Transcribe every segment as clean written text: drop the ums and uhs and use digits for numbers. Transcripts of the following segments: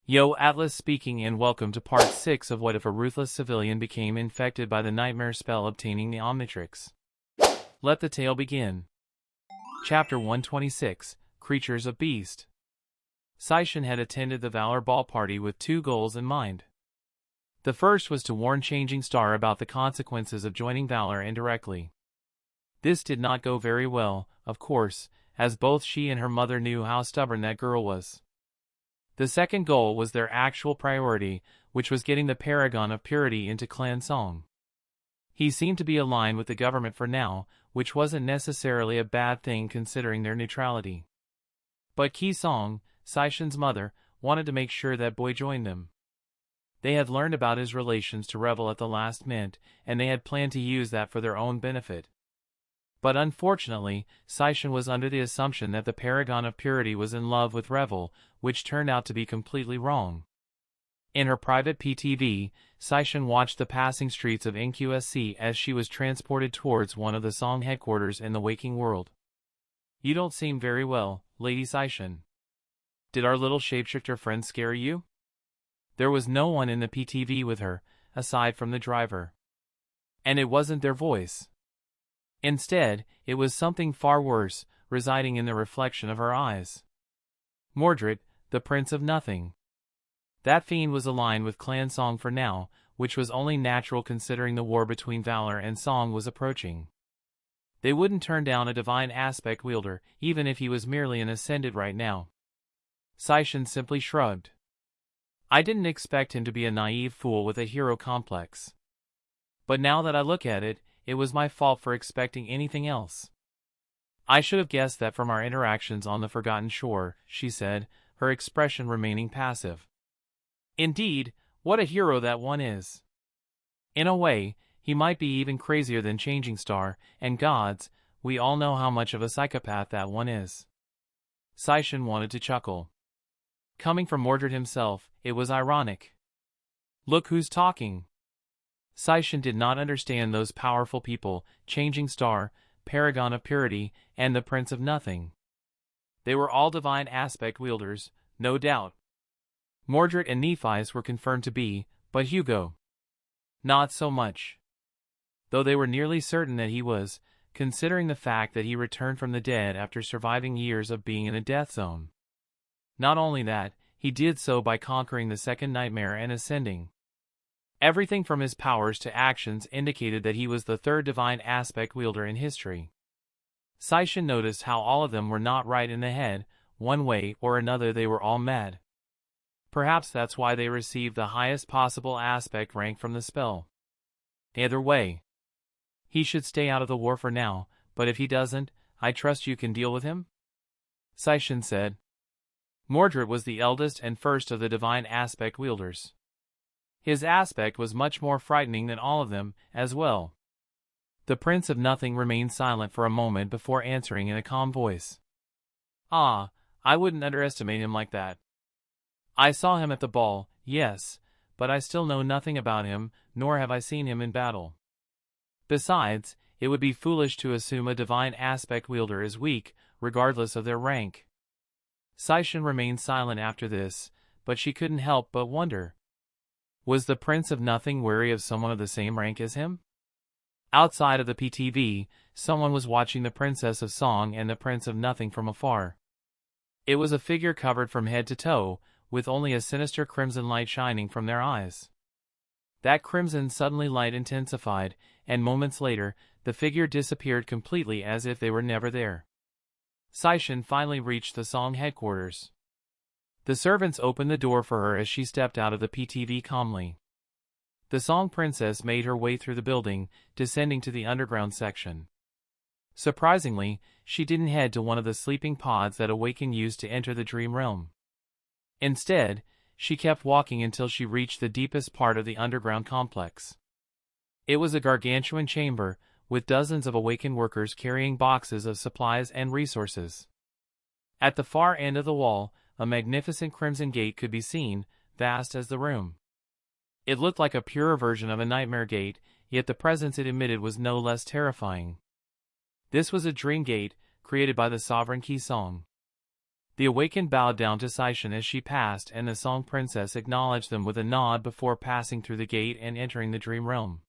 Yo, Atlas speaking, and welcome to part 6 of What If a Ruthless Civilian Became Infected by the Nightmare Spell Obtaining the Omnitrix. Let the tale begin. Chapter 126, Creatures of Beast. Saishin had attended the Valor Ball party with two goals in mind. The first was to warn Changing Star about the consequences of joining Valor indirectly. This did not go very well, of course, as both she and her mother knew how stubborn that girl was. The second goal was their actual priority, which was getting the Paragon of Purity into Clan Song. He seemed to be aligned with the government for now, which wasn't necessarily a bad thing considering their neutrality. But Ki Song, Saishin's mother, wanted to make sure that boy joined them. They had learned about his relations to Revel at the last minute, and they had planned to use that for their own benefit. But unfortunately, Saishin was under the assumption that the Paragon of Purity was in love with Revel, which turned out to be completely wrong. In her private PTV, Saishin watched the passing streets of NQSC as she was transported towards one of the Song headquarters in the waking world. "You don't seem very well, Lady Saishin. Did our little shapeshifter friend scare you?" There was no one in the PTV with her, aside from the driver. And it wasn't their voice. Instead, it was something far worse, residing in the reflection of her eyes. Mordred, the Prince of Nothing. That fiend was aligned with Clan Song for now, which was only natural considering the war between Valor and Song was approaching. They wouldn't turn down a divine aspect wielder, even if he was merely an ascended right now. Saishin simply shrugged. "I didn't expect him to be a naive fool with a hero complex. But now that I look at it, it was my fault for expecting anything else. I should have guessed that from our interactions on the Forgotten Shore," she said, her expression remaining passive. "Indeed, what a hero that one is. In a way, he might be even crazier than Changing Star, and gods, we all know how much of a psychopath that one is." Saishin wanted to chuckle. Coming from Mordred himself, it was ironic. Look who's talking. Saishin did not understand those powerful people, Changing Star, Paragon of Purity, and the Prince of Nothing. They were all divine aspect wielders, no doubt. Mordred and Nephi's were confirmed to be, but Hugo, not so much. Though they were nearly certain that he was, considering the fact that he returned from the dead after surviving years of being in a death zone. Not only that, he did so by conquering the second nightmare and ascending. Everything from his powers to actions indicated that he was the third divine aspect wielder in history. Saishin noticed how all of them were not right in the head, one way or another they were all mad. Perhaps that's why they received the highest possible aspect rank from the spell. Either way, he should stay out of the war for now, but if he doesn't, I trust you can deal with him?" Saishin said. Mordred was the eldest and first of the divine aspect wielders. His aspect was much more frightening than all of them, as well. The Prince of Nothing remained silent for a moment before answering in a calm voice. "Ah, I wouldn't underestimate him like that. I saw him at the ball, yes, but I still know nothing about him, nor have I seen him in battle. Besides, it would be foolish to assume a divine aspect wielder is weak, regardless of their rank." Saishin remained silent after this, but she couldn't help but wonder. Was the Prince of Nothing wary of someone of the same rank as him? Outside of the PTV, someone was watching the Princess of Song and the Prince of Nothing from afar. It was a figure covered from head to toe, with only a sinister crimson light shining from their eyes. That crimson suddenly light intensified, and moments later, the figure disappeared completely as if they were never there. Saishin finally reached the Song headquarters. The servants opened the door for her as she stepped out of the PTV calmly. The Song Princess made her way through the building, descending to the underground section. Surprisingly, she didn't head to one of the sleeping pods that Awaken used to enter the dream realm. Instead, she kept walking until she reached the deepest part of the underground complex. It was a gargantuan chamber, with dozens of Awakened workers carrying boxes of supplies and resources. At the far end of the wall, a magnificent crimson gate could be seen, vast as the room. It looked like a purer version of a nightmare gate, yet the presence it emitted was no less terrifying. This was a dream gate, created by the sovereign Ki Song. The awakened bowed down to Saishin as she passed, and the Song Princess acknowledged them with a nod before passing through the gate and entering the dream realm.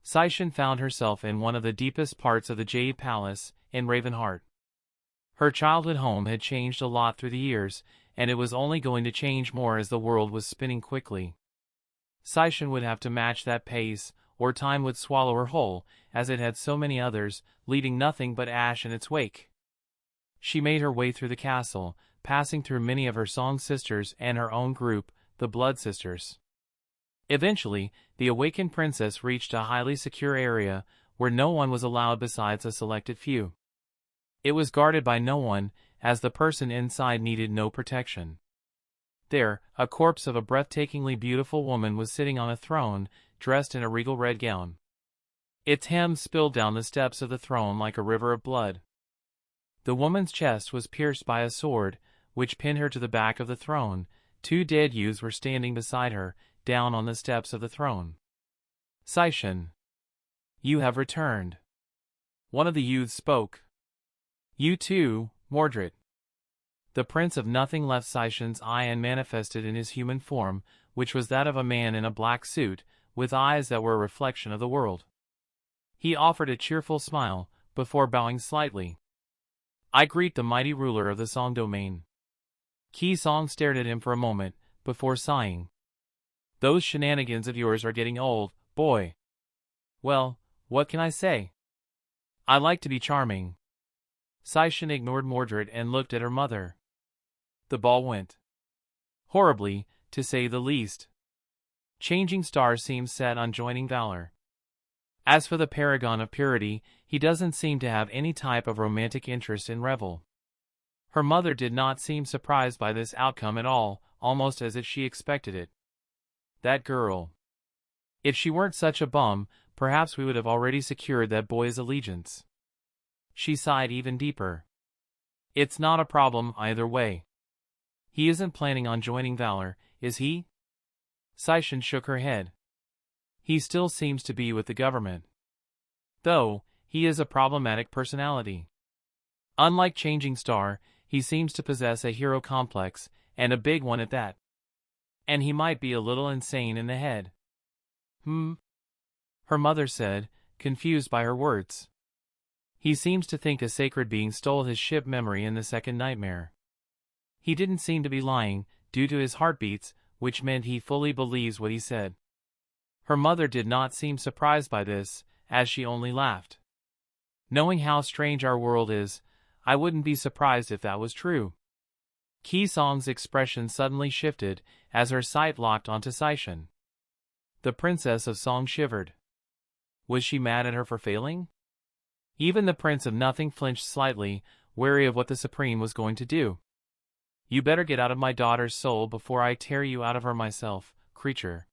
Saishin found herself in one of the deepest parts of the Jade Palace, in Ravenheart. Her childhood home had changed a lot through the years, and it was only going to change more as the world was spinning quickly. Saishin would have to match that pace, or time would swallow her whole, as it had so many others, leaving nothing but ash in its wake. She made her way through the castle, passing through many of her Song sisters and her own group, the Blood Sisters. Eventually, the awakened princess reached a highly secure area, where no one was allowed besides a selected few. It was guarded by no one, as the person inside needed no protection. There, a corpse of a breathtakingly beautiful woman was sitting on a throne, dressed in a regal red gown. Its hem spilled down the steps of the throne like a river of blood. The woman's chest was pierced by a sword, which pinned her to the back of the throne. 2 dead youths were standing beside her, down on the steps of the throne. Saishin, you have returned. One of the youths spoke. You too, Mordred. The Prince of Nothing left Saishin's eye and manifested in his human form, which was that of a man in a black suit, with eyes that were a reflection of the world. He offered a cheerful smile, before bowing slightly. I greet the mighty ruler of the Song domain. Qi Song stared at him for a moment, before sighing. Those shenanigans of yours are getting old, boy. Well, what can I say? I like to be charming. Saishin ignored Mordred and looked at her mother. The ball went horribly, to say the least. Changing Star seems set on joining Valor. As for the Paragon of Purity, he doesn't seem to have any type of romantic interest in Revel. Her mother did not seem surprised by this outcome at all, almost as if she expected it. That girl. If she weren't such a bum, perhaps we would have already secured that boy's allegiance. She sighed even deeper. It's not a problem either way. He isn't planning on joining Valor, is he? Saishin shook her head. He still seems to be with the government. Though, he is a problematic personality. Unlike Changing Star, he seems to possess a hero complex, and a big one at that. And he might be a little insane in the head. Her mother said, confused by her words. He seems to think a sacred being stole his ship memory in the second nightmare. He didn't seem to be lying, due to his heartbeats, which meant he fully believes what he said. Her mother did not seem surprised by this, as she only laughed. Knowing how strange our world is, I wouldn't be surprised if that was true. Qi Song's expression suddenly shifted, as her sight locked onto Saishin. The Princess of Song shivered. Was she mad at her for failing? Even the Prince of Nothing flinched slightly, wary of what the Supreme was going to do. You better get out of my daughter's soul before I tear you out of her myself, creature.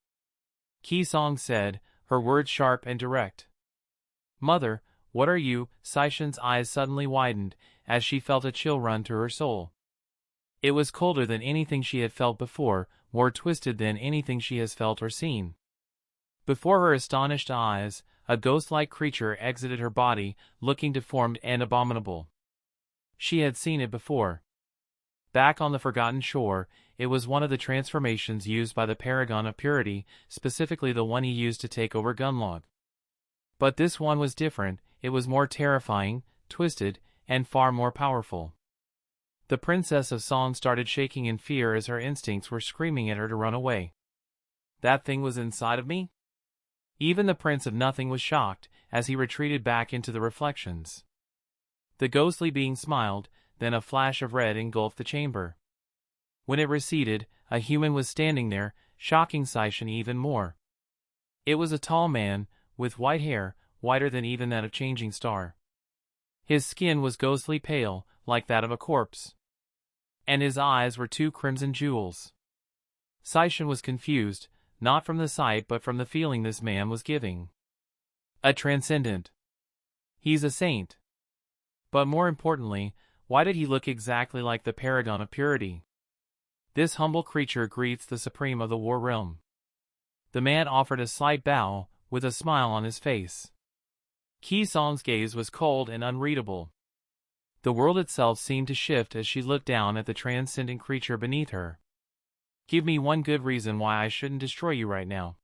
Qi Song said, her words sharp and direct. Mother, what are you? Saishin's eyes suddenly widened, as she felt a chill run through her soul. It was colder than anything she had felt before, more twisted than anything she has felt or seen. Before her astonished eyes, a ghost-like creature exited her body, looking deformed and abominable. She had seen it before. Back on the Forgotten Shore, it was one of the transformations used by the Paragon of Purity, specifically the one he used to take over Gunlog. But this one was different, it was more terrifying, twisted, and far more powerful. The Princess of Song started shaking in fear as her instincts were screaming at her to run away. That thing was inside of me? Even the Prince of Nothing was shocked, as he retreated back into the reflections. The ghostly being smiled, then a flash of red engulfed the chamber. When it receded, a human was standing there, shocking Saishin even more. It was a tall man, with white hair, whiter than even that of Changing Star. His skin was ghostly pale, like that of a corpse. And his eyes were 2 crimson jewels. Saishin was confused, not from the sight but from the feeling this man was giving. A transcendent. He's a saint. But more importantly, why did he look exactly like the Paragon of Purity? This humble creature greets the Supreme of the War Realm. The man offered a slight bow, with a smile on his face. Qi Song's gaze was cold and unreadable. The world itself seemed to shift as she looked down at the transcendent creature beneath her. Give me one good reason why I shouldn't destroy you right now.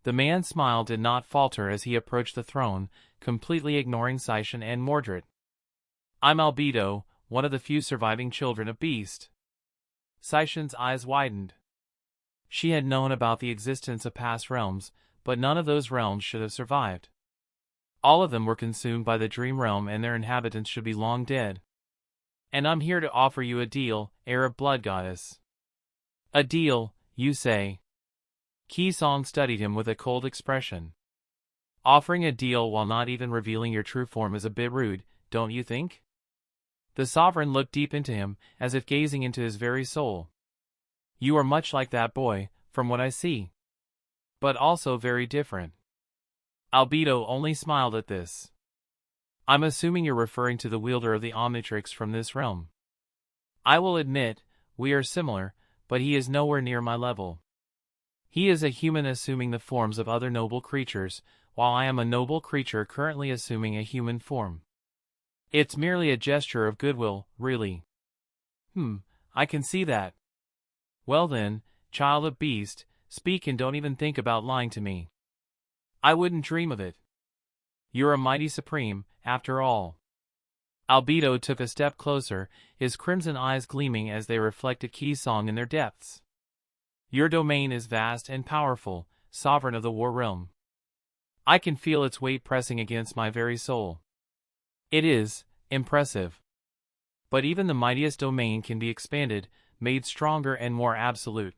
The man's smile did not falter as he approached the throne, completely ignoring Seishin and Mordred. I'm Albedo, one of the few surviving children of Beast. Seishin's eyes widened. She had known about the existence of past realms, but none of those realms should have survived. All of them were consumed by the Dream Realm and their inhabitants should be long dead. And I'm here to offer you a deal, Arab blood goddess. A deal, you say? Ki-Song studied him with a cold expression. Offering a deal while not even revealing your true form is a bit rude, don't you think? The sovereign looked deep into him, as if gazing into his very soul. You are much like that boy, from what I see. But also very different. Albedo only smiled at this. I'm assuming you're referring to the wielder of the Omnitrix from this realm. I will admit, we are similar, but he is nowhere near my level. He is a human assuming the forms of other noble creatures, while I am a noble creature currently assuming a human form. It's merely a gesture of goodwill, really. I can see that. Well then, child of Beast, speak and don't even think about lying to me. I wouldn't dream of it. You're a mighty supreme, after all. Albedo took a step closer, his crimson eyes gleaming as they reflected Ki-Song in their depths. Your domain is vast and powerful, sovereign of the War Realm. I can feel its weight pressing against my very soul. It is impressive. But even the mightiest domain can be expanded, made stronger and more absolute.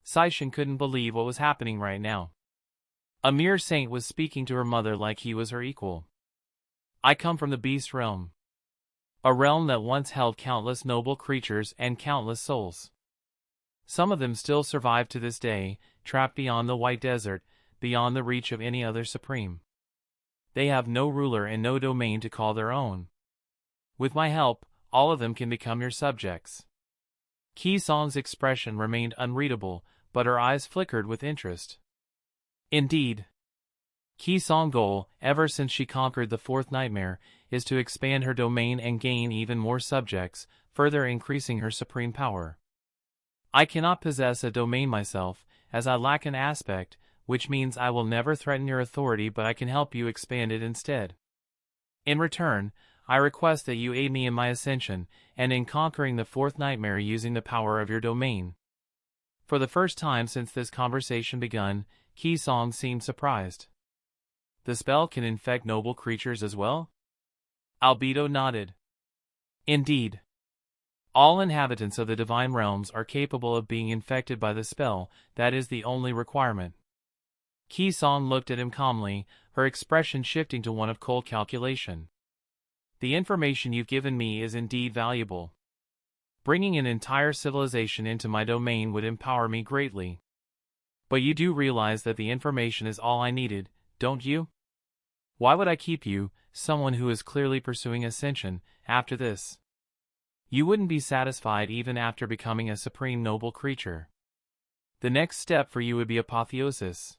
Seishin couldn't believe what was happening right now. A mere saint was speaking to her mother like he was her equal. I come from the Beast Realm. A realm that once held countless noble creatures and countless souls. Some of them still survive to this day, trapped beyond the White Desert, beyond the reach of any other supreme. They have no ruler and no domain to call their own. With my help, all of them can become your subjects. Ki-Song's expression remained unreadable, but her eyes flickered with interest. Indeed. Ki-Song's goal, ever since she conquered the fourth nightmare, is to expand her domain and gain even more subjects, further increasing her supreme power. I cannot possess a domain myself, as I lack an aspect, which means I will never threaten your authority, but I can help you expand it instead. In return, I request that you aid me in my ascension, and in conquering the fourth nightmare using the power of your domain. For the first time since this conversation begun, Ki-Song seemed surprised. The spell can infect noble creatures as well? Albedo nodded. Indeed. All inhabitants of the divine realms are capable of being infected by the spell, that is the only requirement. Ki-Song looked at him calmly, her expression shifting to one of cold calculation. The information you've given me is indeed valuable. Bringing an entire civilization into my domain would empower me greatly. But you do realize that the information is all I needed, don't you? Why would I keep you, someone who is clearly pursuing ascension, after this? You wouldn't be satisfied even after becoming a supreme noble creature. The next step for you would be apotheosis.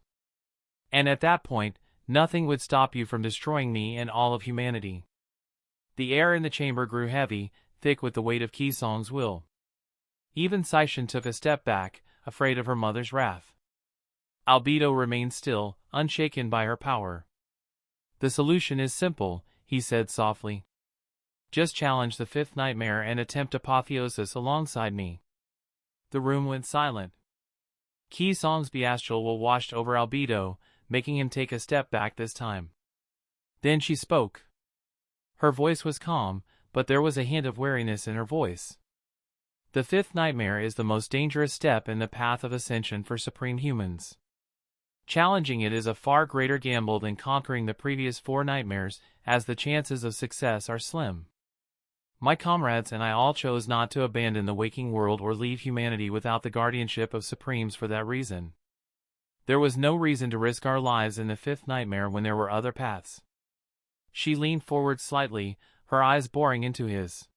And at that point, nothing would stop you from destroying me and all of humanity. The air in the chamber grew heavy, thick with the weight of Ki-Song's will. Even Seishin took a step back, afraid of her mother's wrath. Albedo remained still, unshaken by her power. The solution is simple, he said softly. Just challenge the fifth nightmare and attempt apotheosis alongside me. The room went silent. Ki-Song's bestial will washed over Albedo, making him take a step back this time. Then she spoke. Her voice was calm, but there was a hint of wariness in her voice. The fifth nightmare is the most dangerous step in the path of ascension for supreme humans. Challenging it is a far greater gamble than conquering the previous four nightmares, as the chances of success are slim. My comrades and I all chose not to abandon the waking world or leave humanity without the guardianship of Supremes for that reason. There was no reason to risk our lives in the fifth nightmare when there were other paths. She leaned forward slightly, her eyes boring into his.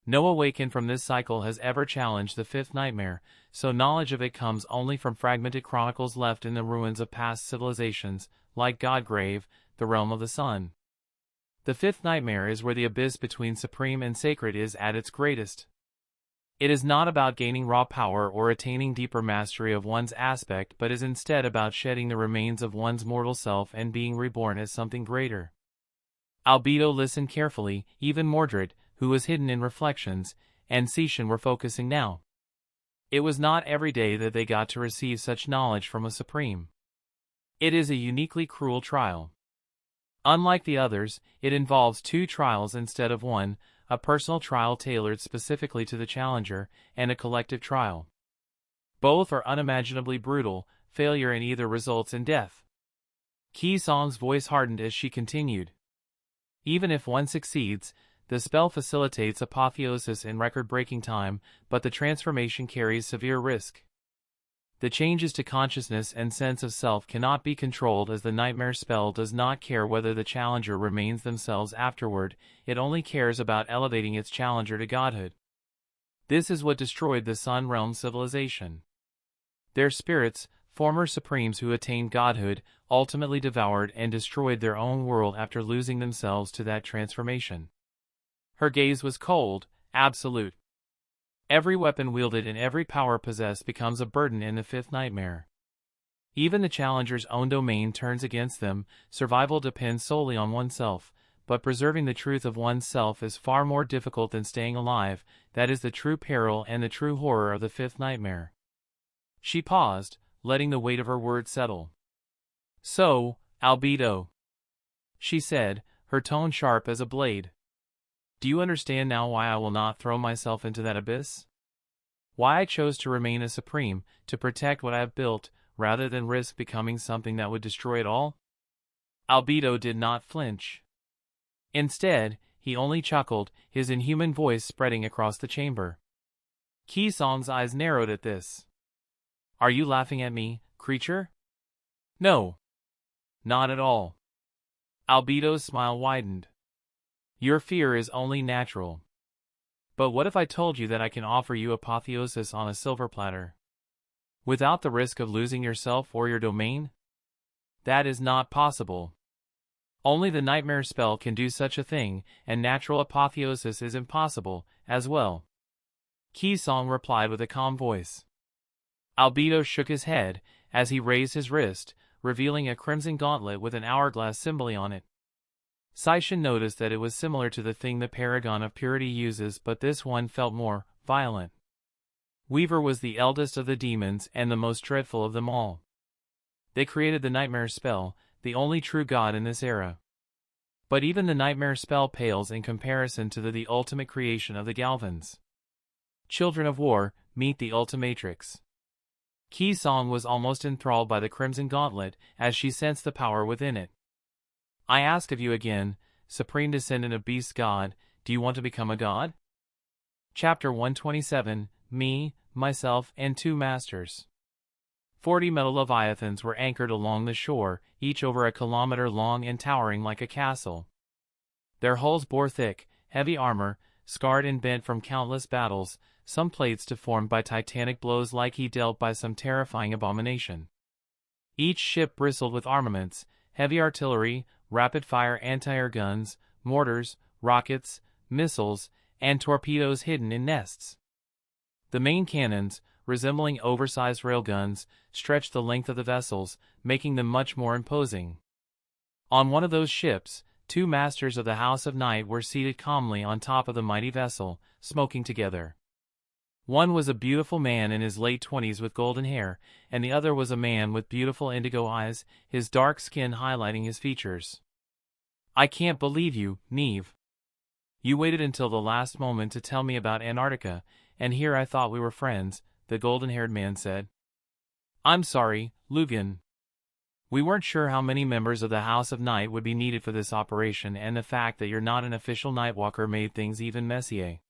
No awakened from this cycle has ever challenged the fifth nightmare, so knowledge of it comes only from fragmented chronicles left in the ruins of past civilizations, like Godgrave, the realm of the sun. The fifth nightmare is where the abyss between supreme and sacred is at its greatest. It is not about gaining raw power or attaining deeper mastery of one's aspect, but is instead about shedding the remains of one's mortal self and being reborn as something greater. Albedo listened carefully. Even Mordred, who was hidden in reflections, and Seishan were focusing now. It was not every day that they got to receive such knowledge from a supreme. It is a uniquely cruel trial. Unlike the others, it involves 2 trials instead of 1, a personal trial tailored specifically to the challenger, and a collective trial. Both are unimaginably brutal. Failure in either results in death. Ki Song's voice hardened as she continued. Even if one succeeds, the spell facilitates apotheosis in record-breaking time, but the transformation carries severe risk. The changes to consciousness and sense of self cannot be controlled, as the nightmare spell does not care whether the challenger remains themselves afterward. It only cares about elevating its challenger to godhood. This is what destroyed the Sun Realm civilization. Their spirits, former supremes who attained godhood, ultimately devoured and destroyed their own world after losing themselves to that transformation. Her gaze was cold, absolute. Every weapon wielded and every power possessed becomes a burden in the fifth nightmare. Even the challenger's own domain turns against them. Survival depends solely on oneself, but preserving the truth of oneself is far more difficult than staying alive. That is the true peril and the true horror of the fifth nightmare. She paused, letting the weight of her words settle. So, Albedo, she said, her tone sharp as a blade. Do you understand now why I will not throw myself into that abyss? Why I chose to remain a supreme, to protect what I have built, rather than risk becoming something that would destroy it all? Albedo did not flinch. Instead, he only chuckled, his inhuman voice spreading across the chamber. Ki Song's eyes narrowed at this. Are you laughing at me, creature? No. Not at all. Albedo's smile widened. Your fear is only natural. But what if I told you that I can offer you apotheosis on a silver platter? Without the risk of losing yourself or your domain? That is not possible. Only the nightmare spell can do such a thing, and natural apotheosis is impossible, as well. Ki Song replied with a calm voice. Albedo shook his head, as he raised his wrist, revealing a crimson gauntlet with an hourglass symbol on it. Seishan noticed that it was similar to the thing the Paragon of Purity uses, but this one felt more violent. Weaver was the eldest of the demons and the most dreadful of them all. They created the nightmare spell, the only true god in this era. But even the nightmare spell pales in comparison to the ultimate creation of the Galvans. Children of War, meet the Ultimatrix. Ki Song was almost enthralled by the crimson gauntlet, as she sensed the power within it. I ask of you again, supreme descendant of Beast God, do you want to become a god? Chapter 127, Me, Myself, and 2 Masters. 40 metal leviathans were anchored along the shore, each over a kilometer long and towering like a castle. Their hulls bore thick, heavy armor, scarred and bent from countless battles, some plates deformed by titanic blows like he dealt by some terrifying abomination. Each ship bristled with armaments, heavy artillery, rapid-fire anti-air guns, mortars, rockets, missiles, and torpedoes hidden in nests. The main cannons, resembling oversized railguns, stretched the length of the vessels, making them much more imposing. On one of those ships, 2 masters of the House of Night were seated calmly on top of the mighty vessel, smoking together. One was a beautiful man in his late 20s with golden hair, and the other was a man with beautiful indigo eyes, his dark skin highlighting his features. I can't believe you, Neve. You waited until the last moment to tell me about Antarctica, and here I thought we were friends, the golden-haired man said. I'm sorry, Lugan. We weren't sure how many members of the House of Night would be needed for this operation, and the fact that you're not an official Nightwalker made things even messier.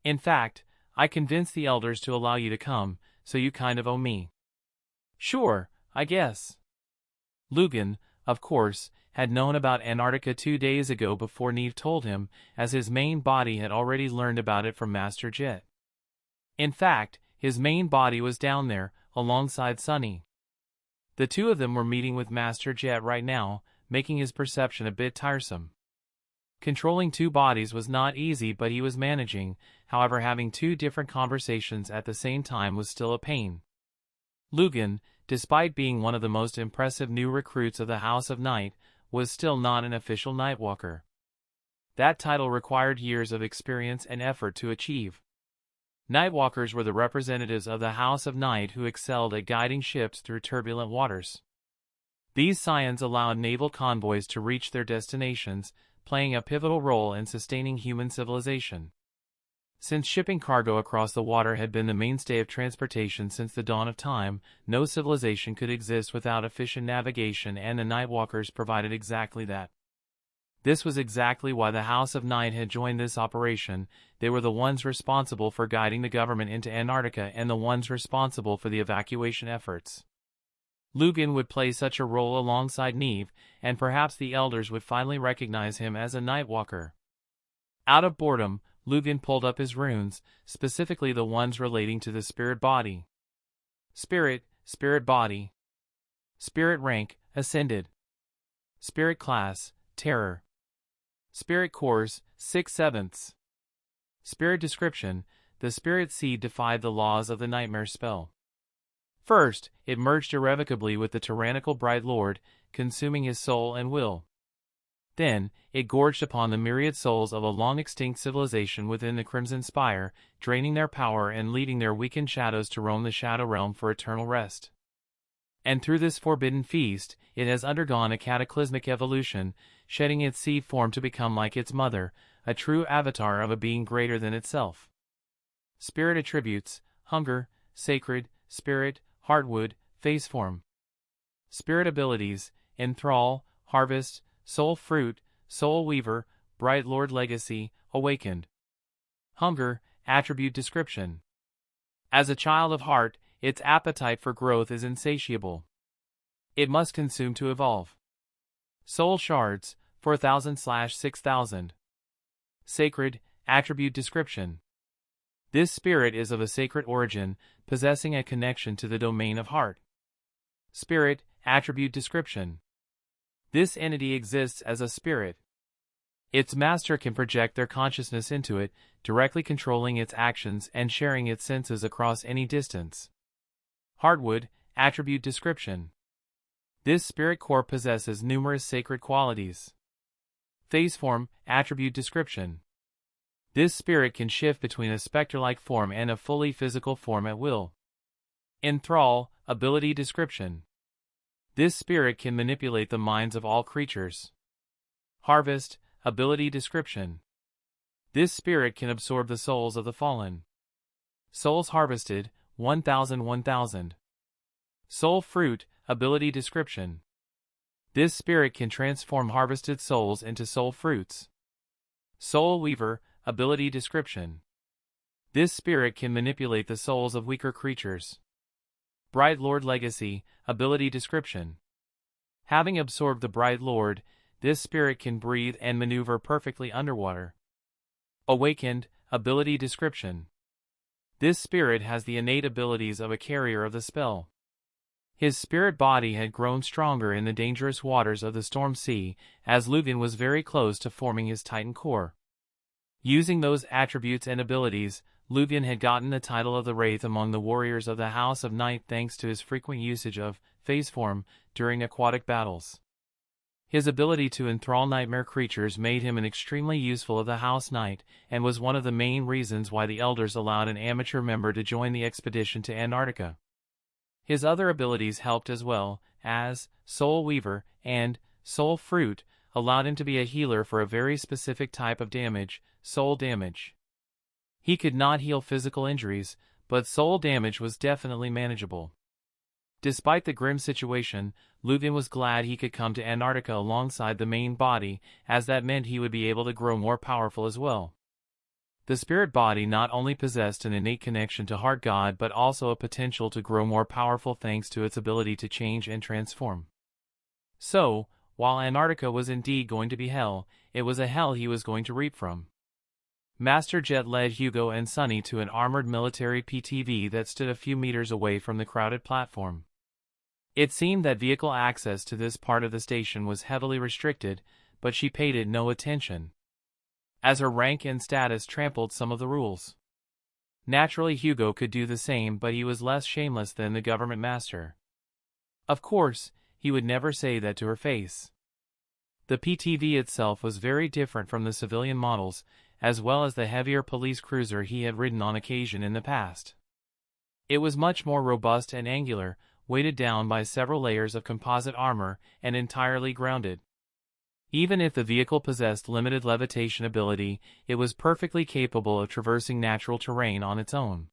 In fact, I convinced the elders to allow you to come, so you kind of owe me. Sure, I guess. Lugan, of course, had known about Antarctica 2 days ago before Neve told him, as his main body had already learned about it from Master Jet. In fact, his main body was down there, alongside Sunny. The 2 of them were meeting with Master Jet right now, making his perception a bit tiresome. Controlling two bodies was not easy, but he was managing. However, having two different conversations at the same time was still a pain. Lugan, despite being one of the most impressive new recruits of the House of Night, was still not an official Nightwalker. That title required years of experience and effort to achieve. Nightwalkers were the representatives of the House of Night who excelled at guiding ships through turbulent waters. These scions allowed naval convoys to reach their destinations, playing a pivotal role in sustaining human civilization. Since shipping cargo across the water had been the mainstay of transportation since the dawn of time, no civilization could exist without efficient navigation, and the Nightwalkers provided exactly that. This was exactly why the House of Night had joined this operation. They were the ones responsible for guiding the government into Antarctica and the ones responsible for the evacuation efforts. Lugan would play such a role alongside Neve, and perhaps the elders would finally recognize him as a Nightwalker. Out of boredom, Lugan pulled up his runes, specifically the ones relating to the spirit body. Spirit, spirit body. Spirit rank, ascended. Spirit class, terror. Spirit cores, 6/7. Spirit description, the spirit seed defied the laws of the nightmare spell. First, it merged irrevocably with the tyrannical Bright Lord, consuming his soul and will. Then, it gorged upon the myriad souls of a long-extinct civilization within the Crimson Spire, draining their power and leading their weakened shadows to roam the Shadow Realm for eternal rest. And through this forbidden feast, it has undergone a cataclysmic evolution, shedding its seed form to become like its mother, a true avatar of a being greater than itself. Spirit attributes: hunger, sacred, spirit, heartwood, face form. Spirit abilities: enthrall, harvest, soul fruit, soul weaver, bright lord legacy, awakened. Hunger, attribute description. As a child of heart, its appetite for growth is insatiable. It must consume to evolve. Soul shards, 4,000/6,000. Sacred, attribute description. This spirit is of a sacred origin, possessing a connection to the domain of heart. Spirit, attribute description. This entity exists as a spirit. Its master can project their consciousness into it, directly controlling its actions and sharing its senses across any distance. Heartwood, attribute description. This spirit core possesses numerous sacred qualities. Phase form, attribute description. This spirit can shift between a specter-like form and a fully physical form at will. Enthrall, ability description. This spirit can manipulate the minds of all creatures. Harvest, ability description. This spirit can absorb the souls of the fallen. Souls harvested, 1,000/1,000. Soul fruit, ability description. This spirit can transform harvested souls into soul fruits. Soul weaver, ability description. This spirit can manipulate the souls of weaker creatures. Bright Lord legacy, ability description. Having absorbed the Bright Lord, this spirit can breathe and maneuver perfectly underwater. Awakened, ability description. This spirit has the innate abilities of a carrier of the spell. His spirit body had grown stronger in the dangerous waters of the Storm Sea, as Lugan was very close to forming his Titan core. Using those attributes and abilities, Lugan had gotten the title of the Wraith among the warriors of the House of Night thanks to his frequent usage of phase form during aquatic battles. His ability to enthrall nightmare creatures made him an extremely useful of the House Knight, and was one of the main reasons why the elders allowed an amateur member to join the expedition to Antarctica. His other abilities helped as well, as Soul Weaver and Soul Fruit allowed him to be a healer for a very specific type of damage, soul damage. He could not heal physical injuries, but soul damage was definitely manageable. Despite the grim situation, Lugan was glad he could come to Antarctica alongside the main body, as that meant he would be able to grow more powerful as well. The spirit body not only possessed an innate connection to Heart God but also a potential to grow more powerful thanks to its ability to change and transform. So, while Antarctica was indeed going to be hell, it was a hell he was going to reap from. Master Jet led Hugo and Sunny to an armored military PTV that stood a few meters away from the crowded platform. It seemed that vehicle access to this part of the station was heavily restricted, but she paid it no attention. as her rank and status trampled some of the rules. Naturally, Hugo could do the same, but he was less shameless than the government master. Of course, he would never say that to her face. The PTV itself was very different from the civilian models, as well as the heavier police cruiser he had ridden on occasion in the past. It was much more robust and angular, weighted down by several layers of composite armor, and entirely grounded. Even if the vehicle possessed limited levitation ability, it was perfectly capable of traversing natural terrain on its own.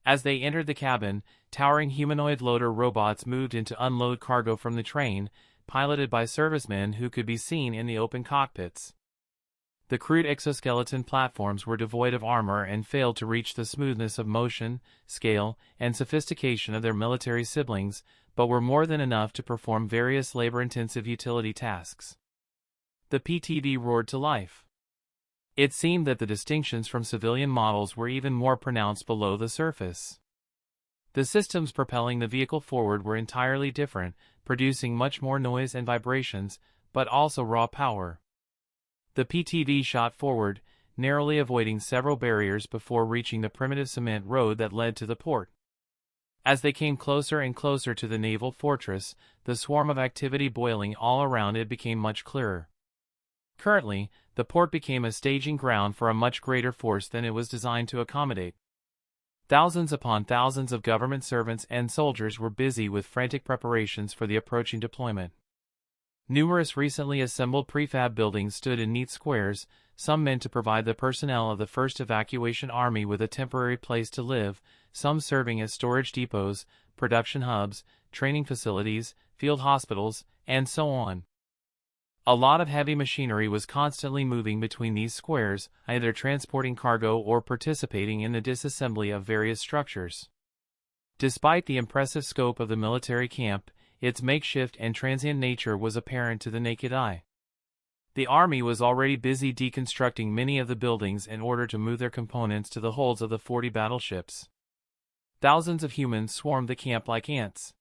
As they entered the cabin, towering humanoid loader robots moved in to unload cargo from the train, piloted by servicemen who could be seen in the open cockpits. The crude exoskeleton platforms were devoid of armor and failed to reach the smoothness of motion, scale, and sophistication of their military siblings, but were more than enough to perform various labor-intensive utility tasks. The PTV roared to life. It seemed that the distinctions from civilian models were even more pronounced below the surface. The systems propelling the vehicle forward were entirely different, producing much more noise and vibrations, but also raw power. The PTV shot forward, narrowly avoiding several barriers before reaching the primitive cement road that led to the port. As they came closer and closer to the naval fortress, the swarm of activity boiling all around it became much clearer. Currently, the port became a staging ground for a much greater force than it was designed to accommodate. Thousands upon thousands of government servants and soldiers were busy with frantic preparations for the approaching deployment. Numerous recently assembled prefab buildings stood in neat squares, some meant to provide the personnel of the 1st Evacuation Army with a temporary place to live, some serving as storage depots, production hubs, training facilities, field hospitals, and so on. A lot of heavy machinery was constantly moving between these squares, either transporting cargo or participating in the disassembly of various structures. Despite the impressive scope of the military camp, its makeshift and transient nature was apparent to the naked eye. The army was already busy deconstructing many of the buildings in order to move their components to the holds of the 40 battleships. Thousands of humans swarmed the camp like ants.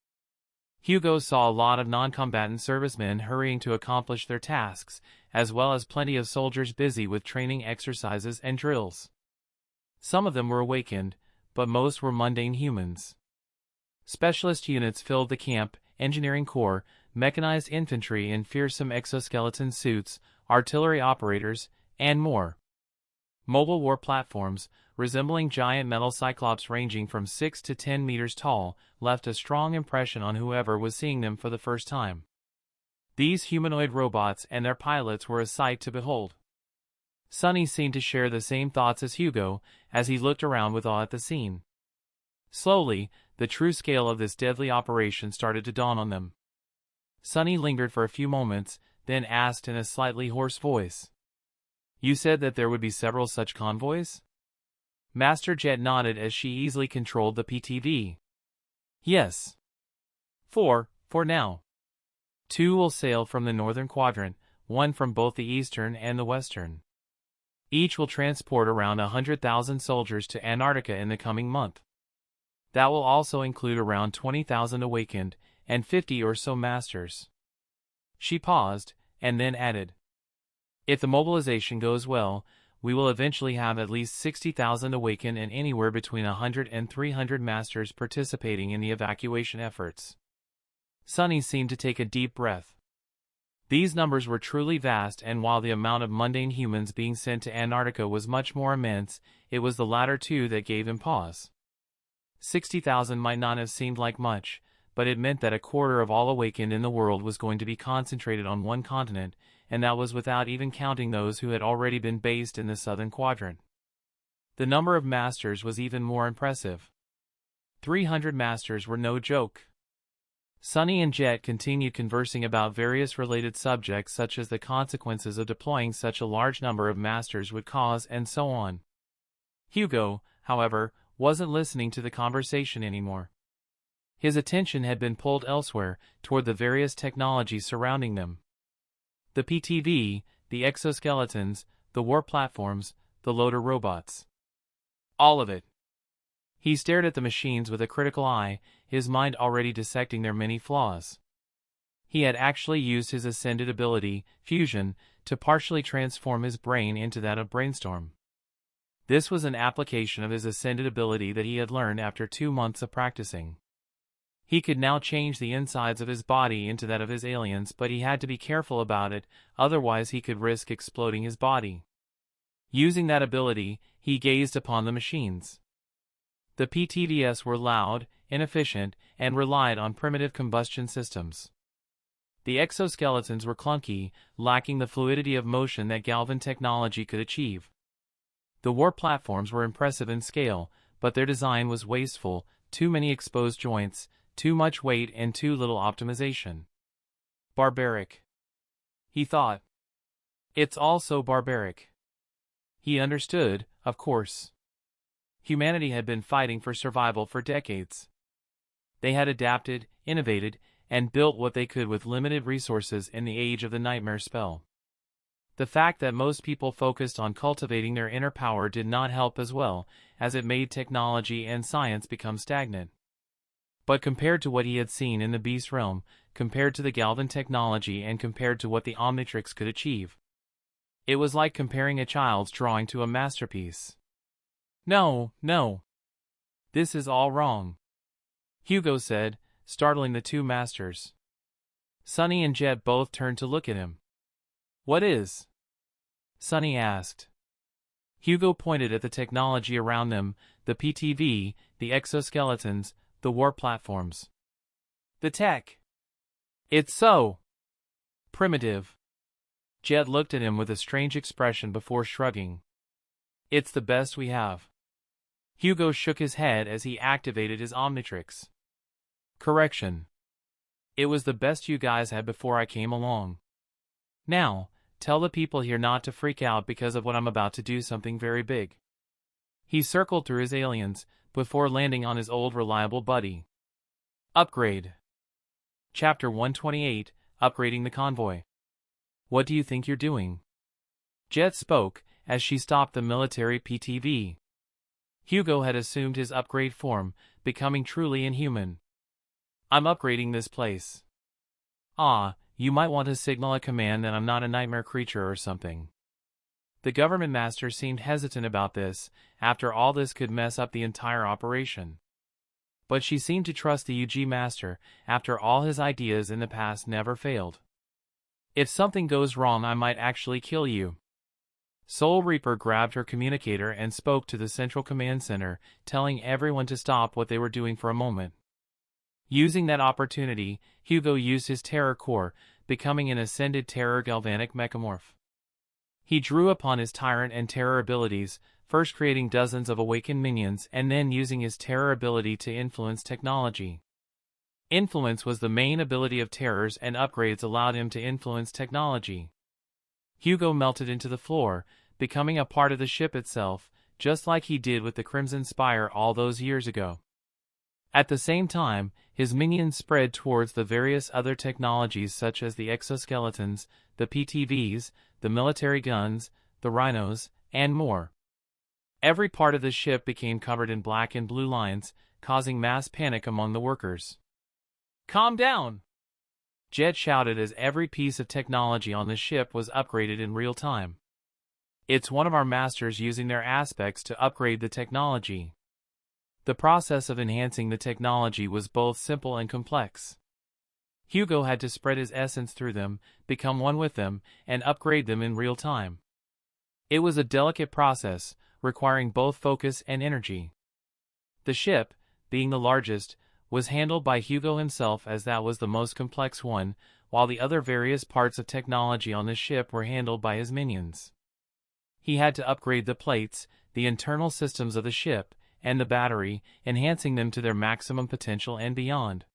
Hugo saw a lot of non-combatant servicemen hurrying to accomplish their tasks, as well as plenty of soldiers busy with training exercises and drills. Some of them were awakened, but most were mundane humans. Specialist units filled the camp: engineering corps, mechanized infantry in fearsome exoskeleton suits, artillery operators, and more. Mobile war platforms, resembling giant metal cyclops ranging from 6 to 10 meters tall, left a strong impression on whoever was seeing them for the first time. These humanoid robots and their pilots were a sight to behold. Sonny seemed to share the same thoughts as Hugo, as he looked around with awe at the scene. Slowly, the true scale of this deadly operation started to dawn on them. Sonny lingered for a few moments, then asked in a slightly hoarse voice, "You said that there would be several such convoys?" Master Jet nodded as she easily controlled the PTV. "Yes. 4, for now. 2 will sail from the northern quadrant, 1 from both the eastern and the western. Each will transport around 100,000 soldiers to Antarctica in the coming month. That will also include around 20,000 awakened, and 50 or so masters." She paused, and then added, "If the mobilization goes well, we will eventually have at least 60,000 awakened and anywhere between 100 and 300 masters participating in the evacuation efforts." Sonny seemed to take a deep breath. These numbers were truly vast, and while the amount of mundane humans being sent to Antarctica was much more immense, it was the latter two that gave him pause. 60,000 might not have seemed like much, but it meant that a quarter of all awakened in the world was going to be concentrated on one continent, and that was without even counting those who had already been based in the southern quadrant. The number of masters was even more impressive. 300 masters were no joke. Sonny and Jet continued conversing about various related subjects such as the consequences of deploying such a large number of masters would cause and so on. Hugo, however, wasn't listening to the conversation anymore. His attention had been pulled elsewhere, toward the various technologies surrounding them. The PTV, the exoskeletons, the war platforms, the loader robots. All of it. He stared at the machines with a critical eye, his mind already dissecting their many flaws. He had actually used his ascended ability, fusion, to partially transform his brain into that of Brainstorm. This was an application of his ascended ability that he had learned after 2 months of practicing. He could now change the insides of his body into that of his aliens, but he had to be careful about it, otherwise he could risk exploding his body. Using that ability, he gazed upon the machines. The PTVS were loud, inefficient, and relied on primitive combustion systems. The exoskeletons were clunky, lacking the fluidity of motion that Galvan technology could achieve. The warp platforms were impressive in scale, but their design was wasteful, too many exposed joints, too much weight and too little optimization. Barbaric. He thought. It's all so barbaric. He understood, of course. Humanity had been fighting for survival for decades. They had adapted, innovated, and built what they could with limited resources in the age of the nightmare spell. The fact that most people focused on cultivating their inner power did not help as well, as it made technology and science become stagnant. But compared to what he had seen in the Beast Realm, compared to the Galvan technology and compared to what the Omnitrix could achieve, it was like comparing a child's drawing to a masterpiece. No, no. This is all wrong, Hugo said, startling the two masters. Sunny and Jet both turned to look at him. What is? Sunny asked. Hugo pointed at the technology around them, the PTV, the exoskeletons, the warp platforms. The tech. It's so primitive. Jet looked at him with a strange expression before shrugging. It's the best we have. Hugo shook his head as he activated his Omnitrix. Correction. It was the best you guys had before I came along. Now, tell the people here not to freak out because of what I'm about to do, something very big. He circled through his aliens, before landing on his old reliable buddy. Upgrade. Chapter 128, Upgrading the Convoy. What do you think you're doing? Jet spoke, as she stopped the military PTV. Hugo had assumed his upgrade form, becoming truly inhuman. I'm upgrading this place. Ah, you might want to signal a command that I'm not a nightmare creature or something. The government master seemed hesitant about this, after all this could mess up the entire operation. But she seemed to trust the UG master, after all his ideas in the past never failed. If something goes wrong I might actually kill you. Soul Reaper grabbed her communicator and spoke to the central command center, telling everyone to stop what they were doing for a moment. Using that opportunity, Hugo used his Terror Core, becoming an ascended Terror Galvanic Mechamorph. He drew upon his Tyrant and Terror abilities, first creating dozens of awakened minions and then using his Terror ability to influence technology. Influence was the main ability of Terrors, and upgrades allowed him to influence technology. Hugo melted into the floor, becoming a part of the ship itself, just like he did with the Crimson Spire all those years ago. At the same time, his minions spread towards the various other technologies such as the exoskeletons, the PTVs, the military guns, the rhinos, and more. Every part of the ship became covered in black and blue lines, causing mass panic among the workers. Calm down! Jet shouted as every piece of technology on the ship was upgraded in real time. It's one of our masters using their aspects to upgrade the technology. The process of enhancing the technology was both simple and complex. Hugo had to spread his essence through them, become one with them, and upgrade them in real time. It was a delicate process, requiring both focus and energy. The ship, being the largest, was handled by Hugo himself as that was the most complex one, while the other various parts of technology on the ship were handled by his minions. He had to upgrade the plates, the internal systems of the ship, and the battery, enhancing them to their maximum potential and beyond.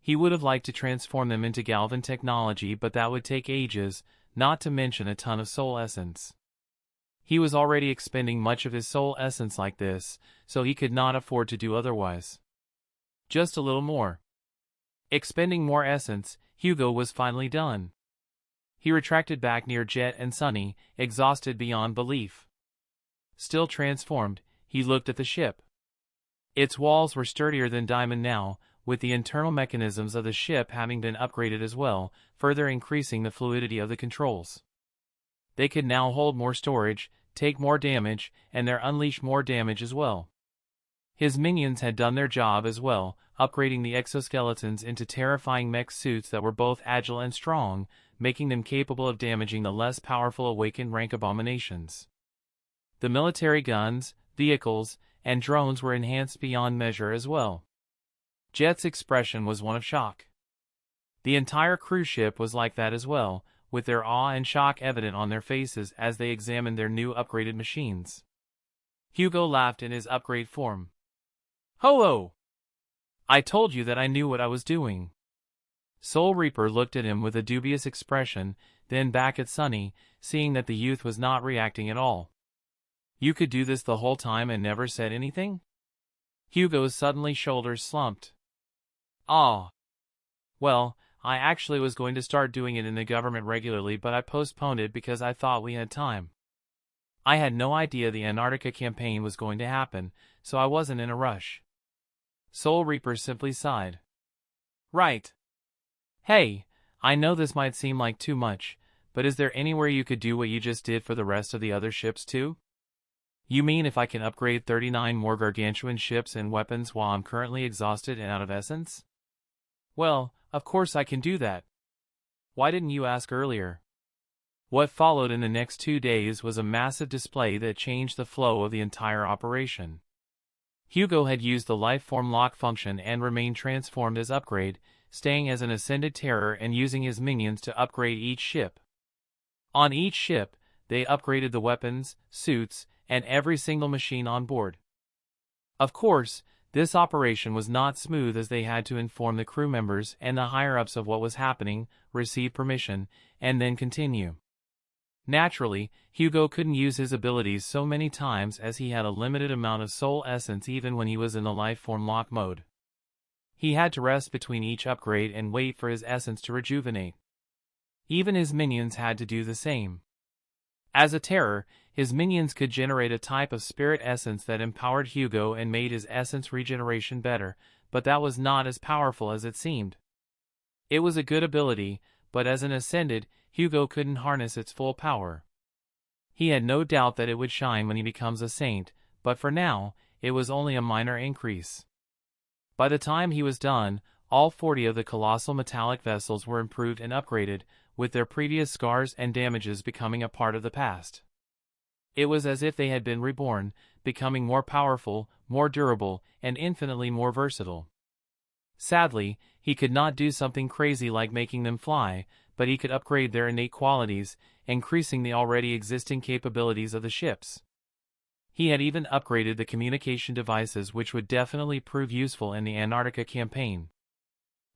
He would have liked to transform them into Galvan technology, but that would take ages, not to mention a ton of soul essence. He was already expending much of his soul essence like this, so he could not afford to do otherwise. Just a little more. Expending more essence, Hugo was finally done. He retracted back near Jet and Sunny, exhausted beyond belief. Still transformed, he looked at the ship. Its walls were sturdier than diamond now, with the internal mechanisms of the ship having been upgraded as well, further increasing the fluidity of the controls. They could now hold more storage, take more damage, and unleash more damage as well. His minions had done their job as well, upgrading the exoskeletons into terrifying mech suits that were both agile and strong, making them capable of damaging the less powerful awakened rank abominations. The military guns, vehicles, and drones were enhanced beyond measure as well. Jet's expression was one of shock. The entire cruise ship was like that as well, with their awe and shock evident on their faces as they examined their new upgraded machines. Hugo laughed in his upgrade form. "Ho-oh! I told you that I knew what I was doing." Soul Reaper looked at him with a dubious expression, then back at Sunny, seeing that the youth was not reacting at all. "You could do this the whole time and never said anything?" Hugo's suddenly shoulders slumped. "Ah. Well, I actually was going to start doing it in the government regularly, but I postponed it because I thought we had time. I had no idea the Antarctica campaign was going to happen, so I wasn't in a rush." Soul Reaper simply sighed. "Right. Hey, I know this might seem like too much, but is there anywhere you could do what you just did for the rest of the other ships too? You mean if I can upgrade 39 more gargantuan ships and weapons while I'm currently exhausted and out of essence? Well, of course I can do that. Why didn't you ask earlier?" What followed in the next 2 days was a massive display that changed the flow of the entire operation. Hugo had used the Lifeform lock function and remained transformed as upgrade, staying as an Ascended Terror and using his minions to upgrade each ship. On each ship, they upgraded the weapons, suits, and every single machine on board. Of course, this operation was not smooth as they had to inform the crew members and the higher-ups of what was happening, receive permission, and then continue. Naturally, Hugo couldn't use his abilities so many times as he had a limited amount of soul essence even when he was in the Lifeform lock mode. He had to rest between each upgrade and wait for his essence to rejuvenate. Even his minions had to do the same. As a terror, his minions could generate a type of spirit essence that empowered Hugo and made his essence regeneration better, but that was not as powerful as it seemed. It was a good ability, but as an Ascended, Hugo couldn't harness its full power. He had no doubt that it would shine when he becomes a saint, but for now, it was only a minor increase. By the time he was done, all 40 of the colossal metallic vessels were improved and upgraded, with their previous scars and damages becoming a part of the past. It was as if they had been reborn, becoming more powerful, more durable, and infinitely more versatile. Sadly, he could not do something crazy like making them fly, but he could upgrade their innate qualities, increasing the already existing capabilities of the ships. He had even upgraded the communication devices, which would definitely prove useful in the Antarctica campaign.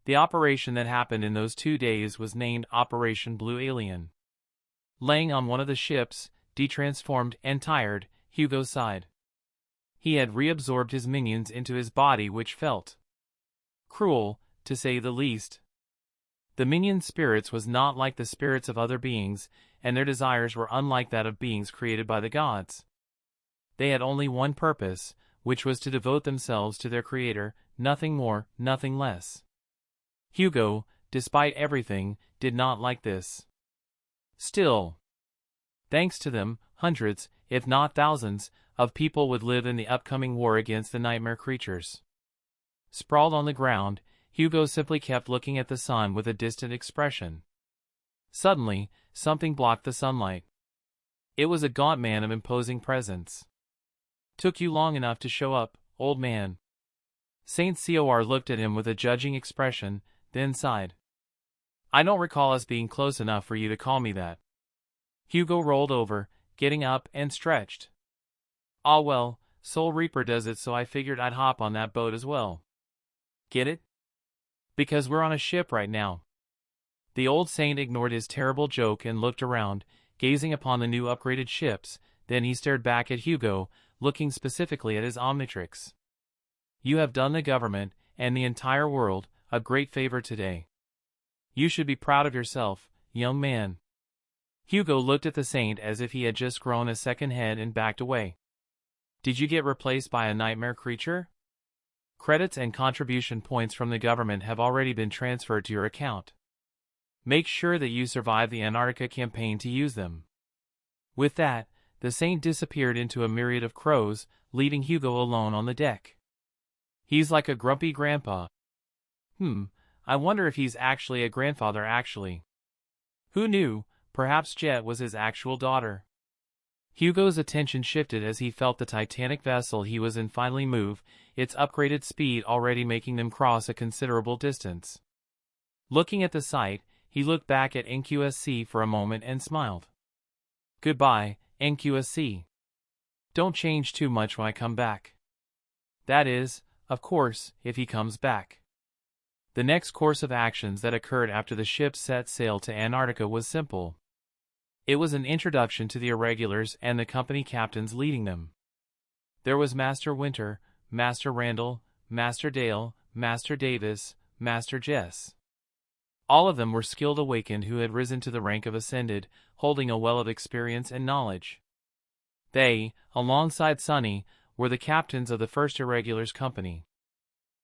The operation that happened in those 2 days was named Operation Blue Alien. Laying on one of the ships, detransformed and tired, Hugo sighed. He had reabsorbed his minions into his body, which felt cruel, to say the least. The minion spirits was not like the spirits of other beings, and their desires were unlike that of beings created by the gods. They had only one purpose, which was to devote themselves to their creator, nothing more, nothing less. Hugo, despite everything, did not like this. Still, thanks to them, hundreds, if not thousands, of people would live in the upcoming war against the nightmare creatures. Sprawled on the ground, Hugo simply kept looking at the sun with a distant expression. Suddenly, something blocked the sunlight. It was a gaunt man of imposing presence. "Took you long enough to show up, old man." Saint Cor looked at him with a judging expression, then sighed. "I don't recall us being close enough for you to call me that." Hugo rolled over, getting up and stretched. "Ah well, Soul Reaper does it, so I figured I'd hop on that boat as well. Get it? Because we're on a ship right now." The old saint ignored his terrible joke and looked around, gazing upon the new upgraded ships, then he stared back at Hugo, looking specifically at his Omnitrix. "You have done the government, and the entire world, a great favor today. You should be proud of yourself, young man." Hugo looked at the saint as if he had just grown a second head and backed away. "Did you get replaced by a nightmare creature? Credits and contribution points from the government have already been transferred to your account. Make sure that you survive the Antarctica campaign to use them." With that, the saint disappeared into a myriad of crows, leaving Hugo alone on the deck. He's like a grumpy grandpa. I wonder if he's actually a grandfather actually. Who knew, perhaps Jet was his actual daughter. Hugo's attention shifted as he felt the titanic vessel he was in finally move, its upgraded speed already making them cross a considerable distance. Looking at the sight, he looked back at NQSC for a moment and smiled. Goodbye, NQSC. Don't change too much when I come back. That is, of course, if he comes back. The next course of actions that occurred after the ship set sail to Antarctica was simple. It was an introduction to the irregulars and the company captains leading them. There was Master Winter, Master Randall, Master Dale, Master Davis, Master Jess. All of them were skilled awakened who had risen to the rank of ascended, holding a well of experience and knowledge. They, alongside Sunny, were the captains of the first irregulars company.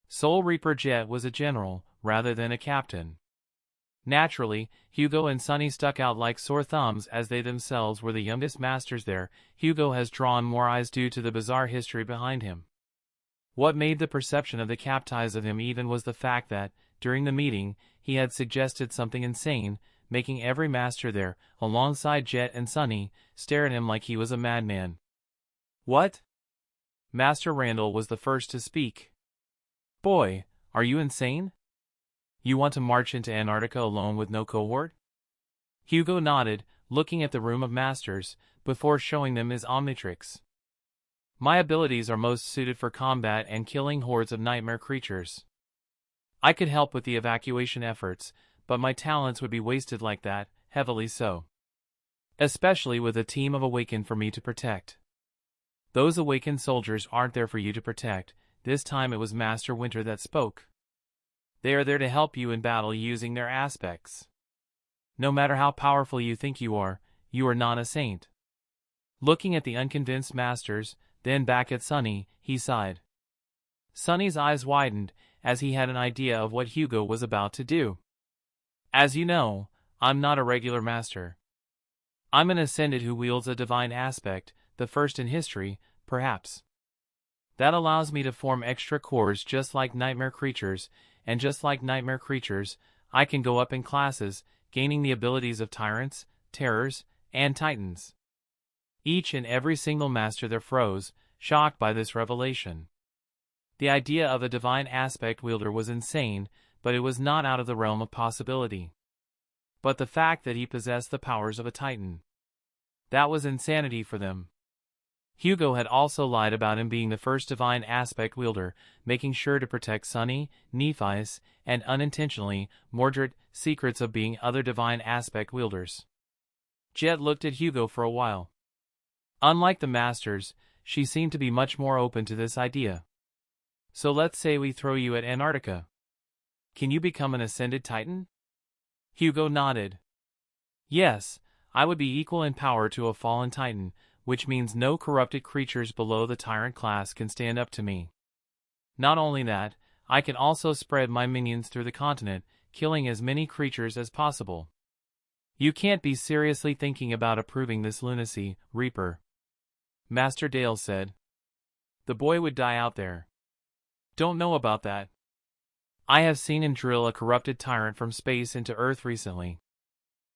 Soul Reaper Jet was a general, rather than a captain. Naturally, Hugo and Sunny stuck out like sore thumbs as they themselves were the youngest masters there. Hugo has drawn more eyes due to the bizarre history behind him. What made the perception of the captives of him even was the fact that, during the meeting, he had suggested something insane, making every master there, alongside Jet and Sunny, stare at him like he was a madman. What? Master Randall was the first to speak. Boy, are you insane? You want to march into Antarctica alone with no cohort? Hugo nodded, looking at the room of masters, before showing them his Omnitrix. My abilities are most suited for combat and killing hordes of nightmare creatures. I could help with the evacuation efforts, but my talents would be wasted like that, heavily so. Especially with a team of Awakened for me to protect. Those Awakened soldiers aren't there for you to protect. This time it was Master Winter that spoke. They are there to help you in battle using their aspects. No matter how powerful you think you are not a saint. Looking at the unconvinced masters, then back at Sunny, he sighed. Sunny's eyes widened, as he had an idea of what Hugo was about to do. As you know, I'm not a regular master. I'm an ascended who wields a divine aspect, the first in history, perhaps. That allows me to form extra cores just like nightmare creatures, and just like nightmare creatures, I can go up in classes, gaining the abilities of tyrants, terrors, and titans. Each and every single master there froze, shocked by this revelation. The idea of a divine aspect wielder was insane, but it was not out of the realm of possibility. But the fact that he possessed the powers of a titan. That was insanity for them. Hugo had also lied about him being the first divine aspect wielder, making sure to protect Sunny, Nephi's, and unintentionally, Mordred, secrets of being other divine aspect wielders. Jet looked at Hugo for a while. Unlike the masters, she seemed to be much more open to this idea. So let's say we throw you at Antarctica. Can you become an ascended titan? Hugo nodded. Yes, I would be equal in power to a fallen titan, which means no corrupted creatures below the tyrant class can stand up to me. Not only that, I can also spread my minions through the continent, killing as many creatures as possible. You can't be seriously thinking about approving this lunacy, Reaper. Master Dale said. The boy would die out there. Don't know about that. I have seen him drill a corrupted tyrant from space into Earth recently.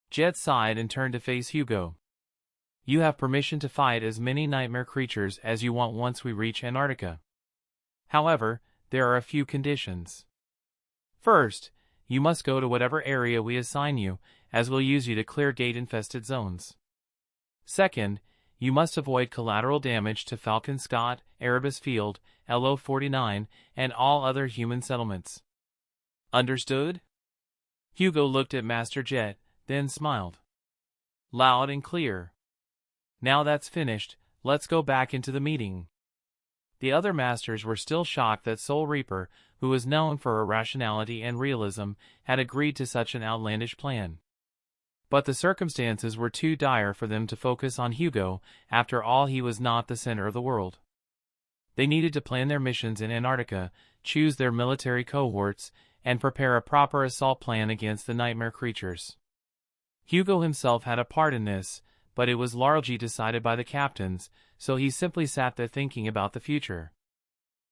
Jet sighed and turned to face Hugo. You have permission to fight as many nightmare creatures as you want once we reach Antarctica. However, there are a few conditions. First, you must go to whatever area we assign you, as we'll use you to clear gate-infested zones. Second, you must avoid collateral damage to Falcon Scott, Erebus Field, LO-49, and all other human settlements. Understood? Hugo looked at Master Jet, then smiled. Loud and clear. Now that's finished, let's go back into the meeting. The other masters were still shocked that Soul Reaper, who was known for her rationality and realism, had agreed to such an outlandish plan. But the circumstances were too dire for them to focus on Hugo. After all, he was not the center of the world. They needed to plan their missions in Antarctica, choose their military cohorts, and prepare a proper assault plan against the nightmare creatures. Hugo himself had a part in this, but it was largely decided by the captains, so he simply sat there thinking about the future.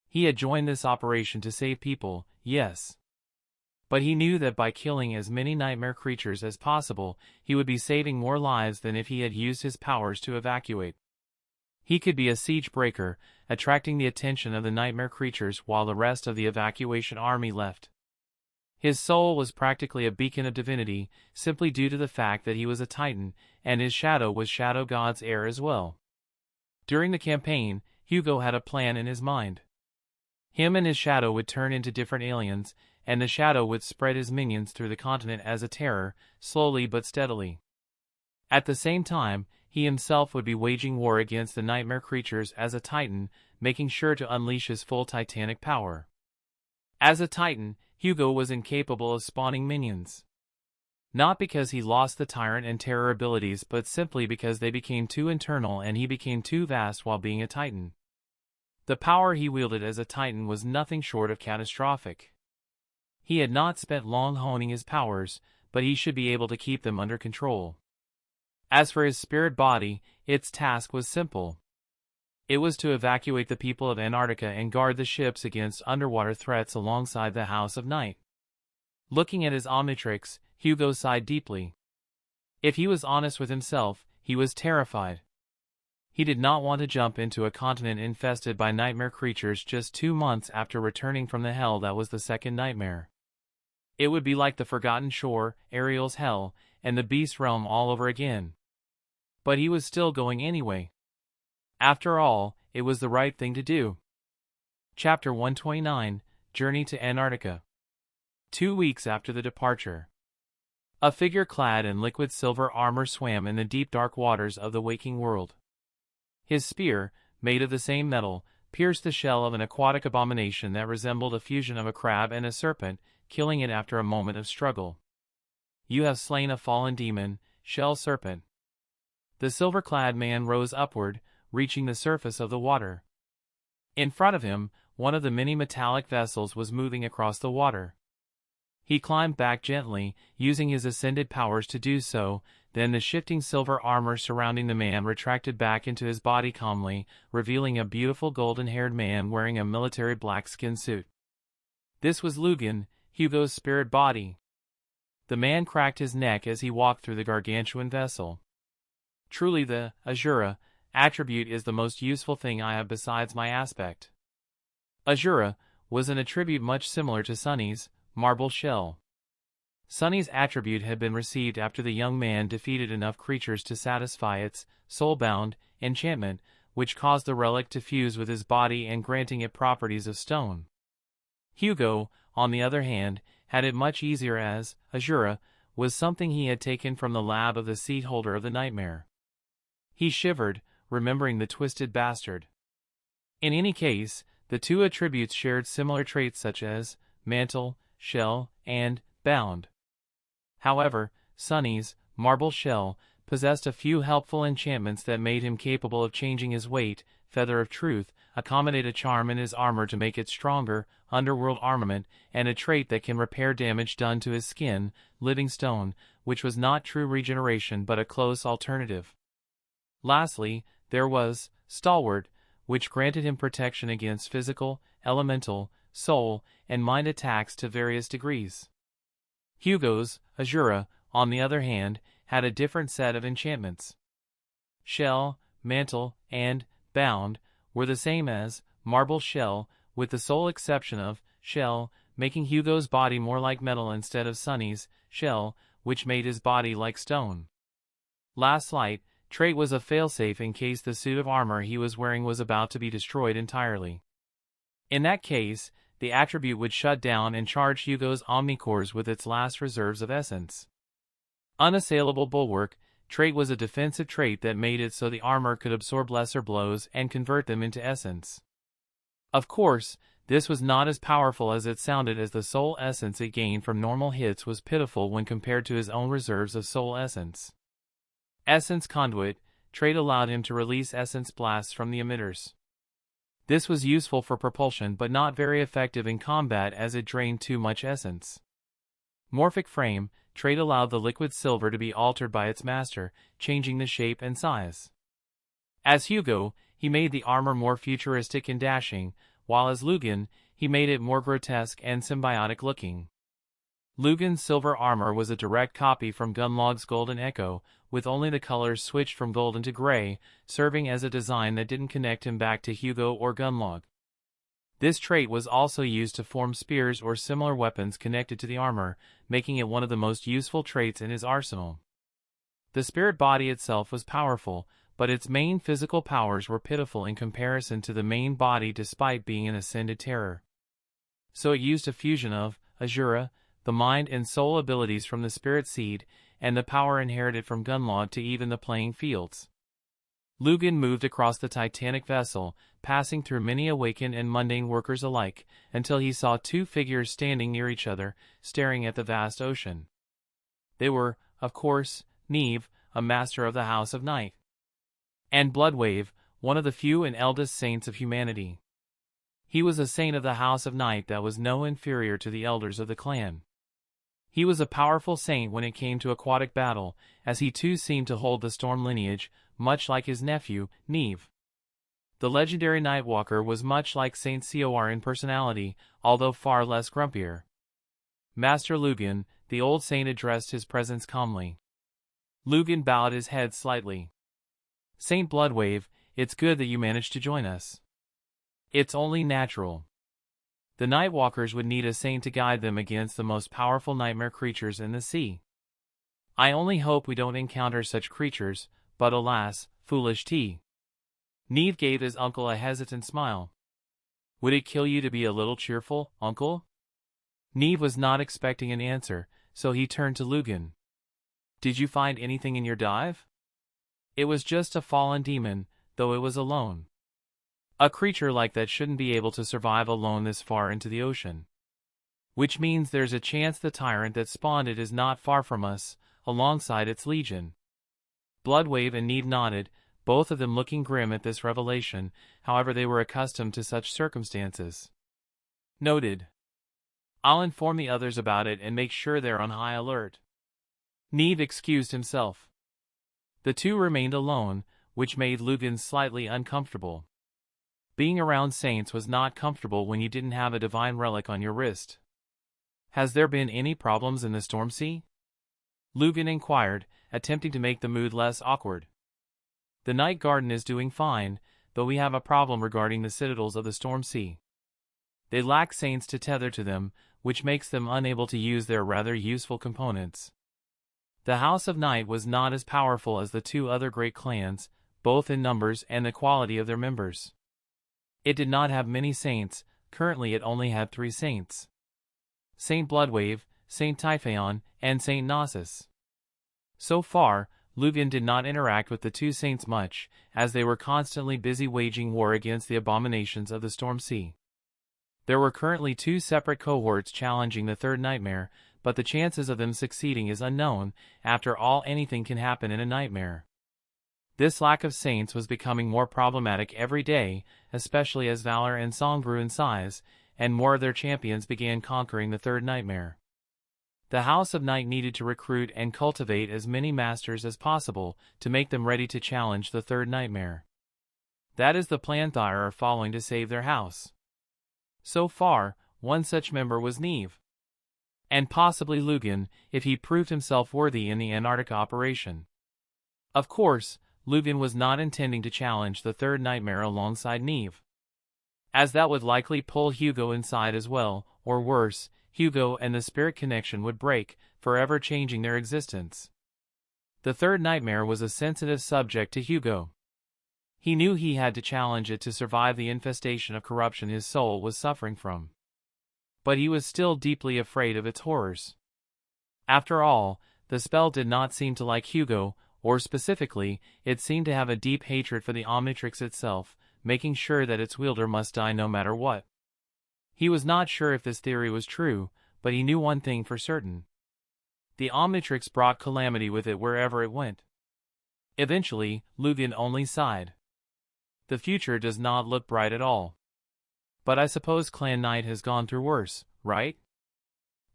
He had joined this operation to save people, yes. But he knew that by killing as many nightmare creatures as possible, he would be saving more lives than if he had used his powers to evacuate. He could be a siege breaker, attracting the attention of the nightmare creatures while the rest of the evacuation army left. His soul was practically a beacon of divinity, simply due to the fact that he was a Titan, and his shadow was Shadow God's heir as well. During the campaign, Hugo had a plan in his mind. Him and his shadow would turn into different aliens, and the shadow would spread his minions through the continent as a terror, slowly but steadily. At the same time, he himself would be waging war against the nightmare creatures as a Titan, making sure to unleash his full titanic power. As a Titan, Hugo was incapable of spawning minions. Not because he lost the Tyrant and Terror abilities, but simply because they became too internal and he became too vast while being a Titan. The power he wielded as a Titan was nothing short of catastrophic. He had not spent long honing his powers, but he should be able to keep them under control. As for his spirit body, its task was simple. It was to evacuate the people of Antarctica and guard the ships against underwater threats alongside the House of Night. Looking at his Omnitrix, Hugo sighed deeply. If he was honest with himself, he was terrified. He did not want to jump into a continent infested by nightmare creatures just 2 months after returning from the hell that was the second nightmare. It would be like the Forgotten Shore, Ariel's Hell, and the Beast Realm all over again. But he was still going anyway. After all, it was the right thing to do. Chapter 129, Journey to Antarctica. 2 weeks after the departure. A figure clad in liquid silver armor swam in the deep dark waters of the waking world. His spear, made of the same metal, pierced the shell of an aquatic abomination that resembled a fusion of a crab and a serpent, killing it after a moment of struggle. "You have slain a fallen demon, shell serpent." The silver-clad man rose upward, reaching the surface of the water. In front of him, one of the many metallic vessels was moving across the water. He climbed back gently, using his ascended powers to do so, then the shifting silver armor surrounding the man retracted back into his body calmly, revealing a beautiful golden-haired man wearing a military black skin suit. This was Lugan, Hugo's spirit body. The man cracked his neck as he walked through the gargantuan vessel. Truly the Azura attribute is the most useful thing I have besides my aspect. Azura was an attribute much similar to Sunny's marble shell. Sunny's attribute had been received after the young man defeated enough creatures to satisfy its soul-bound enchantment, which caused the relic to fuse with his body and granting it properties of stone. Hugo, on the other hand, had it much easier as Azura was something he had taken from the lab of the seat holder of the nightmare. He shivered, remembering the twisted bastard. In any case, the two attributes shared similar traits such as mantle, shell, and bound. However, Sunny's marble shell possessed a few helpful enchantments that made him capable of changing his weight, feather of truth, accommodate a charm in his armor to make it stronger, underworld armament, and a trait that can repair damage done to his skin, living stone, which was not true regeneration but a close alternative. Lastly, there was Stalwart, which granted him protection against physical, elemental, soul, and mind attacks to various degrees. Hugo's Azura, on the other hand, had a different set of enchantments. Shell, mantle, and bound were the same as marble shell, with the sole exception of shell, making Hugo's body more like metal instead of Sunny's shell, which made his body like stone. Last light trait was a failsafe in case the suit of armor he was wearing was about to be destroyed entirely. In that case, the attribute would shut down and charge Hugo's omnicores with its last reserves of essence. Unassailable bulwark trait was a defensive trait that made it so the armor could absorb lesser blows and convert them into essence. Of course, this was not as powerful as it sounded, as the soul essence it gained from normal hits was pitiful when compared to his own reserves of soul essence. Essence Conduit trait allowed him to release essence blasts from the emitters. This was useful for propulsion but not very effective in combat as it drained too much essence. Morphic Frame trait allowed the liquid silver to be altered by its master, changing the shape and size. As Hugo, he made the armor more futuristic and dashing, while as Lugan, he made it more grotesque and symbiotic looking. Lugan's silver armor was a direct copy from Gunlog's Golden Echo, with only the colors switched from golden to gray, serving as a design that didn't connect him back to Hugo or Gunlog. This trait was also used to form spears or similar weapons connected to the armor, making it one of the most useful traits in his arsenal. The spirit body itself was powerful, but its main physical powers were pitiful in comparison to the main body despite being an ascended terror. So it used a fusion of Azura, the mind and soul abilities from the spirit seed, and the power inherited from Gunlog to even the playing fields. Lugan moved across the titanic vessel, passing through many awakened and mundane workers alike, until he saw two figures standing near each other, staring at the vast ocean. They were, of course, Neve, a master of the House of Night, and Bloodwave, one of the few and eldest saints of humanity. He was a saint of the House of Night that was no inferior to the elders of the clan. He was a powerful saint when it came to aquatic battle, as he too seemed to hold the storm lineage, much like his nephew, Neve. The legendary Nightwalker was much like Saint Cor in personality, although far less grumpier. Master Lugan, the old saint addressed his presence calmly. Lugan bowed his head slightly. Saint Bloodwave, it's good that you managed to join us. It's only natural. The Nightwalkers would need a saint to guide them against the most powerful nightmare creatures in the sea. I only hope we don't encounter such creatures, but alas, foolish T. Neve gave his uncle a hesitant smile. Would it kill you to be a little cheerful, uncle? Neve was not expecting an answer, so he turned to Lugan. Did you find anything in your dive? It was just a fallen demon, though it was alone. A creature like that shouldn't be able to survive alone this far into the ocean. Which means there's a chance the tyrant that spawned it is not far from us, alongside its legion. Bloodwave and Neve nodded, both of them looking grim at this revelation, however they were accustomed to such circumstances. Noted. I'll inform the others about it and make sure they're on high alert. Neve excused himself. The two remained alone, which made Lugan slightly uncomfortable. Being around saints was not comfortable when you didn't have a divine relic on your wrist. Has there been any problems in the storm sea? Lugan inquired, attempting to make the mood less awkward. The Night Garden is doing fine, though we have a problem regarding the citadels of the storm sea. They lack saints to tether to them, which makes them unable to use their rather useful components. The House of Night was not as powerful as the two other great clans, both in numbers and the quality of their members. It did not have many saints, currently it only had 3 saints. Saint Bloodwave, Saint Typhaon, and Saint Gnosis. So far, Lugan did not interact with the 2 saints much, as they were constantly busy waging war against the abominations of the Storm Sea. There were currently 2 separate cohorts challenging the third nightmare, but the chances of them succeeding is unknown. After all, anything can happen in a nightmare. This lack of saints was becoming more problematic every day, especially as valor and song grew in size, and more of their champions began conquering the third nightmare. The House of Night needed to recruit and cultivate as many masters as possible to make them ready to challenge the third nightmare. That is the plan they are following to save their house. So far, one such member was Neve. And possibly Lugan, if he proved himself worthy in the Antarctica operation. Of course, Lugan was not intending to challenge the third nightmare alongside Neve, as that would likely pull Hugo inside as well, or worse, Hugo and the spirit connection would break, forever changing their existence. The third nightmare was a sensitive subject to Hugo. He knew he had to challenge it to survive the infestation of corruption his soul was suffering from. But he was still deeply afraid of its horrors. After all, the spell did not seem to like Hugo, or specifically, it seemed to have a deep hatred for the Omnitrix itself, making sure that its wielder must die no matter what. He was not sure if this theory was true, but he knew one thing for certain. The Omnitrix brought calamity with it wherever it went. Eventually, Lugan only sighed. The future does not look bright at all. But I suppose Clan Knight has gone through worse, right?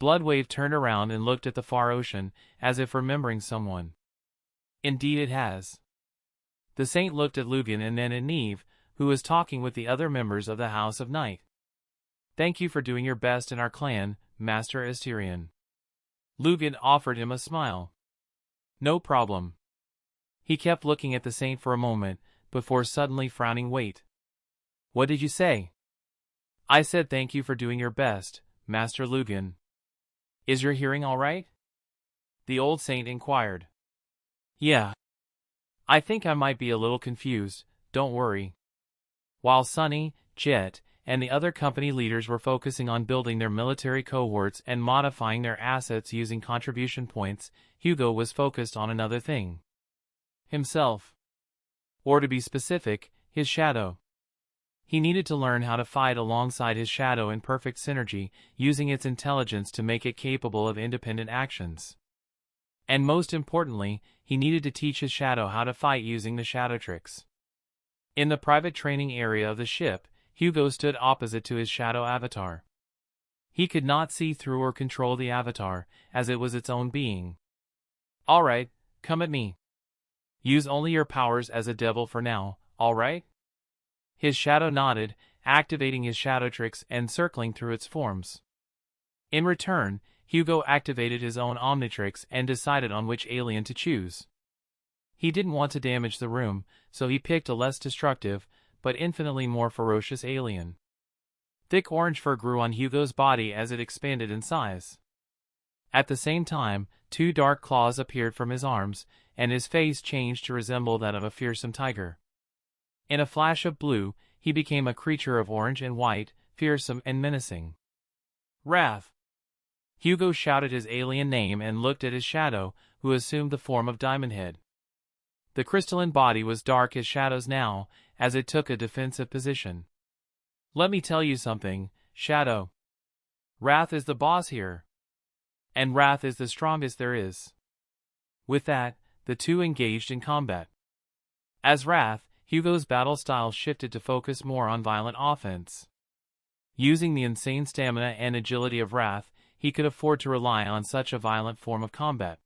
Bloodwave turned around and looked at the far ocean, as if remembering someone. Indeed it has. The saint looked at Lugan and then at Neve, who was talking with the other members of the House of Night. Thank you for doing your best in our clan, Master Asterion. Lugan offered him a smile. No problem. He kept looking at the saint for a moment, before suddenly frowning. Wait. What did you say? I said thank you for doing your best, Master Lugan. Is your hearing all right? The old saint inquired. Yeah. I think I might be a little confused, don't worry. While Sunny, Jet, and the other company leaders were focusing on building their military cohorts and modifying their assets using contribution points, Hugo was focused on another thing. Himself. Or to be specific, his shadow. He needed to learn how to fight alongside his shadow in perfect synergy, using its intelligence to make it capable of independent actions. And most importantly, he needed to teach his shadow how to fight using the shadow tricks. In the private training area of the ship, Hugo stood opposite to his shadow avatar. He could not see through or control the avatar, as it was its own being. Alright, come at me. Use only your powers as a devil for now, alright? His shadow nodded, activating his shadow tricks and circling through its forms. In return, Hugo activated his own Omnitrix and decided on which alien to choose. He didn't want to damage the room, so he picked a less destructive, but infinitely more ferocious alien. Thick orange fur grew on Hugo's body as it expanded in size. At the same time, 2 dark claws appeared from his arms, and his face changed to resemble that of a fearsome tiger. In a flash of blue, he became a creature of orange and white, fearsome and menacing. Wrath. Hugo shouted his alien name and looked at his shadow, who assumed the form of Diamondhead. The crystalline body was dark as shadows now, as it took a defensive position. Let me tell you something, Shadow. Wrath is the boss here. And Wrath is the strongest there is. With that, the two engaged in combat. As Wrath, Hugo's battle style shifted to focus more on violent offense. Using the insane stamina and agility of Wrath, he could afford to rely on such a violent form of combat.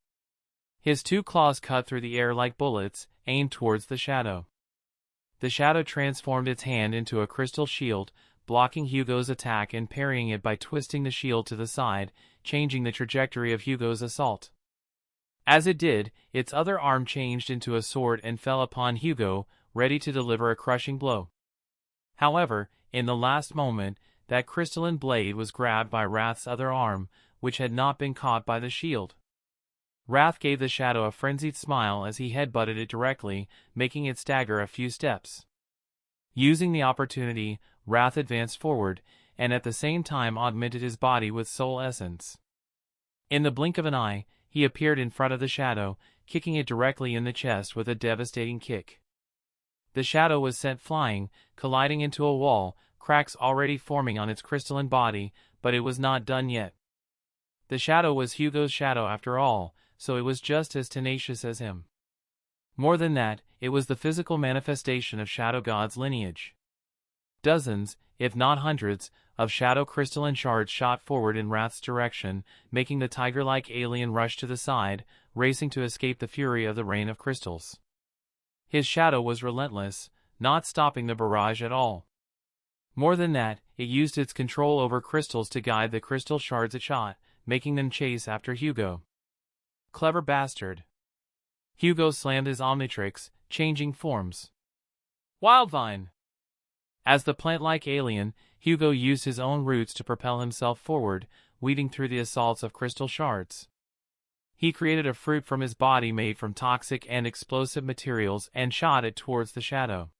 His 2 claws cut through the air like bullets, aimed towards the shadow. The shadow transformed its hand into a crystal shield, blocking Hugo's attack and parrying it by twisting the shield to the side, changing the trajectory of Hugo's assault. As it did, its other arm changed into a sword and fell upon Hugo, ready to deliver a crushing blow. However, in the last moment, that crystalline blade was grabbed by Wrath's other arm, which had not been caught by the shield. Wrath gave the shadow a frenzied smile as he headbutted it directly, making it stagger a few steps. Using the opportunity, Wrath advanced forward, and at the same time augmented his body with soul essence. In the blink of an eye, he appeared in front of the shadow, kicking it directly in the chest with a devastating kick. The shadow was sent flying, colliding into a wall, cracks already forming on its crystalline body, but it was not done yet. The shadow was Hugo's shadow after all, so it was just as tenacious as him. More than that, it was the physical manifestation of Shadow God's lineage. Dozens, if not hundreds, of shadow crystalline shards shot forward in Wrath's direction, making the tiger-like alien rush to the side, racing to escape the fury of the rain of crystals. His shadow was relentless, not stopping the barrage at all. More than that, it used its control over crystals to guide the crystal shards it shot, making them chase after Hugo. Clever bastard. Hugo slammed his Omnitrix, changing forms. Wildvine! As the plant-like alien, Hugo used his own roots to propel himself forward, weaving through the assaults of crystal shards. He created a fruit from his body made from toxic and explosive materials and shot it towards the shadow.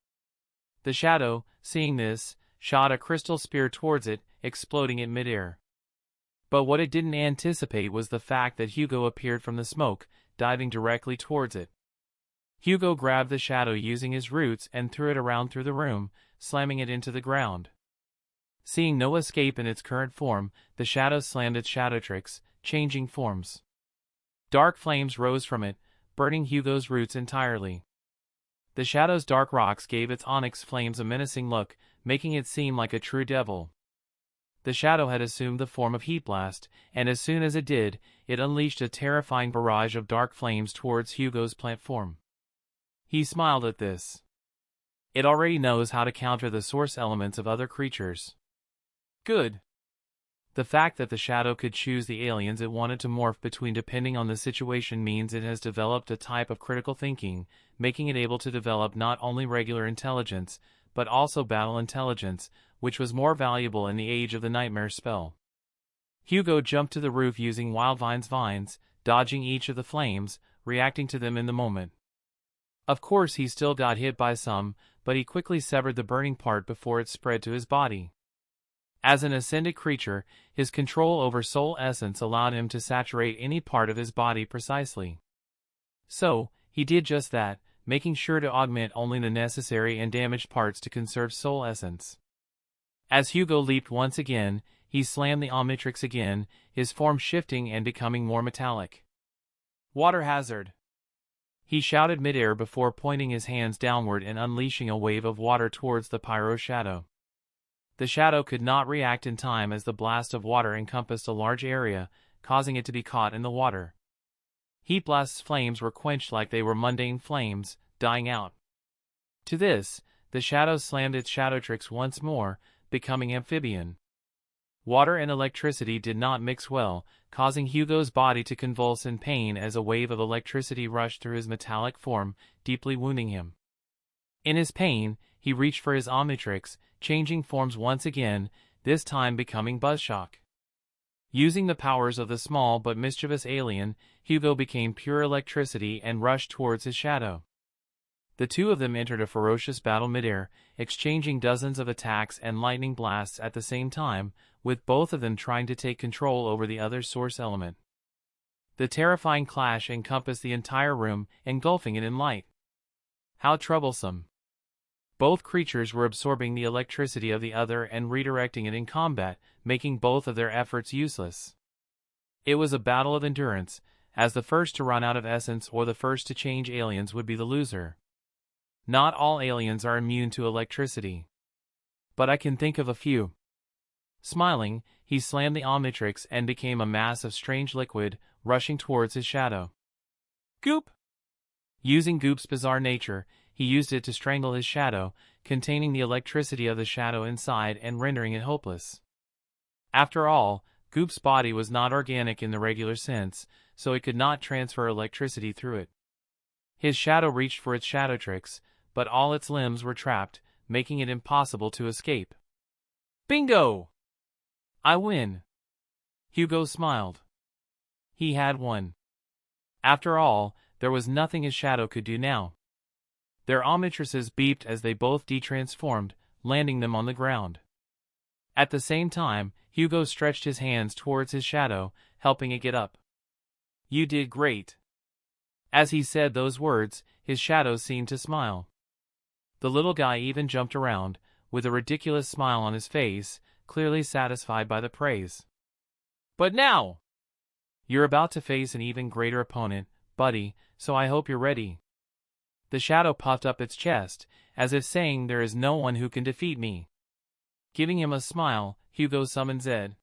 The shadow, seeing this, shot a crystal spear towards it, exploding in midair. But what it didn't anticipate was the fact that Hugo appeared from the smoke, diving directly towards it. Hugo grabbed the shadow using his roots and threw it around through the room, slamming it into the ground. Seeing no escape in its current form, the shadow slammed its shadow tricks, changing forms. Dark flames rose from it, burning Hugo's roots entirely. The shadow's dark rocks gave its onyx flames a menacing look, making it seem like a true devil. The shadow had assumed the form of Heat Blast, and as soon as it did, it unleashed a terrifying barrage of dark flames towards Hugo's platform. He smiled at this. It already knows how to counter the source elements of other creatures. Good. The fact that the shadow could choose the aliens it wanted to morph between depending on the situation means it has developed a type of critical thinking, making it able to develop not only regular intelligence, but also battle intelligence, which was more valuable in the age of the nightmare spell. Hugo jumped to the roof using Wildvine's vines, dodging each of the flames, reacting to them in the moment. Of course he still got hit by some, but he quickly severed the burning part before it spread to his body. As an ascended creature, his control over soul essence allowed him to saturate any part of his body precisely. So, he did just that, making sure to augment only the necessary and damaged parts to conserve soul essence. As Hugo leaped once again, he slammed the Omnitrix again, his form shifting and becoming more metallic. Water hazard! He shouted midair before pointing his hands downward and unleashing a wave of water towards the pyro shadow. The shadow could not react in time as the blast of water encompassed a large area, causing it to be caught in the water. Heat Blast's flames were quenched like they were mundane flames, dying out. To this, the shadow slammed its Shadowtrix once more, becoming amphibian. Water and electricity did not mix well, causing Hugo's body to convulse in pain as a wave of electricity rushed through his metallic form, deeply wounding him. In his pain, he reached for his Omnitrix, changing forms once again, this time becoming Buzzshock. Using the powers of the small but mischievous alien, Hugo became pure electricity and rushed towards his shadow. The two of them entered a ferocious battle midair, exchanging dozens of attacks and lightning blasts at the same time, with both of them trying to take control over the other's source element. The terrifying clash encompassed the entire room, engulfing it in light. How troublesome! Both creatures were absorbing the electricity of the other and redirecting it in combat, making both of their efforts useless. It was a battle of endurance, as the first to run out of essence or the first to change aliens would be the loser. Not all aliens are immune to electricity. But I can think of a few. Smiling, he slammed the Omnitrix and became a mass of strange liquid, rushing towards his shadow. Goop! Using Goop's bizarre nature, he used it to strangle his shadow, containing the electricity of the shadow inside and rendering it hopeless. After all, Goop's body was not organic in the regular sense, so it could not transfer electricity through it. His shadow reached for its Shadowtrix, but all its limbs were trapped, making it impossible to escape. Bingo! I win! Hugo smiled. He had won. After all, there was nothing his shadow could do now. Their Omnitrices beeped as they both detransformed, landing them on the ground. At the same time, Hugo stretched his hands towards his shadow, helping it get up. You did great. As he said those words, his shadow seemed to smile. The little guy even jumped around, with a ridiculous smile on his face, clearly satisfied by the praise. But now! You're about to face an even greater opponent, buddy, so I hope you're ready. The shadow puffed up its chest, as if saying there is no one who can defeat me. Giving him a smile, Hugo summoned Zed.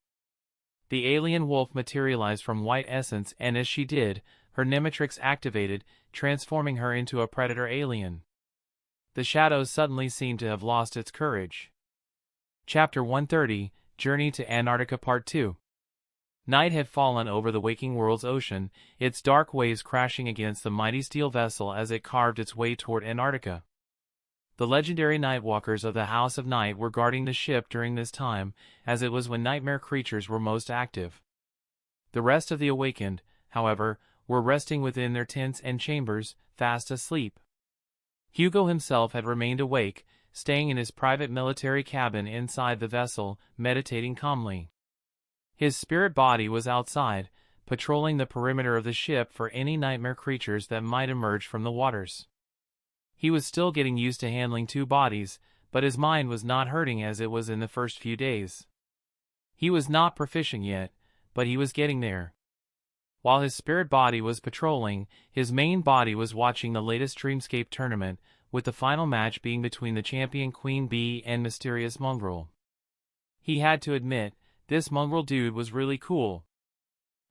The alien wolf materialized from white essence and as she did, her Nematrix activated, transforming her into a predator alien. The shadow suddenly seemed to have lost its courage. Chapter 130, Journey to Antarctica Part 2. Night had fallen over the waking world's ocean, its dark waves crashing against the mighty steel vessel as it carved its way toward Antarctica. The legendary Nightwalkers of the House of Night were guarding the ship during this time, as it was when nightmare creatures were most active. The rest of the awakened, however, were resting within their tents and chambers, fast asleep. Hugo himself had remained awake, staying in his private military cabin inside the vessel, meditating calmly. His spirit body was outside, patrolling the perimeter of the ship for any nightmare creatures that might emerge from the waters. He was still getting used to handling two bodies, but his mind was not hurting as it was in the first few days. He was not proficient yet, but he was getting there. While his spirit body was patrolling, his main body was watching the latest Dreamscape tournament, with the final match being between the champion Queen Bee and Mysterious Mongrel. He had to admit, This mongrel dude was really cool.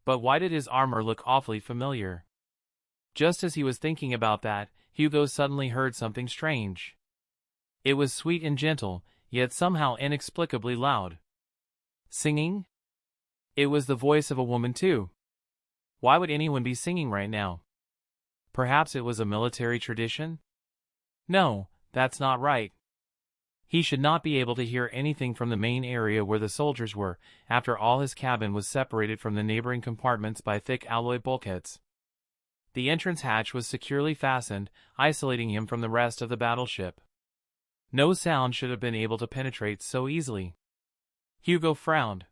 But why did his armor look awfully familiar? Just as he was thinking about that, Hugo suddenly heard something strange. It was sweet and gentle, yet somehow inexplicably loud. Singing? It was the voice of a woman too. Why would anyone be singing right now? Perhaps it was a military tradition? No, that's not right. He should not be able to hear anything from the main area where the soldiers were, after all his cabin was separated from the neighboring compartments by thick alloy bulkheads. The entrance hatch was securely fastened, isolating him from the rest of the battleship. No sound should have been able to penetrate so easily. Hugo frowned.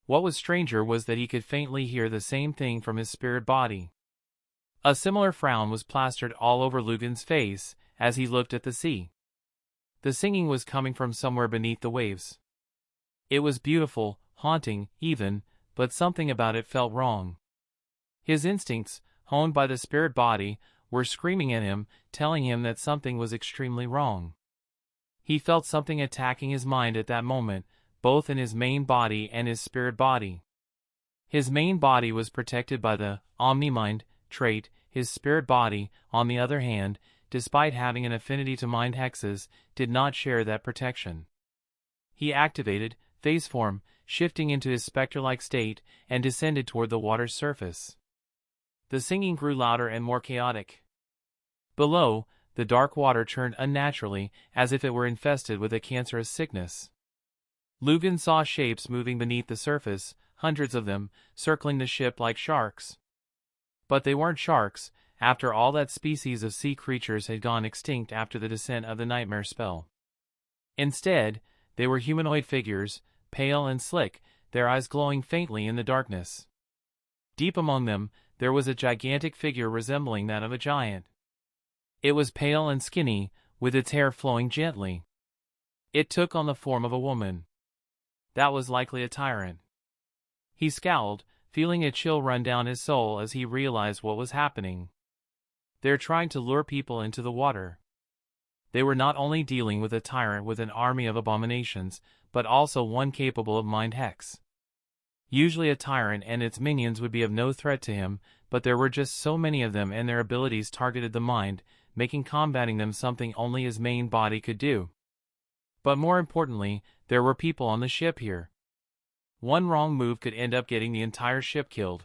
What was stranger was that he could faintly hear the same thing from his spirit body. A similar frown was plastered all over Lugan's face as he looked at the sea. The singing was coming from somewhere beneath the waves. It was beautiful, haunting, even, but something about it felt wrong. His instincts, honed by the spirit body, were screaming at him, telling him that something was extremely wrong. He felt something attacking his mind at that moment, both in his main body and his spirit body. His main body was protected by the Omni-Mind trait. His spirit body, on the other hand, despite having an affinity to mind hexes, did not share that protection. He activated phase form, shifting into his spectre-like state, and descended toward the water's surface. The singing grew louder and more chaotic. Below, the dark water churned unnaturally, as if it were infested with a cancerous sickness. Lugan saw shapes moving beneath the surface, hundreds of them, circling the ship like sharks. But they weren't sharks. After all, that species of sea creatures had gone extinct after the descent of the nightmare spell. Instead, they were humanoid figures, pale and slick, their eyes glowing faintly in the darkness. Deep among them, there was a gigantic figure resembling that of a giant. It was pale and skinny, with its hair flowing gently. It took on the form of a woman. That was likely a tyrant. He scowled, feeling a chill run down his soul as he realized what was happening. They're trying to lure people into the water. They were not only dealing with a tyrant with an army of abominations, but also one capable of mind hex. Usually a tyrant and its minions would be of no threat to him, but there were just so many of them and their abilities targeted the mind, making combating them something only his main body could do. But more importantly, there were people on the ship here. One wrong move could end up getting the entire ship killed.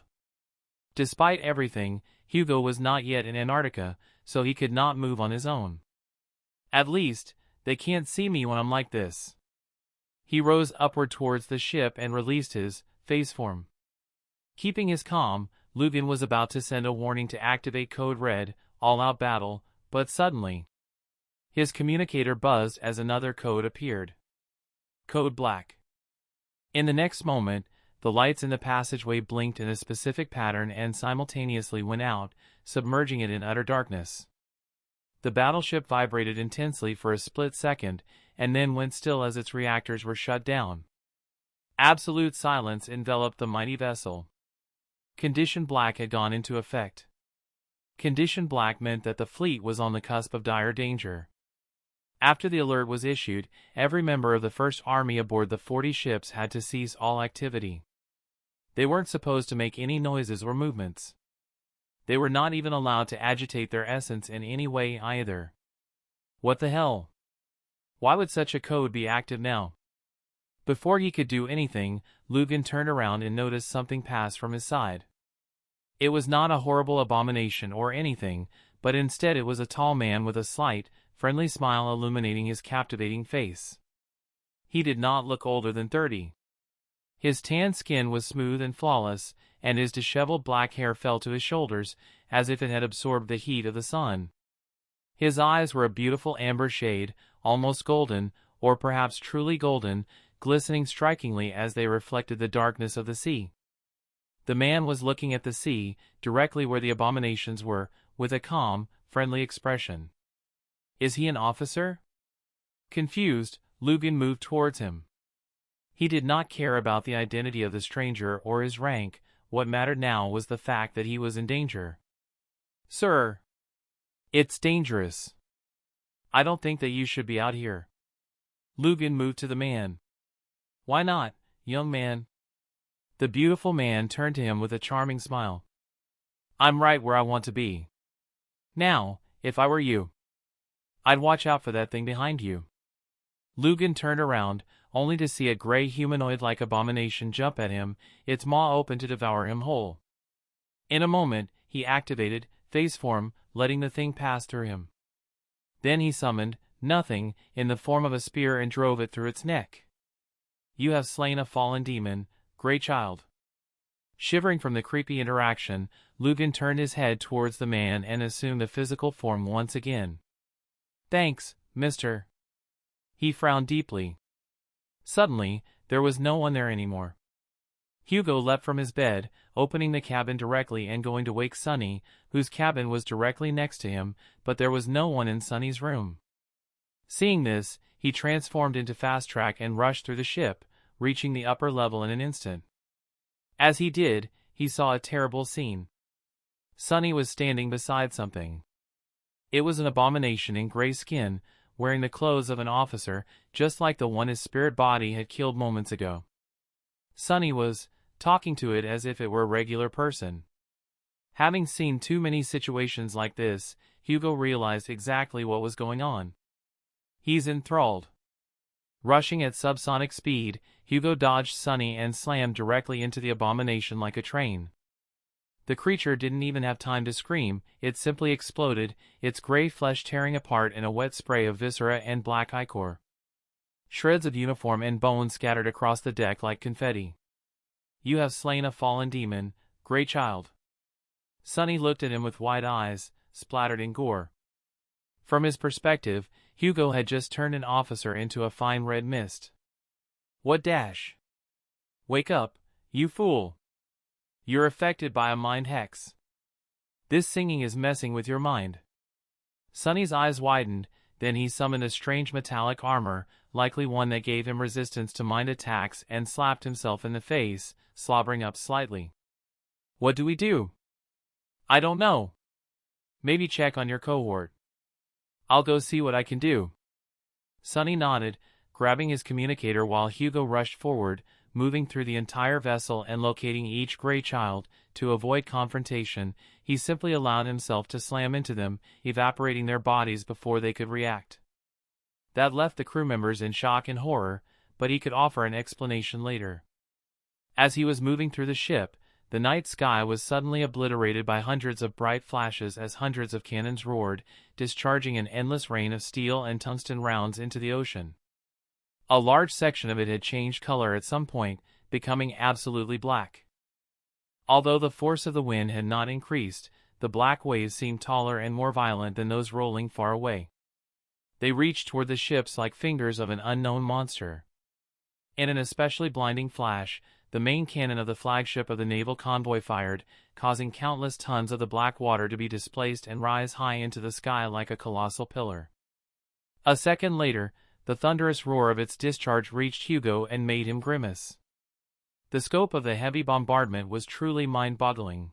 Despite everything, Hugo was not yet in Antarctica, so he could not move on his own. At least, they can't see me when I'm like this. He rose upward towards the ship and released his phase form. Keeping his calm, Lugan was about to send a warning to activate Code Red, all-out battle, but suddenly, his communicator buzzed as another code appeared. Code Black. In the next moment, the lights in the passageway blinked in a specific pattern and simultaneously went out, submerging it in utter darkness. The battleship vibrated intensely for a split second, and then went still as its reactors were shut down. Absolute silence enveloped the mighty vessel. Condition Black had gone into effect. Condition Black meant that the fleet was on the cusp of dire danger. After the alert was issued, every member of the First Army aboard the 40 ships had to cease all activity. They weren't supposed to make any noises or movements. They were not even allowed to agitate their essence in any way either. What the hell? Why would such a code be active now? Before he could do anything, Lugan turned around and noticed something pass from his side. It was not a horrible abomination or anything, but instead it was a tall man with a slight, friendly smile illuminating his captivating face. He did not look older than 30. His tan skin was smooth and flawless, and his disheveled black hair fell to his shoulders, as if it had absorbed the heat of the sun. His eyes were a beautiful amber shade, almost golden, or perhaps truly golden, glistening strikingly as they reflected the darkness of the sea. The man was looking at the sea, directly where the abominations were, with a calm, friendly expression. Is he an officer? Confused, Lugan moved towards him. He did not care about the identity of the stranger or his rank. What mattered now was the fact that he was in danger. Sir, it's dangerous. I don't think that you should be out here. Lugan moved to the man. Why not? young man." The beautiful man turned to him with a charming smile. "I'm right where I want to be. Now, if I were you, I'd watch out for that thing behind you." Lugan turned around, only to see a gray humanoid-like abomination jump at him, its maw open to devour him whole. In a moment, he activated phase form, letting the thing pass through him. Then he summoned nothing in the form of a spear and drove it through its neck. "You have slain a fallen demon, Grey Child." Shivering from the creepy interaction, Lugan turned his head towards the man and assumed the physical form once again. "Thanks, mister." He frowned deeply. Suddenly, there was no one there anymore. Hugo leapt from his bed, opening the cabin directly and going to wake Sunny, whose cabin was directly next to him, but there was no one in Sunny's room. Seeing this, he transformed into Fast Track and rushed through the ship, reaching the upper level in an instant. As he did, he saw a terrible scene. Sunny was standing beside something. It was an abomination in gray skin, wearing the clothes of an officer, just like the one his spirit body had killed moments ago. Sunny was talking to it as if it were a regular person. Having seen too many situations like this, Hugo realized exactly what was going on. He's enthralled. Rushing at subsonic speed, Hugo dodged Sunny and slammed directly into the abomination like a train. The creature didn't even have time to scream, it simply exploded, its gray flesh tearing apart in a wet spray of viscera and black ichor. Shreds of uniform and bone scattered across the deck like confetti. "You have slain a fallen demon, Grey Child." Sunny looked at him with wide eyes, splattered in gore. From his perspective, Hugo had just turned an officer into a fine red mist. "What dash? Wake up, you fool. You're affected by a mind hex. This singing is messing with your mind." Sunny's eyes widened, then he summoned a strange metallic armor, likely one that gave him resistance to mind attacks, and slapped himself in the face, slobbering up slightly. "What do we do?" "I don't know. Maybe check on your cohort. I'll go see what I can do." Sunny nodded, grabbing his communicator while Hugo rushed forward, moving through the entire vessel and locating each Grey Child. To avoid confrontation, he simply allowed himself to slam into them, evaporating their bodies before they could react. That left the crew members in shock and horror, but he could offer an explanation later. As he was moving through the ship, the night sky was suddenly obliterated by hundreds of bright flashes as hundreds of cannons roared, discharging an endless rain of steel and tungsten rounds into the ocean. A large section of it had changed color at some point, becoming absolutely black. Although the force of the wind had not increased, the black waves seemed taller and more violent than those rolling far away. They reached toward the ships like fingers of an unknown monster. In an especially blinding flash, the main cannon of the flagship of the naval convoy fired, causing countless tons of the black water to be displaced and rise high into the sky like a colossal pillar. A second later, the thunderous roar of its discharge reached Hugo and made him grimace. The scope of the heavy bombardment was truly mind-boggling.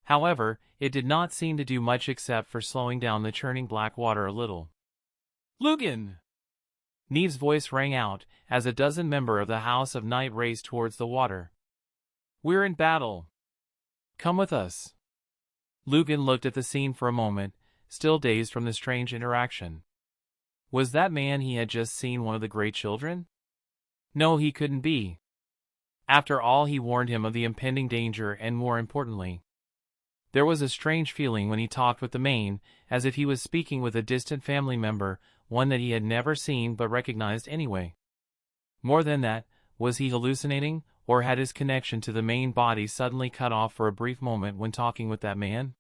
However, it did not seem to do much except for slowing down the churning black water a little. "Lugan!" Neve's voice rang out, as a dozen members of the House of Night raced towards the water. "We're in battle. Come with us." Lugan looked at the scene for a moment, still dazed from the strange interaction. Was that man he had just seen one of the Grey Children? No, he couldn't be. After all, he warned him of the impending danger, and more importantly, there was a strange feeling when he talked with the Main, as if he was speaking with a distant family member, one that he had never seen but recognized anyway. More than that, was he hallucinating, or had his connection to the main body suddenly cut off for a brief moment when talking with that man?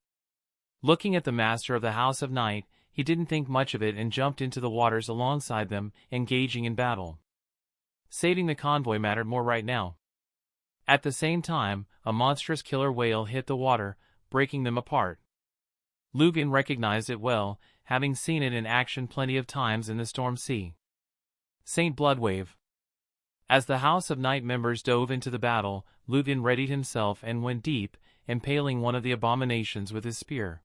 Looking at the master of the House of Night, he didn't think much of it and jumped into the waters alongside them, engaging in battle. Saving the convoy mattered more right now. At the same time, a monstrous killer whale hit the water, breaking them apart. Lugan recognized it well, having seen it in action plenty of times in the Storm Sea. Saint Bloodwave. As the House of Night members dove into the battle, Lugan readied himself and went deep, impaling one of the abominations with his spear.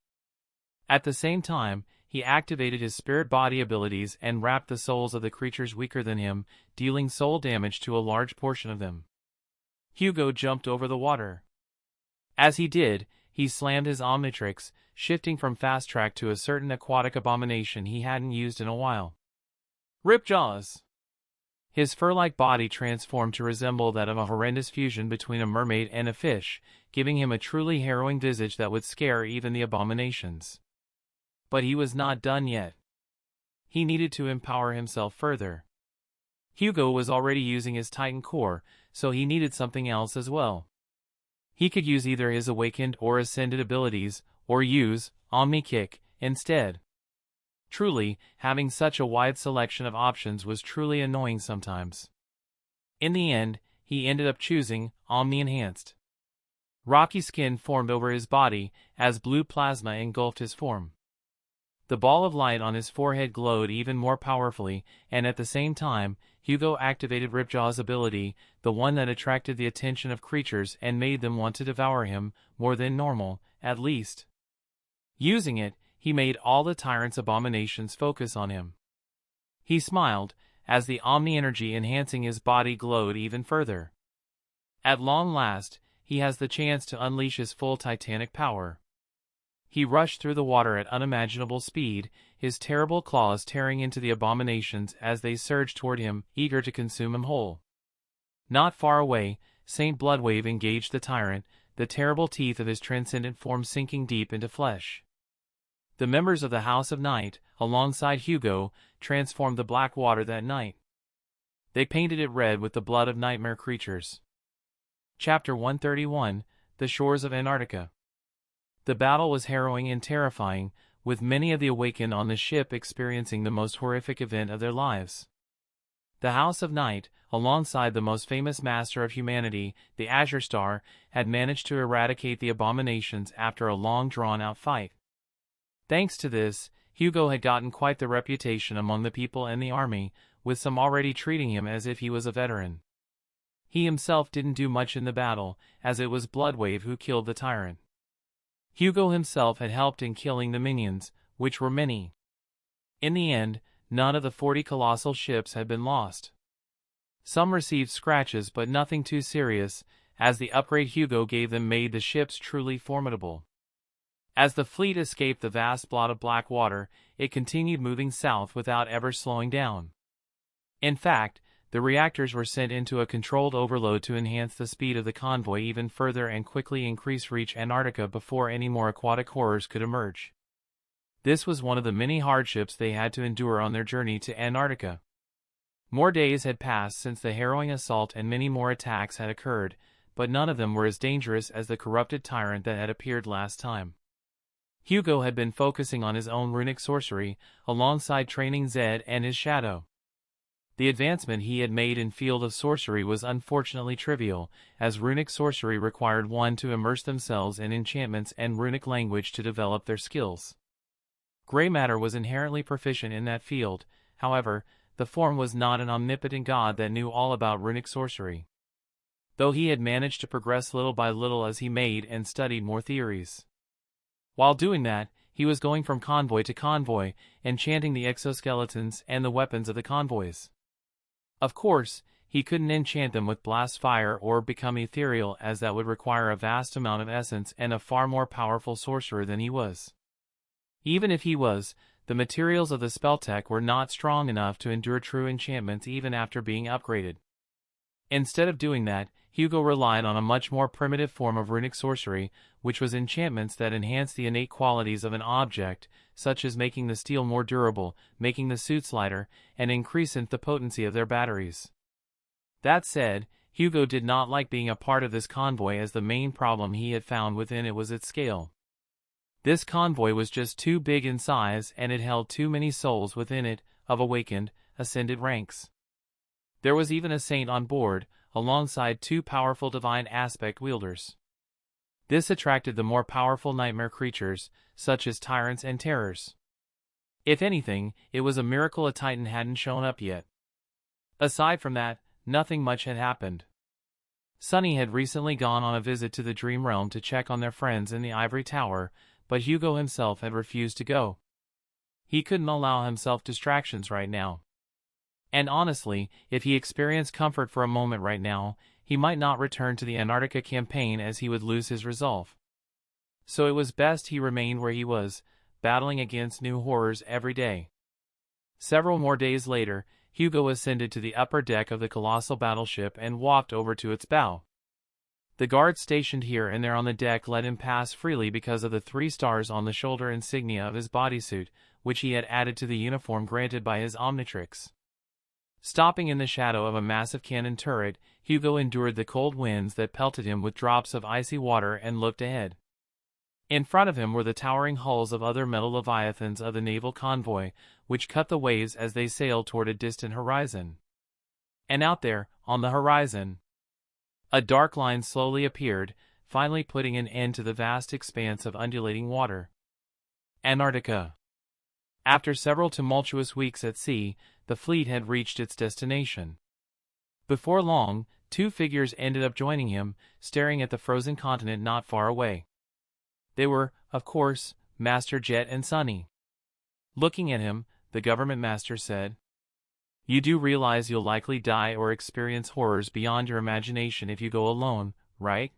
At the same time, he activated his spirit body abilities and wrapped the souls of the creatures weaker than him, dealing soul damage to a large portion of them. Hugo jumped over the water. As he did, he slammed his Omnitrix, shifting from fast track to a certain aquatic abomination he hadn't used in a while. Ripjaws! His fur-like body transformed to resemble that of a horrendous fusion between a mermaid and a fish, giving him a truly harrowing visage that would scare even the abominations. But he was not done yet. He needed to empower himself further. Hugo was already using his Titan core, so he needed something else as well. He could use either his awakened or ascended abilities, or use Omni Kick instead. Truly, having such a wide selection of options was truly annoying sometimes. In the end, he ended up choosing Omni Enhanced. Rocky skin formed over his body as blue plasma engulfed his form. The ball of light on his forehead glowed even more powerfully, and at the same time, Hugo activated Ripjaw's ability, the one that attracted the attention of creatures and made them want to devour him, more than normal, at least. Using it, he made all the tyrant's abominations focus on him. He smiled, as the Omni energy enhancing his body glowed even further. At long last, he has the chance to unleash his full titanic power. He rushed through the water at unimaginable speed, his terrible claws tearing into the abominations as they surged toward him, eager to consume him whole. Not far away, Saint Bloodwave engaged the tyrant, the terrible teeth of his transcendent form sinking deep into flesh. The members of the House of Night, alongside Hugo, transformed the black water that night. They painted it red with the blood of nightmare creatures. Chapter 131, The Shores of Antarctica. The battle was harrowing and terrifying, with many of the Awakened on the ship experiencing the most horrific event of their lives. The House of Night, alongside the most famous master of humanity, the Azure Star, had managed to eradicate the abominations after a long drawn-out fight. Thanks to this, Hugo had gotten quite the reputation among the people and the army, with some already treating him as if he was a veteran. He himself didn't do much in the battle, as it was Bloodwave who killed the tyrant. Hugo himself had helped in killing the minions, which were many. In the end, none of the 40 colossal ships had been lost. Some received scratches but nothing too serious, as the upgrade Hugo gave them made the ships truly formidable. As the fleet escaped the vast blot of black water, it continued moving south without ever slowing down. In fact, the reactors were sent into a controlled overload to enhance the speed of the convoy even further and quickly reach Antarctica before any more aquatic horrors could emerge. This was one of the many hardships they had to endure on their journey to Antarctica. More days had passed since the harrowing assault and many more attacks had occurred, but none of them were as dangerous as the corrupted tyrant that had appeared last time. Hugo had been focusing on his own runic sorcery, alongside training Zed and his shadow. The advancement he had made in field of sorcery was unfortunately trivial, as runic sorcery required one to immerse themselves in enchantments and runic language to develop their skills. Grey Matter was inherently proficient in that field, however, the form was not an omnipotent god that knew all about runic sorcery. Though he had managed to progress little by little as he made and studied more theories. While doing that, he was going from convoy to convoy, enchanting the exoskeletons and the weapons of the convoys. Of course, he couldn't enchant them with blast fire or become ethereal, as that would require a vast amount of essence and a far more powerful sorcerer than he was. Even if he was, the materials of the spell tech were not strong enough to endure true enchantments even after being upgraded. Instead of doing that, Hugo relied on a much more primitive form of runic sorcery, which was enchantments that enhanced the innate qualities of an object, such as making the steel more durable, making the suits lighter, and increasing the potency of their batteries. That said, Hugo did not like being a part of this convoy, as the main problem he had found within it was its scale. This convoy was just too big in size, and it held too many souls within it, of awakened, ascended ranks. There was even a saint on board, alongside 2 powerful divine aspect wielders. This attracted the more powerful nightmare creatures, such as tyrants and terrors. If anything, it was a miracle a Titan hadn't shown up yet. Aside from that, nothing much had happened. Sunny had recently gone on a visit to the Dream Realm to check on their friends in the Ivory Tower, but Hugo himself had refused to go. He couldn't allow himself distractions right now. And honestly, if he experienced comfort for a moment right now, he might not return to the Antarctica campaign as he would lose his resolve. So it was best he remained where he was, battling against new horrors every day. Several more days later, Hugo ascended to the upper deck of the colossal battleship and walked over to its bow. The guards stationed here and there on the deck let him pass freely because of the 3 stars on the shoulder insignia of his bodysuit, which he had added to the uniform granted by his Omnitrix. Stopping in the shadow of a massive cannon turret, Hugo endured the cold winds that pelted him with drops of icy water and looked ahead. In front of him were the towering hulls of other metal leviathans of the naval convoy, which cut the waves as they sailed toward a distant horizon. And out there, on the horizon, a dark line slowly appeared, finally putting an end to the vast expanse of undulating water. Antarctica. After several tumultuous weeks at sea, the fleet had reached its destination. Before long, 2 figures ended up joining him, staring at the frozen continent not far away. They were, of course, Master Jet and Sunny. Looking at him, the government master said, "You do realize you'll likely die or experience horrors beyond your imagination if you go alone, right?"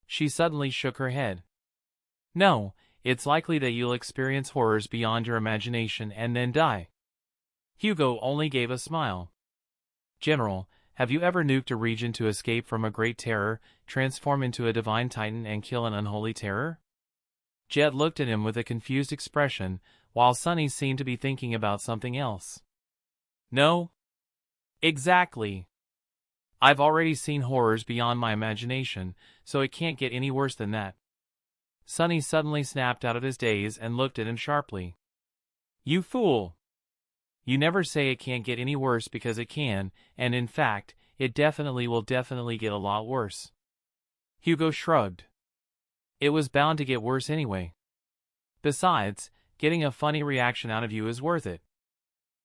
She suddenly shook her head. "No, it's likely that you'll experience horrors beyond your imagination and then die." Hugo only gave a smile. "General, have you ever nuked a region to escape from a great terror, transform into a divine titan and kill an unholy terror?" Jet looked at him with a confused expression, while Sunny seemed to be thinking about something else. "No. Exactly. I've already seen horrors beyond my imagination, so it can't get any worse than that." Sunny suddenly snapped out of his daze and looked at him sharply. "You fool! You never say it can't get any worse because it can, and in fact, it definitely will get a lot worse." Hugo shrugged. "It was bound to get worse anyway. Besides, getting a funny reaction out of you is worth it."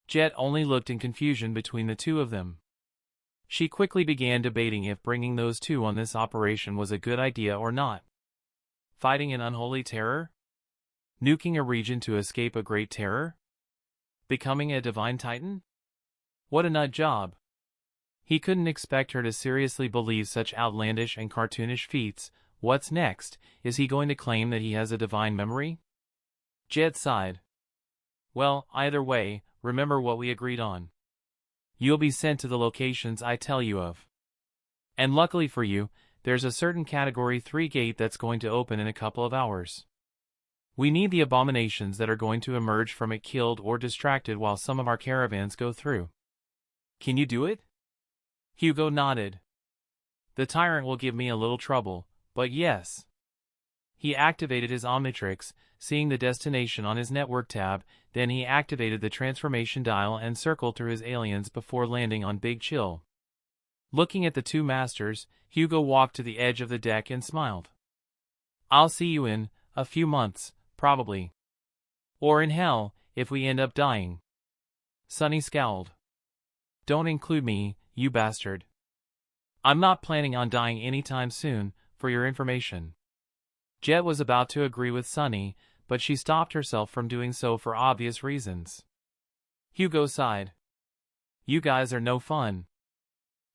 Jet only looked in confusion between the two of them. She quickly began debating if bringing those 2 on this operation was a good idea or not. Fighting an unholy terror? Nuking a region to escape a great terror? Becoming a divine titan? What a nut job. He couldn't expect her to seriously believe such outlandish and cartoonish feats. What's next? Is he going to claim that he has a divine memory? Jet sighed. "Well, either way, remember what we agreed on. You'll be sent to the locations I tell you of. And luckily for you, there's a certain Category 3 gate that's going to open in a couple of hours. We need the abominations that are going to emerge from it killed or distracted while some of our caravans go through. Can you do it?" Hugo nodded. "The tyrant will give me a little trouble, but yes." He activated his Omnitrix, seeing the destination on his network tab, then he activated the transformation dial and circled through his aliens before landing on Big Chill. Looking at the 2 masters, Hugo walked to the edge of the deck and smiled. "I'll see you in a few months, probably. Or in hell, if we end up dying." Sunny scowled. "Don't include me, you bastard. I'm not planning on dying anytime soon, for your information." Jet was about to agree with Sunny, but she stopped herself from doing so for obvious reasons. Hugo sighed. "You guys are no fun."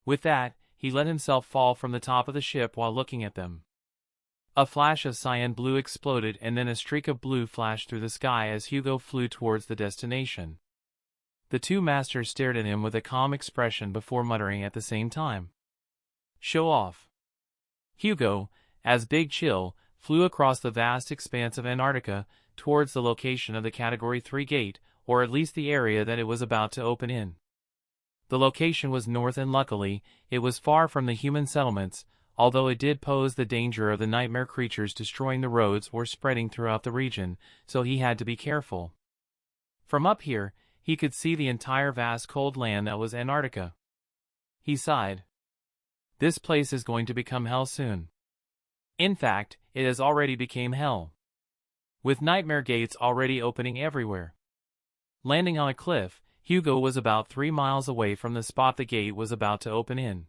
With that, he let himself fall from the top of the ship while looking at them. A flash of cyan blue exploded and then a streak of blue flashed through the sky as Hugo flew towards the destination. The 2 masters stared at him with a calm expression before muttering at the same time, "Show off." Hugo, as Big Chill, flew across the vast expanse of Antarctica towards the location of the Category 3 gate, or at least the area that it was about to open in. The location was north and luckily, it was far from the human settlements, although it did pose the danger of the nightmare creatures destroying the roads or spreading throughout the region, so he had to be careful. From up here, he could see the entire vast cold land that was Antarctica. He sighed. This place is going to become hell soon. In fact, it has already become hell, with nightmare gates already opening everywhere. Landing on a cliff, Hugo was about 3 miles away from the spot the gate was about to open in.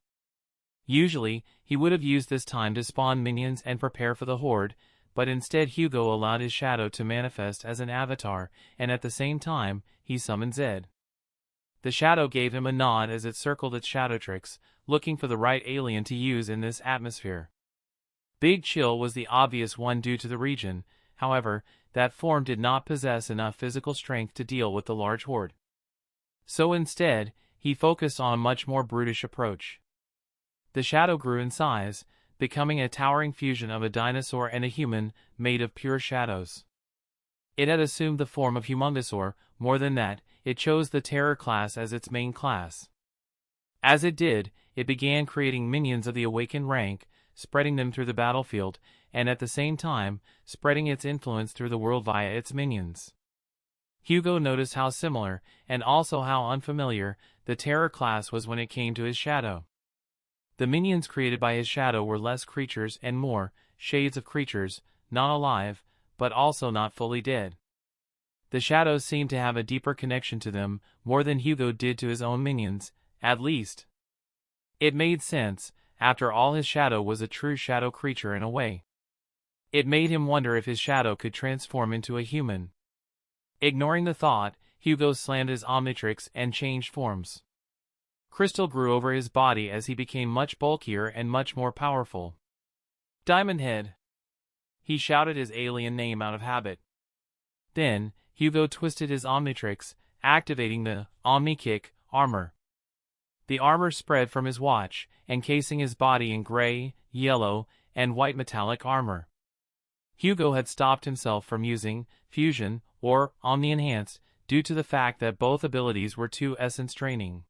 Usually, he would have used this time to spawn minions and prepare for the horde, but instead Hugo allowed his shadow to manifest as an avatar, and at the same time, he summoned Zed. The shadow gave him a nod as it circled its Shadowtrix, looking for the right alien to use in this atmosphere. Big Chill was the obvious one due to the region, however, that form did not possess enough physical strength to deal with the large horde. So instead, he focused on a much more brutish approach. The shadow grew in size, becoming a towering fusion of a dinosaur and a human, made of pure shadows. It had assumed the form of Humongosaur. More than that, it chose the Terror class as its main class. As it did, it began creating minions of the awakened rank, spreading them through the battlefield, and at the same time, spreading its influence through the world via its minions. Hugo noticed how similar, and also how unfamiliar, the Terror class was when it came to his shadow. The minions created by his shadow were less creatures and more shades of creatures, not alive, but also not fully dead. The shadows seemed to have a deeper connection to them, more than Hugo did to his own minions, at least. It made sense, after all his shadow was a true shadow creature in a way. It made him wonder if his shadow could transform into a human. Ignoring the thought, Hugo slammed his Omnitrix and changed forms. Crystal grew over his body as he became much bulkier and much more powerful. Diamond Head! He shouted his alien name out of habit. Then, Hugo twisted his Omnitrix, activating the Omni-Kick armor. The armor spread from his watch, encasing his body in gray, yellow, and white metallic armor. Hugo had stopped himself from using Fusion or Omni-Enhanced due to the fact that both abilities were too essence draining.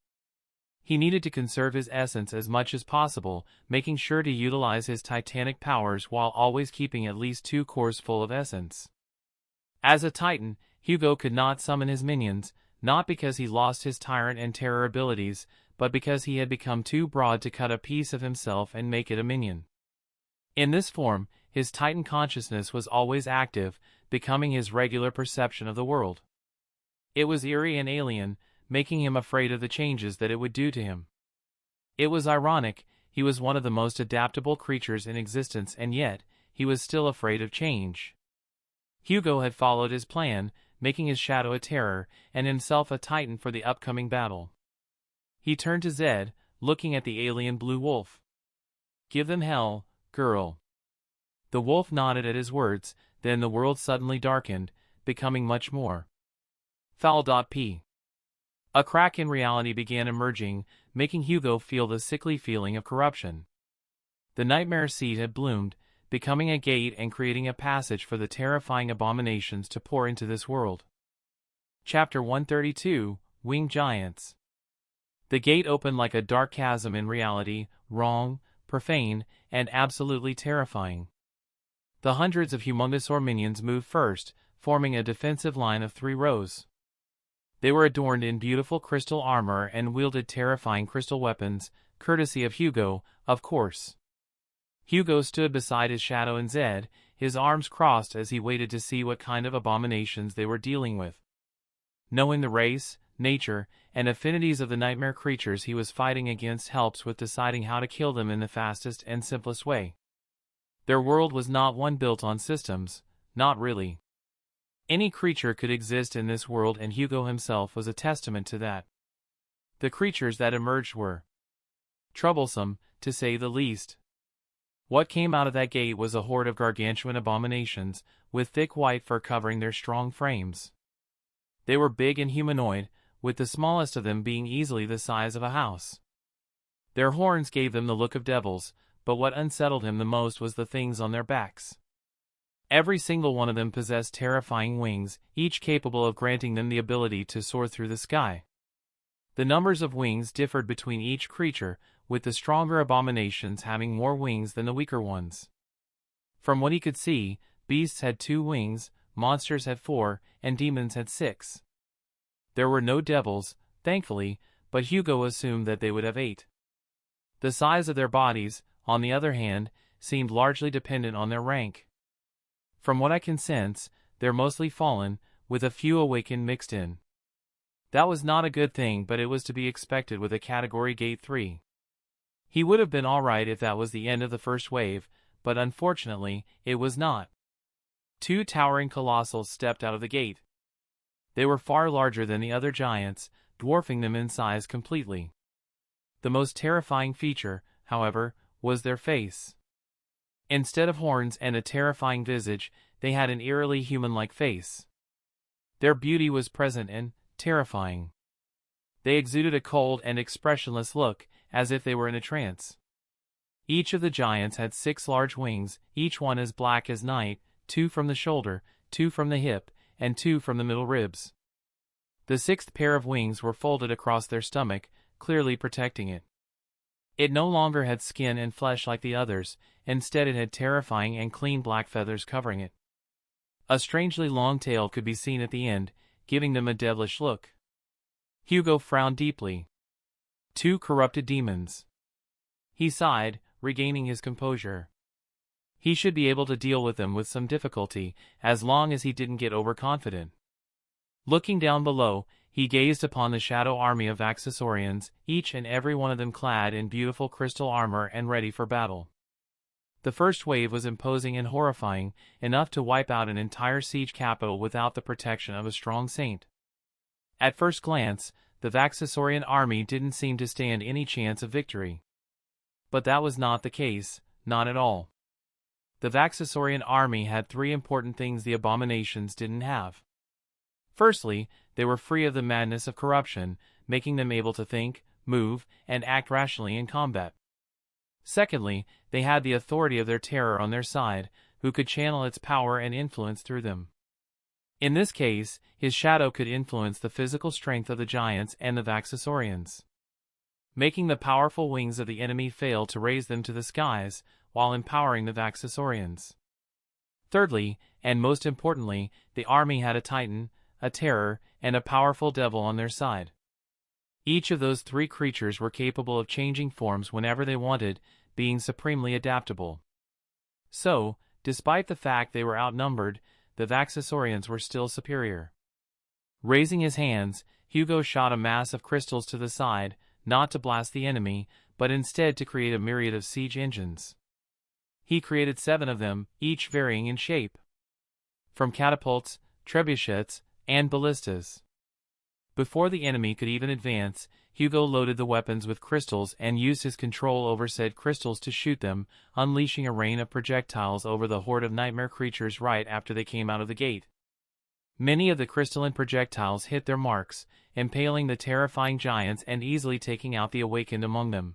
He needed to conserve his essence as much as possible, making sure to utilize his titanic powers while always keeping at least 2 cores full of essence. As a Titan, Hugo could not summon his minions, not because he lost his Tyrant and Terror abilities, but because he had become too broad to cut a piece of himself and make it a minion. In this form, his Titan consciousness was always active, becoming his regular perception of the world. It was eerie and alien, making him afraid of the changes that it would do to him. It was ironic, he was one of the most adaptable creatures in existence and yet, he was still afraid of change. Hugo had followed his plan, making his shadow a terror, and himself a Titan for the upcoming battle. He turned to Zed, looking at the alien blue wolf. "Give them hell, girl." The wolf nodded at his words, then the world suddenly darkened, becoming much more foul. A crack in reality began emerging, making Hugo feel the sickly feeling of corruption. The nightmare seed had bloomed, becoming a gate and creating a passage for the terrifying abominations to pour into this world. Chapter 132, Winged Giants. The gate opened like a dark chasm in reality, wrong, profane, and absolutely terrifying. The hundreds of Humongosaur minions moved first, forming a defensive line of 3 rows. They were adorned in beautiful crystal armor and wielded terrifying crystal weapons, courtesy of Hugo, of course. Hugo stood beside his shadow and Zed, his arms crossed as he waited to see what kind of abominations they were dealing with. Knowing the race, nature, and affinities of the nightmare creatures he was fighting against helps with deciding how to kill them in the fastest and simplest way. Their world was not one built on systems, not really. Any creature could exist in this world and Hugo himself was a testament to that. The creatures that emerged were troublesome, to say the least. What came out of that gate was a horde of gargantuan abominations, with thick white fur covering their strong frames. They were big and humanoid, with the smallest of them being easily the size of a house. Their horns gave them the look of devils, but what unsettled him the most was the things on their backs. Every single one of them possessed terrifying wings, each capable of granting them the ability to soar through the sky. The numbers of wings differed between each creature, with the stronger abominations having more wings than the weaker ones. From what he could see, beasts had 2 wings, monsters had 4, and demons had 6. There were no devils, thankfully, but Hugo assumed that they would have 8. The size of their bodies, on the other hand, seemed largely dependent on their rank. From what I can sense, they're mostly fallen, with a few awakened mixed in. That was not a good thing, but it was to be expected with a Category Gate 3. He would have been alright if that was the end of the first wave, but unfortunately, it was not. Two towering colossals stepped out of the gate. They were far larger than the other giants, dwarfing them in size completely. The most terrifying feature, however, was their face. Instead of horns and a terrifying visage, they had an eerily human-like face. Their beauty was present and terrifying. They exuded a cold and expressionless look, as if they were in a trance. Each of the giants had 6 large wings, each one as black as night, 2 from the shoulder, 2 from the hip, and 2 from the middle ribs. The 6th pair of wings were folded across their stomach, clearly protecting it. It no longer had skin and flesh like the others, instead it had terrifying and clean black feathers covering it. A strangely long tail could be seen at the end, giving them a devilish look. Hugo frowned deeply. 2 corrupted demons. He sighed, regaining his composure. He should be able to deal with them with some difficulty, as long as he didn't get overconfident. Looking down below, he gazed upon the shadow army of Vaxasaurians, each and every one of them clad in beautiful crystal armor and ready for battle. The first wave was imposing and horrifying, enough to wipe out an entire siege capital without the protection of a strong saint. At first glance, the Vaxasaurian army didn't seem to stand any chance of victory. But that was not the case, not at all. The Vaxasaurian army had 3 important things the abominations didn't have. Firstly, they were free of the madness of corruption, making them able to think, move, and act rationally in combat. Secondly, they had the authority of their terror on their side, who could channel its power and influence through them. In this case, his shadow could influence the physical strength of the giants and the Vaxasaurians, making the powerful wings of the enemy fail to raise them to the skies, while empowering the Vaxasaurians. Thirdly, and most importantly, the army had a titan, a terror, and a powerful devil on their side. Each of those 3 creatures were capable of changing forms whenever they wanted, being supremely adaptable. So, despite the fact they were outnumbered, the Vaxasaurians were still superior. Raising his hands, Hugo shot a mass of crystals to the side, not to blast the enemy, but instead to create a myriad of siege engines. He created 7 of them, each varying in shape, from catapults, trebuchets, and ballistas. Before the enemy could even advance, Hugo loaded the weapons with crystals and used his control over said crystals to shoot them, unleashing a rain of projectiles over the horde of nightmare creatures right after they came out of the gate. Many of the crystalline projectiles hit their marks, impaling the terrifying giants and easily taking out the awakened among them.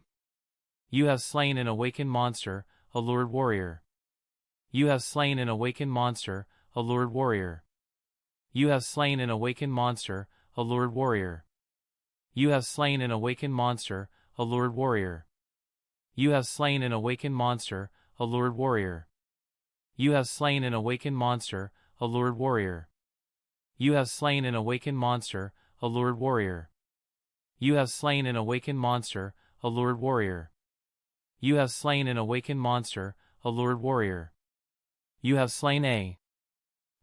You have slain an awakened monster, allured warrior. You have slain an awakened monster, allured warrior. You have slain an awakened monster, allured warrior. You have slain an awakened monster, allured warrior. You have slain an awakened monster, allured warrior. You have slain an awakened monster, allured warrior. You have slain an awakened monster, allured warrior. You have slain an awakened monster, allured warrior. You have slain an awakened monster, allured warrior. You have slain a.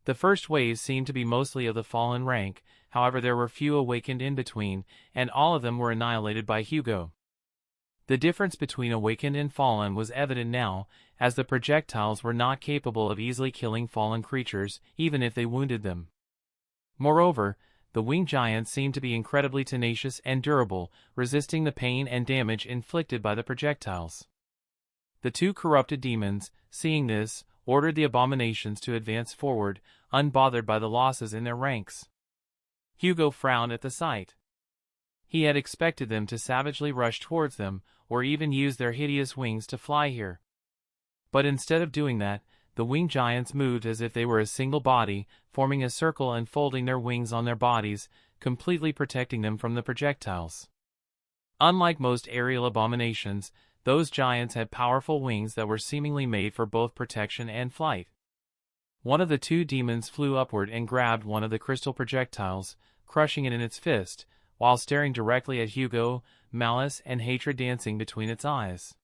The first waves seemed to be mostly of the fallen rank, however there were few awakened in between, and all of them were annihilated by Hugo. The difference between awakened and fallen was evident now, as the projectiles were not capable of easily killing fallen creatures, even if they wounded them. Moreover, the winged giants seemed to be incredibly tenacious and durable, resisting the pain and damage inflicted by the projectiles. The 2 corrupted demons, seeing this, ordered the abominations to advance forward, unbothered by the losses in their ranks. Hugo frowned at the sight. He had expected them to savagely rush towards them, or even use their hideous wings to fly here. But instead of doing that, the winged giants moved as if they were a single body, forming a circle and folding their wings on their bodies, completely protecting them from the projectiles. Unlike most aerial abominations, those giants had powerful wings that were seemingly made for both protection and flight. One of the 2 demons flew upward and grabbed one of the crystal projectiles, crushing it in its fist, while staring directly at Hugo, malice and hatred dancing between its eyes.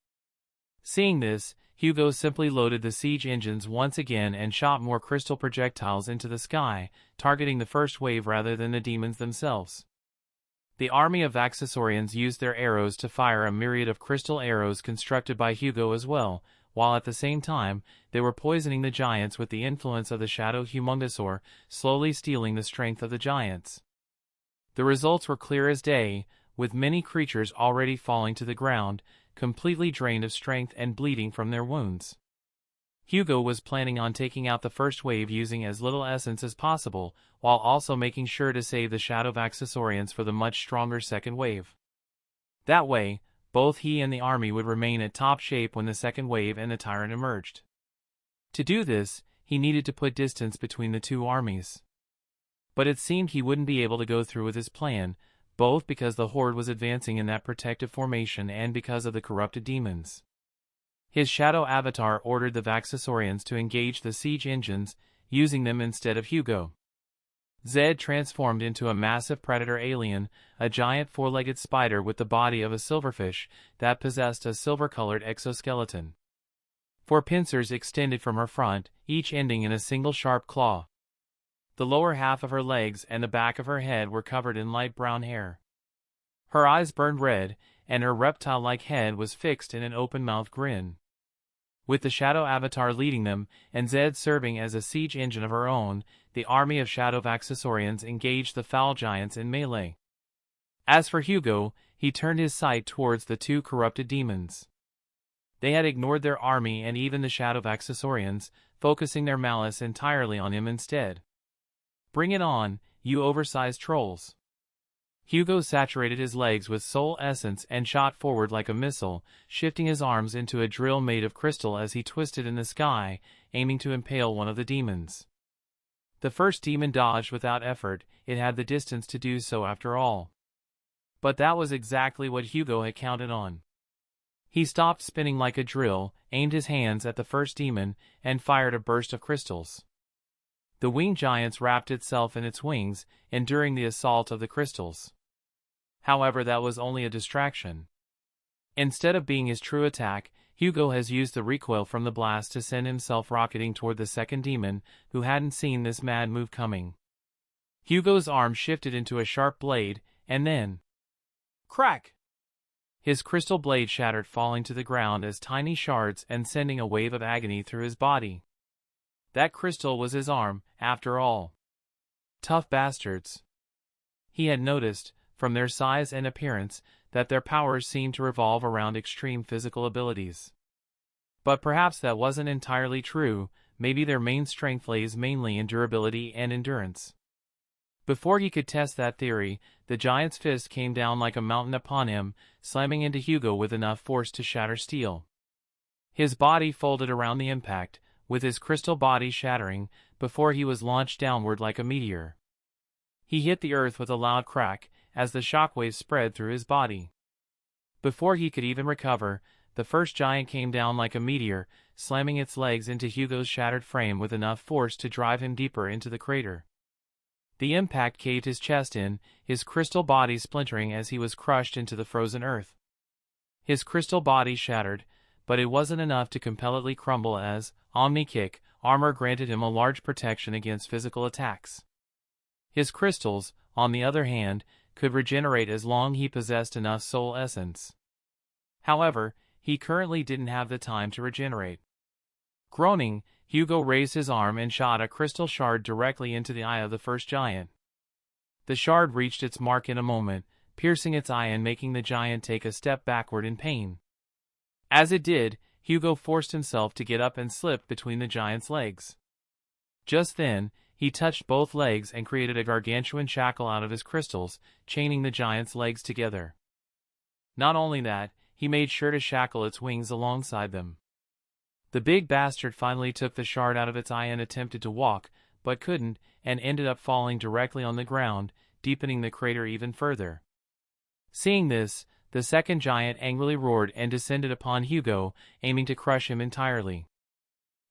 Seeing this, Hugo simply loaded the siege engines once again and shot more crystal projectiles into the sky, targeting the first wave rather than the demons themselves. The army of Vaxasaurians used their arrows to fire a myriad of crystal arrows constructed by Hugo as well, while at the same time, they were poisoning the giants with the influence of the Shadow Humungosaur, slowly stealing the strength of the giants. The results were clear as day, with many creatures already falling to the ground, completely drained of strength and bleeding from their wounds. Hugo was planning on taking out the first wave using as little essence as possible, while also making sure to save the Shadow Vaxosaurians for the much stronger second wave. That way, both he and the army would remain at top shape when the second wave and the tyrant emerged. To do this, he needed to put distance between the two armies. But it seemed he wouldn't be able to go through with his plan, both because the horde was advancing in that protective formation and because of the corrupted demons. His shadow avatar ordered the Vaxosaurians to engage the siege engines, using them instead of Hugo. Zed transformed into a massive predator alien, a giant four-legged spider with the body of a silverfish that possessed a silver-colored exoskeleton. Four pincers extended from her front, each ending in a single sharp claw. The lower half of her legs and the back of her head were covered in light brown hair. Her eyes burned red, and her reptile-like head was fixed in an open-mouthed grin. With the Shadow Avatar leading them, and Zed serving as a siege engine of her own, the army of Shadow Vaxosaurians engaged the foul giants in melee. As for Hugo, he turned his sight towards the two corrupted demons. They had ignored their army and even the Shadow Vaxosaurians, focusing their malice entirely on him instead. "Bring it on, you oversized trolls." Hugo saturated his legs with soul essence and shot forward like a missile, shifting his arms into a drill made of crystal as he twisted in the sky, aiming to impale one of the demons. The first demon dodged without effort, it had the distance to do so after all. But that was exactly what Hugo had counted on. He stopped spinning like a drill, aimed his hands at the first demon, and fired a burst of crystals. The winged giants wrapped itself in its wings, enduring the assault of the crystals. However, that was only a distraction. Instead of being his true attack, Hugo has used the recoil from the blast to send himself rocketing toward the second demon, who hadn't seen this mad move coming. Hugo's arm shifted into a sharp blade, and then... crack! His crystal blade shattered, falling to the ground as tiny shards and sending a wave of agony through his body. That crystal was his arm, after all. Tough bastards. He had noticed, from their size and appearance, that their powers seemed to revolve around extreme physical abilities. But perhaps that wasn't entirely true, maybe their main strength lays mainly in durability and endurance. Before he could test that theory, the giant's fist came down like a mountain upon him, slamming into Hugo with enough force to shatter steel. His body folded around the impact, with his crystal body shattering, before he was launched downward like a meteor. He hit the earth with a loud crack, as the shockwaves spread through his body. Before he could even recover, the first giant came down like a meteor, slamming its legs into Hugo's shattered frame with enough force to drive him deeper into the crater. The impact caved his chest in, his crystal body splintering as he was crushed into the frozen earth. His crystal body shattered, but it wasn't enough to completely crumble as, Omnikick, armor granted him a large protection against physical attacks. His crystals, on the other hand, could regenerate as long as he possessed enough soul essence. However, he currently didn't have the time to regenerate. Groaning, Hugo raised his arm and shot a crystal shard directly into the eye of the first giant. The shard reached its mark in a moment, piercing its eye and making the giant take a step backward in pain. As it did, Hugo forced himself to get up and slipped between the giant's legs. Just then, he touched both legs and created a gargantuan shackle out of his crystals, chaining the giant's legs together. Not only that, he made sure to shackle its wings alongside them. The big bastard finally took the shard out of its eye and attempted to walk, but couldn't, and ended up falling directly on the ground, deepening the crater even further. Seeing this, the second giant angrily roared and descended upon Hugo, aiming to crush him entirely.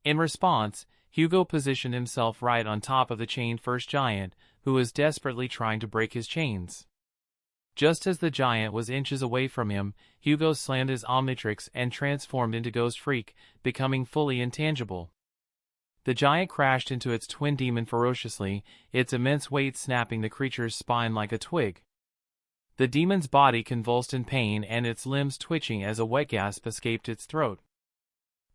In response, Hugo positioned himself right on top of the chained first giant, who was desperately trying to break his chains. Just as the giant was inches away from him, Hugo slammed his Omnitrix and transformed into Ghost Freak, becoming fully intangible. The giant crashed into its twin demon ferociously, its immense weight snapping the creature's spine like a twig. The demon's body convulsed in pain and its limbs twitching as a wet gasp escaped its throat.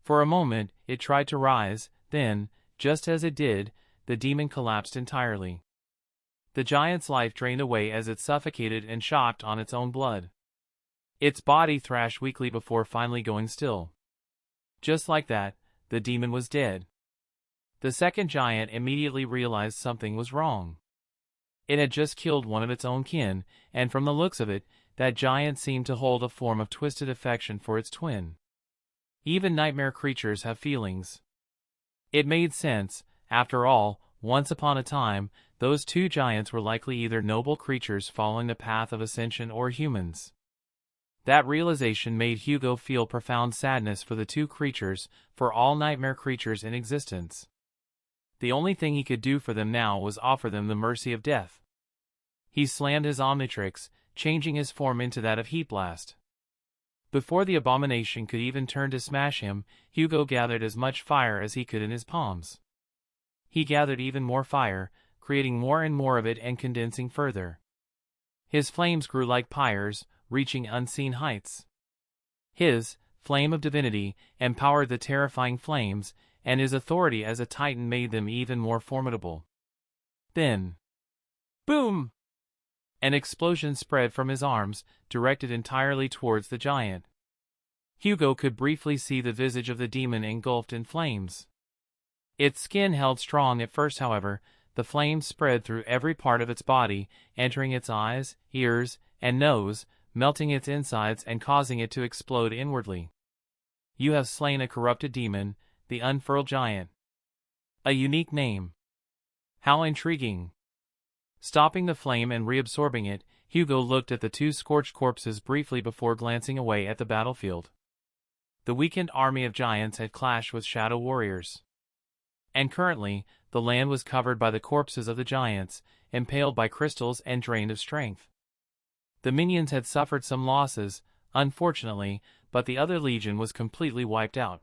For a moment, it tried to rise, then, just as it did, the demon collapsed entirely. The giant's life drained away as it suffocated and shocked on its own blood. Its body thrashed weakly before finally going still. Just like that, the demon was dead. The second giant immediately realized something was wrong. It had just killed one of its own kin, and from the looks of it, that giant seemed to hold a form of twisted affection for its twin. Even nightmare creatures have feelings. It made sense. After all, once upon a time, those two giants were likely either noble creatures following the path of ascension or humans. That realization made Hugo feel profound sadness for the two creatures, for all nightmare creatures in existence. The only thing he could do for them now was offer them the mercy of death. He slammed his Omnitrix, changing his form into that of Heat Blast. Before the abomination could even turn to smash him, Hugo gathered as much fire as he could in his palms. He gathered even more fire, creating more and more of it and condensing further. His flames grew like pyres, reaching unseen heights. His flame of divinity empowered the terrifying flames, and his authority as a titan made them even more formidable. Then, boom! An explosion spread from his arms, directed entirely towards the giant. Hugo could briefly see the visage of the demon engulfed in flames. Its skin held strong at first, however. The flames spread through every part of its body, entering its eyes, ears, and nose, melting its insides and causing it to explode inwardly. You have slain a corrupted demon, the Unfurled Giant. A unique name. How intriguing. Stopping the flame and reabsorbing it, Hugo looked at the two scorched corpses briefly before glancing away at the battlefield. The weakened army of giants had clashed with shadow warriors. And currently, the land was covered by the corpses of the giants, impaled by crystals and drained of strength. The minions had suffered some losses, unfortunately, but the other legion was completely wiped out.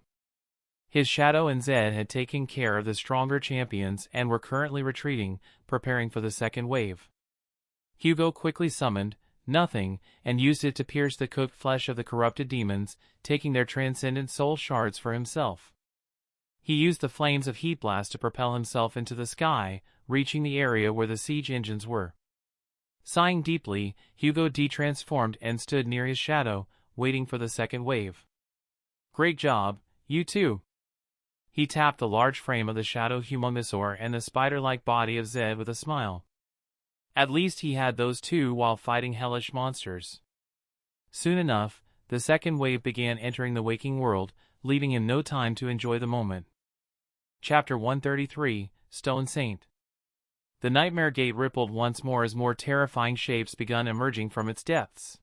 His Shadow and Zed had taken care of the stronger champions and were currently retreating, preparing for the second wave. Hugo quickly summoned Nothing and used it to pierce the cooked flesh of the corrupted demons, taking their transcendent soul shards for himself. He used the flames of Heat Blast to propel himself into the sky, reaching the area where the siege engines were. Sighing deeply, Hugo de-transformed and stood near his shadow, waiting for the second wave. Great job, you two. He tapped the large frame of the shadow Humongousaur and the spider-like body of Zed with a smile. At least he had those two while fighting hellish monsters. Soon enough, the second wave began entering the waking world, leaving him no time to enjoy the moment. Chapter 133, Stone Saint. The Nightmare Gate rippled once more as more terrifying shapes began emerging from its depths.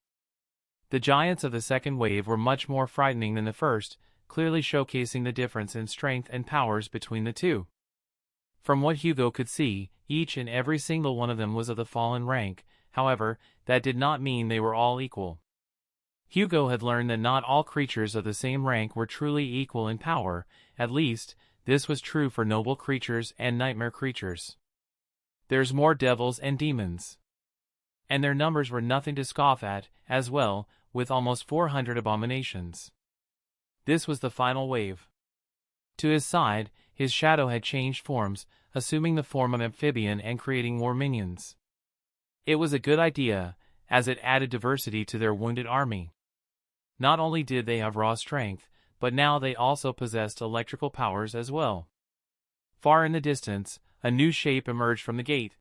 The giants of the second wave were much more frightening than the first, clearly showcasing the difference in strength and powers between the two. From what Hugo could see, each and every single one of them was of the fallen rank. However, that did not mean they were all equal. Hugo had learned that not all creatures of the same rank were truly equal in power. At least, this was true for noble creatures and nightmare creatures. There's more devils and demons. And their numbers were nothing to scoff at, as well, with almost 400 abominations. This was the final wave. To his side, his shadow had changed forms, assuming the form of amphibian and creating more minions. It was a good idea, as it added diversity to their wounded army. Not only did they have raw strength, but now they also possessed electrical powers as well. Far in the distance, a new shape emerged from the gate.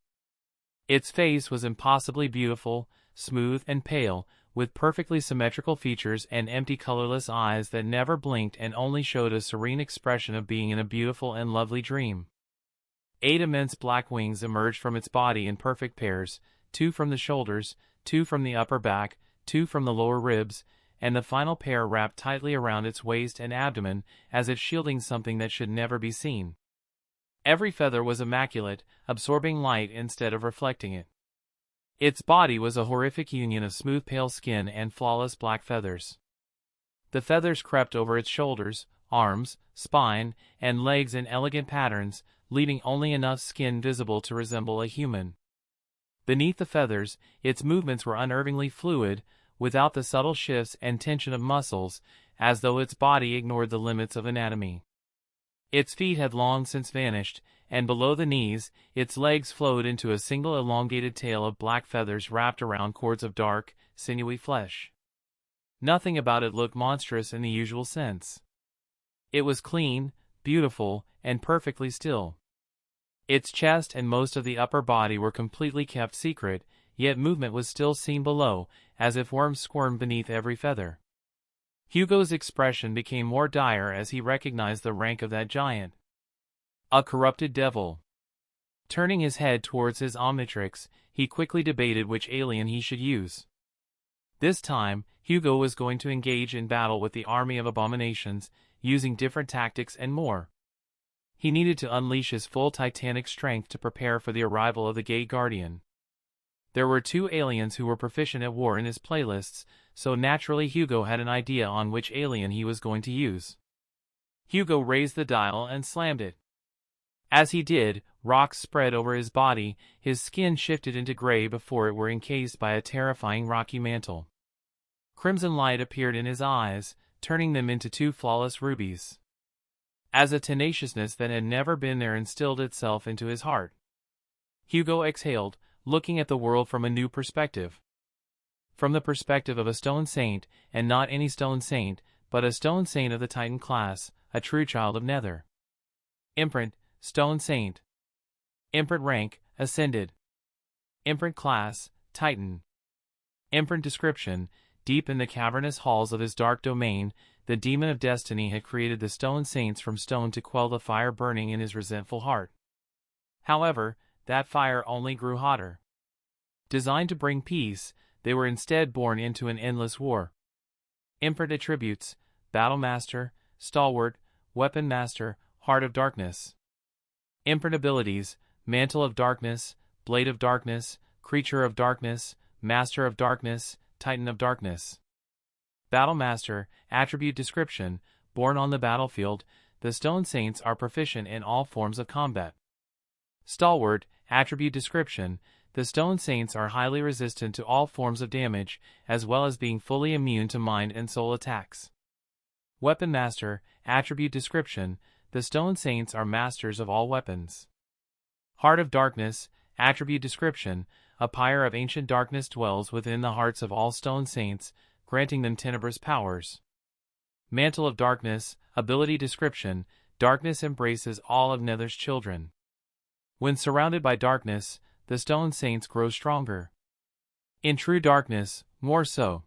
Its face was impossibly beautiful, smooth and pale, with perfectly symmetrical features and empty colorless eyes that never blinked and only showed a serene expression of being in a beautiful and lovely dream. 8 immense black wings emerged from its body in perfect pairs, 2 from the shoulders, 2 from the upper back, 2 from the lower ribs, and the final pair wrapped tightly around its waist and abdomen, as if shielding something that should never be seen. Every feather was immaculate, absorbing light instead of reflecting it. Its body was a horrific union of smooth pale skin and flawless black feathers. The feathers crept over its shoulders, arms, spine, and legs in elegant patterns, leaving only enough skin visible to resemble a human. Beneath the feathers, its movements were unnervingly fluid, without the subtle shifts and tension of muscles, as though its body ignored the limits of anatomy. Its feet had long since vanished, and below the knees, its legs flowed into a single elongated tail of black feathers wrapped around cords of dark, sinewy flesh. Nothing about it looked monstrous in the usual sense. It was clean, beautiful, and perfectly still. Its chest and most of the upper body were completely kept secret, yet movement was still seen below, as if worms squirmed beneath every feather. Hugo's expression became more dire as he recognized the rank of that giant. A corrupted devil. Turning his head towards his Omnitrix, he quickly debated which alien he should use. This time, Hugo was going to engage in battle with the army of abominations, using different tactics and more. He needed to unleash his full titanic strength to prepare for the arrival of the Gate Guardian. There were 2 aliens who were proficient at war in his playlists, so naturally Hugo had an idea on which alien he was going to use. Hugo raised the dial and slammed it. As he did, rocks spread over his body, his skin shifted into gray before it were encased by a terrifying rocky mantle. Crimson light appeared in his eyes, turning them into 2 flawless rubies. As a tenaciousness that had never been there instilled itself into his heart. Hugo exhaled, looking at the world from a new perspective. From the perspective of a stone saint, and not any stone saint, but a stone saint of the Titan class, a true child of Nether. Imprint, Stone Saint. Imprint rank, Ascended. Imprint class, Titan. Imprint description: deep in the cavernous halls of his dark domain, the demon of destiny had created the stone saints from stone to quell the fire burning in his resentful heart. However, that fire only grew hotter. Designed to bring peace, they were instead born into an endless war. Imprint attributes: Battle Master, Stalwart, Weapon Master, Heart of Darkness. Imprint abilities: Mantle of Darkness, Blade of Darkness, Creature of Darkness, Master of Darkness, Titan of Darkness. Battle Master attribute description: born on the battlefield, the Stone Saints are proficient in all forms of combat. Stalwart attribute description: the Stone Saints are highly resistant to all forms of damage, as well as being fully immune to mind and soul attacks. Weapon Master attribute description: the Stone Saints are masters of all weapons. Heart of Darkness attribute description: a pyre of ancient darkness dwells within the hearts of all Stone Saints, granting them tenebrous powers. Mantle of Darkness ability description: darkness embraces all of Nether's children. When surrounded by darkness, the Stone Saints grow stronger. In true darkness, more so.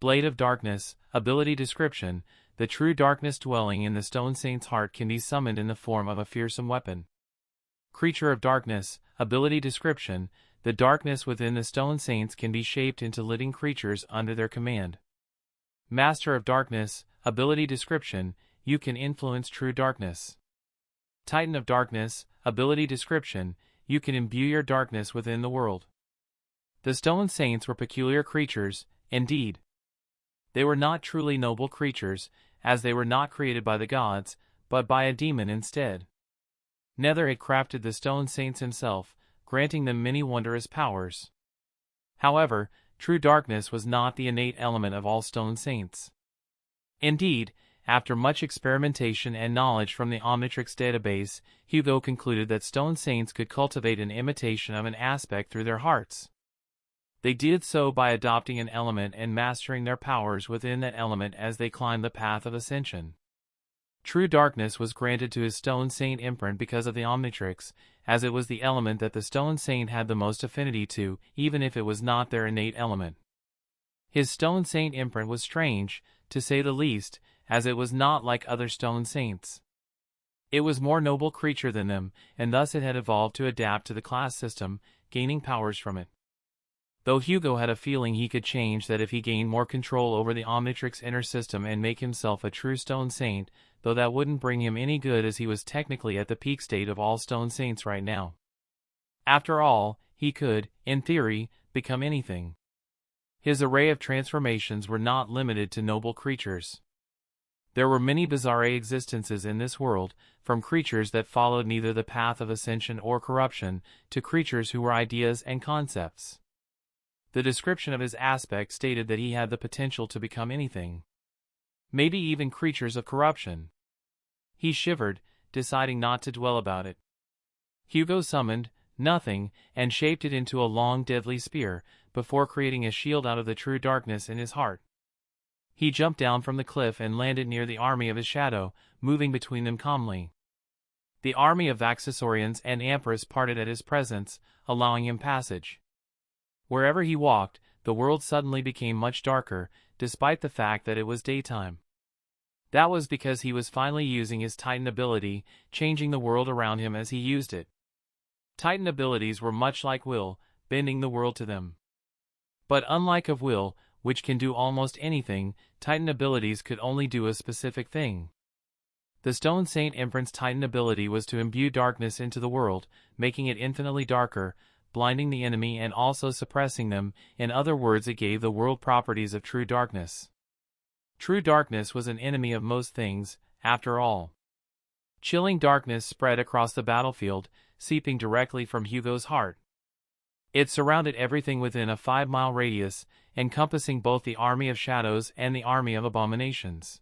Blade of Darkness ability description: the true darkness dwelling in the Stone Saint's heart can be summoned in the form of a fearsome weapon. Creature of Darkness ability description: the darkness within the Stone Saints can be shaped into living creatures under their command. Master of Darkness ability description: you can influence true darkness. Titan of Darkness ability description: you can imbue your darkness within the world. The Stone Saints were peculiar creatures, indeed. They were not truly noble creatures, as they were not created by the gods, but by a demon instead. Nether had crafted the Stone Saints himself, granting them many wondrous powers. However, true darkness was not the innate element of all Stone Saints. Indeed, after much experimentation and knowledge from the Omnitrix database, Hugo concluded that Stone Saints could cultivate an imitation of an aspect through their hearts. They did so by adopting an element and mastering their powers within that element as they climbed the path of ascension. True darkness was granted to his Stone Saint imprint because of the Omnitrix, as it was the element that the Stone Saint had the most affinity to, even if it was not their innate element. His Stone Saint imprint was strange, to say the least, as it was not like other Stone Saints. It was more noble creature than them, and thus it had evolved to adapt to the class system, gaining powers from it. Though Hugo had a feeling he could change that if he gained more control over the Omnitrix inner system and make himself a true Stone Saint, though that wouldn't bring him any good as he was technically at the peak state of all Stone Saints right now. After all, he could, in theory, become anything. His array of transformations were not limited to noble creatures. There were many bizarre existences in this world, from creatures that followed neither the path of ascension or corruption, to creatures who were ideas and concepts. The description of his aspect stated that he had the potential to become anything. Maybe even creatures of corruption. He shivered, deciding not to dwell about it. Hugo summoned nothing and shaped it into a long deadly spear, before creating a shield out of the true darkness in his heart. He jumped down from the cliff and landed near the army of his shadow, moving between them calmly. The army of Vaxasaurians and Empress parted at his presence, allowing him passage. Wherever he walked, the world suddenly became much darker, despite the fact that it was daytime. That was because he was finally using his Titan ability, changing the world around him as he used it. Titan abilities were much like will, bending the world to them. But unlike of will, which can do almost anything, Titan abilities could only do a specific thing. The Stone Saint Emperor's Titan ability was to imbue darkness into the world, making it infinitely darker, blinding the enemy and also suppressing them. In other words, it gave the world properties of true darkness. True darkness was an enemy of most things, after all. Chilling darkness spread across the battlefield, seeping directly from Hugo's heart. It surrounded everything within a 5-mile radius, encompassing both the army of shadows and the army of abominations.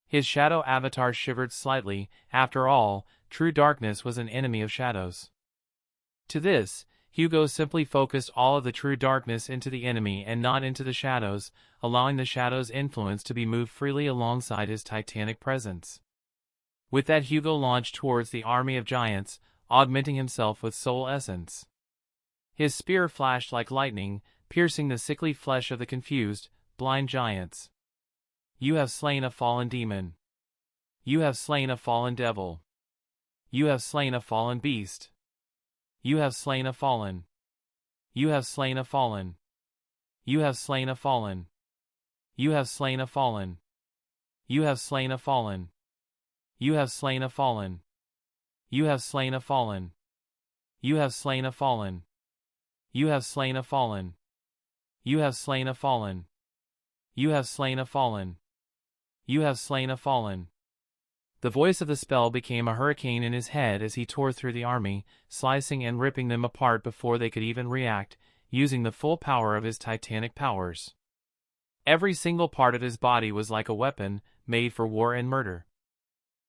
His shadow avatar shivered slightly. After all, true darkness was an enemy of shadows. To this, Hugo simply focused all of the true darkness into the enemy and not into the shadows, allowing the shadows' influence to be moved freely alongside his titanic presence. With that, Hugo launched towards the army of giants, augmenting himself with soul essence. His spear flashed like lightning, piercing the sickly flesh of the confused, blind giants. You have slain a fallen demon. You have slain a fallen devil. You have slain a fallen beast. You have slain a fallen. You have slain a fallen. You have slain a fallen. You have slain a fallen. You have slain a fallen. You have slain a fallen. You have slain a fallen. You have slain a fallen. You have slain a fallen. You have slain a fallen. You have slain a fallen. You have slain a fallen. The voice of the spell became a hurricane in his head as he tore through the army, slicing and ripping them apart before they could even react, using the full power of his titanic powers. Every single part of his body was like a weapon, made for war and murder.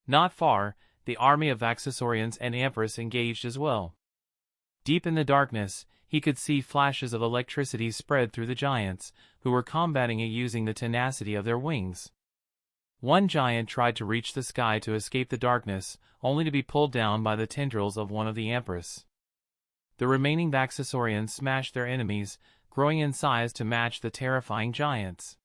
Not far, the army of Vaxasaurians and Empress engaged as well. Deep in the darkness, he could see flashes of electricity spread through the giants, who were combating it using the tenacity of their wings. One giant tried to reach the sky to escape the darkness, only to be pulled down by the tendrils of one of the Empress. The remaining Vaxasaurians smashed their enemies, growing in size to match the terrifying giants.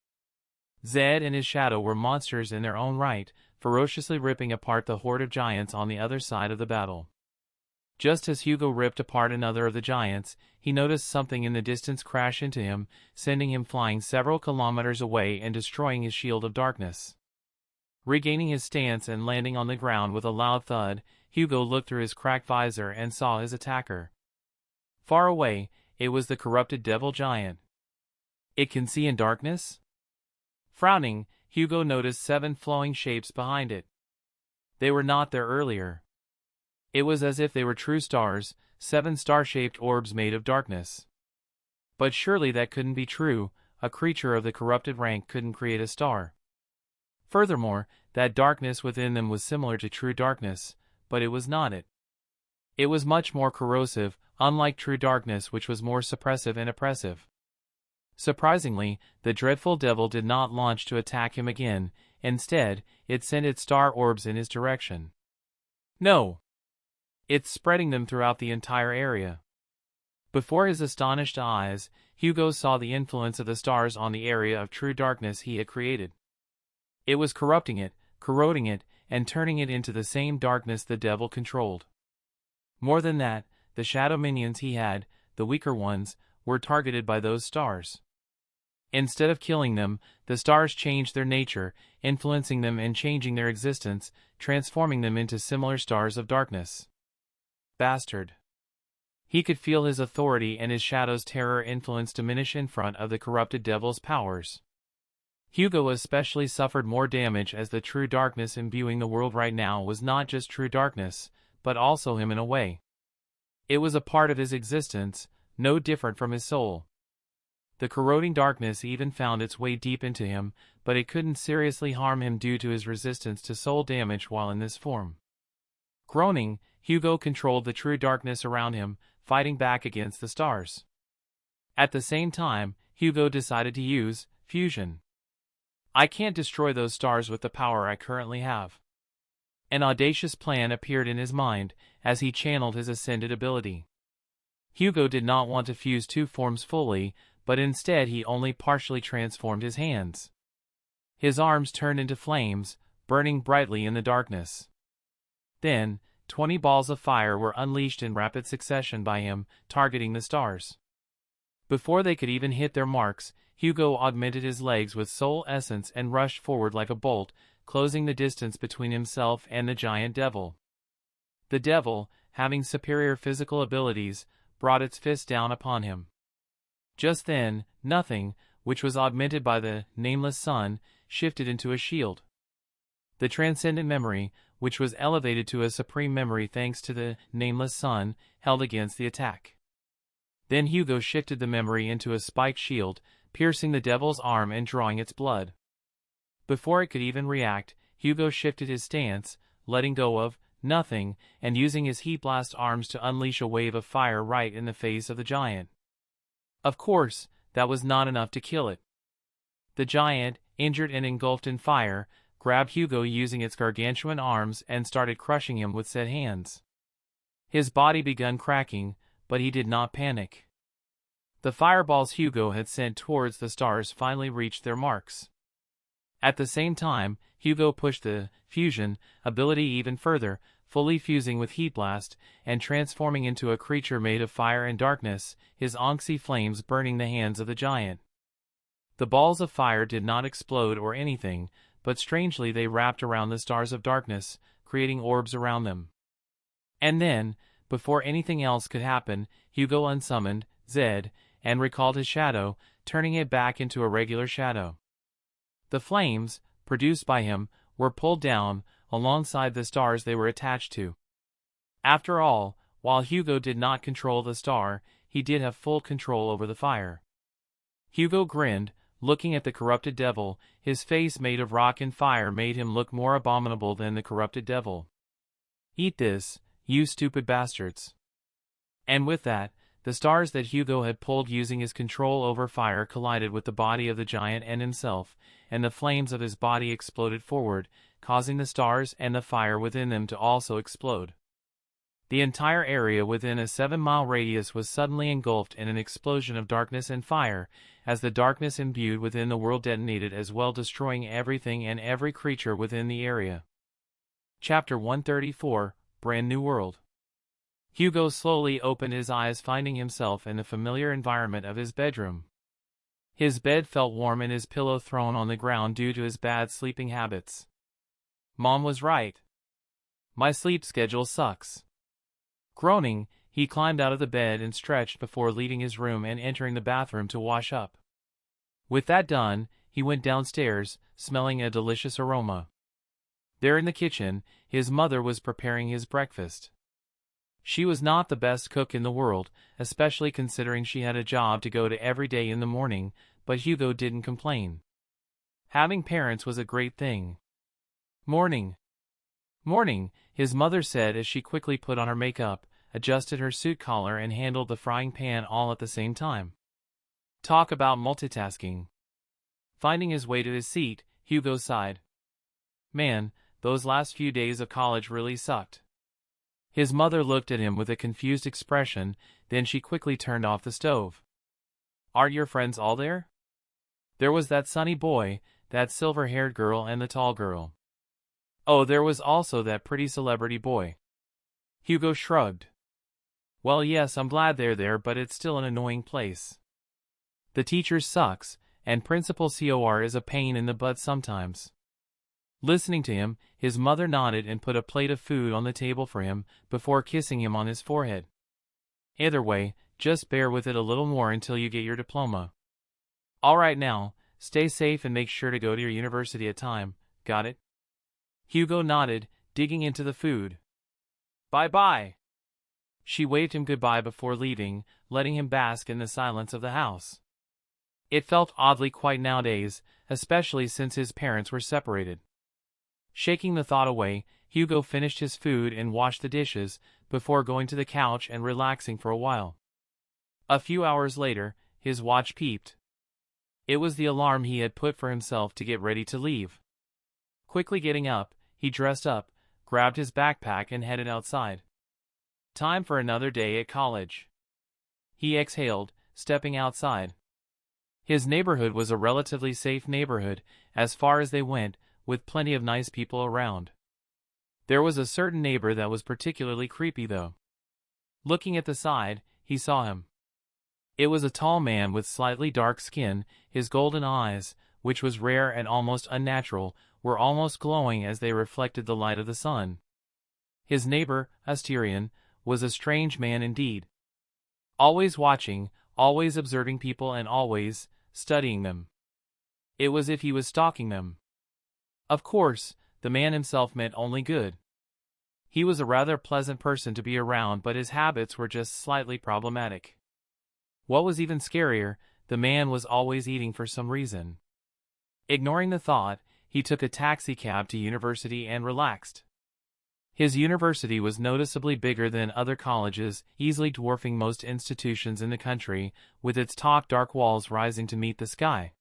Zed and his shadow were monsters in their own right, ferociously ripping apart the horde of giants on the other side of the battle. Just as Hugo ripped apart another of the giants, he noticed something in the distance crash into him, sending him flying several kilometers away and destroying his shield of darkness. Regaining his stance and landing on the ground with a loud thud, Hugo looked through his cracked visor and saw his attacker. Far away, it was the corrupted devil giant. It can see in darkness? Frowning, Hugo noticed 7 flowing shapes behind it. They were not there earlier. It was as if they were true stars, 7 star-shaped orbs made of darkness. But surely that couldn't be true. A creature of the corrupted rank couldn't create a star. Furthermore, that darkness within them was similar to true darkness, but it was not it. It was much more corrosive, unlike true darkness, which was more suppressive and oppressive. Surprisingly, the dreadful devil did not launch to attack him again. Instead, it sent its star orbs in his direction. No! It's spreading them throughout the entire area. Before his astonished eyes, Hugo saw the influence of the stars on the area of true darkness he had created. It was corrupting it, corroding it, and turning it into the same darkness the devil controlled. More than that, the shadow minions he had, the weaker ones, were targeted by those stars. Instead of killing them, the stars changed their nature, influencing them and changing their existence, transforming them into similar stars of darkness. Bastard. He could feel his authority and his shadow's terror influence diminish in front of the corrupted devil's powers. Hugo especially suffered more damage as the true darkness imbuing the world right now was not just true darkness, but also him in a way. It was a part of his existence, no different from his soul. The corroding darkness even found its way deep into him, but it couldn't seriously harm him due to his resistance to soul damage while in this form. Groaning, Hugo controlled the true darkness around him, fighting back against the stars. At the same time, Hugo decided to use fusion. I can't destroy those stars with the power I currently have. An audacious plan appeared in his mind as he channeled his ascended ability. Hugo did not want to fuse two forms fully, but instead he only partially transformed his hands. His arms turned into flames, burning brightly in the darkness. Then, 20 balls of fire were unleashed in rapid succession by him, targeting the stars. Before they could even hit their marks, Hugo augmented his legs with soul essence and rushed forward like a bolt, closing the distance between himself and the giant devil. The devil, having superior physical abilities, brought its fist down upon him. Just then, nothing, which was augmented by the nameless sun, shifted into a shield. The transcendent memory, which was elevated to a supreme memory thanks to the nameless sun, held against the attack. Then Hugo shifted the memory into a spiked shield, piercing the devil's arm and drawing its blood. Before it could even react, Hugo shifted his stance, letting go of nothing, and using his heat blast arms to unleash a wave of fire right in the face of the giant. Of course, that was not enough to kill it. The giant, injured and engulfed in fire, grabbed Hugo using its gargantuan arms and started crushing him with said hands. His body began cracking, but he did not panic. The fireballs Hugo had sent towards the stars finally reached their marks. At the same time, Hugo pushed the fusion ability even further, fully fusing with Heat Blast, and transforming into a creature made of fire and darkness, his onyxy flames burning the hands of the giant. The balls of fire did not explode or anything, but strangely they wrapped around the stars of darkness, creating orbs around them. And then, before anything else could happen, Hugo unsummoned Zed, and recalled his shadow, turning it back into a regular shadow. The flames, produced by him, were pulled down, alongside the stars they were attached to. After all, while Hugo did not control the star, he did have full control over the fire. Hugo grinned, looking at the corrupted devil. His face made of rock and fire made him look more abominable than the corrupted devil. "Eat this, you stupid bastards." And with that, the stars that Hugo had pulled using his control over fire collided with the body of the giant and himself, and the flames of his body exploded forward, causing the stars and the fire within them to also explode. The entire area within a 7-mile radius was suddenly engulfed in an explosion of darkness and fire, as the darkness imbued within the world detonated as well, destroying everything and every creature within the area. Chapter 134, Brand New World. Hugo slowly opened his eyes, finding himself in the familiar environment of his bedroom. His bed felt warm and his pillow thrown on the ground due to his bad sleeping habits. Mom was right. My sleep schedule sucks. Groaning, he climbed out of the bed and stretched before leaving his room and entering the bathroom to wash up. With that done, he went downstairs, smelling a delicious aroma. There in the kitchen, his mother was preparing his breakfast. She was not the best cook in the world, especially considering she had a job to go to every day in the morning, but Hugo didn't complain. Having parents was a great thing. "Morning." "Morning," his mother said as she quickly put on her makeup, adjusted her suit collar and handled the frying pan all at the same time. Talk about multitasking. Finding his way to his seat, Hugo sighed. Man, those last few days of college really sucked. His mother looked at him with a confused expression, then she quickly turned off the stove. "Aren't your friends all there? There was that sunny boy, that silver-haired girl and the tall girl. Oh, there was also that pretty celebrity boy." Hugo shrugged. "Well, yes, I'm glad they're there, but it's still an annoying place. The teacher sucks, and Principal Cor is a pain in the butt sometimes." Listening to him, his mother nodded and put a plate of food on the table for him, before kissing him on his forehead. "Either way, just bear with it a little more until you get your diploma. All right now, stay safe and make sure to go to your university at time, got it?" Hugo nodded, digging into the food. "Bye-bye." She waved him goodbye before leaving, letting him bask in the silence of the house. It felt oddly quiet nowadays, especially since his parents were separated. Shaking the thought away, Hugo finished his food and washed the dishes, before going to the couch and relaxing for a while. A few hours later, his watch beeped. It was the alarm he had put for himself to get ready to leave. Quickly getting up, he dressed up, grabbed his backpack and headed outside. Time for another day at college. He exhaled, stepping outside. His neighborhood was a relatively safe neighborhood, as far as they went, with plenty of nice people around. There was a certain neighbor that was particularly creepy though. Looking at the side, he saw him. It was a tall man with slightly dark skin. His golden eyes, which was rare and almost unnatural, were almost glowing as they reflected the light of the sun. His neighbor, Asterion, was a strange man indeed. Always watching, always observing people and always studying them. It was as if he was stalking them. Of course, the man himself meant only good. He was a rather pleasant person to be around, but his habits were just slightly problematic. What was even scarier, the man was always eating for some reason. Ignoring the thought, he took a taxi cab to university and relaxed. His university was noticeably bigger than other colleges, easily dwarfing most institutions in the country, with its tall dark walls rising to meet the sky.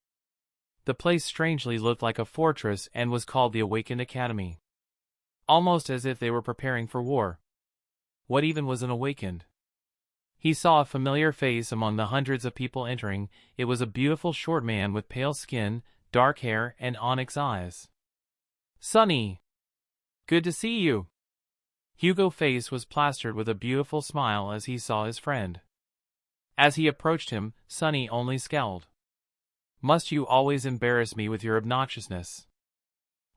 The place strangely looked like a fortress and was called the Awakened Academy. Almost as if they were preparing for war. What even was an awakened? He saw a familiar face among the hundreds of people entering. It was a beautiful short man with pale skin, dark hair, and onyx eyes. "Sonny! Good to see you!" Hugo's face was plastered with a beautiful smile as he saw his friend. As he approached him, Sonny only scowled. "Must you always embarrass me with your obnoxiousness?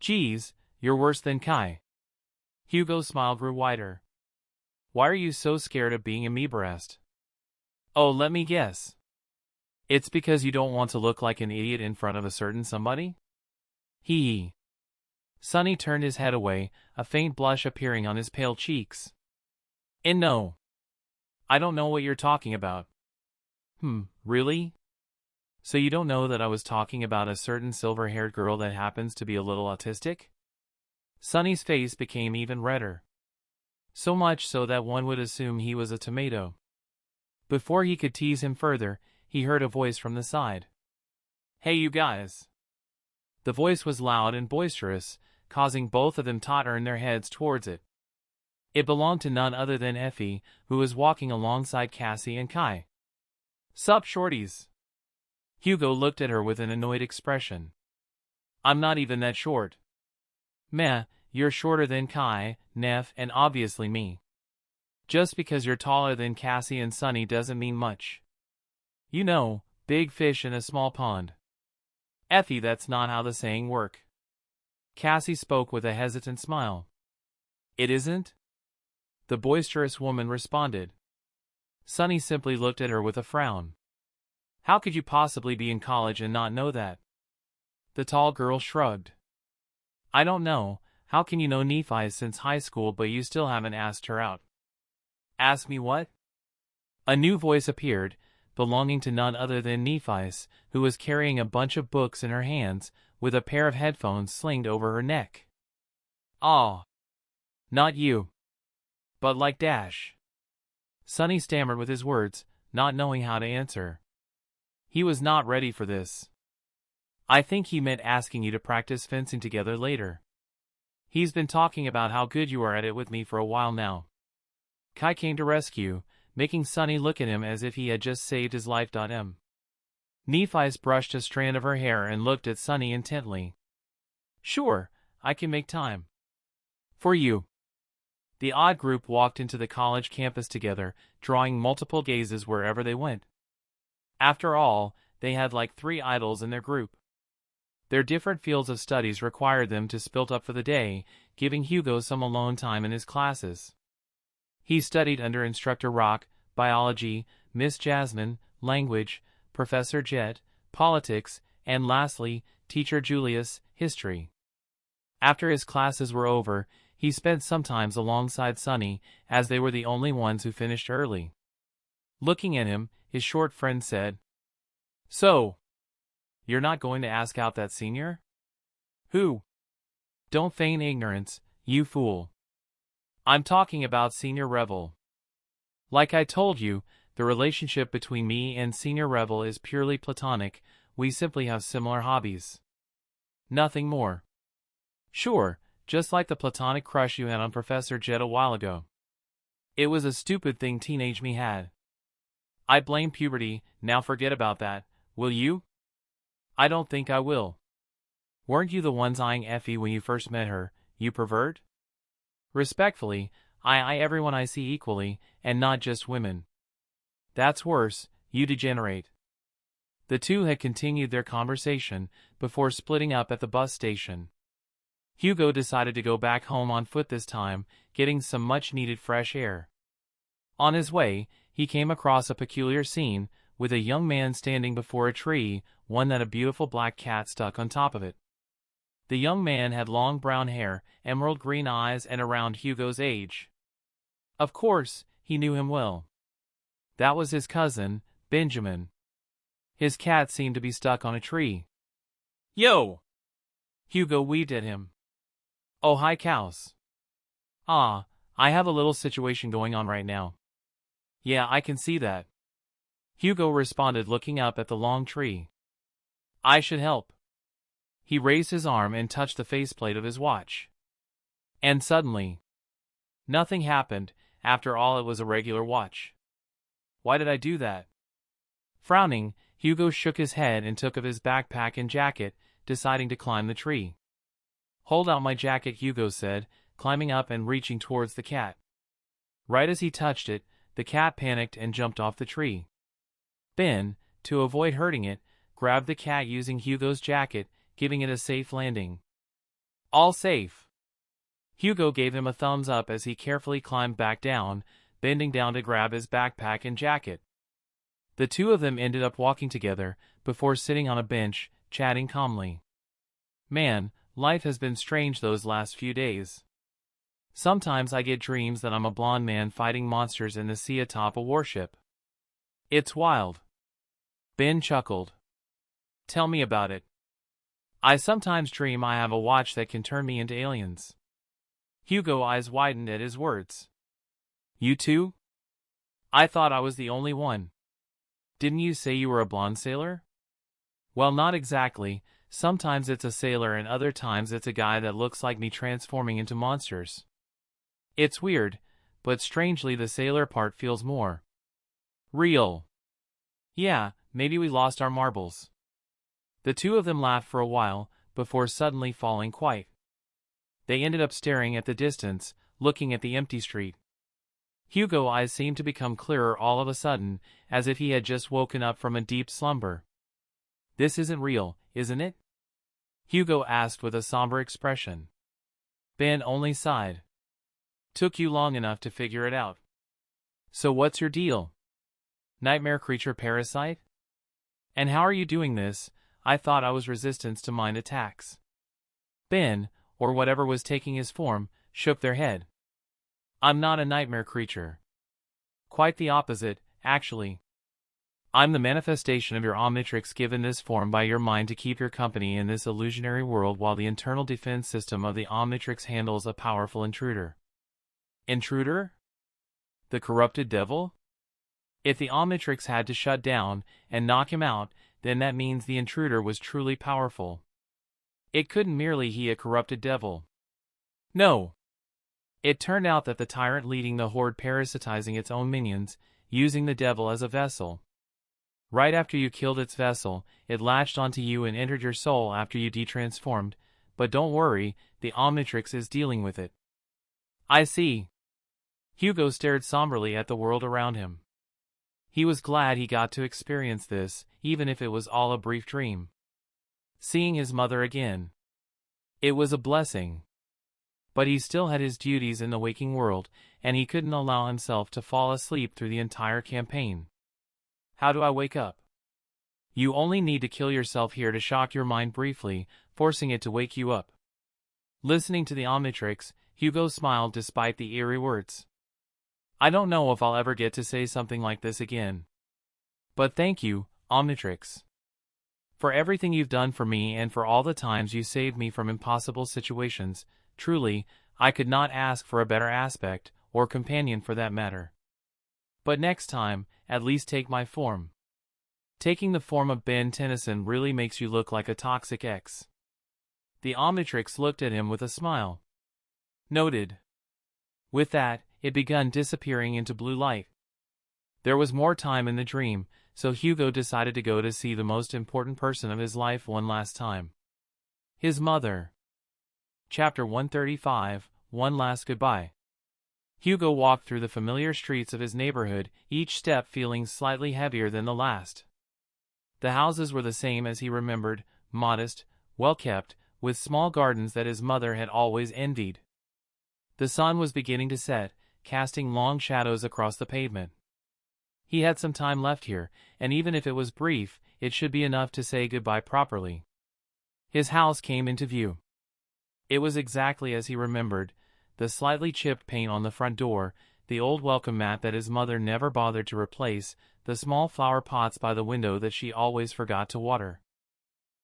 Geez, you're worse than Kai." Hugo's smile grew wider. "Why are you so scared of being embarrassed?" "Oh, let me guess. It's because you don't want to look like an idiot in front of a certain somebody?" Hee. Sonny turned his head away, a faint blush appearing on his pale cheeks. "And no. I don't know what you're talking about." Really? So you don't know that I was talking about a certain silver-haired girl that happens to be a little autistic?" Sonny's face became even redder. So much so that one would assume he was a tomato. Before he could tease him further, he heard a voice from the side. "Hey you guys." The voice was loud and boisterous, causing both of them to turn their heads towards it. It belonged to none other than Effie, who was walking alongside Cassie and Kai. "Sup, shorties?" Hugo looked at her with an annoyed expression. "I'm not even that short." "Meh, you're shorter than Kai, Neff, and obviously me. Just because you're taller than Cassie and Sonny doesn't mean much. You know, big fish in a small pond." "Effie, that's not how the saying works." Cassie spoke with a hesitant smile. "It isn't?" the boisterous woman responded. Sonny simply looked at her with a frown. "How could you possibly be in college and not know that?" The tall girl shrugged. "I don't know, how can you know Nephi since high school but you still haven't asked her out?" "Ask me what?" A new voice appeared, belonging to none other than Nephi, who was carrying a bunch of books in her hands, with a pair of headphones slinged over her neck. "Aw. Not you. But like Dash." Sonny stammered with his words, not knowing how to answer. He was not ready for this. "I think he meant asking you to practice fencing together later. He's been talking about how good you are at it with me for a while now." Kai came to rescue, making Sonny look at him as if he had just saved his life. Nephi brushed a strand of her hair and looked at Sonny intently. "Sure, I can make time. For you." The odd group walked into the college campus together, drawing multiple gazes wherever they went. After all, they had like 3 idols in their group. Their different fields of studies required them to split up for the day, giving Hugo some alone time in his classes. He studied under Instructor Rock, biology, Miss Jasmine, language, Professor Jet, politics, and lastly, Teacher Julius, history. After his classes were over, he spent some time alongside Sonny, as they were the only ones who finished early. Looking at him, his short friend said, "So, You're not going to ask out that senior? Who? Don't feign ignorance, you fool. I'm talking about Senior Revel. Like I told you, the relationship between me and Senior Revel is purely platonic. We simply have similar hobbies. Nothing more. Sure, just like the platonic crush you had on Professor Jet a while ago. It was a stupid thing teenage me had. I blame puberty, now forget about that, will you? I don't think I will. Weren't you the ones eyeing Effie when you first met her, you pervert? Respectfully, I eye everyone I see equally, and not just women. That's worse, you degenerate. The two had continued their conversation before splitting up at the bus station. Hugo decided to go back home on foot this time, getting some much-needed fresh air. On his way, he came across a peculiar scene, with a young man standing before a tree, one that a beautiful black cat stuck on top of it. The young man had long brown hair, emerald green eyes, and around Hugo's age. Of course, he knew him well. That was his cousin, Benjamin. His cat seemed to be stuck on a tree. Yo! Hugo waved at him. Oh, hi, Cows. Ah, I have a little situation going on right now. Yeah, I can see that. Hugo responded, looking up at the long tree. I should help. He raised his arm and touched the faceplate of his watch. And suddenly, nothing happened. After all, it was a regular watch. Why did I do that? Frowning, Hugo shook his head and took of his backpack and jacket, deciding to climb the tree. Hold out my jacket, Hugo said, climbing up and reaching towards the cat. Right as he touched it, the cat panicked and jumped off the tree. Ben, to avoid hurting it, grabbed the cat using Hugo's jacket, giving it a safe landing. All safe. Hugo gave him a thumbs up as he carefully climbed back down, bending down to grab his backpack and jacket. The two of them ended up walking together, before sitting on a bench, chatting calmly. Man, life has been strange those last few days. Sometimes I get dreams that I'm a blonde man fighting monsters in the sea atop a warship. It's wild. Ben chuckled. Tell me about it. I sometimes dream I have a watch that can turn me into aliens. Hugo's eyes widened at his words. You too? I thought I was the only one. Didn't you say you were a blonde sailor? Well, not exactly. Sometimes it's a sailor and other times it's a guy that looks like me transforming into monsters. It's weird, but strangely the sailor part feels more real. Yeah, maybe we lost our marbles. The two of them laughed for a while, before suddenly falling quiet. They ended up staring at the distance, looking at the empty street. Hugo's eyes seemed to become clearer all of a sudden, as if he had just woken up from a deep slumber. This isn't real, isn't it? Hugo asked with a somber expression. Ben only sighed. Took you long enough to figure it out. So what's your deal? Nightmare creature parasite? And how are you doing this? I thought I was resistance to mind attacks. Ben, or whatever was taking his form, shook their head. I'm not a nightmare creature. Quite the opposite, actually. I'm the manifestation of your Omnitrix given this form by your mind to keep your company in this illusionary world while the internal defense system of the Omnitrix handles a powerful intruder. Intruder? The corrupted devil? If the Omnitrix had to shut down and knock him out, then that means the intruder was truly powerful. It couldn't merely be a corrupted devil. No. It turned out that the tyrant leading the horde parasitizing its own minions, using the devil as a vessel. Right after you killed its vessel, it latched onto you and entered your soul after you detransformed, but don't worry, the Omnitrix is dealing with it. I see. Hugo stared somberly at the world around him. He was glad he got to experience this, even if it was all a brief dream. Seeing his mother again. It was a blessing. But he still had his duties in the waking world, and he couldn't allow himself to fall asleep through the entire campaign. How do I wake up? You only need to kill yourself here to shock your mind briefly, forcing it to wake you up. Listening to the Omnitrix, Hugo smiled despite the eerie words. I don't know if I'll ever get to say something like this again. But thank you, Omnitrix. For everything you've done for me and for all the times you saved me from impossible situations. Truly, I could not ask for a better aspect, or companion for that matter. But next time, at least take my form. Taking the form of Ben Tennyson really makes you look like a toxic ex. The Omnitrix looked at him with a smile. Noted. With that, it began disappearing into blue light. There was more time in the dream, so Hugo decided to go to see the most important person of his life one last time. His mother. Chapter 135, One Last Goodbye. Hugo walked through the familiar streets of his neighborhood, each step feeling slightly heavier than the last. The houses were the same as he remembered, modest, well-kept, with small gardens that his mother had always envied. The sun was beginning to set, casting long shadows across the pavement. He had some time left here, and even if it was brief, it should be enough to say goodbye properly. His house came into view. It was exactly as he remembered, the slightly chipped paint on the front door, the old welcome mat that his mother never bothered to replace, the small flower pots by the window that she always forgot to water.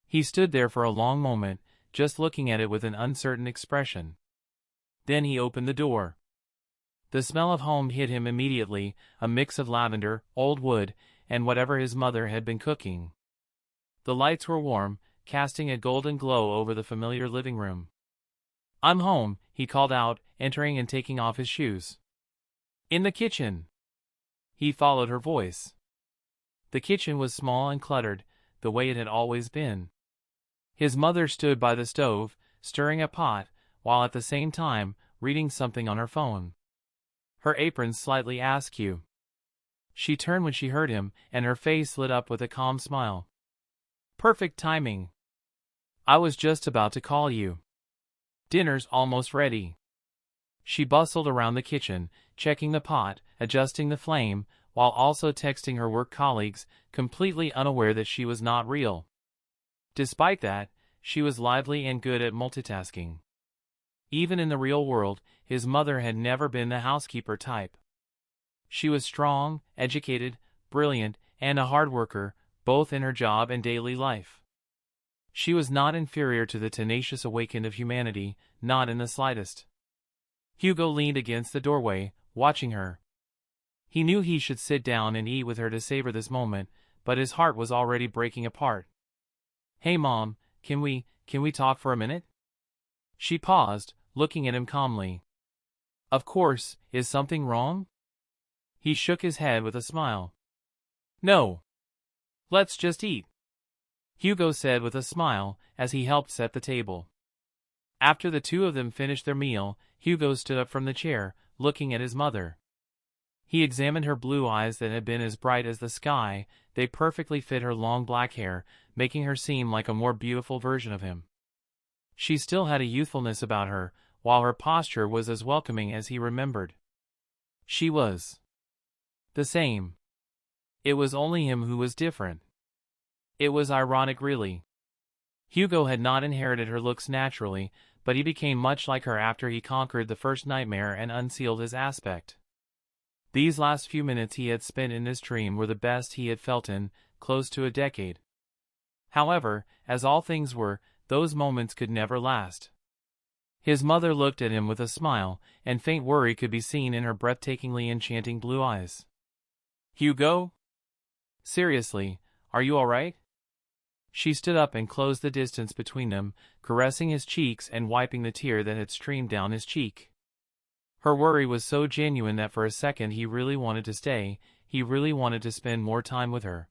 He stood there for a long moment, just looking at it with an uncertain expression. Then he opened the door. The smell of home hit him immediately, a mix of lavender, old wood, and whatever his mother had been cooking. The lights were warm, casting a golden glow over the familiar living room. "I'm home," he called out, entering and taking off his shoes. "In the kitchen." He followed her voice. The kitchen was small and cluttered, the way it had always been. His mother stood by the stove, stirring a pot, while at the same time, reading something on her phone. Her apron slightly askew. She turned when she heard him, and her face lit up with a calm smile. "Perfect timing. I was just about to call you. Dinner's almost ready." She bustled around the kitchen, checking the pot, adjusting the flame, while also texting her work colleagues, completely unaware that she was not real. Despite that, she was lively and good at multitasking. Even in the real world, his mother had never been the housekeeper type. She was strong, educated, brilliant, and a hard worker, both in her job and daily life. She was not inferior to the tenacious awakened of humanity, not in the slightest. Hugo leaned against the doorway, watching her. He knew he should sit down and eat with her to savor this moment, but his heart was already breaking apart. "Hey Mom, can we talk for a minute?" She paused, looking at him calmly. "Of course, is something wrong?" He shook his head with a smile. "No. Let's just eat," Hugo said with a smile, as he helped set the table. After the two of them finished their meal, Hugo stood up from the chair, looking at his mother. He examined her blue eyes that had been as bright as the sky. They perfectly fit her long black hair, making her seem like a more beautiful version of him. She still had a youthfulness about her, while her posture was as welcoming as he remembered. She was the same. It was only him who was different. It was ironic, really. Hugo had not inherited her looks naturally, but he became much like her after he conquered the first nightmare and unsealed his aspect. These last few minutes he had spent in this dream were the best he had felt in close to a decade. However, as all things were, those moments could never last. His mother looked at him with a smile, and faint worry could be seen in her breathtakingly enchanting blue eyes. "Hugo? Seriously, are you all right?" She stood up and closed the distance between them, caressing his cheeks and wiping the tear that had streamed down his cheek. Her worry was so genuine that for a second he really wanted to stay, he really wanted to spend more time with her.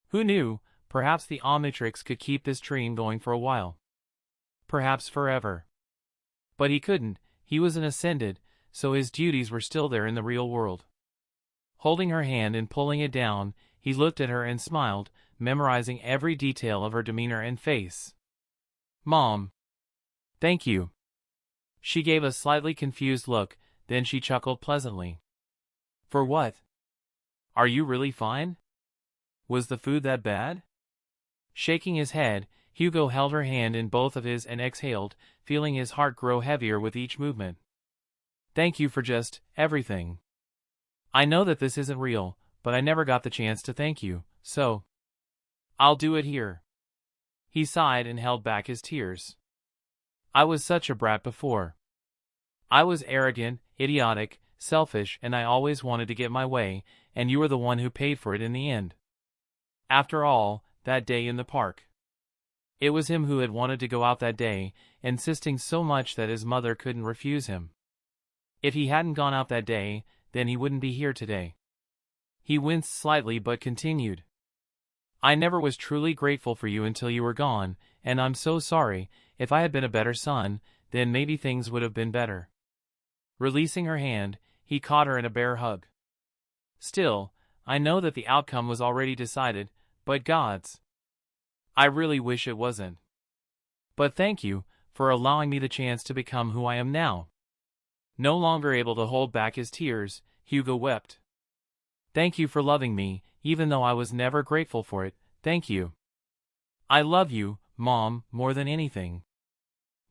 Who knew, perhaps the Omnitrix could keep this dream going for a while. Perhaps forever. But he couldn't, he was an ascended, so his duties were still there in the real world. Holding her hand and pulling it down, he looked at her and smiled, memorizing every detail of her demeanor and face. "Mom. Thank you." She gave a slightly confused look, then she chuckled pleasantly. "For what? Are you really fine? Was the food that bad?" Shaking his head, Hugo held her hand in both of his and exhaled, feeling his heart grow heavier with each movement. "Thank you for just everything. I know that this isn't real, but I never got the chance to thank you, so I'll do it here." He sighed and held back his tears. I was such a brat before. I was arrogant, idiotic, selfish, and I always wanted to get my way, and you were the one who paid for it in the end. After all, that day in the park. It was him who had wanted to go out that day, insisting so much that his mother couldn't refuse him. If he hadn't gone out that day, then he wouldn't be here today. He winced slightly but continued. I never was truly grateful for you until you were gone, and I'm so sorry. If I had been a better son, then maybe things would have been better. Releasing her hand, he caught her in a bear hug. Still, I know that the outcome was already decided, but gods. I really wish it wasn't. But thank you for allowing me the chance to become who I am now. No longer able to hold back his tears, Hugo wept. Thank you for loving me, even though I was never grateful for it, thank you. I love you, Mom, more than anything.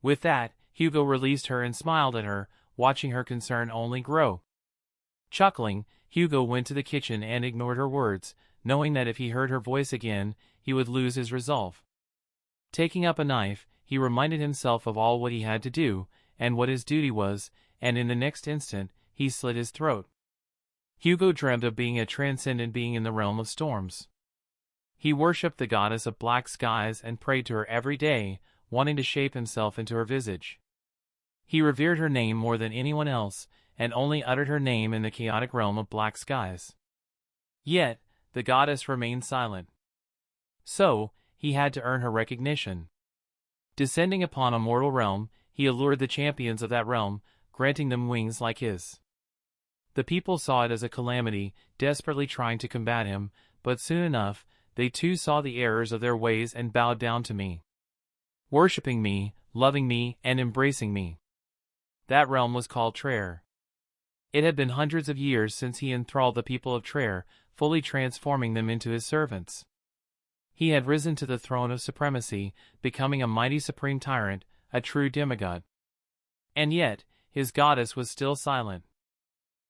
With that, Hugo released her and smiled at her, watching her concern only grow. Chuckling, Hugo went to the kitchen and ignored her words, knowing that if he heard her voice again, he would lose his resolve. Taking up a knife, he reminded himself of all what he had to do, and what his duty was, and in the next instant, he slit his throat. Hugo dreamt of being a transcendent being in the realm of storms. He worshipped the goddess of black skies and prayed to her every day, wanting to shape himself into her visage. He revered her name more than anyone else, and only uttered her name in the chaotic realm of black skies. Yet, the goddess remained silent. So, he had to earn her recognition. Descending upon a mortal realm, he allured the champions of that realm, granting them wings like his. The people saw it as a calamity, desperately trying to combat him, but soon enough, they too saw the errors of their ways and bowed down to me. Worshipping me, loving me, and embracing me. That realm was called Traer. It had been hundreds of years since he enthralled the people of Traer, fully transforming them into his servants. He had risen to the throne of supremacy, becoming a mighty supreme tyrant, a true demigod. And yet, his goddess was still silent.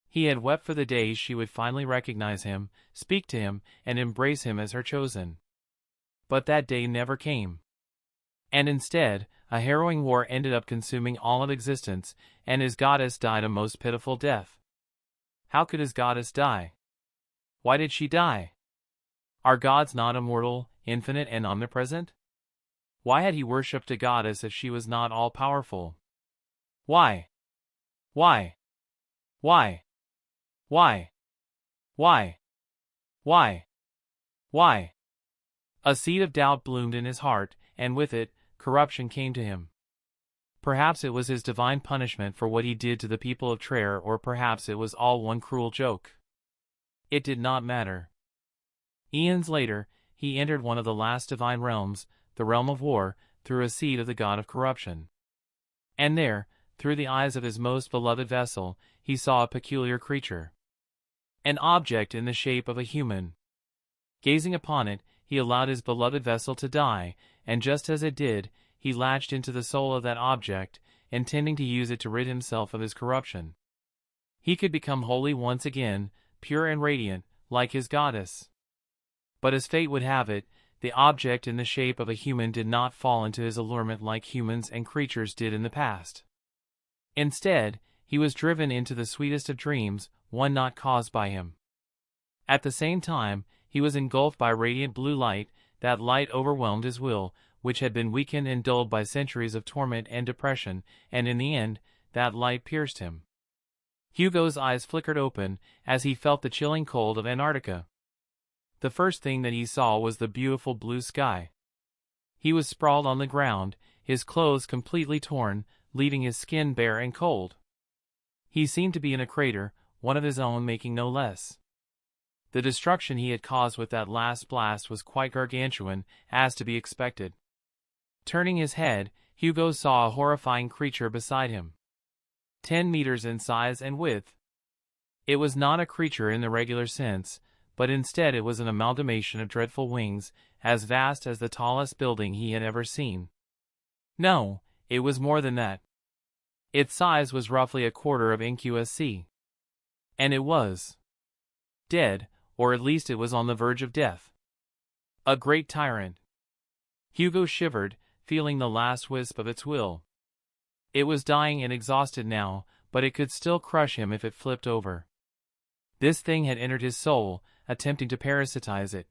He had wept for the day she would finally recognize him, speak to him, and embrace him as her chosen. But that day never came. And instead, a harrowing war ended up consuming all of existence, and his goddess died a most pitiful death. How could his goddess die? Why did she die? Are gods not immortal, infinite, and omnipresent? Why had he worshipped a goddess if she was not all-powerful? Why? Why? Why? Why? Why? Why? Why? A seed of doubt bloomed in his heart, and with it, corruption came to him. Perhaps it was his divine punishment for what he did to the people of Traer, or perhaps it was all one cruel joke. It did not matter. Eons later, he entered one of the last divine realms, the realm of war, through a seed of the god of corruption. And there, through the eyes of his most beloved vessel, he saw a peculiar creature. An object in the shape of a human. Gazing upon it, he allowed his beloved vessel to die, and just as it did, he latched into the soul of that object, intending to use it to rid himself of his corruption. He could become holy once again, pure and radiant, like his goddess. But as fate would have it, the object in the shape of a human did not fall into his allurement like humans and creatures did in the past. Instead, he was driven into the sweetest of dreams, one not caused by him. At the same time, he was engulfed by radiant blue light. That light overwhelmed his will, which had been weakened and dulled by centuries of torment and depression, and in the end, that light pierced him. Hugo's eyes flickered open, as he felt the chilling cold of Antarctica. The first thing that he saw was the beautiful blue sky. He was sprawled on the ground, his clothes completely torn, leaving his skin bare and cold. He seemed to be in a crater, one of his own making no less. The destruction he had caused with that last blast was quite gargantuan, as to be expected. Turning his head, Hugo saw a horrifying creature beside him. 10 meters in size and width. It was not a creature in the regular sense, but instead it was an amalgamation of dreadful wings, as vast as the tallest building he had ever seen. No, it was more than that. Its size was roughly a quarter of NQSC. And it was dead, or at least it was on the verge of death. A great tyrant. Hugo shivered, feeling the last wisp of its will. It was dying and exhausted now, but it could still crush him if it flipped over. This thing had entered his soul, attempting to parasitize it.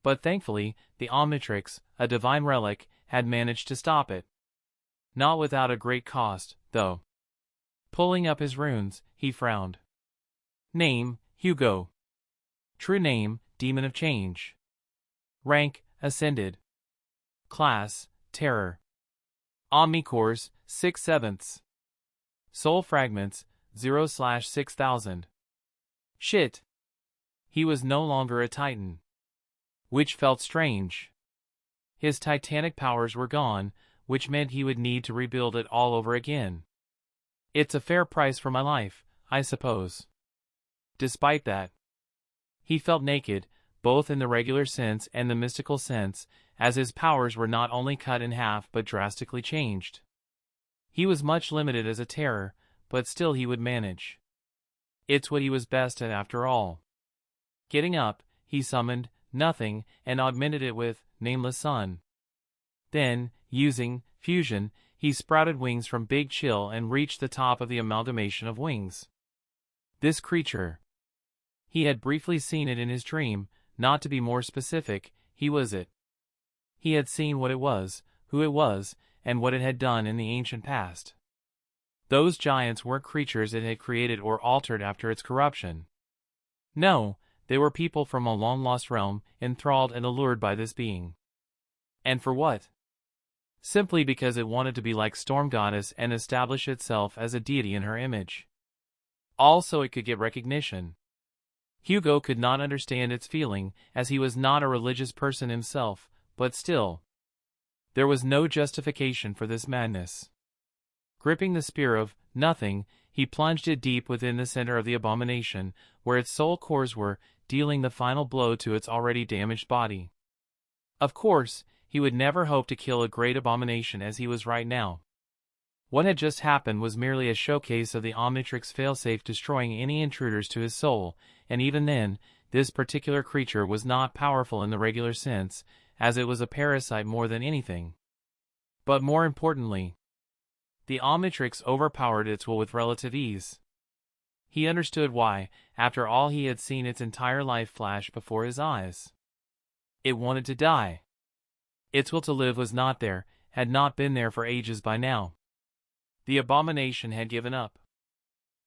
But thankfully, the Omnitrix, a divine relic, had managed to stop it. Not without a great cost, though. Pulling up his runes, he frowned. Name, Hugo. True name, Demon of Change. Rank, Ascended. Class, Terror. Omnicores, 6/7. Soul Fragments, 0/6000. Shit. He was no longer a Titan. Which felt strange. His titanic powers were gone, which meant he would need to rebuild it all over again. It's a fair price for my life, I suppose. Despite that, he felt naked, both in the regular sense and the mystical sense, as his powers were not only cut in half but drastically changed. He was much limited as a terror, but still he would manage. It's what he was best at after all. Getting up, he summoned Nothing and augmented it with Nameless Sun. Then, using fusion, he sprouted wings from Big Chill and reached the top of the amalgamation of wings. This creature. He had briefly seen it in his dream, not to be more specific, he was it. He had seen what it was, who it was, and what it had done in the ancient past. Those giants weren't creatures it had created or altered after its corruption. No, they were people from a long-lost realm, enthralled and allured by this being. And for what? Simply because it wanted to be like Storm Goddess and establish itself as a deity in her image. Also it could get recognition. Hugo could not understand its feeling, as he was not a religious person himself, but still. There was no justification for this madness. Gripping the spear of Nothing, he plunged it deep within the center of the abomination, where its soul cores were, dealing the final blow to its already damaged body. Of course, he would never hope to kill a great abomination as he was right now. What had just happened was merely a showcase of the Omnitrix failsafe destroying any intruders to his soul, and even then, this particular creature was not powerful in the regular sense, as it was a parasite more than anything. But more importantly, the Omnitrix overpowered its will with relative ease. He understood why, after all he had seen its entire life flash before his eyes. It wanted to die. Its will to live was not there, had not been there for ages by now. The abomination had given up.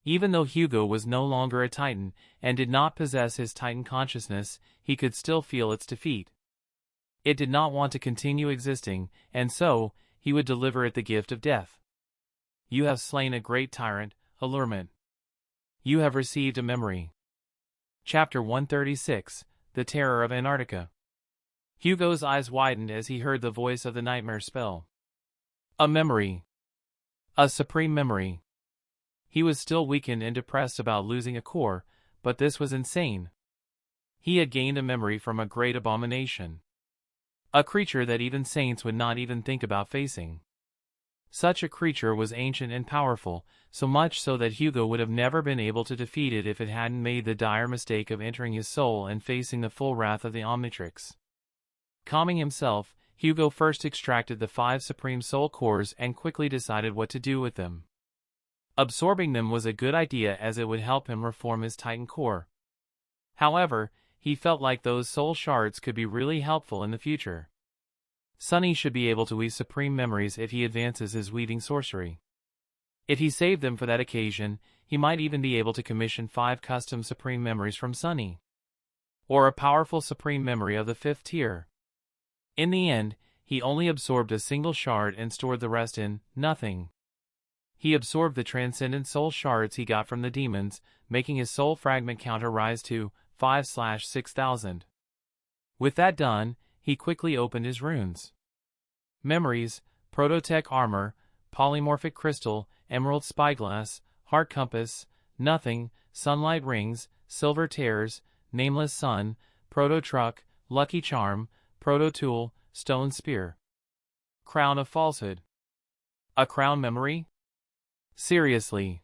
Even though Hugo was no longer a Titan, and did not possess his Titan consciousness, he could still feel its defeat. It did not want to continue existing, and so, he would deliver it the gift of death. You have slain a great tyrant, Allurement. You have received a memory. Chapter 136, The Terror of Antarctica. Hugo's eyes widened as he heard the voice of the nightmare spell. A memory. A supreme memory. He was still weakened and depressed about losing a core, but this was insane. He had gained a memory from a great abomination. A creature that even saints would not even think about facing. Such a creature was ancient and powerful, so much so that Hugo would have never been able to defeat it if it hadn't made the dire mistake of entering his soul and facing the full wrath of the Omnitrix. Calming himself, Hugo first extracted the 5 supreme soul cores and quickly decided what to do with them. Absorbing them was a good idea as it would help him reform his Titan core. However, he felt like those soul shards could be really helpful in the future. Sunny should be able to weave supreme memories if he advances his weaving sorcery. If he saved them for that occasion, he might even be able to commission 5 custom supreme memories from Sunny. Or a powerful supreme memory of the 5th tier. In the end, he only absorbed a single shard and stored the rest in Nothing. He absorbed the transcendent soul shards he got from the demons, making his soul fragment counter rise to 5/6000. With that done, he quickly opened his runes. Memories, Prototech Armor, Polymorphic Crystal, Emerald Spyglass, Heart Compass, Nothing, Sunlight Rings, Silver Tears, Nameless Sun, Proto-Truck, Lucky Charm, Proto-Tool, Stone Spear. Crown of Falsehood. A crown memory? Seriously.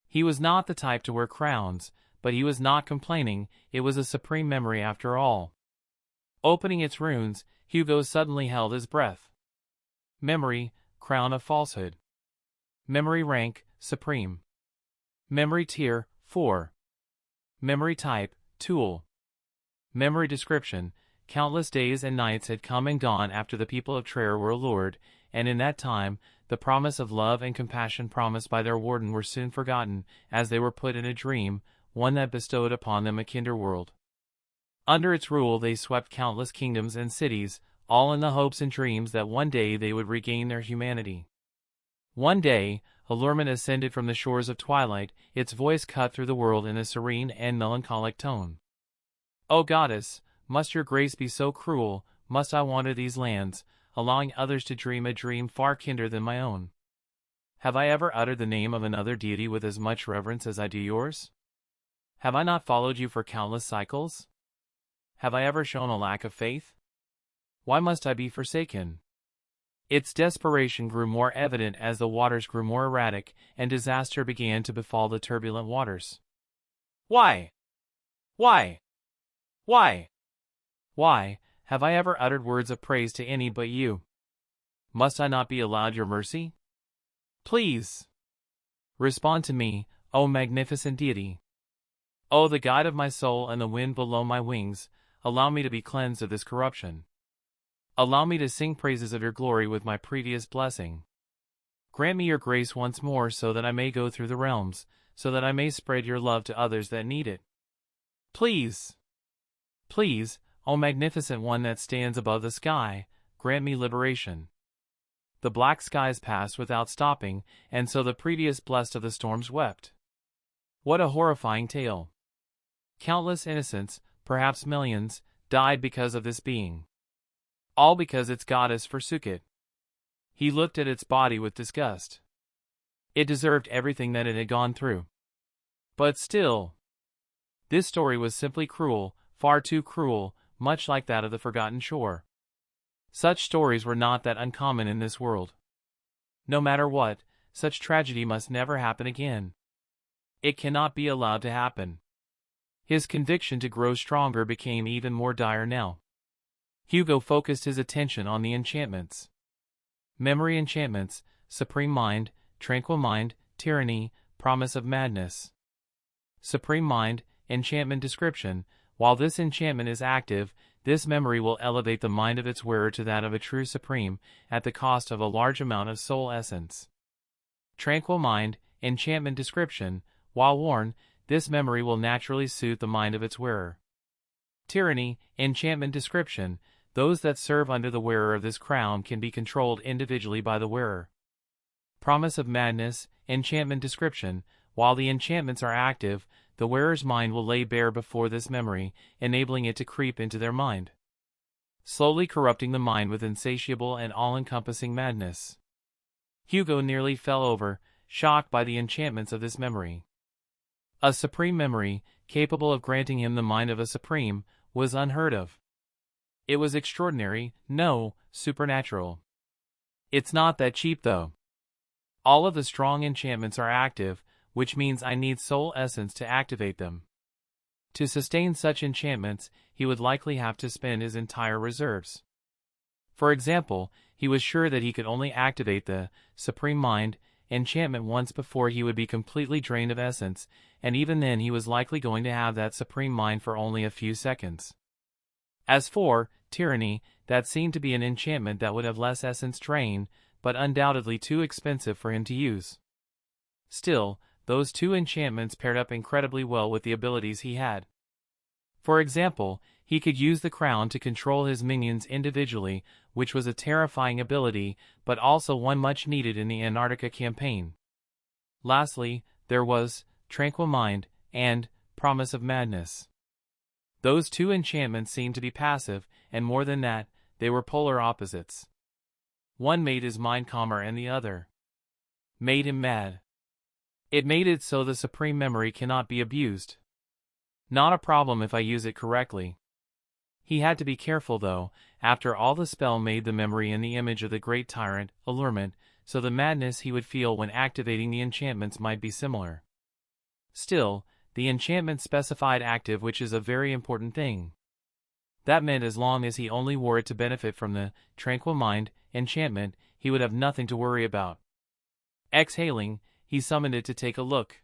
He was not the type to wear crowns, but he was not complaining, it was a supreme memory after all. Opening its runes, Hugo suddenly held his breath. Memory, crown of falsehood. Memory rank, supreme. Memory tier, 4. Memory type, tool. Memory description: countless days and nights had come and gone after the people of Traer were allured, and in that time, the promise of love and compassion promised by their warden were soon forgotten, as they were put in a dream, one that bestowed upon them a kinder world. Under its rule they swept countless kingdoms and cities, all in the hopes and dreams that one day they would regain their humanity. One day, allurement ascended from the shores of twilight, its voice cut through the world in a serene and melancholic tone. "O goddess, must your grace be so cruel? Must I wander these lands, allowing others to dream a dream far kinder than my own? Have I ever uttered the name of another deity with as much reverence as I do yours? Have I not followed you for countless cycles? Have I ever shown a lack of faith? Why must I be forsaken?" Its desperation grew more evident as the waters grew more erratic, and disaster began to befall the turbulent waters. "Why? Why? Why? Why, have I ever uttered words of praise to any but you? Must I not be allowed your mercy? Please respond to me, O magnificent deity. O the guide of my soul and the wind below my wings, allow me to be cleansed of this corruption. Allow me to sing praises of your glory with my previous blessing. Grant me your grace once more so that I may go through the realms, so that I may spread your love to others that need it. Please, please, O magnificent one that stands above the sky, grant me liberation." The black skies passed without stopping, and so the previous blessed of the storms wept. What a horrifying tale! Countless innocents, perhaps millions, died because of this being. All because its goddess forsook it. He looked at its body with disgust. It deserved everything that it had gone through. But still, this story was simply cruel, far too cruel, much like that of the Forgotten Shore. Such stories were not that uncommon in this world. No matter what, such tragedy must never happen again. It cannot be allowed to happen. His conviction to grow stronger became even more dire now. Hugo focused his attention on the enchantments. Memory enchantments: Supreme Mind, Tranquil Mind, Tyranny, Promise of Madness. Supreme Mind, enchantment description: while this enchantment is active, this memory will elevate the mind of its wearer to that of a true supreme, at the cost of a large amount of soul essence. Tranquil Mind, enchantment description: while worn, this memory will naturally suit the mind of its wearer. Tyranny, enchantment description: those that serve under the wearer of this crown can be controlled individually by the wearer. Promise of Madness, enchantment description: while the enchantments are active, the wearer's mind will lay bare before this memory, enabling it to creep into their mind, slowly corrupting the mind with insatiable and all-encompassing madness. Hugo nearly fell over, shocked by the enchantments of this memory. A supreme memory, capable of granting him the mind of a supreme, was unheard of. It was extraordinary, no, supernatural. It's not that cheap though. All of the strong enchantments are active, which means I need soul essence to activate them. To sustain such enchantments, he would likely have to spend his entire reserves. For example, he was sure that he could only activate the Supreme Mind enchantment once before he would be completely drained of essence, and even then he was likely going to have that Supreme Mind for only a few seconds. As for Tyranny, that seemed to be an enchantment that would have less essence drain, but undoubtedly too expensive for him to use. Still, those two enchantments paired up incredibly well with the abilities he had. For example, he could use the crown to control his minions individually, which was a terrifying ability, but also one much needed in the Antarctica campaign. Lastly, there was Tranquil Mind and Promise of Madness. Those two enchantments seemed to be passive, and more than that, they were polar opposites. One made his mind calmer and the other made him mad. It made it so the supreme memory cannot be abused. Not a problem if I use it correctly. He had to be careful though. After all, the spell made the memory in the image of the great tyrant, allurement, so the madness he would feel when activating the enchantments might be similar. Still, the enchantment specified active, which is a very important thing. That meant as long as he only wore it to benefit from the tranquil mind enchantment, he would have nothing to worry about. Exhaling, he summoned it to take a look.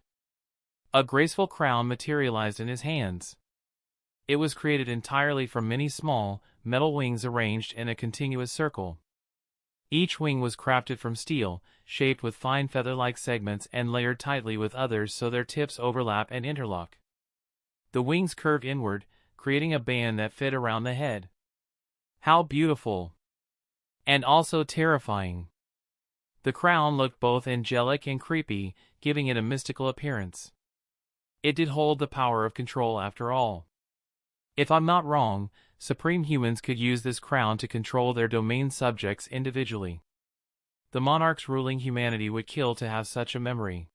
A graceful crown materialized in his hands. It was created entirely from many small, metal wings arranged in a continuous circle. Each wing was crafted from steel, shaped with fine feather-like segments and layered tightly with others so their tips overlap and interlock. The wings curved inward, creating a band that fit around the head. How beautiful! And also terrifying. The crown looked both angelic and creepy, giving it a mystical appearance. It did hold the power of control after all. If I'm not wrong, supreme humans could use this crown to control their domain subjects individually. The monarchs ruling humanity would kill to have such a memory.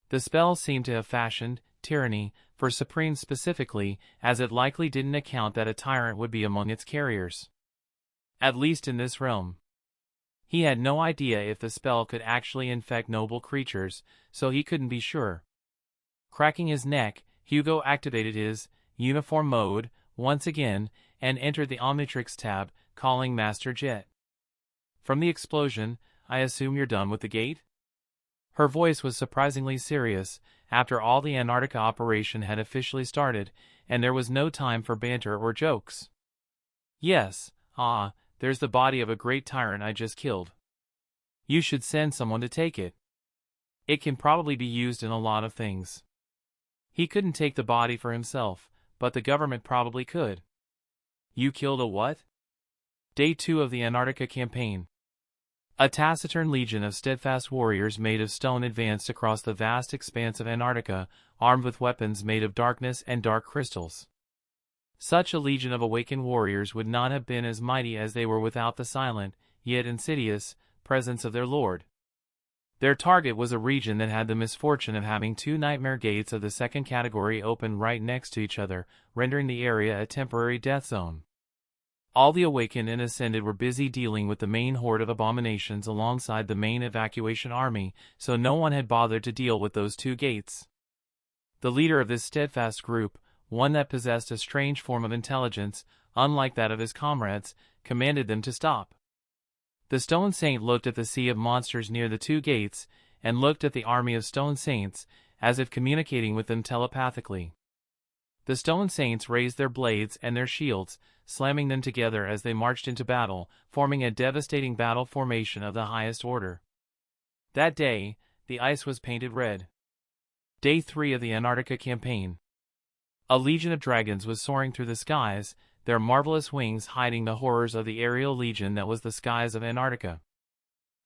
The spell seemed to have fashioned tyranny for Supreme specifically, as it likely didn't account that a tyrant would be among its carriers. At least in this realm. He had no idea if the spell could actually infect noble creatures, so he couldn't be sure. Cracking his neck, Hugo activated his uniform mode once again and entered the Omnitrix tab, calling Master Jet. From the explosion, I assume you're done with the gate? Her voice was surprisingly serious, after all the Antarctica operation had officially started, and there was no time for banter or jokes. Yes, there's the body of a great tyrant I just killed. You should send someone to take it. It can probably be used in a lot of things. He couldn't take the body for himself, but the government probably could. You killed a what? Day 2 of the Antarctica campaign. A taciturn legion of steadfast warriors made of stone advanced across the vast expanse of Antarctica, armed with weapons made of darkness and dark crystals. Such a legion of awakened warriors would not have been as mighty as they were without the silent, yet insidious, presence of their lord. Their target was a region that had the misfortune of having 2 nightmare gates of the second category open right next to each other, rendering the area a temporary death zone. All the awakened and ascended were busy dealing with the main horde of abominations alongside the main evacuation army, so no one had bothered to deal with those 2 gates. The leader of this steadfast group, one that possessed a strange form of intelligence, unlike that of his comrades, commanded them to stop. The Stone Saint looked at the sea of monsters near the 2 gates, and looked at the army of Stone Saints, as if communicating with them telepathically. The Stone Saints raised their blades and their shields, slamming them together as they marched into battle, forming a devastating battle formation of the highest order. That day, the ice was painted red. Day 3 of the Antarctica campaign. A legion of dragons was soaring through the skies, their marvelous wings hiding the horrors of the aerial legion that was the skies of Antarctica.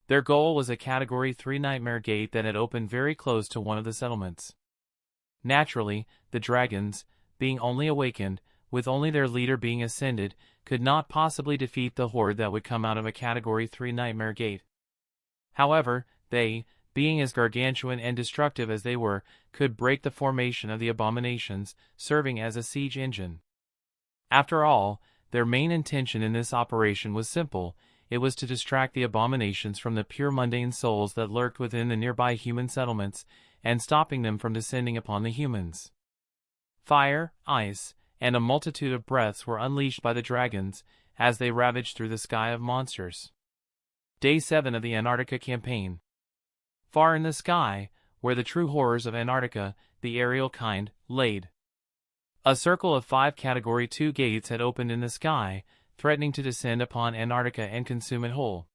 Their goal was a Category 3 nightmare gate that had opened very close to one of the settlements. Naturally, the dragons, being only awakened, with only their leader being ascended, could not possibly defeat the horde that would come out of a Category 3 nightmare gate. However, they, being as gargantuan and destructive as they were, could break the formation of the abominations, serving as a siege engine. After all, their main intention in this operation was simple. It was to distract the abominations from the pure mundane souls that lurked within the nearby human settlements, and stopping them from descending upon the humans. Fire, ice, and a multitude of breaths were unleashed by the dragons, as they ravaged through the sky of monsters. Day 7 of the Antarctica campaign. Far in the sky, where the true horrors of Antarctica, the aerial kind, laid. A circle of 5 Category 2 gates had opened in the sky, threatening to descend upon Antarctica and consume it whole.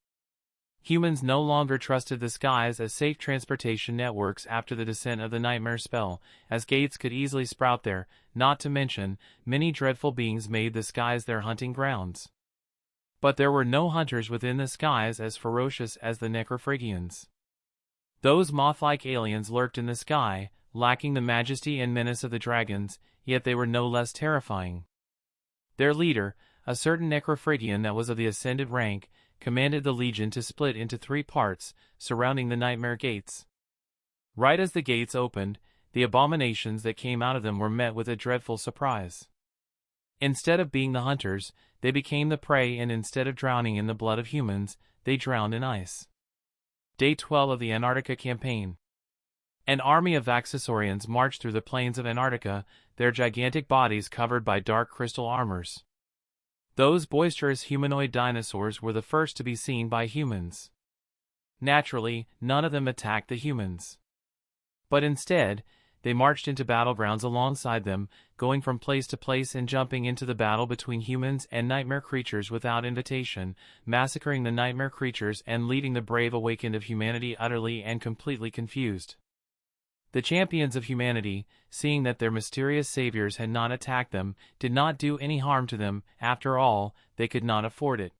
Humans no longer trusted the skies as safe transportation networks after the descent of the nightmare spell, as gates could easily sprout there, not to mention, many dreadful beings made the skies their hunting grounds. But there were no hunters within the skies as ferocious as the Necrophrygians. Those moth-like aliens lurked in the sky, lacking the majesty and menace of the dragons, yet they were no less terrifying. Their leader, a certain Necrophrygian that was of the ascended rank, commanded the legion to split into 3 parts, surrounding the nightmare gates. Right as the gates opened, the abominations that came out of them were met with a dreadful surprise. Instead of being the hunters, they became the prey, and instead of drowning in the blood of humans, they drowned in ice. Day 12 of the Antarctica campaign. An army of Vaxasaurians marched through the plains of Antarctica, their gigantic bodies covered by dark crystal armors. Those boisterous humanoid dinosaurs were the first to be seen by humans. Naturally, none of them attacked the humans. But instead, they marched into battlegrounds alongside them, going from place to place and jumping into the battle between humans and nightmare creatures without invitation, massacring the nightmare creatures and leaving the brave awakened of humanity utterly and completely confused. The champions of humanity, seeing that their mysterious saviors had not attacked them, did not do any harm to them. After all, they could not afford it.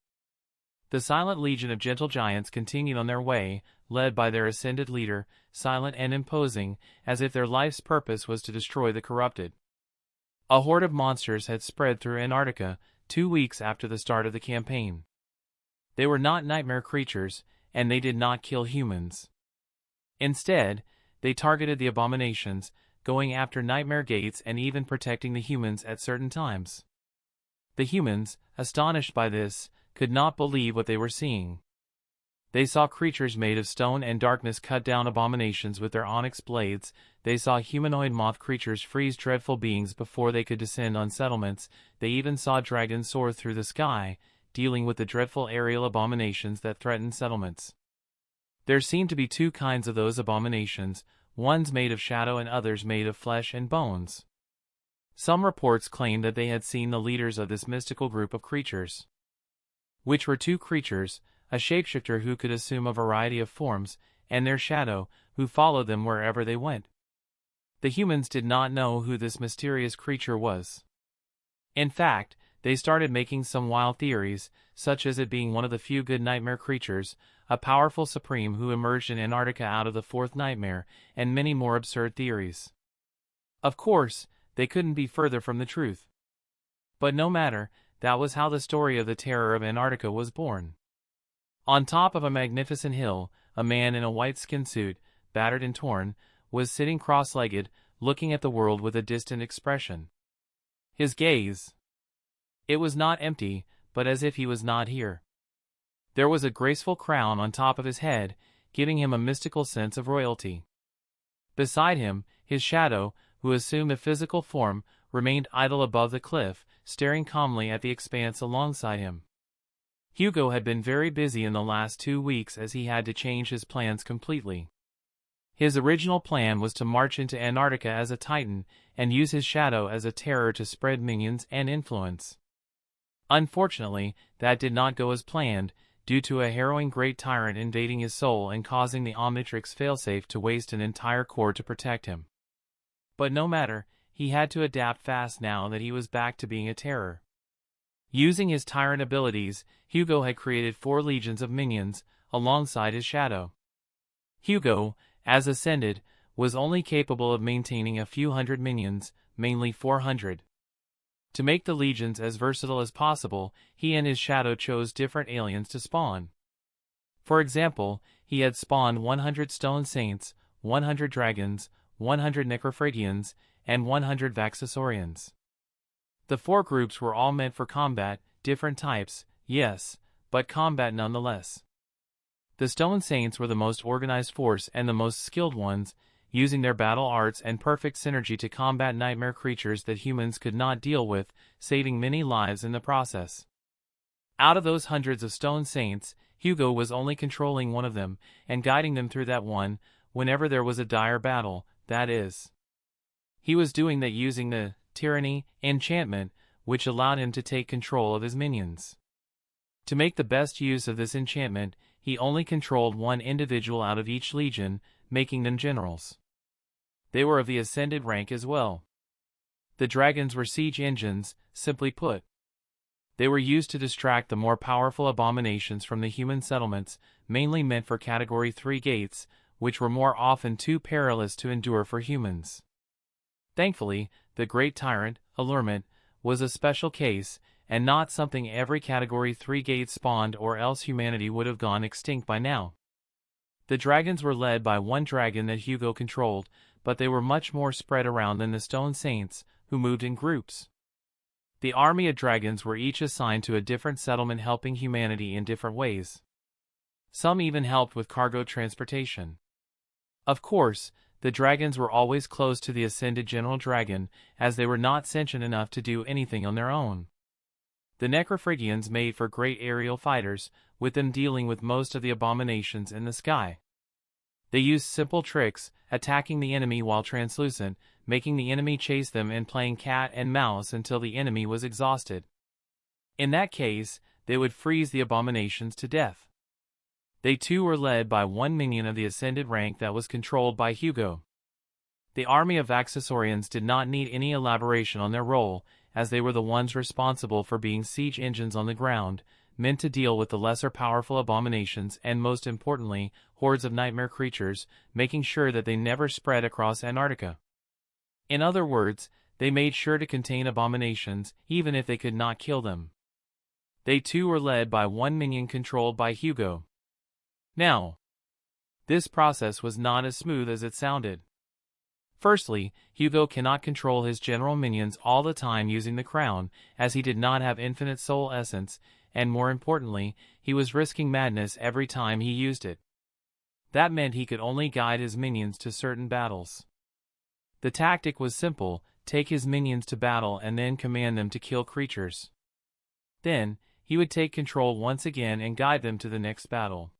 The silent legion of gentle giants continued on their way, led by their ascended leader, silent and imposing, as if their life's purpose was to destroy the corrupted. A horde of monsters had spread through Antarctica 2 weeks after the start of the campaign. They were not nightmare creatures, and they did not kill humans. Instead, they targeted the abominations, going after nightmare gates and even protecting the humans at certain times. The humans, astonished by this, could not believe what they were seeing. They saw creatures made of stone and darkness cut down abominations with their onyx blades. They saw humanoid moth creatures freeze dreadful beings before they could descend on settlements. They even saw dragons soar through the sky, dealing with the dreadful aerial abominations that threatened settlements. There seemed to be 2 kinds of those abominations, ones made of shadow and others made of flesh and bones. Some reports claimed that they had seen the leaders of this mystical group of creatures, which were 2 creatures, a shapeshifter who could assume a variety of forms, and their shadow, who followed them wherever they went. The humans did not know who this mysterious creature was. In fact, they started making some wild theories, such as it being one of the few good nightmare creatures, a powerful supreme who emerged in Antarctica out of the 4th nightmare, and many more absurd theories. Of course, they couldn't be further from the truth. But no matter, that was how the story of the terror of Antarctica was born. On top of a magnificent hill, a man in a white skin suit, battered and torn, was sitting cross-legged, looking at the world with a distant expression. His gaze, it was not empty, but as if he was not here. There was a graceful crown on top of his head, giving him a mystical sense of royalty. Beside him, his shadow, who assumed a physical form, remained idle above the cliff, staring calmly at the expanse alongside him. Hugo had been very busy in the last 2 weeks as he had to change his plans completely. His original plan was to march into Antarctica as a Titan and use his shadow as a terror to spread minions and influence. Unfortunately, that did not go as planned, due to a harrowing great tyrant invading his soul and causing the Omnitrix failsafe to waste an entire core to protect him. But no matter, he had to adapt fast now that he was back to being a terror. Using his tyrant abilities, Hugo had created 4 legions of minions, alongside his shadow. Hugo, as ascended, was only capable of maintaining a few hundred minions, mainly 400. To make the legions as versatile as possible, he and his shadow chose different aliens to spawn. For example, he had spawned 100 stone saints, 100 dragons, 100 necrophradians, and 100 vaxasaurians. The 4 groups were all meant for combat, different types, yes, but combat nonetheless. The Stone Saints were the most organized force and the most skilled ones, using their battle arts and perfect synergy to combat nightmare creatures that humans could not deal with, saving many lives in the process. Out of those hundreds of Stone Saints, Hugo was only controlling one of them, and guiding them through that one, whenever there was a dire battle, that is. He was doing that using the Tyranny enchantment, which allowed him to take control of his minions. To make the best use of this enchantment, he only controlled one individual out of each legion, making them generals. They were of the ascended rank as well. The dragons were siege engines, simply put. They were used to distract the more powerful abominations from the human settlements, mainly meant for Category 3 gates, which were more often too perilous to endure for humans. Thankfully, the Great Tyrant, Allurement, was a special case, and not something every Category 3 gate spawned, or else humanity would have gone extinct by now. The dragons were led by one dragon that Hugo controlled, but they were much more spread around than the Stone Saints, who moved in groups. The army of dragons were each assigned to a different settlement, helping humanity in different ways. Some even helped with cargo transportation. Of course, the dragons were always close to the ascended General Dragon, as they were not sentient enough to do anything on their own. The Necrophrygians made for great aerial fighters, with them dealing with most of the abominations in the sky. They used simple tricks, attacking the enemy while translucent, making the enemy chase them and playing cat and mouse until the enemy was exhausted. In that case, they would freeze the abominations to death. They too were led by one minion of the ascended rank that was controlled by Hugo. The army of Accessorians did not need any elaboration on their role, as they were the ones responsible for being siege engines on the ground, meant to deal with the lesser powerful abominations and most importantly, hordes of nightmare creatures, making sure that they never spread across Antarctica. In other words, they made sure to contain abominations, even if they could not kill them. They too were led by one minion controlled by Hugo. Now, this process was not as smooth as it sounded. Firstly, Hugo cannot control his general minions all the time using the crown, as he did not have infinite soul essence, and more importantly, he was risking madness every time he used it. That meant he could only guide his minions to certain battles. The tactic was simple: take his minions to battle and then command them to kill creatures. Then, he would take control once again and guide them to the next battle.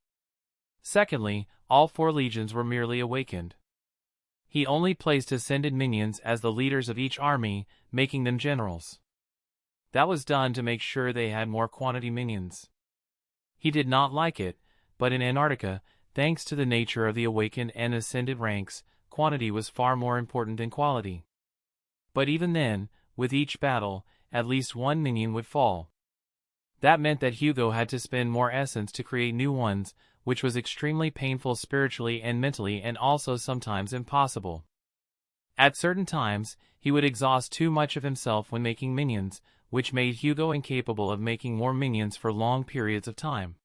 Secondly, all 4 legions were merely awakened. He only placed ascended minions as the leaders of each army, making them generals. That was done to make sure they had more quantity minions. He did not like it, but in Antarctica, thanks to the nature of the awakened and ascended ranks, quantity was far more important than quality. But even then, with each battle, at least one minion would fall. That meant that Hugo had to spend more essence to create new ones, which was extremely painful spiritually and mentally and also sometimes impossible. At certain times, he would exhaust too much of himself when making minions, which made Hugo incapable of making more minions for long periods of time.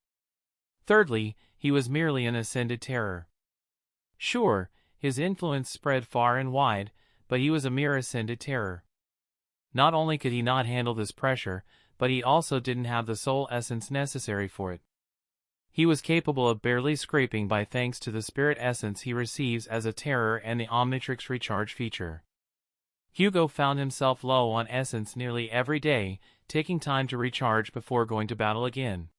Thirdly, he was merely an ascended terror. Sure, his influence spread far and wide, but he was a mere ascended terror. Not only could he not handle this pressure, but he also didn't have the soul essence necessary for it. He was capable of barely scraping by thanks to the spirit essence he receives as a terror and the Omnitrix recharge feature. Hugo found himself low on essence nearly every day, taking time to recharge before going to battle again.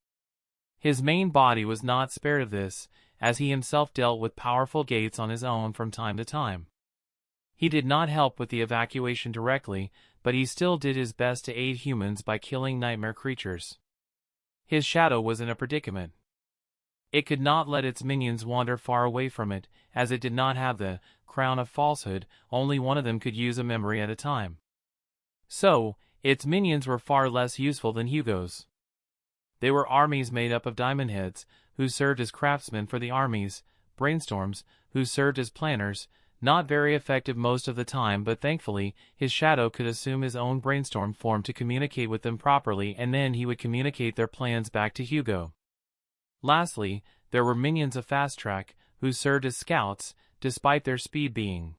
His main body was not spared of this, as he himself dealt with powerful gates on his own from time to time. He did not help with the evacuation directly, but he still did his best to aid humans by killing nightmare creatures. His shadow was in a predicament. It could not let its minions wander far away from it, as it did not have the crown of falsehood. Only one of them could use a memory at a time. So, its minions were far less useful than Hugo's. They were armies made up of diamond heads, who served as craftsmen for the armies, brainstorms, who served as planners, not very effective most of the time, but thankfully, his shadow could assume his own brainstorm form to communicate with them properly, and then he would communicate their plans back to Hugo. Lastly, there were minions of Fast Track, who served as scouts, despite their speed being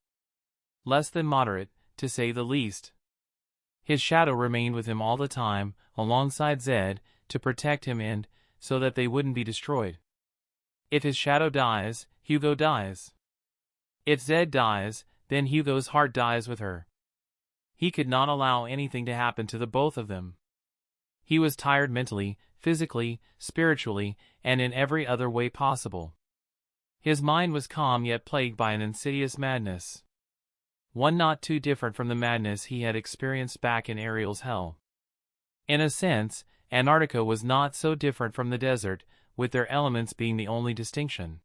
less than moderate, to say the least. His shadow remained with him all the time, alongside Zed, to protect him and, so that they wouldn't be destroyed. If his shadow dies, Hugo dies. If Zed dies, then Hugo's heart dies with her. He could not allow anything to happen to the both of them. He was tired mentally, physically, spiritually, and in every other way possible. His mind was calm yet plagued by an insidious madness. One not too different from the madness he had experienced back in Ariel's hell. In a sense, Antarctica was not so different from the desert, with their elements being the only distinction.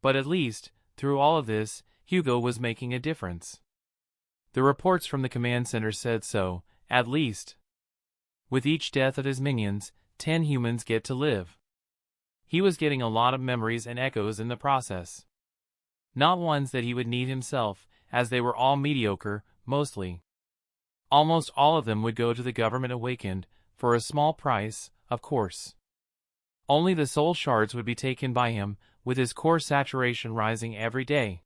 But at least, through all of this, Hugo was making a difference. The reports from the command center said so, at least. With each death of his minions, 10 humans get to live. He was getting a lot of memories and echoes in the process. Not ones that he would need himself, as they were all mediocre, mostly. Almost all of them would go to the government awakened, for a small price, of course. Only the soul shards would be taken by him, with his core saturation rising every day.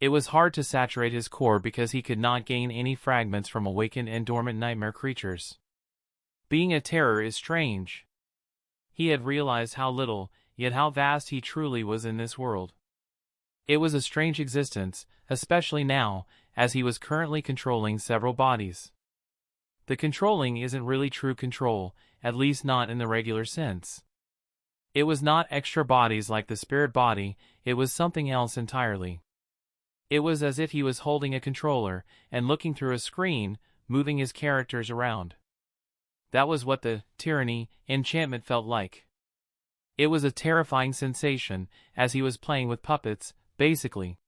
It was hard to saturate his core because he could not gain any fragments from awakened and dormant nightmare creatures. Being a terror is strange. He had realized how little, yet how vast he truly was in this world. It was a strange existence, especially now, as he was currently controlling several bodies. The controlling isn't really true control, at least not in the regular sense. It was not extra bodies like the spirit body, it was something else entirely. It was as if he was holding a controller and looking through a screen, moving his characters around. That was what the tyranny enchantment felt like. It was a terrifying sensation, as he was playing with puppets, basically.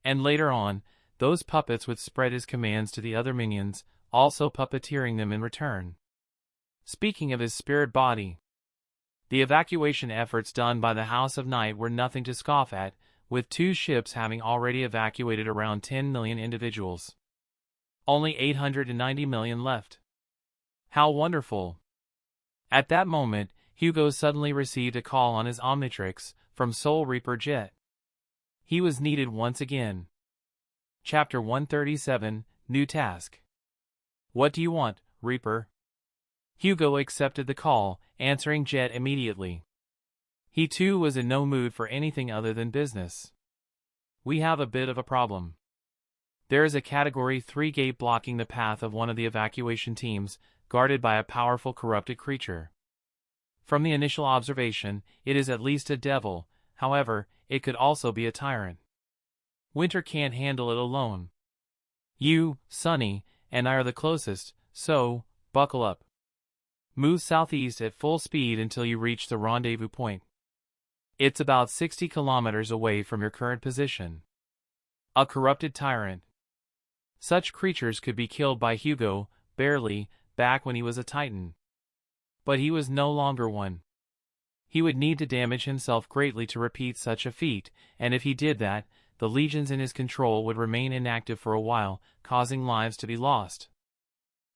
And later on, those puppets would spread his commands to the other minions, also puppeteering them in return. Speaking of his spirit body, the evacuation efforts done by the House of Night were nothing to scoff at, with 2 ships having already evacuated around 10 million individuals. Only 890 million left. How wonderful! At that moment, Hugo suddenly received a call on his Omnitrix from Soul Reaper Jet. He was needed once again. Chapter 137, New Task. What do you want, Reaper? Hugo accepted the call, answering Jet immediately. He too was in no mood for anything other than business. We have a bit of a problem. There is a Category 3 gate blocking the path of one of the evacuation teams, guarded by a powerful corrupted creature. From the initial observation, it is at least a devil, however, it could also be a tyrant. Winter can't handle it alone. You, Sunny, and I are the closest, so, buckle up. Move southeast at full speed until you reach the rendezvous point. It's about 60 kilometers away from your current position. A corrupted tyrant. Such creatures could be killed by Hugo, barely, back when he was a titan. But he was no longer one. He would need to damage himself greatly to repeat such a feat, and if he did that, the legions in his control would remain inactive for a while, causing lives to be lost.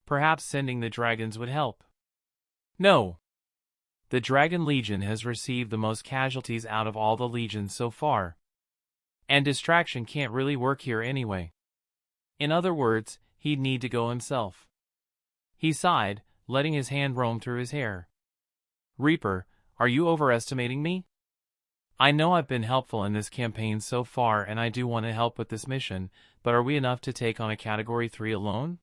Perhaps sending the dragons would help. No. The Dragon Legion has received the most casualties out of all the legions so far. And distraction can't really work here anyway. In other words, he'd need to go himself. He sighed, letting his hand roam through his hair. Reaper, are you overestimating me? I know I've been helpful in this campaign so far and I do want to help with this mission, but are we enough to take on a Category 3 alone?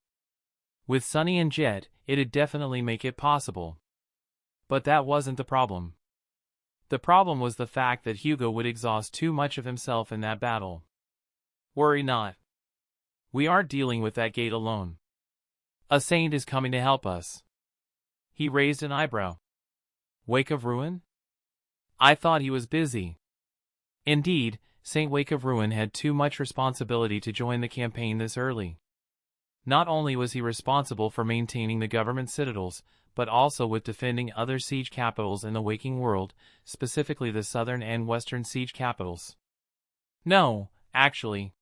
With Sunny and Jet, it'd definitely make it possible. But that wasn't the problem. The problem was the fact that Hugo would exhaust too much of himself in that battle. Worry not. We aren't dealing with that gate alone. A saint is coming to help us. He raised an eyebrow. Wake of Ruin? I thought he was busy. Indeed, Saint Wake of Ruin had too much responsibility to join the campaign this early. Not only was he responsible for maintaining the government citadels, but also with defending other siege capitals in the waking world, specifically the southern and western siege capitals. No, actually.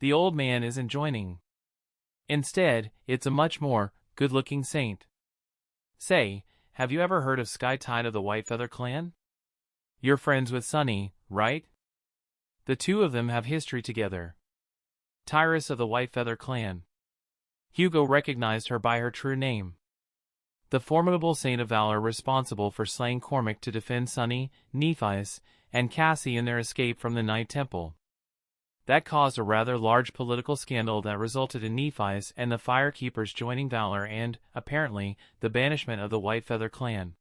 The old man isn't joining. Instead, it's a much more good-looking saint. Say, have you ever heard of Skytide of the Whitefeather clan? You're friends with Sunny, right? The two of them have history together. Tyrus of the Whitefeather clan. Hugo recognized her by her true name. The formidable saint of valor responsible for slaying Cormac to defend Sunny, Nephius, and Cassie in their escape from the Night Temple. That caused a rather large political scandal that resulted in Nephius and the Firekeepers joining Valor and, apparently, the banishment of the Whitefeather clan.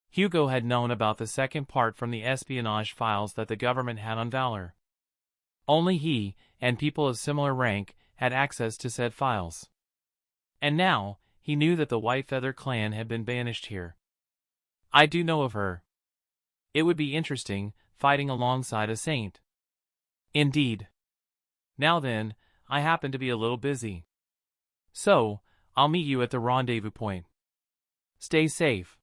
Hugo had known about the second part from the espionage files that the government had on Valor. Only he, and people of similar rank, had access to said files. And now, he knew that the Whitefeather clan had been banished here. I do know of her. It would be interesting, fighting alongside a saint. Indeed. Now then, I happen to be a little busy. So, I'll meet you at the rendezvous point. Stay safe.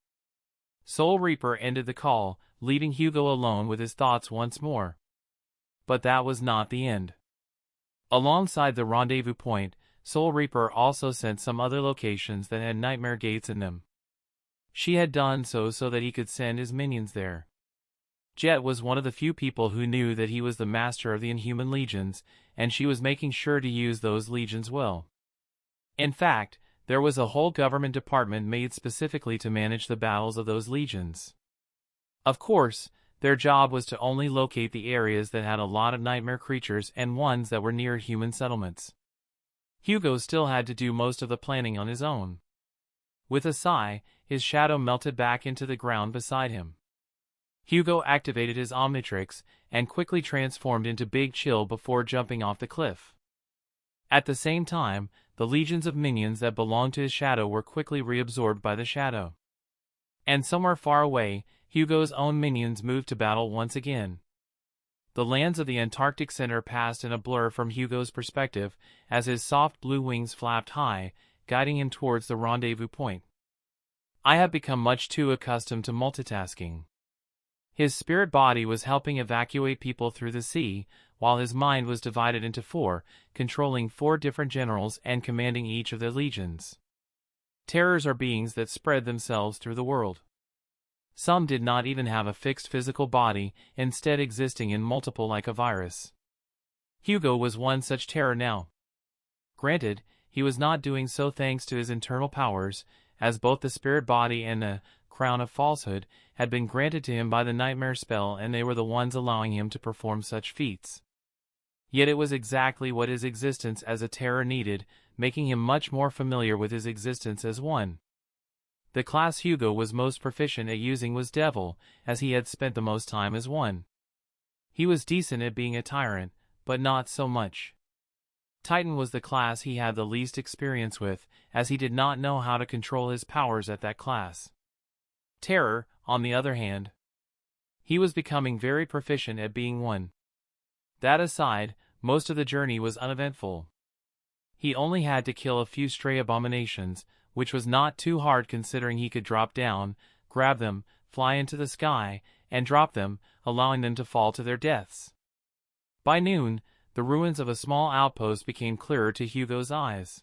Soul Reaper ended the call, leaving Hugo alone with his thoughts once more. But that was not the end. Alongside the rendezvous point, Soul Reaper also sent some other locations that had nightmare gates in them. She had done so that he could send his minions there. Jet was one of the few people who knew that he was the master of the Inhuman Legions, and she was making sure to use those legions well. In fact, there was a whole government department made specifically to manage the battles of those legions. Of course, their job was to only locate the areas that had a lot of nightmare creatures and ones that were near human settlements. Hugo still had to do most of the planning on his own. With a sigh, his shadow melted back into the ground beside him. Hugo activated his Omnitrix and quickly transformed into Big Chill before jumping off the cliff. At the same time, the legions of minions that belonged to his shadow were quickly reabsorbed by the shadow. And somewhere far away, Hugo's own minions moved to battle once again. The lands of the Antarctic Center passed in a blur from Hugo's perspective as his soft blue wings flapped high, guiding him towards the rendezvous point. I have become much too accustomed to multitasking. His spirit body was helping evacuate people through the sea, while his mind was divided into four, controlling 4 different generals and commanding each of their legions. Terrors are beings that spread themselves through the world. Some did not even have a fixed physical body, instead existing in multiple like a virus. Hugo was one such terror now. Granted, he was not doing so thanks to his internal powers, as both the spirit body and the crown of falsehood had been granted to him by the nightmare spell, and they were the ones allowing him to perform such feats. Yet it was exactly what his existence as a terror needed, making him much more familiar with his existence as one. The class Hugo was most proficient at using was Devil, as he had spent the most time as one. He was decent at being a tyrant, but not so much. Titan was the class he had the least experience with, as he did not know how to control his powers at that class. Terror, on the other hand, he was becoming very proficient at being one. That aside, most of the journey was uneventful. He only had to kill a few stray abominations, which was not too hard considering he could drop down, grab them, fly into the sky, and drop them, allowing them to fall to their deaths. By noon, the ruins of a small outpost became clearer to Hugo's eyes.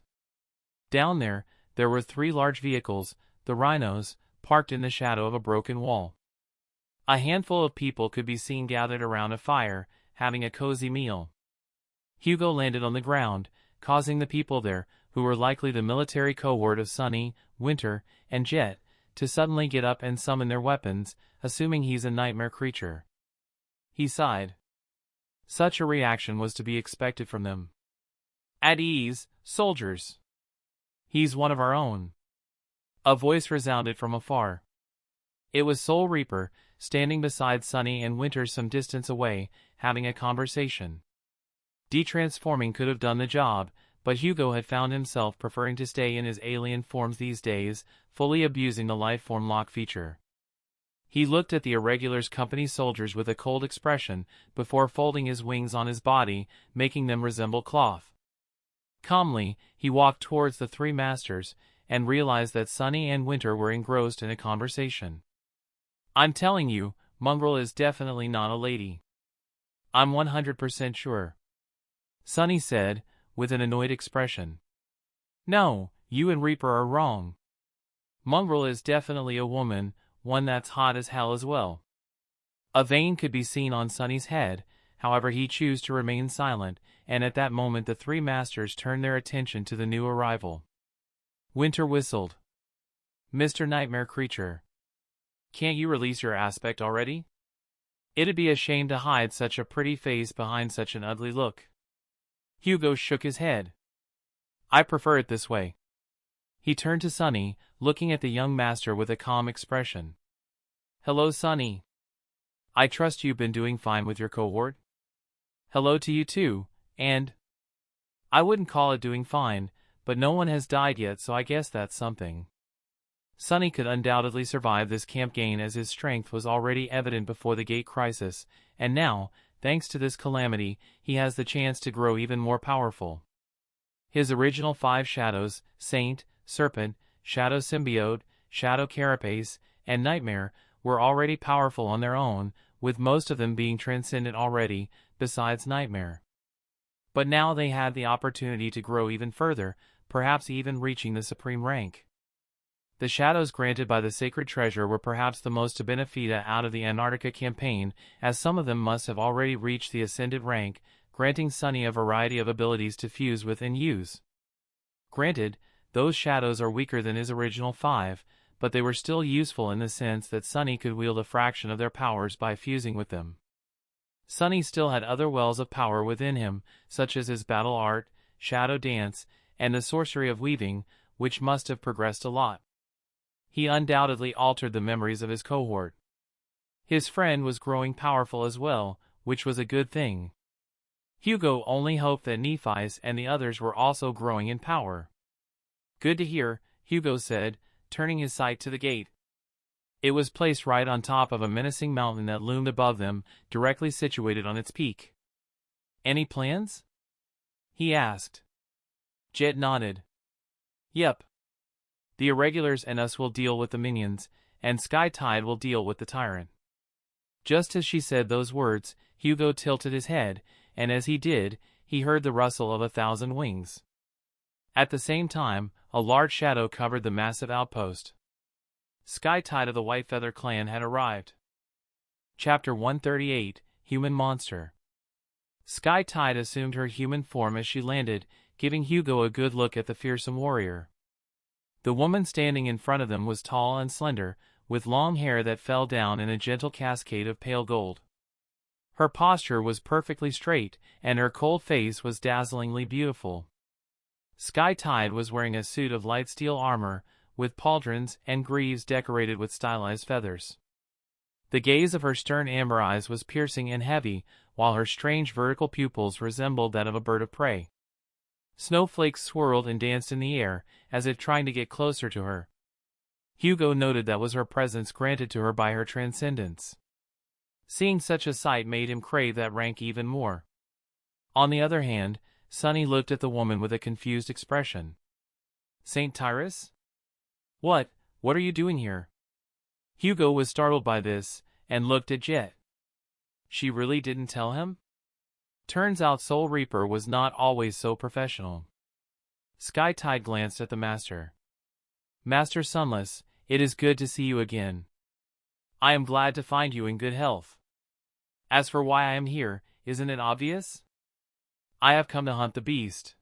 Down there were 3 large vehicles, the rhinos, parked in the shadow of a broken wall. A handful of people could be seen gathered around a fire, having a cozy meal. Hugo landed on the ground, causing the people there, who were likely the military cohort of Sunny, Winter, and Jet, to suddenly get up and summon their weapons, assuming he's a nightmare creature. He sighed. Such a reaction was to be expected from them. At ease, soldiers. He's one of our own. A voice resounded from afar. It was Soul Reaper, standing beside Sunny and Winter some distance away, having a conversation. Detransforming could have done the job, but Hugo had found himself preferring to stay in his alien forms these days, fully abusing the lifeform lock feature. He looked at the Irregulars' company soldiers with a cold expression, before folding his wings on his body, making them resemble cloth. Calmly, he walked towards the 3 masters, and realized that Sunny and Winter were engrossed in a conversation. I'm telling you, Mongrel is definitely not a lady. I'm 100% sure. Sunny said, with an annoyed expression. No, you and Reaper are wrong. Mongrel is definitely a woman, one that's hot as hell as well. A vein could be seen on Sunny's head, however he chose to remain silent, and at that moment the 3 masters turned their attention to the new arrival. Winter whistled. Mr. Nightmare Creature. Can't you release your aspect already? It'd be a shame to hide such a pretty face behind such an ugly look. Hugo shook his head. I prefer it this way. He turned to Sunny, looking at the young master with a calm expression. Hello, Sunny. I trust you've been doing fine with your cohort? Hello to you too, and... I wouldn't call it doing fine, but no one has died yet, so I guess that's something. Sunny could undoubtedly survive this camp gain, as his strength was already evident before the gate crisis, and now, thanks to this calamity, he has the chance to grow even more powerful. His original 5 shadows, Saint, Serpent, Shadow Symbiote, Shadow Carapace, and Nightmare, were already powerful on their own, with most of them being transcendent already, besides Nightmare. But now they had the opportunity to grow even further, perhaps even reaching the supreme rank. The shadows granted by the sacred treasure were perhaps the most to benefit out of the Antarctica campaign, as some of them must have already reached the ascended rank, granting Sunny a variety of abilities to fuse with and use. Granted, those shadows are weaker than his original 5, but they were still useful in the sense that Sunny could wield a fraction of their powers by fusing with them. Sunny still had other wells of power within him, such as his battle art, shadow dance, and the sorcery of weaving, which must have progressed a lot. He undoubtedly altered the memories of his cohort. His friend was growing powerful as well, which was a good thing. Hugo only hoped that Nephi's and the others were also growing in power. "Good to hear," Hugo said, turning his sight to the gate. It was placed right on top of a menacing mountain that loomed above them, directly situated on its peak. "Any plans?" he asked. Jet nodded. "Yep. The irregulars and us will deal with the minions, and Sky Tide will deal with the tyrant." Just as she said those words, Hugo tilted his head, and as he did, he heard the rustle of 1,000 wings. At the same time, a large shadow covered the massive outpost. Sky Tide of the White Feather clan had arrived. Chapter 138, Human Monster. Sky Tide assumed her human form as she landed, giving Hugo a good look at the fearsome warrior. The woman standing in front of them was tall and slender, with long hair that fell down in a gentle cascade of pale gold. Her posture was perfectly straight, and her cold face was dazzlingly beautiful. Sky Tide was wearing a suit of light steel armor, with pauldrons and greaves decorated with stylized feathers. The gaze of her stern amber eyes was piercing and heavy, while her strange vertical pupils resembled that of a bird of prey. Snowflakes swirled and danced in the air, as if trying to get closer to her. Hugo noted that was her presence granted to her by her transcendence. Seeing such a sight made him crave that rank even more. On the other hand, Sunny looked at the woman with a confused expression. "Saint Tyrus? What are you doing here?" Hugo was startled by this, and looked at Jet. She really didn't tell him? Turns out Soul Reaper was not always so professional. Sky Tide glanced at the Master. "Master Sunless, it is good to see you again. I am glad to find you in good health. As for why I am here, isn't it obvious? I have come to hunt the beast."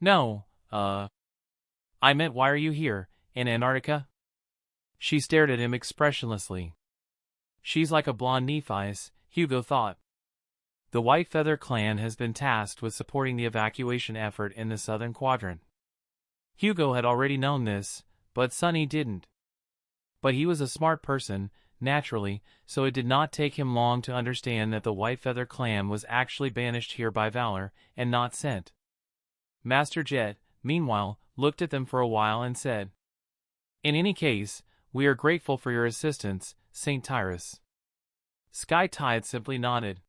"No, I meant why are you here, in Antarctica?" She stared at him expressionlessly. She's like a blonde Nephis, Hugo thought. The White Feather clan has been tasked with supporting the evacuation effort in the southern quadrant. Hugo had already known this, but Sunny didn't. But he was a smart person, naturally, so it did not take him long to understand that the White Feather clan was actually banished here by valor, and not sent. Master Jet, meanwhile, looked at them for a while and said, "In any case, we are grateful for your assistance, Saint Tyrus." Sky Tide simply nodded.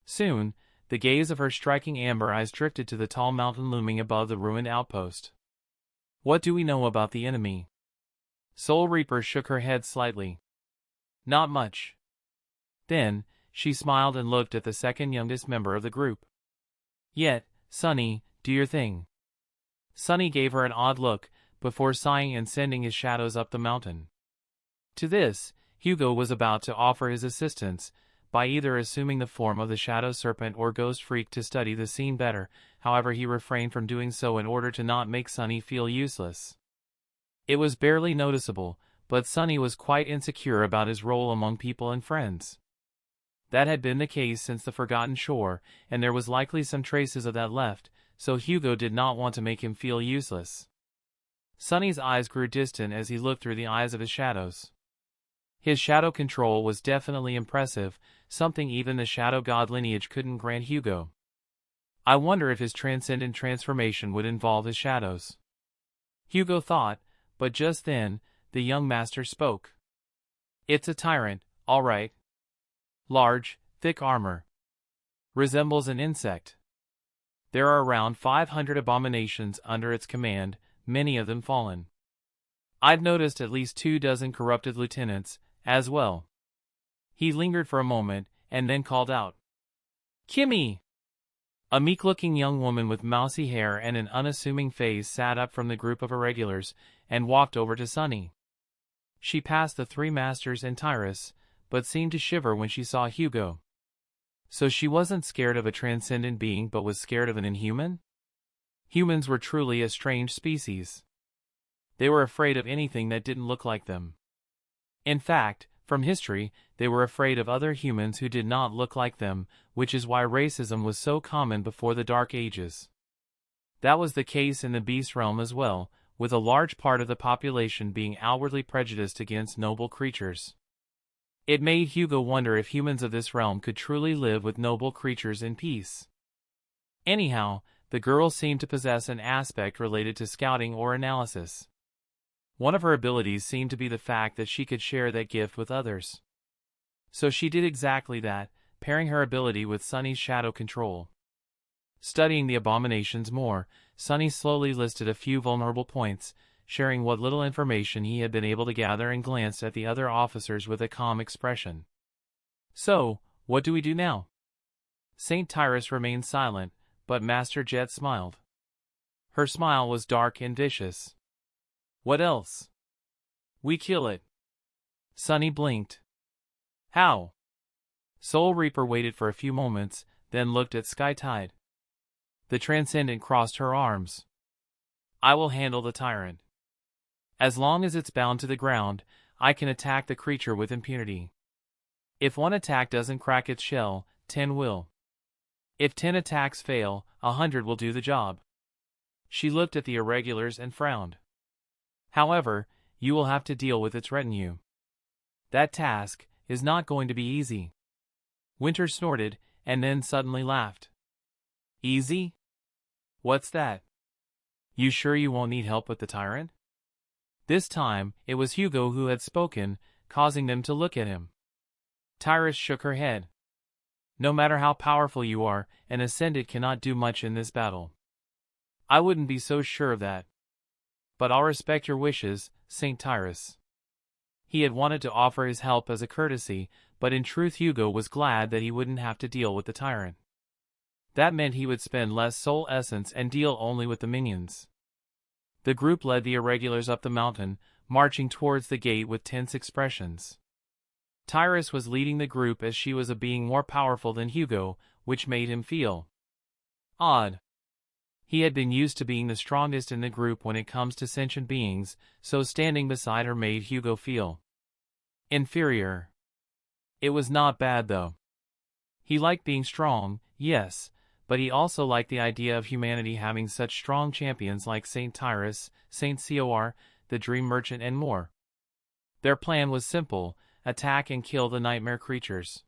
Soon, the gaze of her striking amber eyes drifted to the tall mountain looming above the ruined outpost. "What do we know about the enemy?" Soul Reaper shook her head slightly. "Not much." Then, she smiled and looked at the second youngest member of the group. "Yet, Sunny, do your thing." Sunny gave her an odd look, before sighing and sending his shadows up the mountain. To this, Hugo was about to offer his assistance, by either assuming the form of the Shadow Serpent or Ghost Freak to study the scene better, however he refrained from doing so in order to not make Sunny feel useless. It was barely noticeable, but Sunny was quite insecure about his role among people and friends. That had been the case since the Forgotten Shore, and there was likely some traces of that left, so Hugo did not want to make him feel useless. Sunny's eyes grew distant as he looked through the eyes of his shadows. His shadow control was definitely impressive, something even the Shadow God lineage couldn't grant Hugo. I wonder if his transcendent transformation would involve his shadows. Hugo thought, but just then, the young master spoke. "It's a tyrant, all right. Large, thick armor. Resembles an insect. There are around 500 abominations under its command, many of them fallen. I've noticed at least 24 corrupted lieutenants, as well." He lingered for a moment, and then called out, "Kimmy!" A meek-looking young woman with mousy hair and an unassuming face sat up from the group of irregulars, and walked over to Sunny. She passed the three masters and Tyrus, but seemed to shiver when she saw Hugo. So she wasn't scared of a transcendent being but was scared of an inhuman? Humans were truly a strange species. They were afraid of anything that didn't look like them. In fact, from history, they were afraid of other humans who did not look like them, which is why racism was so common before the Dark Ages. That was the case in the beast realm as well, with a large part of the population being outwardly prejudiced against noble creatures. It made Hugo wonder if humans of this realm could truly live with noble creatures in peace. Anyhow, the girl seemed to possess an aspect related to scouting or analysis. One of her abilities seemed to be the fact that she could share that gift with others. So she did exactly that, pairing her ability with Sunny's shadow control. Studying the abominations more, Sunny slowly listed a few vulnerable points, sharing what little information he had been able to gather, and glanced at the other officers with a calm expression. "So, what do we do now?" Saint Tyrus remained silent, but Master Jet smiled. Her smile was dark and vicious. "What else?" "We kill it." Sunny blinked. "How?" Soul Reaper waited for a few moments, then looked at Sky Tide. The Transcendent crossed her arms. "I will handle the tyrant. As long as it's bound to the ground, I can attack the creature with impunity. If one attack doesn't crack its shell, 10 will. If 10 attacks fail, 100 will do the job." She looked at the irregulars and frowned. "However, you will have to deal with its retinue. That task is not going to be easy." Winter snorted, and then suddenly laughed. "Easy? What's that? You sure you won't need help with the tyrant?" This time, it was Hugo who had spoken, causing them to look at him. Tyrus shook her head. "No matter how powerful you are, an Ascendant cannot do much in this battle." "I wouldn't be so sure of that. But I'll respect your wishes, Saint Tyrus." He had wanted to offer his help as a courtesy, but in truth Hugo was glad that he wouldn't have to deal with the tyrant. That meant he would spend less soul essence and deal only with the minions. The group led the irregulars up the mountain, marching towards the gate with tense expressions. Tyrus was leading the group as she was a being more powerful than Hugo, which made him feel odd. He had been used to being the strongest in the group when it comes to sentient beings, so standing beside her made Hugo feel inferior. It was not bad though. He liked being strong, yes, but he also liked the idea of humanity having such strong champions like Saint Tyrus, Saint Cor, the Dream Merchant, and more. Their plan was simple: attack and kill the nightmare creatures.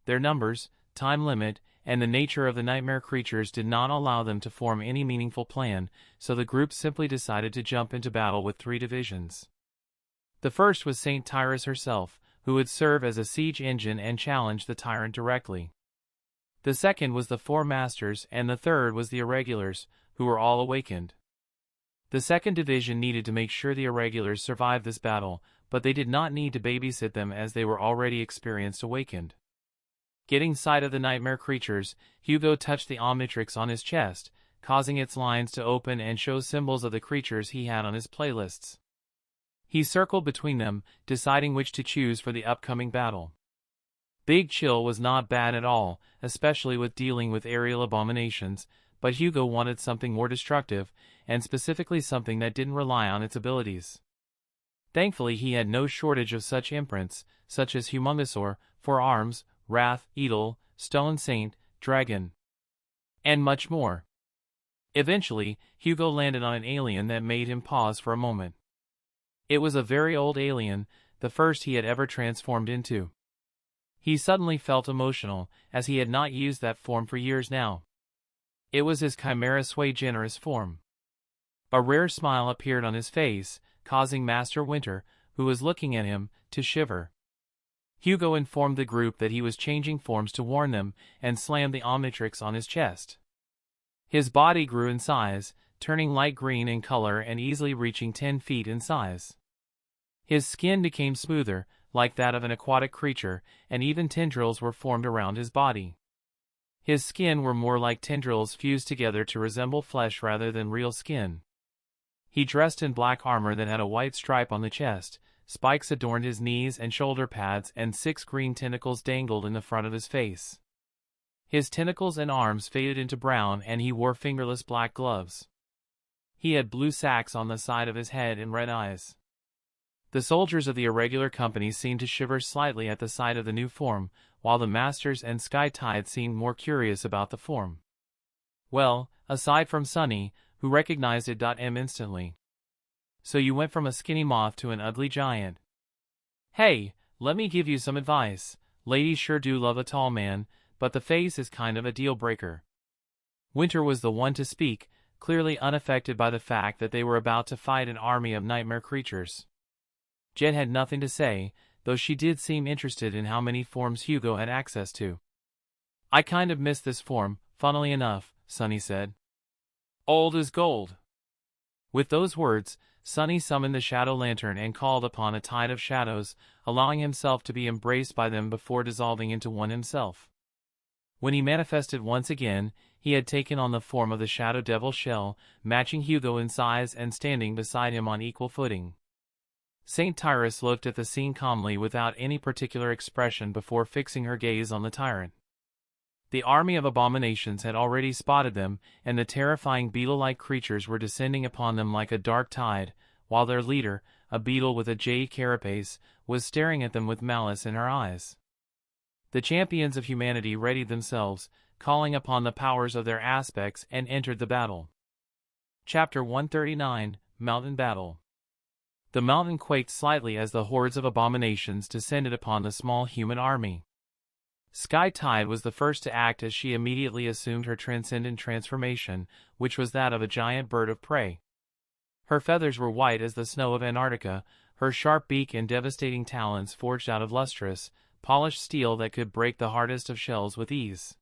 Their numbers, time limit, and the nature of the nightmare creatures did not allow them to form any meaningful plan, so the group simply decided to jump into battle with 3 divisions. The first was Saint Tyrus herself, who would serve as a siege engine and challenge the tyrant directly. The second was the 4 masters, and the third was the irregulars, who were all awakened. The second division needed to make sure the irregulars survived this battle, but they did not need to babysit them as they were already experienced awakened. Getting sight of the nightmare creatures, Hugo touched the Omnitrix on his chest, causing its lines to open and show symbols of the creatures he had on his playlists. He circled between them, deciding which to choose for the upcoming battle. Big Chill was not bad at all, especially with dealing with aerial abominations, but Hugo wanted something more destructive, and specifically something that didn't rely on its abilities. Thankfully he had no shortage of such imprints, such as Humongosaur, 4 Arms, Wrath, Edel, Stone Saint, Dragon, and much more. Eventually, Hugo landed on an alien that made him pause for a moment. It was a very old alien, the first he had ever transformed into. He suddenly felt emotional, as he had not used that form for years now. It was his Chimera Sui Generis form. A rare smile appeared on his face, causing Master Winter, who was looking at him, to shiver. Hugo informed the group that he was changing forms to warn them, and slammed the Omnitrix on his chest. His body grew in size, turning light green in color and easily reaching 10 feet in size. His skin became smoother, like that of an aquatic creature, and even tendrils were formed around his body. His skin were more like tendrils fused together to resemble flesh rather than real skin. He dressed in black armor that had a white stripe on the chest, spikes adorned his knees and shoulder pads, and 6 green tentacles dangled in the front of his face. His tentacles and arms faded into brown, and he wore fingerless black gloves. He had blue sacks on the side of his head and red eyes. The soldiers of the irregular company seemed to shiver slightly at the sight of the new form, while the masters and Sky Tide seemed more curious about the form. Well, aside from Sunny, who recognized it. Instantly. So you went from a skinny moth to an ugly giant. Hey, let me give you some advice. Ladies sure do love a tall man, but the face is kind of a deal breaker. Winter was the one to speak, clearly unaffected by the fact that they were about to fight an army of nightmare creatures. Jet had nothing to say, though she did seem interested in how many forms Hugo had access to. I kind of missed this form, funnily enough, Sunny said. Old as gold. With those words, Sunny summoned the shadow lantern and called upon a tide of shadows, allowing himself to be embraced by them before dissolving into one himself. When he manifested once again, he had taken on the form of the shadow devil shell, matching Hugo in size and standing beside him on equal footing. Saint Tyrus looked at the scene calmly without any particular expression before fixing her gaze on the tyrant. The army of abominations had already spotted them, and the terrifying beetle-like creatures were descending upon them like a dark tide, while their leader, a beetle with a jade carapace, was staring at them with malice in her eyes. The champions of humanity readied themselves, calling upon the powers of their aspects, and entered the battle. Chapter 139, Mountain Battle. The mountain quaked slightly as the hordes of abominations descended upon the small human army. Sky Tide was the first to act as she immediately assumed her transcendent transformation, which was that of a giant bird of prey. Her feathers were white as the snow of Antarctica, her sharp beak and devastating talons forged out of lustrous, polished steel that could break the hardest of shells with ease.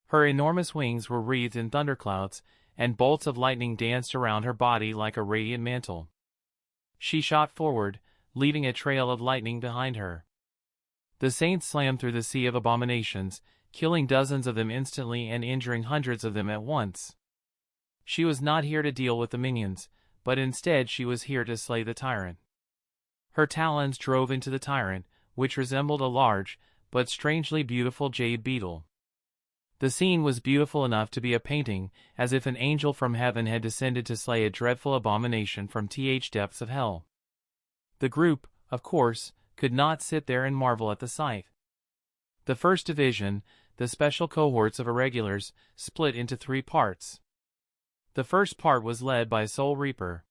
Her enormous wings were wreathed in thunderclouds, and bolts of lightning danced around her body like a radiant mantle. She shot forward, leaving a trail of lightning behind her. The saints slammed through the sea of abominations, killing dozens of them instantly and injuring hundreds of them at once. She was not here to deal with the minions, but instead she was here to slay the tyrant. Her talons drove into the tyrant, which resembled a large, but strangely beautiful jade beetle. The scene was beautiful enough to be a painting, as if an angel from heaven had descended to slay a dreadful abomination from the depths of hell. The group, of course, could not sit there and marvel at the sight. The first division, the special cohorts of irregulars, split into three parts. The first part was led by Soul Reaper.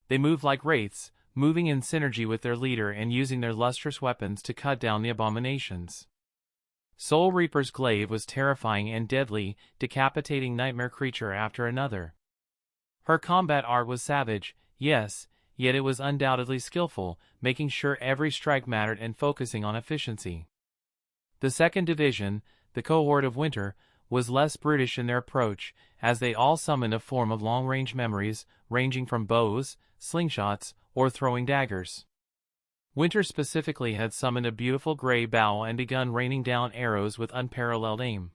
They moved like wraiths, moving in synergy with their leader and using their lustrous weapons to cut down the abominations. Soul Reaper's glaive was terrifying and deadly, decapitating nightmare creature after another. Her combat art was savage, yes, yet it was undoubtedly skillful, making sure every strike mattered and focusing on efficiency. The second division, the cohort of Winter, was less brutish in their approach, as they all summoned a form of long-range memories, ranging from bows, slingshots, or throwing daggers. Winter specifically had summoned a beautiful gray bow and begun raining down arrows with unparalleled aim.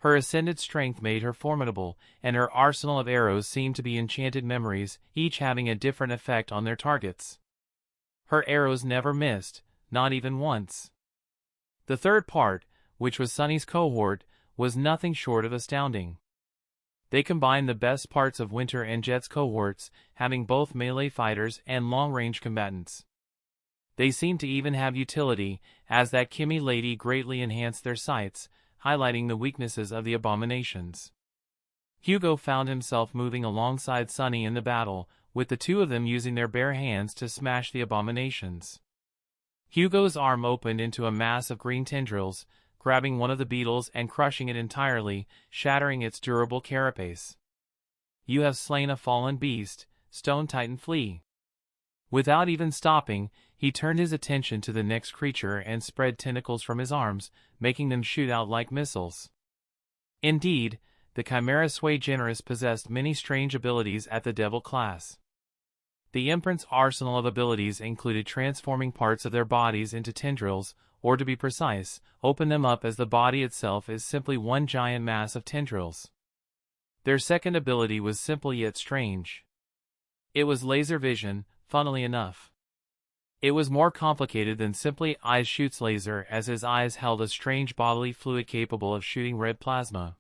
Her ascended strength made her formidable, and her arsenal of arrows seemed to be enchanted memories, each having a different effect on their targets. Her arrows never missed, not even once. The third part, which was Sunny's cohort, was nothing short of astounding. They combined the best parts of Winter and Jet's cohorts, having both melee fighters and long-range combatants. They seemed to even have utility, as that Kimmy lady greatly enhanced their sights, highlighting the weaknesses of the abominations. Hugo found himself moving alongside Sunny in the battle, with the two of them using their bare hands to smash the abominations. Hugo's arm opened into a mass of green tendrils, grabbing one of the beetles and crushing it entirely, shattering its durable carapace. You have slain a fallen beast, Stone Titan Flea. Without even stopping, he turned his attention to the next creature and spread tentacles from his arms, making them shoot out like missiles. Indeed, the Chimera Sui Generis possessed many strange abilities at the Devil class. The imprint's arsenal of abilities included transforming parts of their bodies into tendrils, or to be precise, open them up as the body itself is simply one giant mass of tendrils. Their second ability was simple yet strange. It was laser vision, funnily enough. It was more complicated than simply eyes shoots laser, as his eyes held a strange bodily fluid capable of shooting red plasma.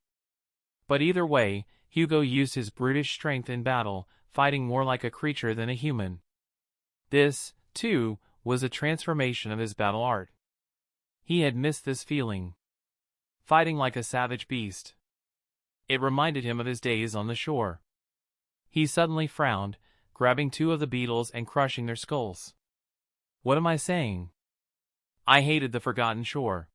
But either way, Hugo used his brutish strength in battle, fighting more like a creature than a human. This, too, was a transformation of his battle art. He had missed this feeling. Fighting like a savage beast. It reminded him of his days on the shore. He suddenly frowned, grabbing two of the beetles and crushing their skulls. What am I saying? I hated the forgotten shore.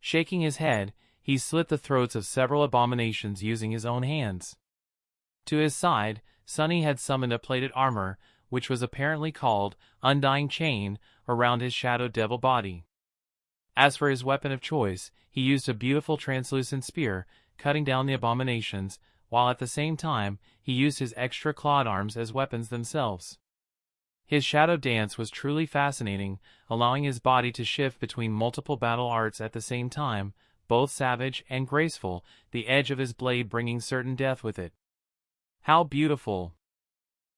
Shaking his head, he slit the throats of several abominations using his own hands. To his side, Sunny had summoned a plated armor, which was apparently called Undying Chain, around his shadow devil body. As for his weapon of choice, he used a beautiful translucent spear, cutting down the abominations, while at the same time, he used his extra clawed arms as weapons themselves. His shadow dance was truly fascinating, allowing his body to shift between multiple battle arts at the same time, both savage and graceful, the edge of his blade bringing certain death with it. How beautiful!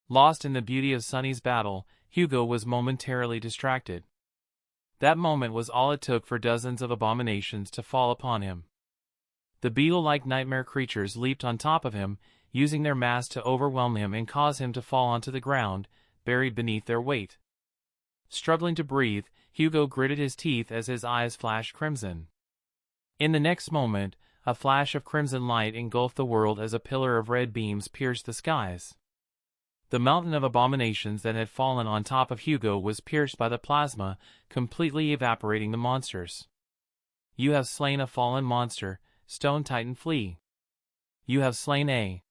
Lost in the beauty of Sunny's battle, Hugo was momentarily distracted. That moment was all it took for dozens of abominations to fall upon him. The beetle-like nightmare creatures leaped on top of him, using their mass to overwhelm him and cause him to fall onto the ground, buried beneath their weight. Struggling to breathe, Hugo gritted his teeth as his eyes flashed crimson. In the next moment, a flash of crimson light engulfed the world as a pillar of red beams pierced the skies. The mountain of abominations that had fallen on top of Hugo was pierced by the plasma, completely evaporating the monsters. You have slain a fallen monster, Stone Titan Flea. You have slain A.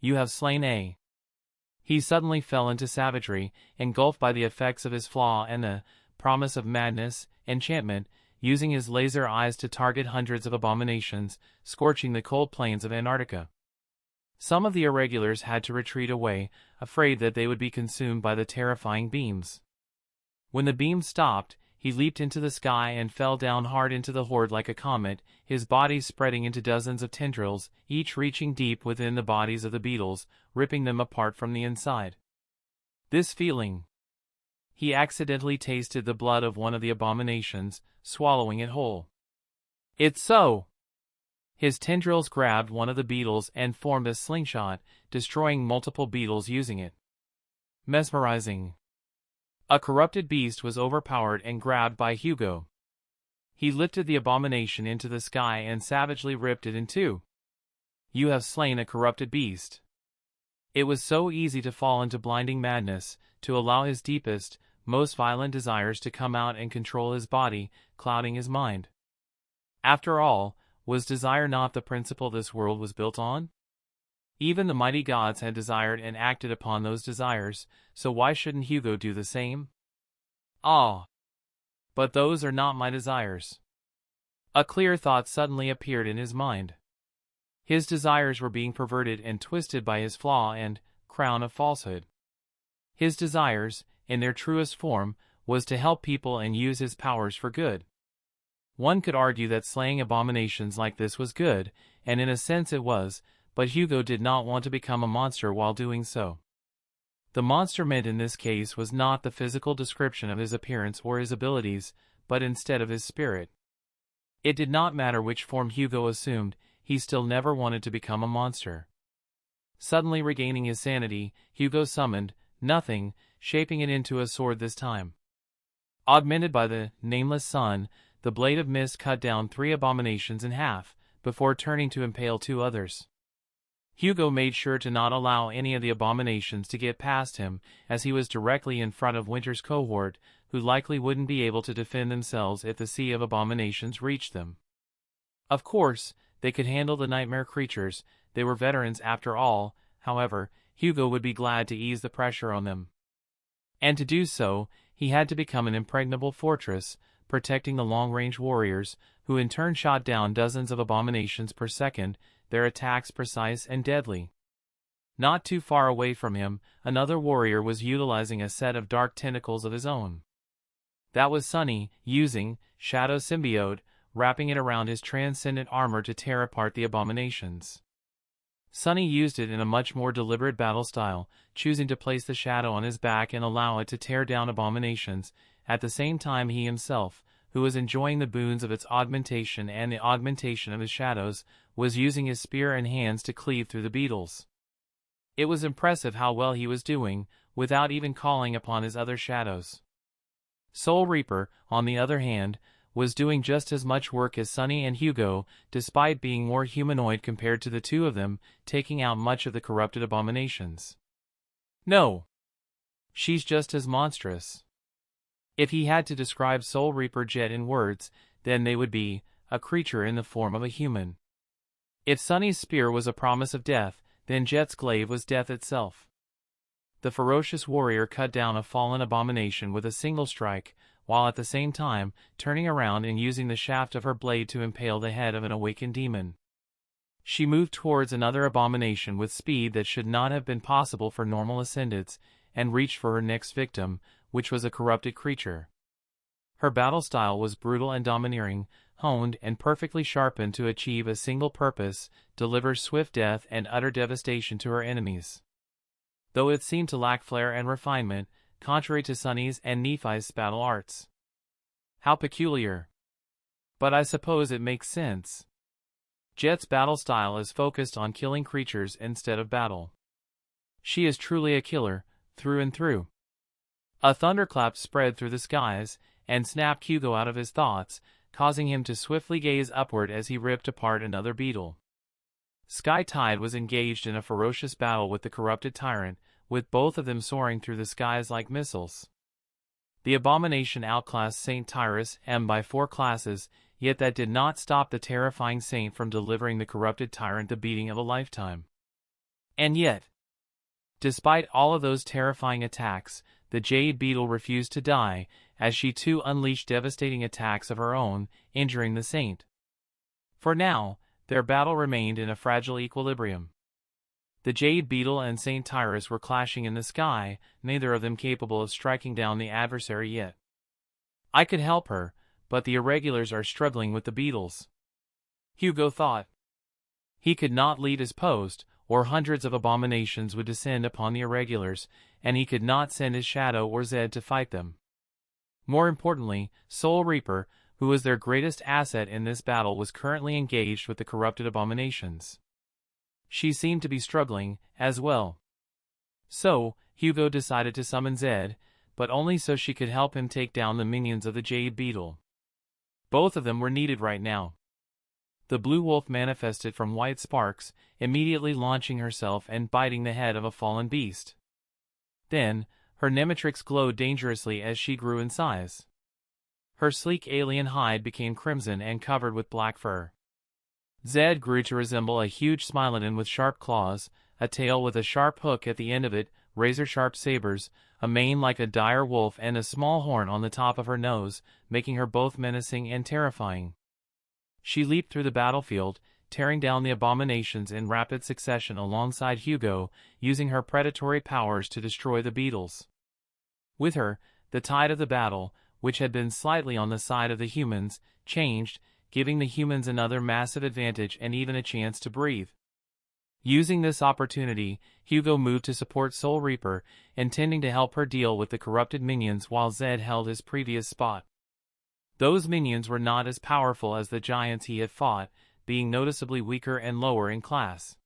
You have slain A. He suddenly fell into savagery, engulfed by the effects of his flaw and the promise of madness, enchantment, using his laser eyes to target hundreds of abominations, scorching the cold plains of Antarctica. Some of the irregulars had to retreat away, afraid that they would be consumed by the terrifying beams. When the beams stopped, he leaped into the sky and fell down hard into the horde like a comet, his body spreading into dozens of tendrils, each reaching deep within the bodies of the beetles, ripping them apart from the inside. This feeling. He accidentally tasted the blood of one of the abominations, swallowing it whole. It's so! His tendrils grabbed one of the beetles and formed a slingshot, destroying multiple beetles using it. Mesmerizing. A corrupted beast was overpowered and grabbed by Hugo. He lifted the abomination into the sky and savagely ripped it in two. You have slain a corrupted beast. It was so easy to fall into blinding madness, to allow his deepest, most violent desires to come out and control his body, clouding his mind. After all, was desire not the principle this world was built on? Even the mighty gods had desired and acted upon those desires, so why shouldn't Hugo do the same? Ah! But those are not my desires. A clear thought suddenly appeared in his mind. His desires were being perverted and twisted by his flaw and crown of falsehood. His desires, in their truest form, was to help people and use his powers for good. One could argue that slaying abominations like this was good, and in a sense it was, but Hugo did not want to become a monster while doing so. The monster meant in this case was not the physical description of his appearance or his abilities, but instead of his spirit. It did not matter which form Hugo assumed, he still never wanted to become a monster. Suddenly regaining his sanity, Hugo summoned nothing, shaping it into a sword this time. Augmented by the nameless sun, the blade of mist cut down 3 abominations in half, before turning to impale 2 others. Hugo made sure to not allow any of the abominations to get past him, as he was directly in front of Winter's cohort, who likely wouldn't be able to defend themselves if the sea of abominations reached them. Of course, they could handle the nightmare creatures, they were veterans after all, however, Hugo would be glad to ease the pressure on them. And to do so, he had to become an impregnable fortress, protecting the long-range warriors, who in turn shot down dozens of abominations per second, their attacks precise and deadly. Not too far away from him, another warrior was utilizing a set of dark tentacles of his own. That was Sunny, using Shadow Symbiote, wrapping it around his transcendent armor to tear apart the abominations. Sunny used it in a much more deliberate battle style, choosing to place the shadow on his back and allow it to tear down abominations, at the same time he himself, who was enjoying the boons of its augmentation and the augmentation of his shadows, was using his spear and hands to cleave through the beetles. It was impressive how well he was doing, without even calling upon his other shadows. Soul Reaper, on the other hand, was doing just as much work as Sunny and Hugo, despite being more humanoid compared to the two of them, taking out much of the corrupted abominations. No. She's just as monstrous. If he had to describe Soul Reaper Jet in words, then they would be a creature in the form of a human. If Sunny's spear was a promise of death, then Jet's glaive was death itself. The ferocious warrior cut down a fallen abomination with a single strike, while at the same time turning around and using the shaft of her blade to impale the head of an awakened demon. She moved towards another abomination with speed that should not have been possible for normal ascendants, and reached for her next victim, which was a corrupted creature. Her battle style was brutal and domineering, honed and perfectly sharpened to achieve a single purpose: deliver swift death and utter devastation to her enemies. Though it seemed to lack flair and refinement, contrary to Sunny's and Nephi's battle arts. How peculiar. But I suppose it makes sense. Jet's battle style is focused on killing creatures instead of battle. She is truly a killer, through and through. A thunderclap spread through the skies, and snapped Hugo out of his thoughts, causing him to swiftly gaze upward as he ripped apart another beetle. Sky Tide was engaged in a ferocious battle with the corrupted tyrant, with both of them soaring through the skies like missiles. The abomination outclassed Saint Tyrus M by 4 classes, yet that did not stop the terrifying saint from delivering the corrupted tyrant the beating of a lifetime. And yet, despite all of those terrifying attacks, the Jade Beetle refused to die, as she too unleashed devastating attacks of her own, injuring the saint. For now, their battle remained in a fragile equilibrium. The Jade Beetle and Saint Tyrus were clashing in the sky, neither of them capable of striking down the adversary yet. I could help her, but the irregulars are struggling with the beetles, Hugo thought. He could not lead his post, or hundreds of abominations would descend upon the irregulars, and he could not send his Shadow or Zed to fight them. More importantly, Soul Reaper, who was their greatest asset in this battle, was currently engaged with the corrupted abominations. She seemed to be struggling, as well. So, Hugo decided to summon Zed, but only so she could help him take down the minions of the Jade Beetle. Both of them were needed right now. The Blue Wolf manifested from white sparks, immediately launching herself and biting the head of a fallen beast. Then, her Omnitrix glowed dangerously as she grew in size. Her sleek alien hide became crimson and covered with black fur. Zed grew to resemble a huge Smilodon with sharp claws, a tail with a sharp hook at the end of it, razor-sharp sabers, a mane like a dire wolf, and a small horn on the top of her nose, making her both menacing and terrifying. She leaped through the battlefield, tearing down the abominations in rapid succession alongside Hugo, using her predatory powers to destroy the beetles. With her, the tide of the battle, which had been slightly on the side of the humans, changed, giving the humans another massive advantage and even a chance to breathe. Using this opportunity, Hugo moved to support Soul Reaper, intending to help her deal with the corrupted minions while Zed held his previous spot. Those minions were not as powerful as the giants he had fought, being noticeably weaker and lower in class.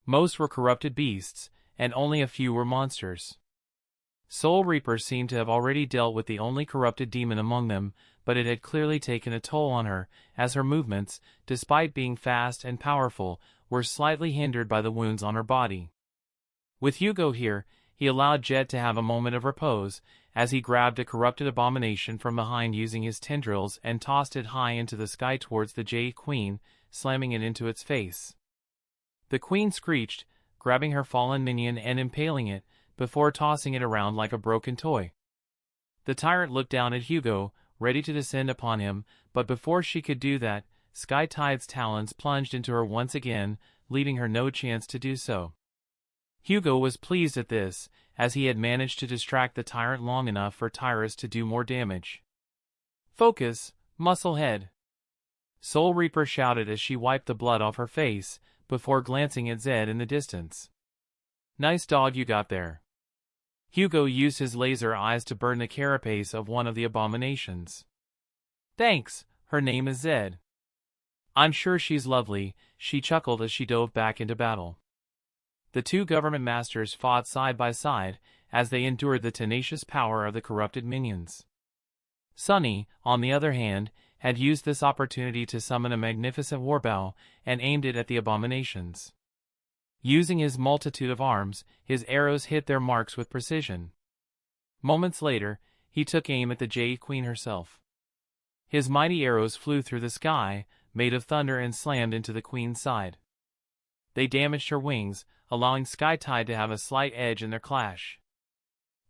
Most were corrupted beasts, and only a few were monsters. Soul Reaper seemed to have already dealt with the only corrupted demon among them, but it had clearly taken a toll on her, as her movements, despite being fast and powerful, were slightly hindered by the wounds on her body. With Hugo here, he allowed Jet to have a moment of repose, as he grabbed a corrupted abomination from behind using his tendrils and tossed it high into the sky towards the Jade Queen, slamming it into its face. The Queen screeched, grabbing her fallen minion and impaling it, before tossing it around like a broken toy. The tyrant looked down at Hugo, ready to descend upon him, but before she could do that, Sky Tide's talons plunged into her once again, leaving her no chance to do so. Hugo was pleased at this, as he had managed to distract the tyrant long enough for Tyrus to do more damage. "Focus, Musclehead!" Soul Reaper shouted as she wiped the blood off her face, before glancing at Zed in the distance. "Nice dog you got there." Hugo used his laser eyes to burn the carapace of one of the abominations. "Thanks, her name is Zed. I'm sure she's lovely," she chuckled as she dove back into battle. The two government masters fought side by side, as they endured the tenacious power of the corrupted minions. Sunny, on the other hand, had used this opportunity to summon a magnificent warbow and aimed it at the abominations. Using his multitude of arms, his arrows hit their marks with precision. Moments later, he took aim at the Jade Queen herself. His mighty arrows flew through the sky, made of thunder, and slammed into the queen's side. They damaged her wings, allowing Sky Tide to have a slight edge in their clash.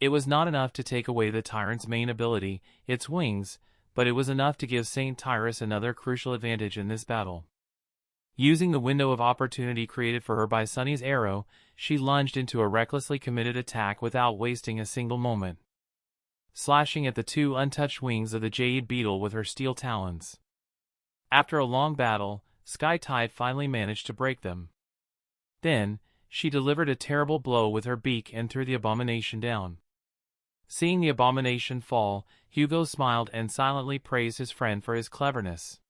It was not enough to take away the tyrant's main ability, its wings, but it was enough to give Saint Tyrus another crucial advantage in this battle. Using the window of opportunity created for her by Sunny's arrow, she lunged into a recklessly committed attack without wasting a single moment, slashing at the two untouched wings of the Jade Beetle with her steel talons. After a long battle, Sky Tide finally managed to break them. Then, she delivered a terrible blow with her beak and threw the abomination down. Seeing the abomination fall, Hugo smiled and silently praised his friend for his cleverness.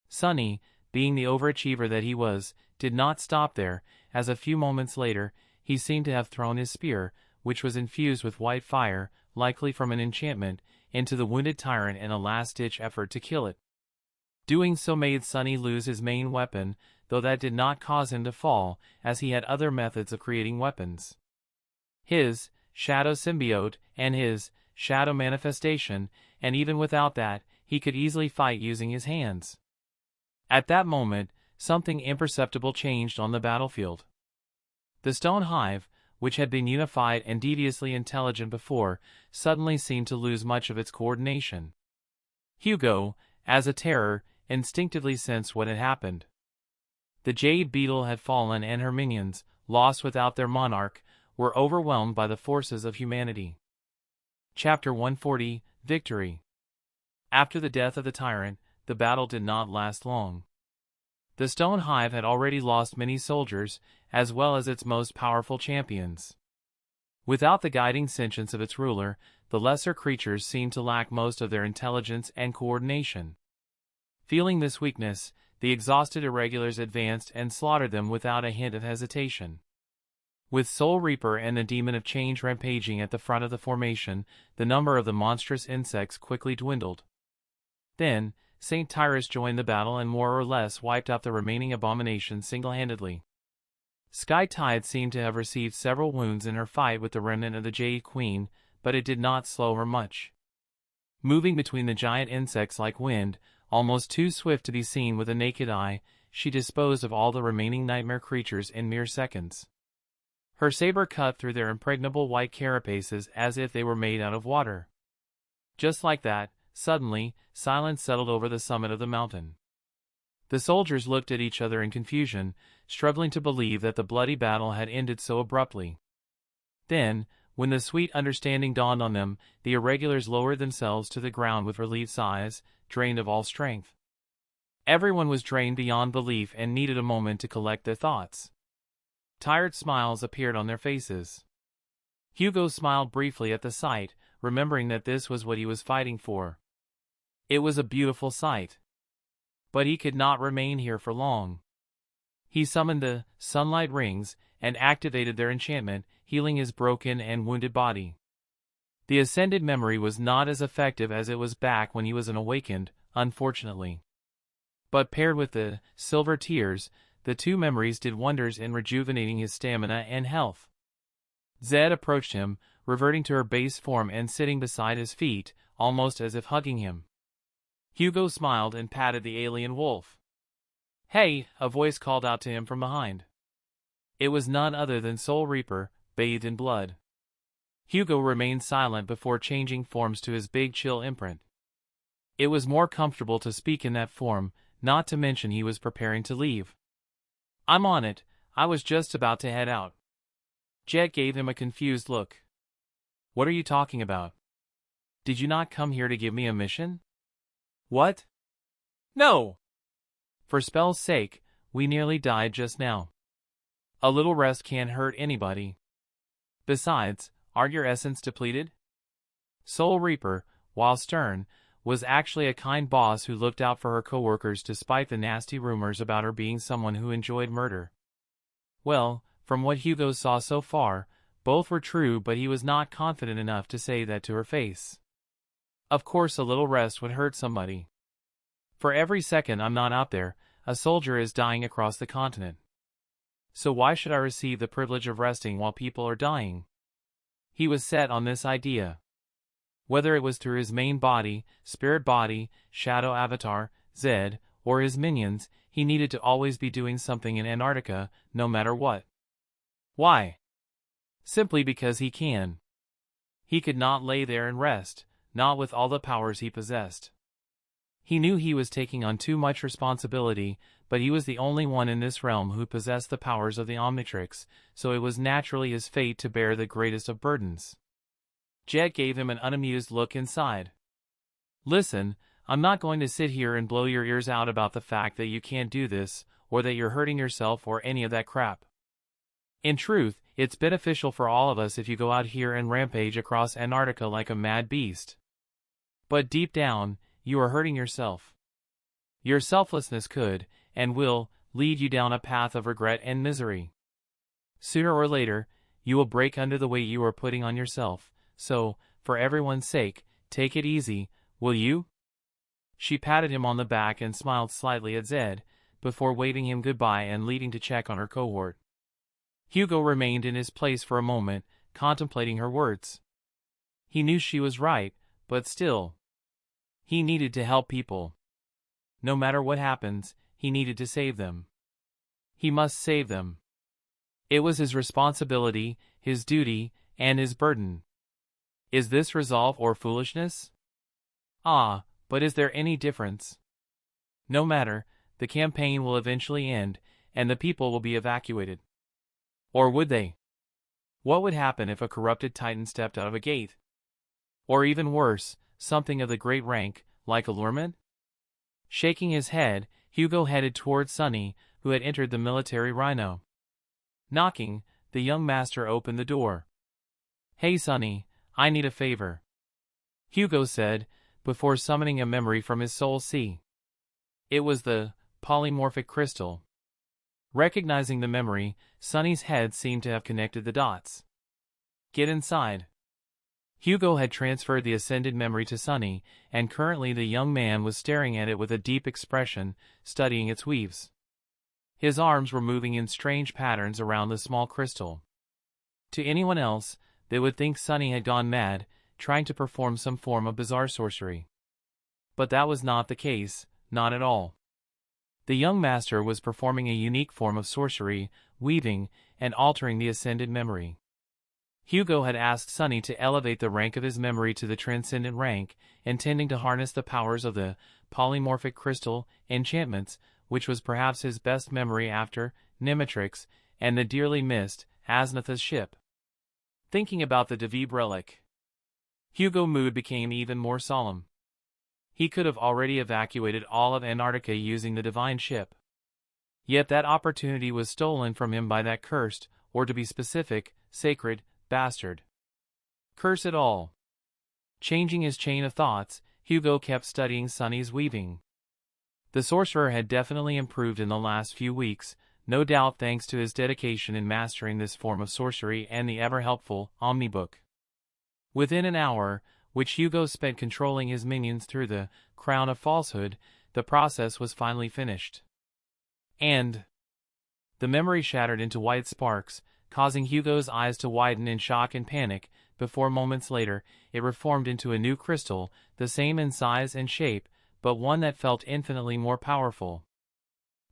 Sunny, being the overachiever that he was, did not stop there, as a few moments later, he seemed to have thrown his spear, which was infused with white fire, likely from an enchantment, into the wounded tyrant in a last-ditch effort to kill it. Doing so made Sunny lose his main weapon, though that did not cause him to fall, as he had other methods of creating weapons. His Shadow Symbiote and his Shadow Manifestation, and even without that, he could easily fight using his hands. At that moment, something imperceptible changed on the battlefield. The Stone Hive, which had been unified and deviously intelligent before, suddenly seemed to lose much of its coordination. Hugo, as a terror, instinctively sensed what had happened. The Jade Beetle had fallen and her minions, lost without their monarch, were overwhelmed by the forces of humanity. Chapter 140, Victory. After the death of the tyrant, the battle did not last long. The Stone Hive had already lost many soldiers, as well as its most powerful champions. Without the guiding sentience of its ruler, the lesser creatures seemed to lack most of their intelligence and coordination. Feeling this weakness, the exhausted irregulars advanced and slaughtered them without a hint of hesitation. With Soul Reaper and the Demon of Change rampaging at the front of the formation, the number of the monstrous insects quickly dwindled. Then, Saint Tyrus joined the battle and more or less wiped out the remaining abominations single-handedly. Sky Tide seemed to have received several wounds in her fight with the remnant of the Jade Queen, but it did not slow her much. Moving between the giant insects like wind, almost too swift to be seen with a naked eye, she disposed of all the remaining nightmare creatures in mere seconds. Her saber cut through their impregnable white carapaces as if they were made out of water. Just like that, suddenly, silence settled over the summit of the mountain. The soldiers looked at each other in confusion, struggling to believe that the bloody battle had ended so abruptly. Then, when the sweet understanding dawned on them, the irregulars lowered themselves to the ground with relieved sighs, drained of all strength. Everyone was drained beyond belief and needed a moment to collect their thoughts. Tired smiles appeared on their faces. Hugo smiled briefly at the sight, remembering that this was what he was fighting for. It was a beautiful sight. But he could not remain here for long. He summoned the sunlight rings and activated their enchantment, healing his broken and wounded body. The ascended memory was not as effective as it was back when he was awakened, unfortunately. But paired with the silver tears, the two memories did wonders in rejuvenating his stamina and health. Zed approached him, reverting to her base form and sitting beside his feet, almost as if hugging him. Hugo smiled and patted the alien wolf. "Hey," a voice called out to him from behind. It was none other than Soul Reaper, bathed in blood. Hugo remained silent before changing forms to his big chill imprint. It was more comfortable to speak in that form, not to mention he was preparing to leave. "I'm on it, I was just about to head out." Jet gave him a confused look. "What are you talking about? Did you not come here to give me a mission?" "What? No! For spell's sake, we nearly died just now. A little rest can't hurt anybody. Besides, aren't your essence depleted?" Soul Reaper, while stern, was actually a kind boss who looked out for her coworkers despite the nasty rumors about her being someone who enjoyed murder. Well, from what Hugo saw so far, both were true, but he was not confident enough to say that to her face. Of course a little rest would hurt somebody. For every second I'm not out there, a soldier is dying across the continent. So why should I receive the privilege of resting while people are dying? He was set on this idea. Whether it was through his main body, spirit body, shadow avatar, Zed, or his minions, he needed to always be doing something in Antarctica, no matter what. Why? Simply because he can. He could not lay there and rest, not with all the powers he possessed. He knew he was taking on too much responsibility, but he was the only one in this realm who possessed the powers of the Omnitrix, so it was naturally his fate to bear the greatest of burdens. Jet gave him an unamused look inside. Listen, I'm not going to sit here and blow your ears out about the fact that you can't do this, or that you're hurting yourself or any of that crap. In truth, it's beneficial for all of us if you go out here and rampage across Antarctica like a mad beast. But deep down, you are hurting yourself. Your selflessness could, and will, lead you down a path of regret and misery. Sooner or later, you will break under the weight you are putting on yourself, so, for everyone's sake, take it easy, will you? She patted him on the back and smiled slightly at Zed, before waving him goodbye and leaving to check on her cohort. Hugo remained in his place for a moment, contemplating her words. He knew she was right, but still. He needed to help people. No matter what happens, he needed to save them. He must save them. It was his responsibility, his duty, and his burden. Is this resolve or foolishness? Ah, but is there any difference? No matter, the campaign will eventually end, and the people will be evacuated. Or would they? What would happen if a corrupted titan stepped out of a gate? Or even worse, something of the great rank, like allurement? Shaking his head, Hugo headed toward Sunny, who had entered the military rhino. Knocking, the young master opened the door. Hey Sunny, I need a favor, Hugo said, before summoning a memory from his soul sea. It was the polymorphic crystal. Recognizing the memory, Sunny's head seemed to have connected the dots. Get inside. Hugo had transferred the ascended memory to Sunny, and currently the young man was staring at it with a deep expression, studying its weaves. His arms were moving in strange patterns around the small crystal. To anyone else, they would think Sunny had gone mad, trying to perform some form of bizarre sorcery. But that was not the case, not at all. The young master was performing a unique form of sorcery, weaving, and altering the ascended memory. Hugo had asked Sunny to elevate the rank of his memory to the transcendent rank, intending to harness the powers of the polymorphic crystal enchantments, which was perhaps his best memory after Omnitrix and the dearly missed Aznatha's ship. Thinking about the Devib relic, Hugo's mood became even more solemn. He could have already evacuated all of Antarctica using the divine ship. Yet that opportunity was stolen from him by that cursed, or to be specific, sacred, bastard. Curse it all. Changing his chain of thoughts, Hugo kept studying Sunny's weaving. The sorcerer had definitely improved in the last few weeks, no doubt thanks to his dedication in mastering this form of sorcery and the ever-helpful Omnibook. Within an hour, which Hugo spent controlling his minions through the crown of falsehood, the process was finally finished. And the memory shattered into white sparks, causing Hugo's eyes to widen in shock and panic, before moments later, it reformed into a new crystal, the same in size and shape, but one that felt infinitely more powerful.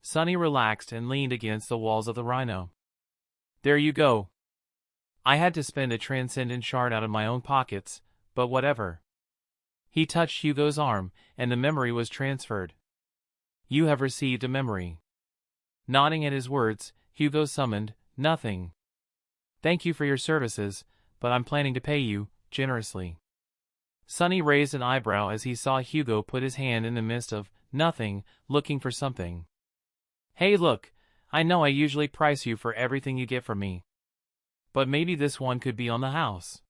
Sunny relaxed and leaned against the walls of the rhino. There you go. I had to spend a transcendent shard out of my own pockets, but whatever. He touched Hugo's arm, and the memory was transferred. You have received a memory. Nodding at his words, Hugo summoned, nothing. Thank you for your services, but I'm planning to pay you, generously. Sunny raised an eyebrow as he saw Hugo put his hand in the midst of nothing, looking for something. Hey look, I know I usually price you for everything you get from me. But maybe this one could be on the house.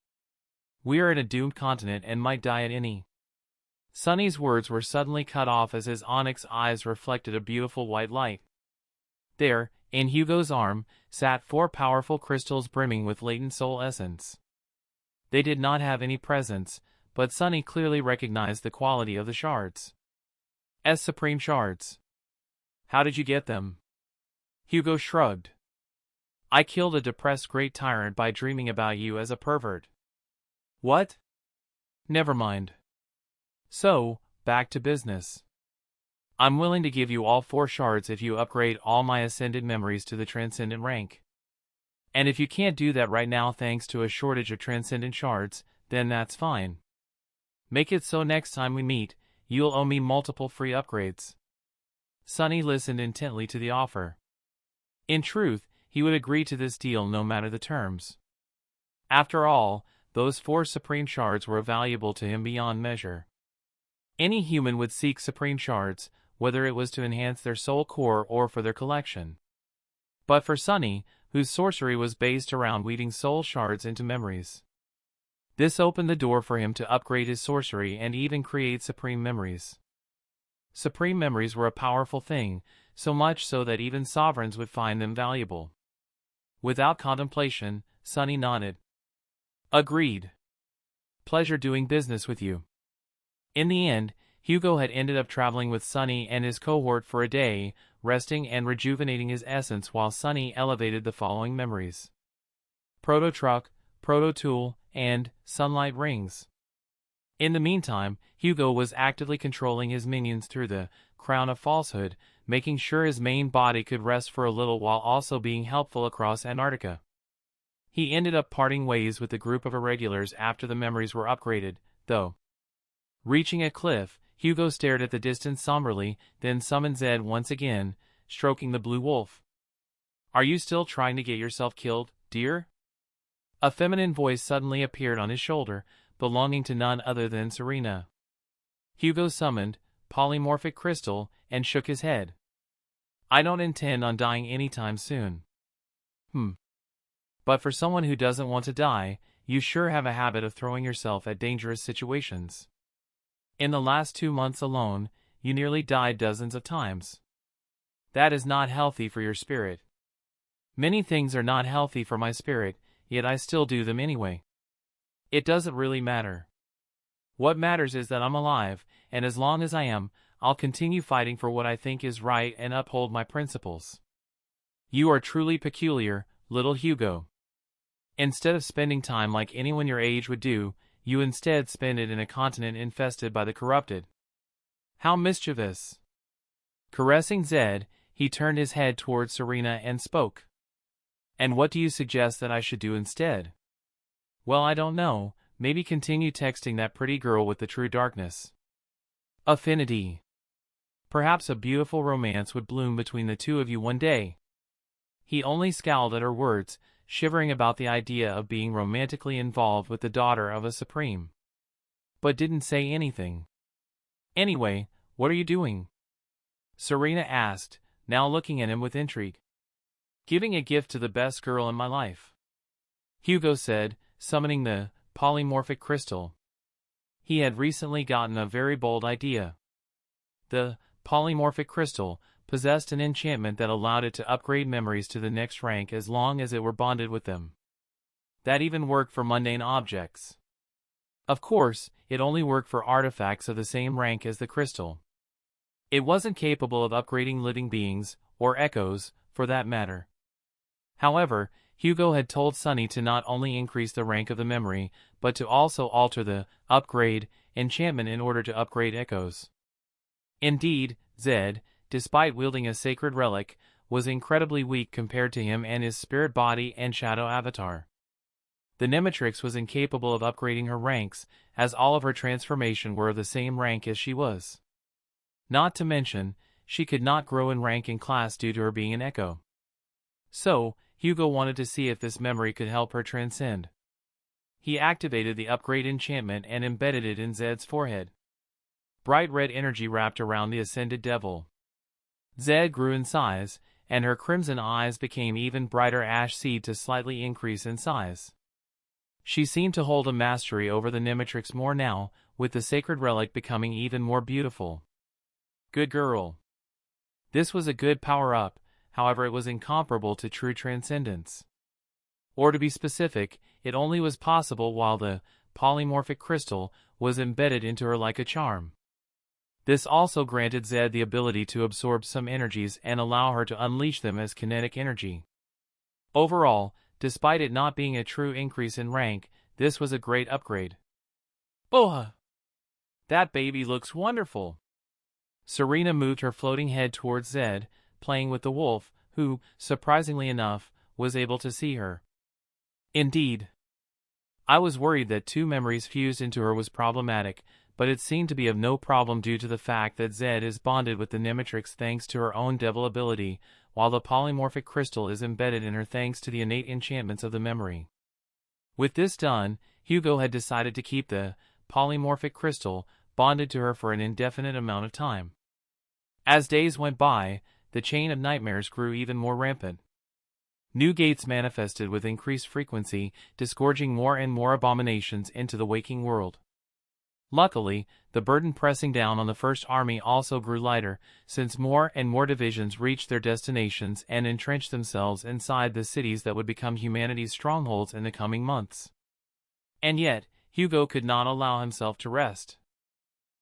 We are in a doomed continent and might die at any. Sunny's words were suddenly cut off as his onyx eyes reflected a beautiful white light. There, in Hugo's arm, sat 4 powerful crystals brimming with latent soul essence. They did not have any presence, but Sunny clearly recognized the quality of the shards. As supreme shards. How did you get them? Hugo shrugged. I killed a depressed great tyrant by dreaming about you as a pervert. What? Never mind. So, back to business. I'm willing to give you all 4 shards if you upgrade all my ascended memories to the transcendent rank. And if you can't do that right now thanks to a shortage of transcendent shards, then that's fine. Make it so next time we meet, you'll owe me multiple free upgrades. Sunny listened intently to the offer. In truth, he would agree to this deal no matter the terms. After all, those 4 supreme shards were valuable to him beyond measure. Any human would seek supreme shards, whether it was to enhance their soul core or for their collection. But for Sunny, whose sorcery was based around weaving soul shards into memories, this opened the door for him to upgrade his sorcery and even create supreme memories. Supreme memories were a powerful thing, so much so that even sovereigns would find them valuable. Without contemplation, Sunny nodded. Agreed. Pleasure doing business with you. In the end, Hugo had ended up traveling with Sunny and his cohort for a day, resting and rejuvenating his essence while Sunny elevated the following memories: Proto-Truck, Proto-Tool, and Sunlight Rings. In the meantime, Hugo was actively controlling his minions through the Crown of Falsehood, making sure his main body could rest for a little while also being helpful across Antarctica. He ended up parting ways with the group of irregulars after the memories were upgraded, though. Reaching a cliff, Hugo stared at the distance somberly, then summoned Zed once again, stroking the blue wolf. Are you still trying to get yourself killed, dear? A feminine voice suddenly appeared on his shoulder, belonging to none other than Serena. Hugo summoned polymorphic crystal and shook his head. I don't intend on dying anytime soon. But for someone who doesn't want to die, you sure have a habit of throwing yourself at dangerous situations. In the last 2 months alone, you nearly died dozens of times. That is not healthy for your spirit. Many things are not healthy for my spirit, yet I still do them anyway. It doesn't really matter. What matters is that I'm alive, and as long as I am, I'll continue fighting for what I think is right and uphold my principles. You are truly peculiar, little Hugo. Instead of spending time like anyone your age would do, you instead spend it in a continent infested by the corrupted. How mischievous. Caressing Zed, he turned his head towards Serena and spoke. And what do you suggest that I should do instead? Well, I don't know, maybe continue texting that pretty girl with the true darkness. Affinity. Perhaps a beautiful romance would bloom between the two of you one day. He only scowled at her words, shivering about the idea of being romantically involved with the daughter of a supreme. But didn't say anything. Anyway, what are you doing? Serena asked, now looking at him with intrigue. Giving a gift to the best girl in my life. Hugo said, summoning the polymorphic crystal. He had recently gotten a very bold idea. The polymorphic crystal possessed an enchantment that allowed it to upgrade memories to the next rank as long as it were bonded with them. That even worked for mundane objects. Of course, it only worked for artifacts of the same rank as the crystal. It wasn't capable of upgrading living beings, or echoes, for that matter. However, Hugo had told Sunny to not only increase the rank of the memory, but to also alter the upgrade enchantment in order to upgrade echoes. Indeed, Zed, despite wielding a sacred relic, was incredibly weak compared to him and his spirit body and shadow avatar. The Omnitrix was incapable of upgrading her ranks, as all of her transformation were of the same rank as she was. Not to mention, she could not grow in rank and class due to her being an echo. So, Hugo wanted to see if this memory could help her transcend. He activated the upgrade enchantment and embedded it in Zed's forehead. Bright red energy wrapped around the ascended devil. Zed grew in size, and her crimson eyes became even brighter ash seed to slightly increase in size. She seemed to hold a mastery over the Omnitrix more now, with the sacred relic becoming even more beautiful. Good girl. This was a good power-up, however it was incomparable to true transcendence. Or to be specific, it only was possible while the polymorphic crystal was embedded into her like a charm. This also granted Zed the ability to absorb some energies and allow her to unleash them as kinetic energy. Overall, despite it not being a true increase in rank, this was a great upgrade. Boha! That baby looks wonderful! Serena moved her floating head towards Zed, playing with the wolf, who, surprisingly enough, was able to see her. Indeed. I was worried that two memories fused into her was problematic, but it seemed to be of no problem due to the fact that Zed is bonded with the Omnitrix thanks to her own devil ability, while the polymorphic crystal is embedded in her thanks to the innate enchantments of the memory. With this done, Hugo had decided to keep the polymorphic crystal bonded to her for an indefinite amount of time. As days went by, the chain of nightmares grew even more rampant. New gates manifested with increased frequency, disgorging more and more abominations into the waking world. Luckily, the burden pressing down on the First Army also grew lighter, since more and more divisions reached their destinations and entrenched themselves inside the cities that would become humanity's strongholds in the coming months. And yet, Hugo could not allow himself to rest.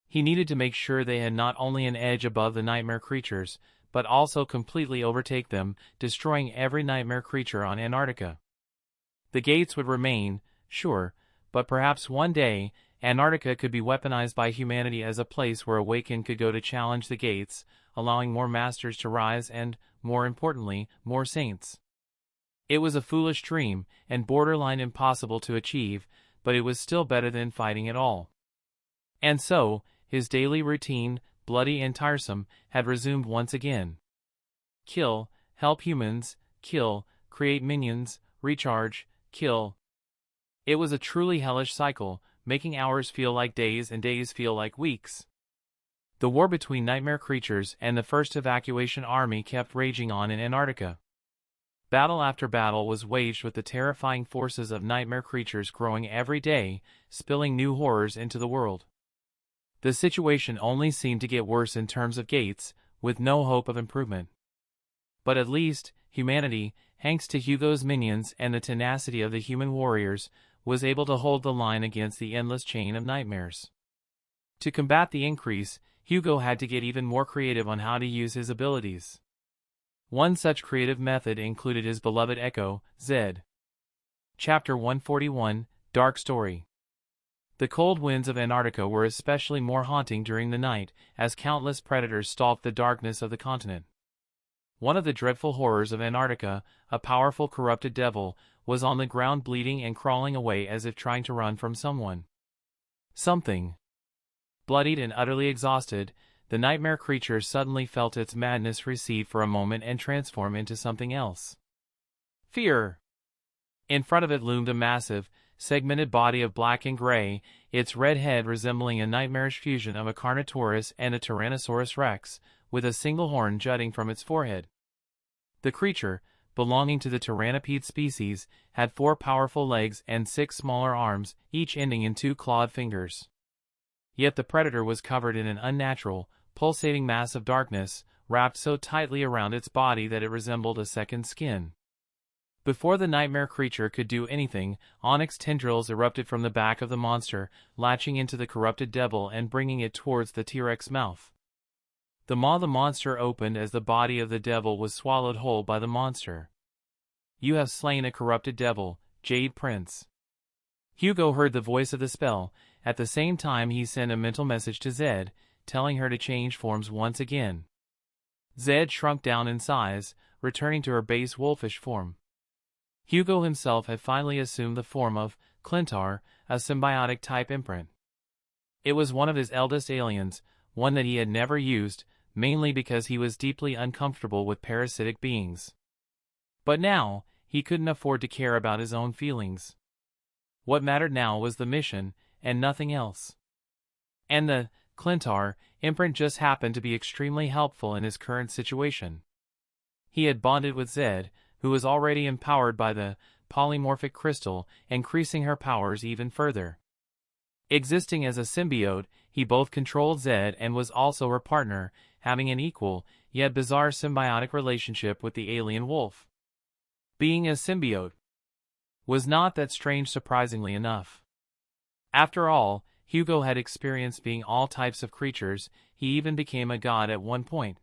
He needed to make sure they had not only an edge above the nightmare creatures, but also completely overtake them, destroying every nightmare creature on Antarctica. The gates would remain, sure, but perhaps one day, Antarctica could be weaponized by humanity as a place where Awakened could go to challenge the gates, allowing more masters to rise and, more importantly, more saints. It was a foolish dream, and borderline impossible to achieve, but it was still better than fighting at all. And so, his daily routine, bloody and tiresome, had resumed once again. Kill, help humans, kill, create minions, recharge, kill. It was a truly hellish cycle, making hours feel like days and days feel like weeks. The war between nightmare creatures and the First Evacuation Army kept raging on in Antarctica. Battle after battle was waged with the terrifying forces of nightmare creatures growing every day, spilling new horrors into the world. The situation only seemed to get worse in terms of gates, with no hope of improvement. But at least, humanity, thanks to Hugo's minions and the tenacity of the human warriors, was able to hold the line against the endless chain of nightmares. To combat the increase, Hugo had to get even more creative on how to use his abilities. One such creative method included his beloved Echo, Zed. Chapter 141, Dark Story. The cold winds of Antarctica were especially more haunting during the night, as countless predators stalked the darkness of the continent. One of the dreadful horrors of Antarctica, a powerful corrupted devil, was on the ground bleeding and crawling away as if trying to run from someone. Something. Bloodied and utterly exhausted, the nightmare creature suddenly felt its madness recede for a moment and transform into something else. Fear! In front of it loomed a massive, segmented body of black and gray, its red head resembling a nightmarish fusion of a Carnotaurus and a Tyrannosaurus rex, with a single horn jutting from its forehead. The creature, belonging to the Tyrannopede species, had 4 powerful legs and 6 smaller arms, each ending in 2 clawed fingers. Yet the predator was covered in an unnatural, pulsating mass of darkness, wrapped so tightly around its body that it resembled a second skin. Before the nightmare creature could do anything, onyx tendrils erupted from the back of the monster, latching into the corrupted devil and bringing it towards the T-Rex mouth. The maw of the monster opened as the body of the devil was swallowed whole by the monster. You have slain a corrupted devil, Jade Prince. Hugo heard the voice of the spell. At the same time he sent a mental message to Zed, telling her to change forms once again. Zed shrunk down in size, returning to her base wolfish form. Hugo himself had finally assumed the form of Clintar, a symbiotic-type imprint. It was one of his eldest aliens, one that he had never used, mainly because he was deeply uncomfortable with parasitic beings. But now, he couldn't afford to care about his own feelings. What mattered now was the mission, and nothing else. And the Clintar imprint just happened to be extremely helpful in his current situation. He had bonded with Zed, who was already empowered by the polymorphic crystal, increasing her powers even further. Existing as a symbiote, he both controlled Zed and was also her partner, having an equal, yet bizarre symbiotic relationship with the alien wolf. Being a symbiote was not that strange surprisingly enough. After all, Hugo had experienced being all types of creatures. He even became a god at one point.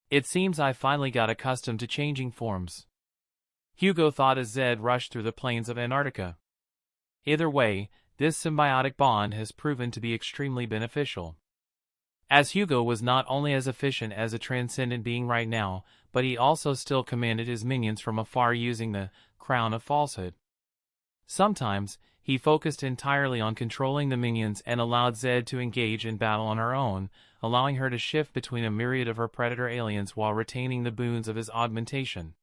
It seems I finally got accustomed to changing forms, Hugo thought as Zed rushed through the plains of Antarctica. Either way, this symbiotic bond has proven to be extremely beneficial, as Hugo was not only as efficient as a transcendent being right now, but he also still commanded his minions from afar using the crown of falsehood. Sometimes, he focused entirely on controlling the minions and allowed Zed to engage in battle on her own, allowing her to shift between a myriad of her predator aliens while retaining the boons of his augmentation.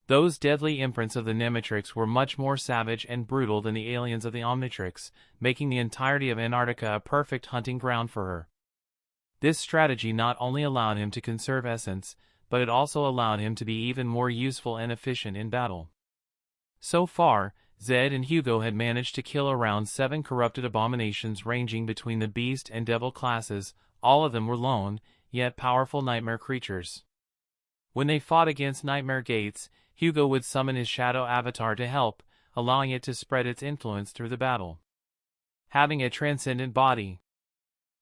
Those deadly imprints of the Omnitrix were much more savage and brutal than the aliens of the Omnitrix, making the entirety of Antarctica a perfect hunting ground for her. This strategy not only allowed him to conserve essence, but it also allowed him to be even more useful and efficient in battle. So far, Zed and Hugo had managed to kill around 7 corrupted abominations ranging between the beast and devil classes. All of them were lone, yet powerful nightmare creatures. When they fought against nightmare gates, Hugo would summon his shadow avatar to help, allowing it to spread its influence through the battle. Having a transcendent body,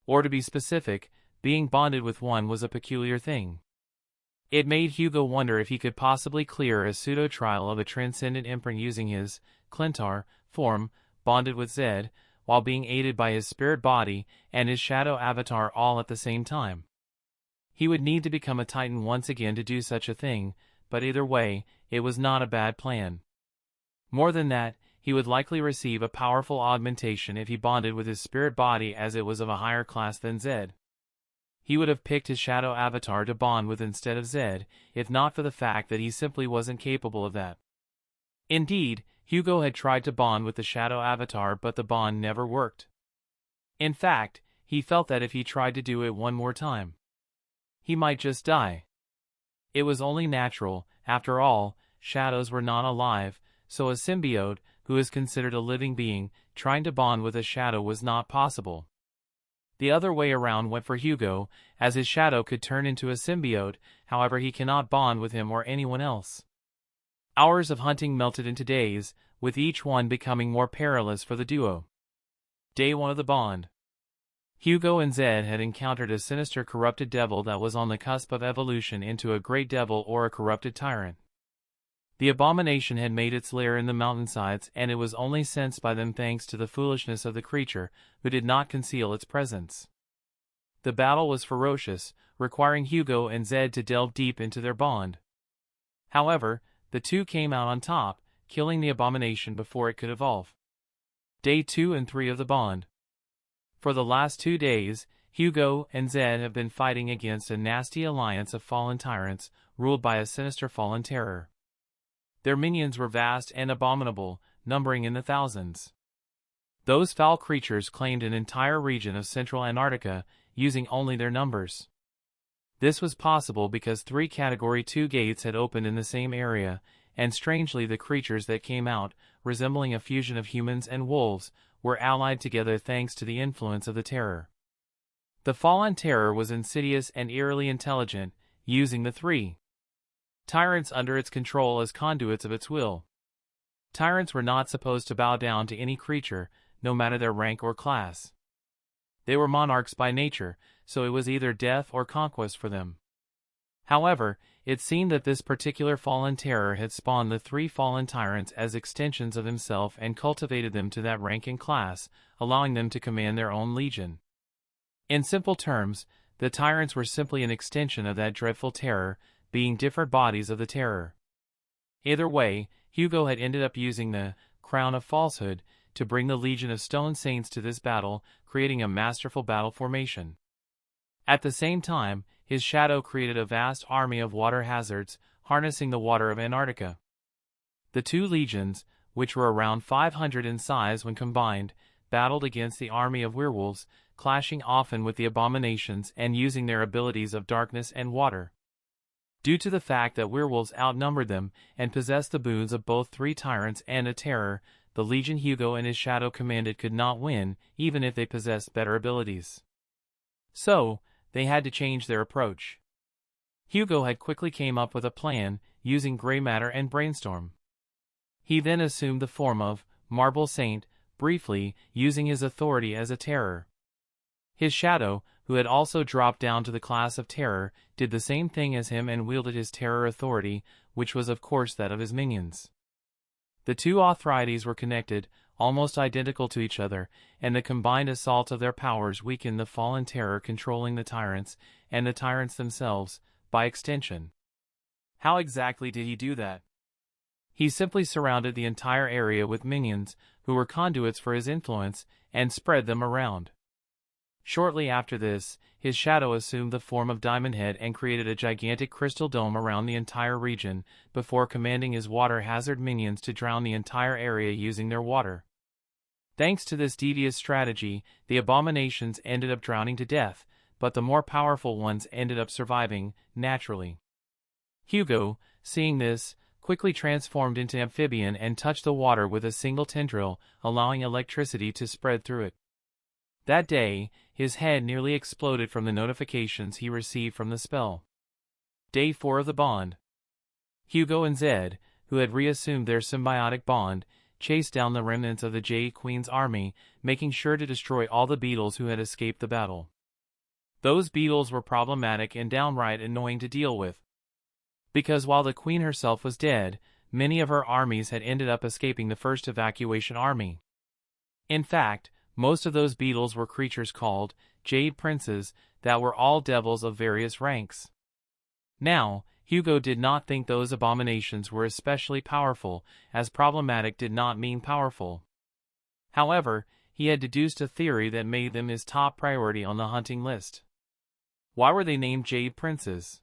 or to be specific, being bonded with one, was a peculiar thing. It made Hugo wonder if he could possibly clear a pseudo-trial of a transcendent imprint using his Clintar form, bonded with Zed, while being aided by his spirit body and his shadow avatar all at the same time. He would need to become a Titan once again to do such a thing, but either way, it was not a bad plan. More than that, he would likely receive a powerful augmentation if he bonded with his spirit body, as it was of a higher class than Zed. He would have picked his shadow avatar to bond with instead of Zed, if not for the fact that he simply wasn't capable of that. Indeed, Hugo had tried to bond with the shadow avatar, but the bond never worked. In fact, he felt that if he tried to do it one more time, he might just die. It was only natural. After all, shadows were not alive, so a symbiote, who is considered a living being, trying to bond with a shadow was not possible. The other way around went for Hugo, as his shadow could turn into a symbiote, however he cannot bond with him or anyone else. Hours of hunting melted into days, with each one becoming more perilous for the duo. Day 1 of the bond. Hugo and Zed had encountered a sinister corrupted devil that was on the cusp of evolution into a great devil or a corrupted tyrant. The abomination had made its lair in the mountainsides, and it was only sensed by them thanks to the foolishness of the creature, who did not conceal its presence. The battle was ferocious, requiring Hugo and Zed to delve deep into their bond. However, the two came out on top, killing the abomination before it could evolve. Day 2 and 3 of the bond. For the last 2 days, Hugo and Zed have been fighting against a nasty alliance of fallen tyrants, ruled by a sinister fallen terror. Their minions were vast and abominable, numbering in the thousands. Those foul creatures claimed an entire region of central Antarctica, using only their numbers. This was possible because 3 Category 2 gates had opened in the same area, and strangely the creatures that came out, resembling a fusion of humans and wolves, were allied together thanks to the influence of the terror. The fallen terror was insidious and eerily intelligent, using the 3 tyrants under its control as conduits of its will. Tyrants were not supposed to bow down to any creature, no matter their rank or class. They were monarchs by nature, so it was either death or conquest for them. However, it seemed that this particular fallen terror had spawned the 3 fallen tyrants as extensions of himself and cultivated them to that rank and class, allowing them to command their own legion. In simple terms, the tyrants were simply an extension of that dreadful terror, being different bodies of the terror. Either way, Hugo had ended up using the crown of falsehood to bring the legion of stone saints to this battle, creating a masterful battle formation. At the same time, his shadow created a vast army of water hazards, harnessing the water of Antarctica. The 2 legions, which were around 500 in size when combined, battled against the army of werewolves, clashing often with the abominations and using their abilities of darkness and water. Due to the fact that werewolves outnumbered them and possessed the boons of both 3 tyrants and a terror, the legion Hugo and his shadow commanded could not win, even if they possessed better abilities. So, they had to change their approach. Hugo had quickly came up with a plan, using gray matter and brainstorm. He then assumed the form of Marble Saint, briefly, using his authority as a terror. His shadow, who had also dropped down to the class of terror, did the same thing as him and wielded his terror authority, which was of course that of his minions. The two authorities were connected, almost identical to each other, and the combined assault of their powers weakened the fallen terror controlling the tyrants, and the tyrants themselves, by extension. How exactly did he do that? He simply surrounded the entire area with minions, who were conduits for his influence, and spread them around. Shortly after this, his shadow assumed the form of Diamond Head and created a gigantic crystal dome around the entire region, before commanding his water hazard minions to drown the entire area using their water. Thanks to this devious strategy, the abominations ended up drowning to death, but the more powerful ones ended up surviving, naturally. Hugo, seeing this, quickly transformed into amphibian and touched the water with a single tendril, allowing electricity to spread through it. That day, his head nearly exploded from the notifications he received from the spell. Day 4 of the bond. Hugo and Zed, who had reassumed their symbiotic bond, chased down the remnants of the Jade Queen's army, making sure to destroy all the beetles who had escaped the battle. Those beetles were problematic and downright annoying to deal with. Because while the Queen herself was dead, many of her armies had ended up escaping the first evacuation army. In fact, most of those beetles were creatures called Jade Princes that were all devils of various ranks. Now, Hugo did not think those abominations were especially powerful, as problematic did not mean powerful. However, he had deduced a theory that made them his top priority on the hunting list. Why were they named Jade Princes?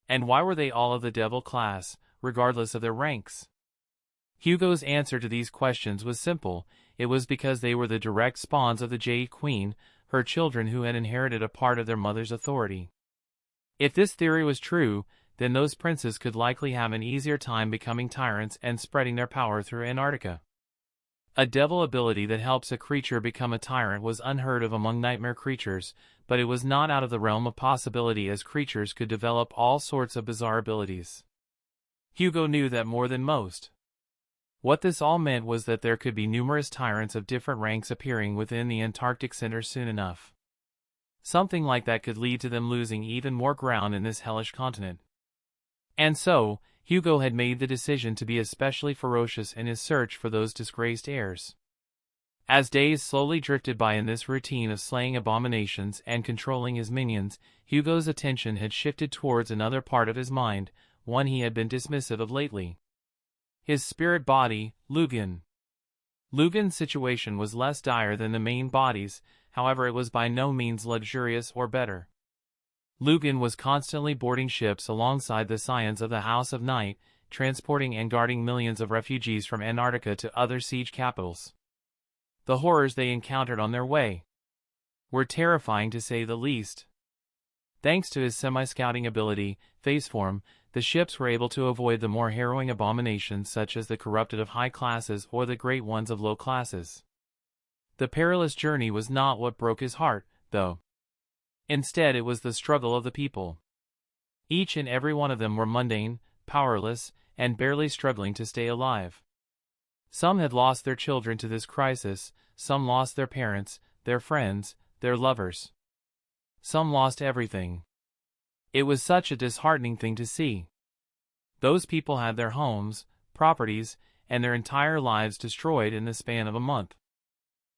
And why were they all of the devil class, regardless of their ranks? Hugo's answer to these questions was simple. It was because they were the direct spawns of the Jade Queen, her children who had inherited a part of their mother's authority. If this theory was true, then those princes could likely have an easier time becoming tyrants and spreading their power through Antarctica. A devil ability that helps a creature become a tyrant was unheard of among nightmare creatures, but it was not out of the realm of possibility as creatures could develop all sorts of bizarre abilities. Hugo knew that more than most. What this all meant was that there could be numerous tyrants of different ranks appearing within the Antarctic center soon enough. Something like that could lead to them losing even more ground in this hellish continent. And so, Hugo had made the decision to be especially ferocious in his search for those disgraced heirs. As days slowly drifted by in this routine of slaying abominations and controlling his minions, Hugo's attention had shifted towards another part of his mind, one he had been dismissive of lately. His spirit body, Lugan. Lugan's situation was less dire than the main bodies, however it was by no means luxurious or better. Lugan was constantly boarding ships alongside the scions of the House of Night, transporting and guarding millions of refugees from Antarctica to other siege capitals. The horrors they encountered on their way were terrifying to say the least. Thanks to his semi-scouting ability, Phaseform, the ships were able to avoid the more harrowing abominations such as the corrupted of high classes or the great ones of low classes. The perilous journey was not what broke his heart, though. Instead, it was the struggle of the people. Each and every one of them were mundane, powerless, and barely struggling to stay alive. Some had lost their children to this crisis, some lost their parents, their friends, their lovers. Some lost everything. It was such a disheartening thing to see. Those people had their homes, properties, and their entire lives destroyed in the span of a month.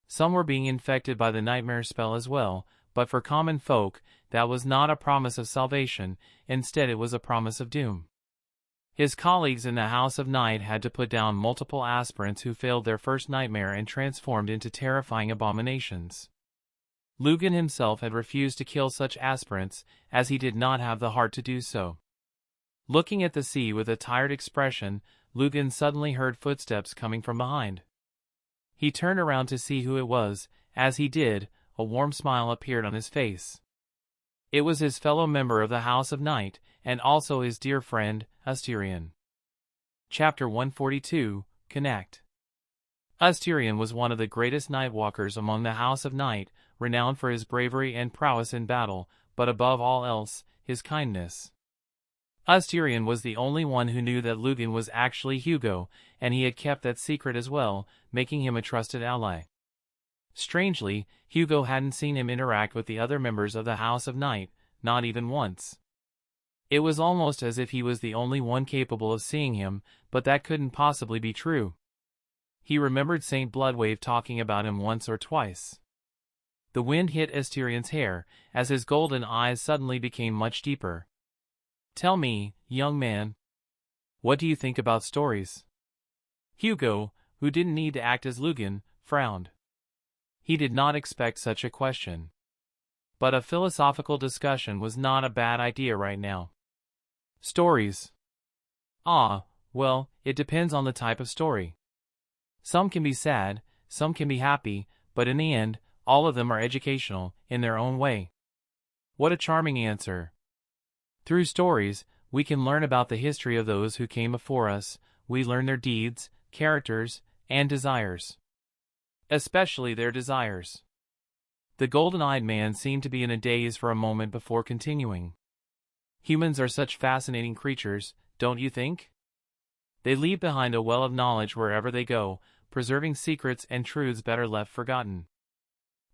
Some were being infected by the nightmare spell as well, but for common folk, that was not a promise of salvation, instead it was a promise of doom. His colleagues in the House of Night had to put down multiple aspirants who failed their first nightmare and transformed into terrifying abominations. Lugan himself had refused to kill such aspirants, as he did not have the heart to do so. Looking at the sea with a tired expression, Lugan suddenly heard footsteps coming from behind. He turned around to see who it was. As he did, a warm smile appeared on his face. It was his fellow member of the House of Night, and also his dear friend, Asterion. Chapter 142, Connect. Asterion was one of the greatest nightwalkers among the House of Night, renowned for his bravery and prowess in battle, but above all else, his kindness. Asterion was the only one who knew that Lugan was actually Hugo, and he had kept that secret as well, making him a trusted ally. Strangely, Hugo hadn't seen him interact with the other members of the House of Night, not even once. It was almost as if he was the only one capable of seeing him, but that couldn't possibly be true. He remembered Saint Bloodwave talking about him once or twice. The wind hit Asterion's hair, as his golden eyes suddenly became much deeper. "Tell me, young man, what do you think about stories?" Hugo, who didn't need to act as Lugan, frowned. He did not expect such a question. But a philosophical discussion was not a bad idea right now. Stories. Well, it depends on the type of story. Some can be sad, some can be happy, but in the end, all of them are educational, in their own way. What a charming answer. Through stories, we can learn about the history of those who came before us. We learn their deeds, characters, and desires. Especially their desires. The golden-eyed man seemed to be in a daze for a moment before continuing. Humans are such fascinating creatures, don't you think? They leave behind a well of knowledge wherever they go, preserving secrets and truths better left forgotten.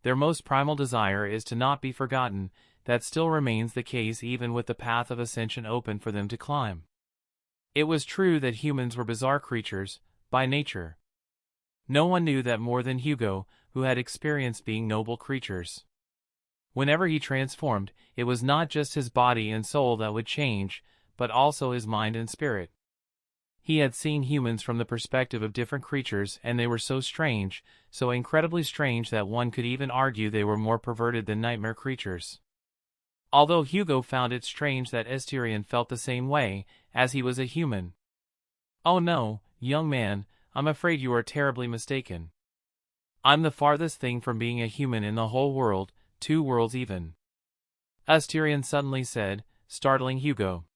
Their most primal desire is to not be forgotten. That still remains the case even with the path of ascension open for them to climb. It was true that humans were bizarre creatures, by nature. No one knew that more than Hugo, who had experienced being noble creatures. Whenever he transformed, it was not just his body and soul that would change, but also his mind and spirit. He had seen humans from the perspective of different creatures, and they were so strange, so incredibly strange that one could even argue they were more perverted than nightmare creatures. Although Hugo found it strange that Asterion felt the same way, as he was a human. "Oh no, young man, I'm afraid you are terribly mistaken. I'm the farthest thing from being a human in the whole world, 2 worlds even," Asterion suddenly said, startling Hugo.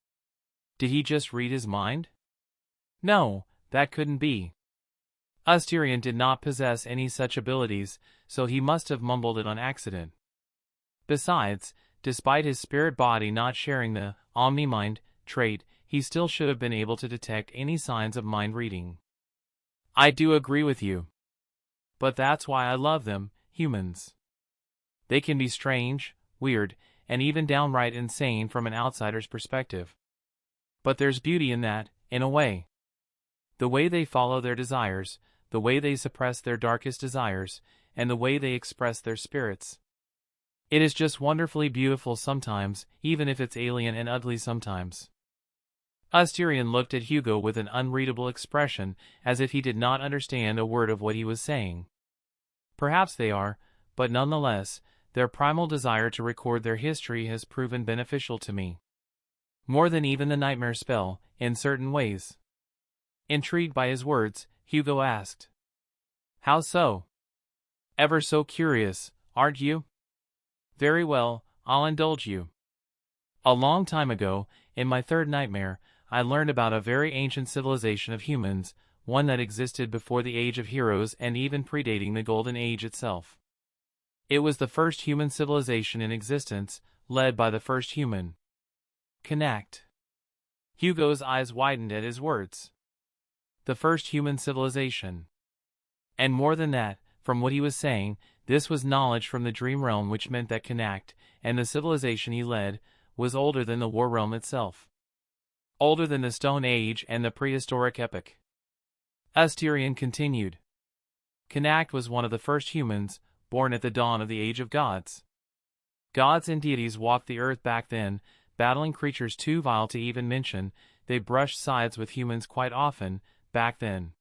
Did he just read his mind? No, that couldn't be. Asterion did not possess any such abilities, so he must have mumbled it on accident. Besides, despite his spirit body not sharing the omni-mind trait, he still should have been able to detect any signs of mind reading. I do agree with you. But that's why I love them, humans. They can be strange, weird, and even downright insane from an outsider's perspective. But there's beauty in that, in a way. The way they follow their desires, the way they suppress their darkest desires, and the way they express their spirits. It is just wonderfully beautiful sometimes, even if it's alien and ugly sometimes. Asterion looked at Hugo with an unreadable expression, as if he did not understand a word of what he was saying. Perhaps they are, but nonetheless, their primal desire to record their history has proven beneficial to me. More than even the nightmare spell, in certain ways. Intrigued by his words, Hugo asked. How so? Ever so curious, aren't you? Very well, I'll indulge you. A long time ago, in my 3rd nightmare, I learned about a very ancient civilization of humans, one that existed before the Age of Heroes and even predating the Golden Age itself. It was the first human civilization in existence, led by the first human. Connect. Hugo's eyes widened at his words. The first human civilization. And more than that, from what he was saying, this was knowledge from the dream realm, which meant that Connect, and the civilization he led, was older than the war realm itself. Older than the Stone Age and the prehistoric epoch. Asterion continued. Connect was one of the first humans, born at the dawn of the Age of Gods. Gods and deities walked the earth back then, battling creatures too vile to even mention. They brushed sides with humans quite often, back then.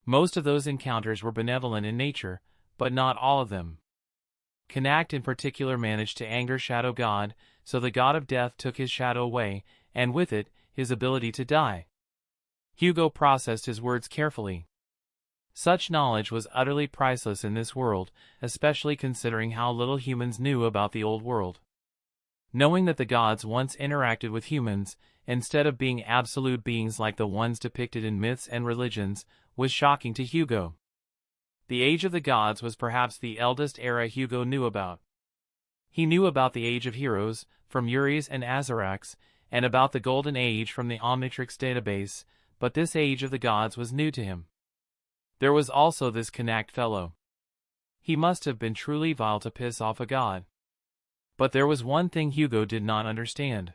Most of those encounters were benevolent in nature, but not all of them. Connect in particular managed to anger Shadow God, so the god of death took his shadow away, and with it, his ability to die. Hugo processed his words carefully. Such knowledge was utterly priceless in this world, especially considering how little humans knew about the old world. Knowing that the gods once interacted with humans, instead of being absolute beings like the ones depicted in myths and religions, was shocking to Hugo. The Age of the Gods was perhaps the eldest era Hugo knew about. He knew about the Age of Heroes, from Uri's and Azarax, and about the Golden Age from the Omnitrix database, but this age of the gods was new to him. There was also this Canact fellow. He must have been truly vile to piss off a god. But there was one thing Hugo did not understand.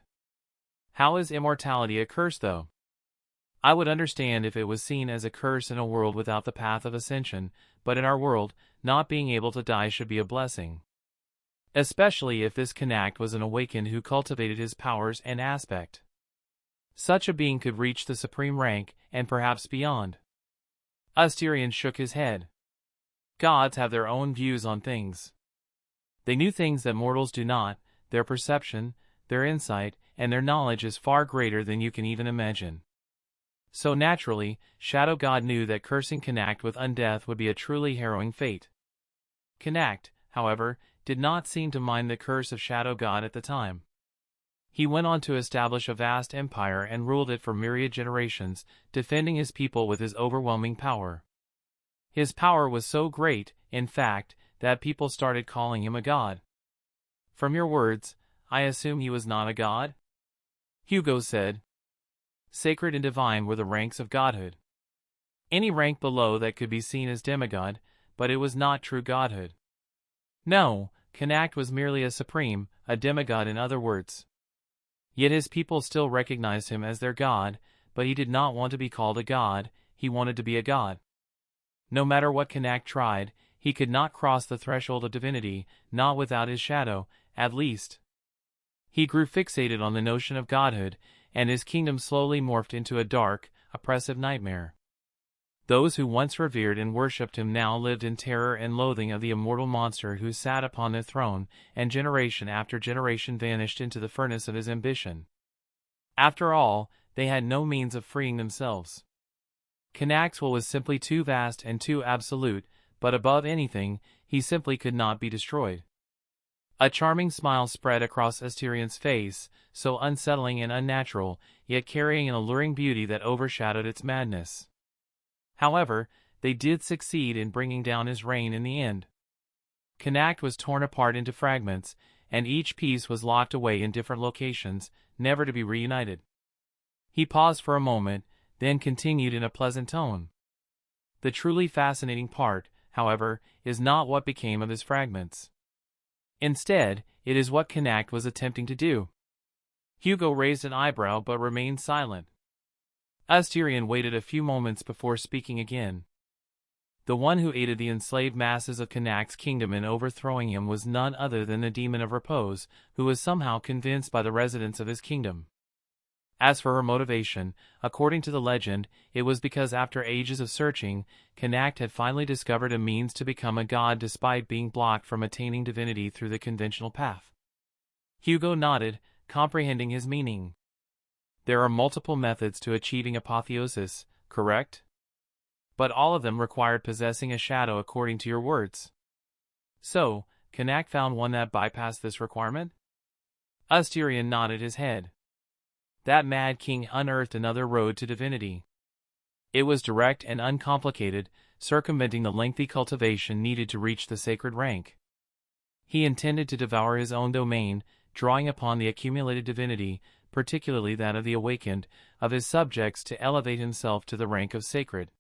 How is immortality a curse, though? I would understand if it was seen as a curse in a world without the path of ascension, but in our world, not being able to die should be a blessing. Especially if this Canact was an awakened who cultivated his powers and aspect. Such a being could reach the supreme rank, and perhaps beyond. Asterion shook his head. Gods have their own views on things. They knew things that mortals do not. Their perception, their insight, and their knowledge is far greater than you can even imagine. So naturally, Shadow God knew that cursing Canact with undeath would be a truly harrowing fate. Canact, however, did not seem to mind the curse of Shadow God at the time. He went on to establish a vast empire and ruled it for myriad generations, defending his people with his overwhelming power. His power was so great, in fact, that people started calling him a god. From your words, I assume he was not a god? Hugo said. Sacred and divine were the ranks of godhood. Any rank below that could be seen as demigod, but it was not true godhood. No, Canact was merely a supreme, a demigod in other words. Yet his people still recognized him as their god, but he did not want to be called a god, he wanted to be a god. No matter what Canact tried, he could not cross the threshold of divinity, not without his shadow, at least. He grew fixated on the notion of godhood, and his kingdom slowly morphed into a dark, oppressive nightmare. Those who once revered and worshipped him now lived in terror and loathing of the immortal monster who sat upon their throne, and generation after generation vanished into the furnace of his ambition. After all, they had no means of freeing themselves. Canact's will was simply too vast and too absolute, but above anything, he simply could not be destroyed. A charming smile spread across Asterion's face, so unsettling and unnatural, yet carrying an alluring beauty that overshadowed its madness. However, they did succeed in bringing down his reign in the end. Canact was torn apart into fragments, and each piece was locked away in different locations, never to be reunited. He paused for a moment, then continued in a pleasant tone. The truly fascinating part, however, is not what became of his fragments. Instead, it is what Canact was attempting to do. Hugo raised an eyebrow but remained silent. Asterion waited a few moments before speaking again. The one who aided the enslaved masses of Canact's kingdom in overthrowing him was none other than the Demon of Repose, who was somehow convinced by the residents of his kingdom. As for her motivation, according to the legend, it was because after ages of searching, Canact had finally discovered a means to become a god despite being blocked from attaining divinity through the conventional path. Hugo nodded, comprehending his meaning. There are multiple methods to achieving apotheosis, correct? But all of them required possessing a shadow according to your words. So, Canact found one that bypassed this requirement? Asterion nodded his head. That mad king unearthed another road to divinity. It was direct and uncomplicated, circumventing the lengthy cultivation needed to reach the sacred rank. He intended to devour his own domain, drawing upon the accumulated divinity, particularly that of the awakened, of his subjects to elevate himself to the rank of sacred.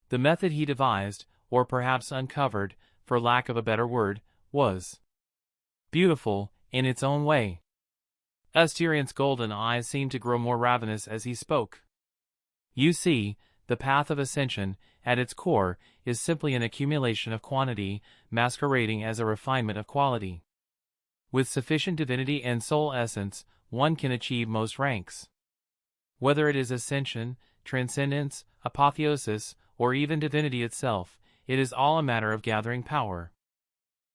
The method he devised, or perhaps uncovered, for lack of a better word, was beautiful, in its own way. Asterion's golden eyes seemed to grow more ravenous as he spoke. You see, the path of ascension, at its core, is simply an accumulation of quantity, masquerading as a refinement of quality. With sufficient divinity and soul essence, one can achieve most ranks. Whether it is ascension, transcendence, apotheosis, or even divinity itself, it is all a matter of gathering power.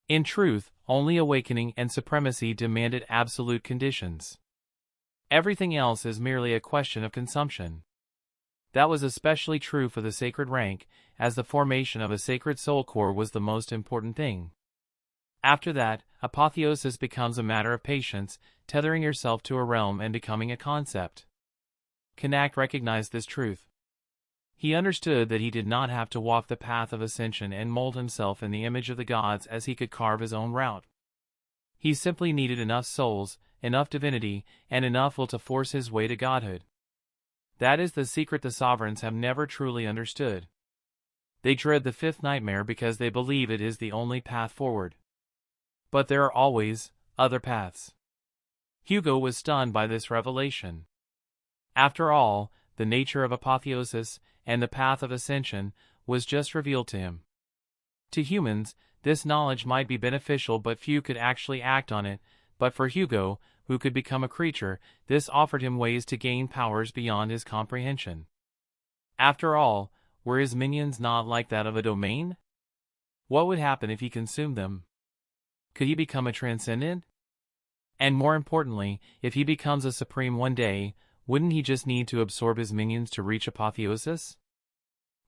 In truth, only awakening and supremacy demanded absolute conditions. Everything else is merely a question of consumption. That was especially true for the sacred rank, as the formation of a sacred soul core was the most important thing. After that, apotheosis becomes a matter of patience, tethering yourself to a realm and becoming a concept. Canact recognized this truth. He understood that he did not have to walk the path of ascension and mold himself in the image of the gods as he could carve his own route. He simply needed enough souls, enough divinity, and enough will to force his way to godhood. That is the secret the sovereigns have never truly understood. They dread the fifth nightmare because they believe it is the only path forward. But there are always other paths. Hugo was stunned by this revelation. After all, the nature of apotheosis and the path of ascension was just revealed to him. To humans, this knowledge might be beneficial, but few could actually act on it. But for Hugo, who could become a creature, this offered him ways to gain powers beyond his comprehension. After all, were his minions not like that of a domain? What would happen if he consumed them? Could he become a transcendent? And more importantly, if he becomes a supreme one day, wouldn't he just need to absorb his minions to reach apotheosis?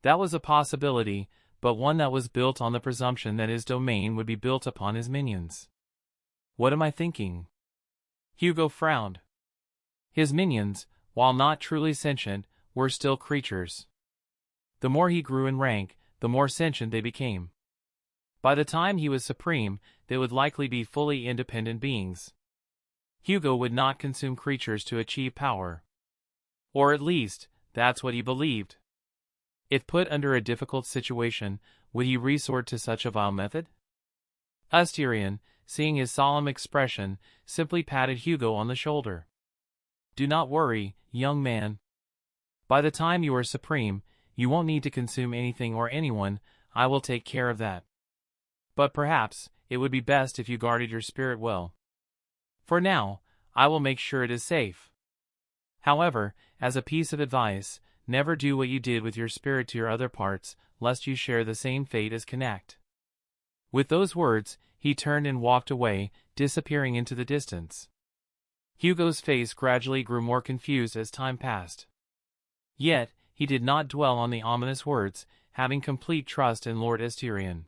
That was a possibility, but one that was built on the presumption that his domain would be built upon his minions. What am I thinking? Hugo frowned. His minions, while not truly sentient, were still creatures. The more he grew in rank, the more sentient they became. By the time he was supreme, they would likely be fully independent beings. Hugo would not consume creatures to achieve power. Or at least, that's what he believed. If put under a difficult situation, would he resort to such a vile method? Asterion, seeing his solemn expression, simply patted Hugo on the shoulder. Do not worry, young man. By the time you are supreme, you won't need to consume anything or anyone. I will take care of that. But perhaps, it would be best if you guarded your spirit well. For now, I will make sure it is safe. However, as a piece of advice, never do what you did with your spirit to your other parts, lest you share the same fate as Connect. With those words, he turned and walked away, disappearing into the distance. Hugo's face gradually grew more confused as time passed. Yet, he did not dwell on the ominous words, having complete trust in Lord Asterion.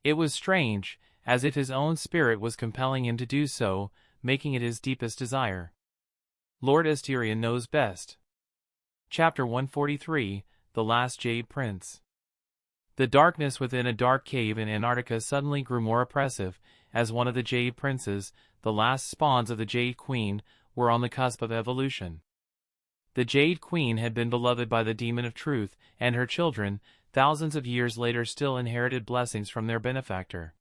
It was strange, as if his own spirit was compelling him to do so, making it his deepest desire. Lord Asterion knows best. Chapter 143, The Last Jade Prince. The darkness within a dark cave in Antarctica suddenly grew more oppressive, as one of the Jade Princes, the last spawns of the Jade Queen, were on the cusp of evolution. The Jade Queen had been beloved by the Demon of Truth, and her children, thousands of years later, still inherited blessings from their benefactor.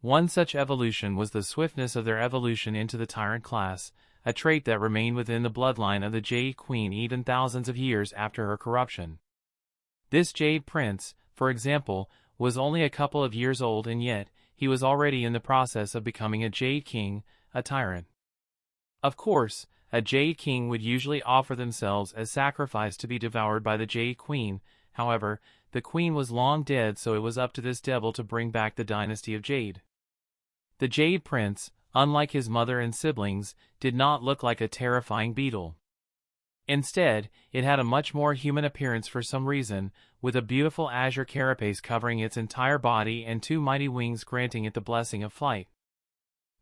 One such evolution was the swiftness of their evolution into the Tyrant class, a trait that remained within the bloodline of the Jade Queen even thousands of years after her corruption. This Jade Prince, for example, was only a couple of years old, and yet, he was already in the process of becoming a Jade King, a tyrant. Of course, a Jade King would usually offer themselves as sacrifice to be devoured by the Jade Queen. However, the Queen was long dead, so it was up to this devil to bring back the dynasty of Jade. The Jade Prince, unlike his mother and siblings, did not look like a terrifying beetle. Instead, it had a much more human appearance for some reason, with a beautiful azure carapace covering its entire body and two mighty wings granting it the blessing of flight.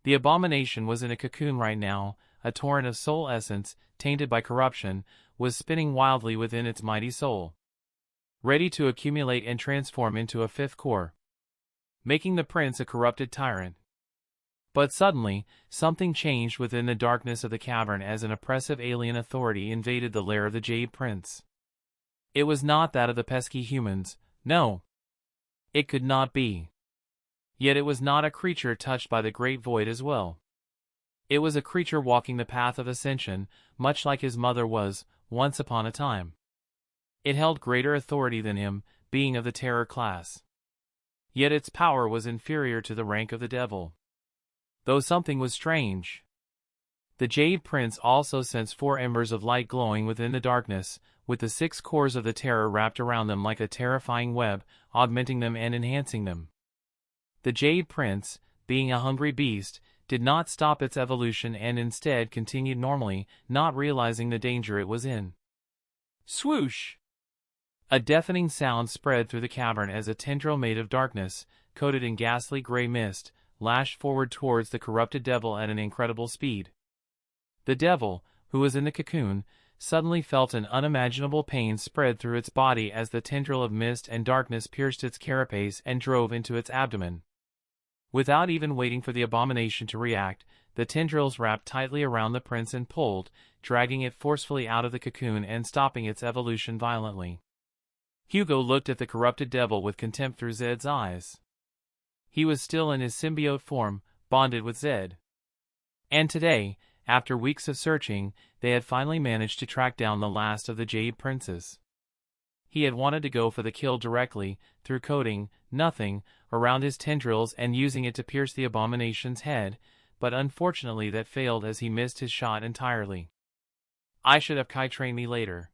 The abomination was in a cocoon right now. A torrent of soul essence, tainted by corruption, was spinning wildly within its mighty soul, ready to accumulate and transform into a fifth core, making the prince a corrupted tyrant. But suddenly, something changed within the darkness of the cavern as an oppressive alien authority invaded the lair of the Jade Prince. It was not that of the pesky humans, no. It could not be. Yet it was not a creature touched by the great void as well. It was a creature walking the path of ascension, much like his mother was, once upon a time. It held greater authority than him, being of the terror class. Yet its power was inferior to the rank of the devil. Though something was strange. The Jade Prince also sensed 4 embers of light glowing within the darkness, with the 6 cores of the terror wrapped around them like a terrifying web, augmenting them and enhancing them. The Jade Prince, being a hungry beast, did not stop its evolution and instead continued normally, not realizing the danger it was in. Swoosh! A deafening sound spread through the cavern as a tendril made of darkness, coated in ghastly gray mist, lashed forward towards the corrupted devil at an incredible speed. The devil, who was in the cocoon, suddenly felt an unimaginable pain spread through its body as the tendril of mist and darkness pierced its carapace and drove into its abdomen. Without even waiting for the abomination to react, the tendrils wrapped tightly around the prince and pulled, dragging it forcefully out of the cocoon and stopping its evolution violently. Hugo looked at the corrupted devil with contempt through Zed's eyes. He was still in his symbiote form, bonded with Zed. And today, after weeks of searching, they had finally managed to track down the last of the Jade Princes. He had wanted to go for the kill directly, through coating nothing around his tendrils and using it to pierce the abomination's head, but unfortunately that failed as he missed his shot entirely. I should have Kai trained me later.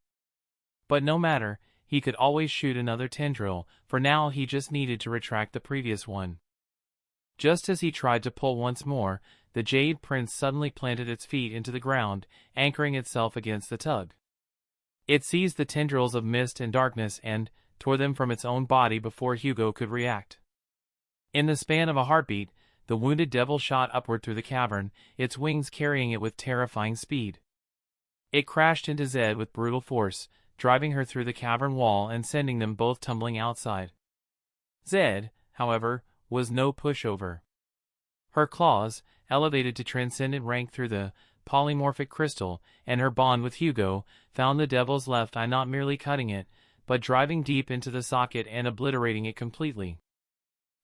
But no matter, he could always shoot another tendril, for now he just needed to retract the previous one. Just as he tried to pull once more, the Jade Prince suddenly planted its feet into the ground, anchoring itself against the tug. It seized the tendrils of mist and darkness and tore them from its own body before Hugo could react. In the span of a heartbeat, the wounded devil shot upward through the cavern, its wings carrying it with terrifying speed. It crashed into Zed with brutal force, driving her through the cavern wall and sending them both tumbling outside. Zed, however, was no pushover. Her claws, elevated to transcendent rank through the polymorphic crystal, and her bond with Hugo, found the devil's left eye not merely cutting it, but driving deep into the socket and obliterating it completely.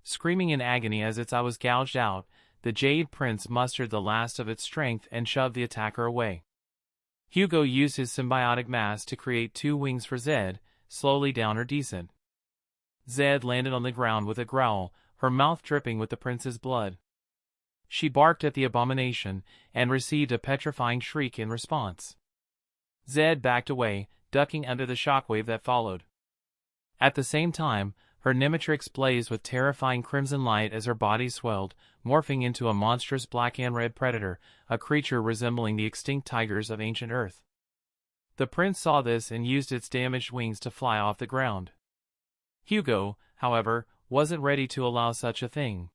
Screaming in agony as its eye was gouged out, the Jade Prince mustered the last of its strength and shoved the attacker away. Hugo used his symbiotic mass to create two wings for Zed, slowly down her descent. Zed landed on the ground with a growl, her mouth dripping with the prince's blood. She barked at the abomination, and received a petrifying shriek in response. Zed backed away, ducking under the shockwave that followed. At the same time, her Omnitrix blazed with terrifying crimson light as her body swelled, morphing into a monstrous black and red predator, a creature resembling the extinct tigers of ancient Earth. The prince saw this and used its damaged wings to fly off the ground. Hugo, however, wasn't ready to allow such a thing.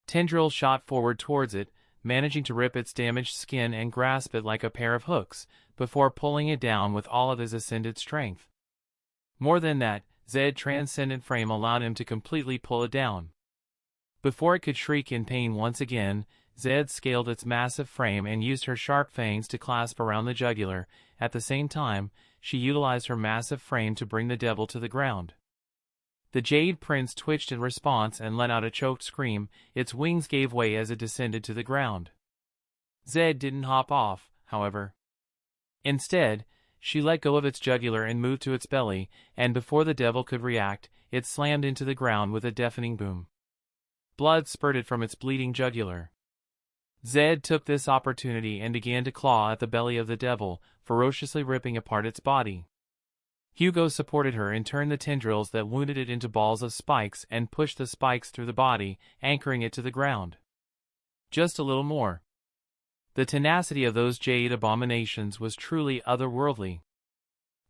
Tendrils shot forward towards it, managing to rip its damaged skin and grasp it like a pair of hooks, before pulling it down with all of his ascended strength. More than that, Zed's transcendent frame allowed him to completely pull it down. Before it could shriek in pain once again, Zed scaled its massive frame and used her sharp fangs to clasp around the jugular. At the same time, she utilized her massive frame to bring the devil to the ground. The Jade Prince twitched in response and let out a choked scream. Its wings gave way as it descended to the ground. Zed didn't hop off, however. Instead, she let go of its jugular and moved to its belly, and before the devil could react, it slammed into the ground with a deafening boom. Blood spurted from its bleeding jugular. Zed took this opportunity and began to claw at the belly of the devil, ferociously ripping apart its body. Hugo supported her and turned the tendrils that wounded it into balls of spikes and pushed the spikes through the body, anchoring it to the ground. Just a little more. The tenacity of those jade abominations was truly otherworldly.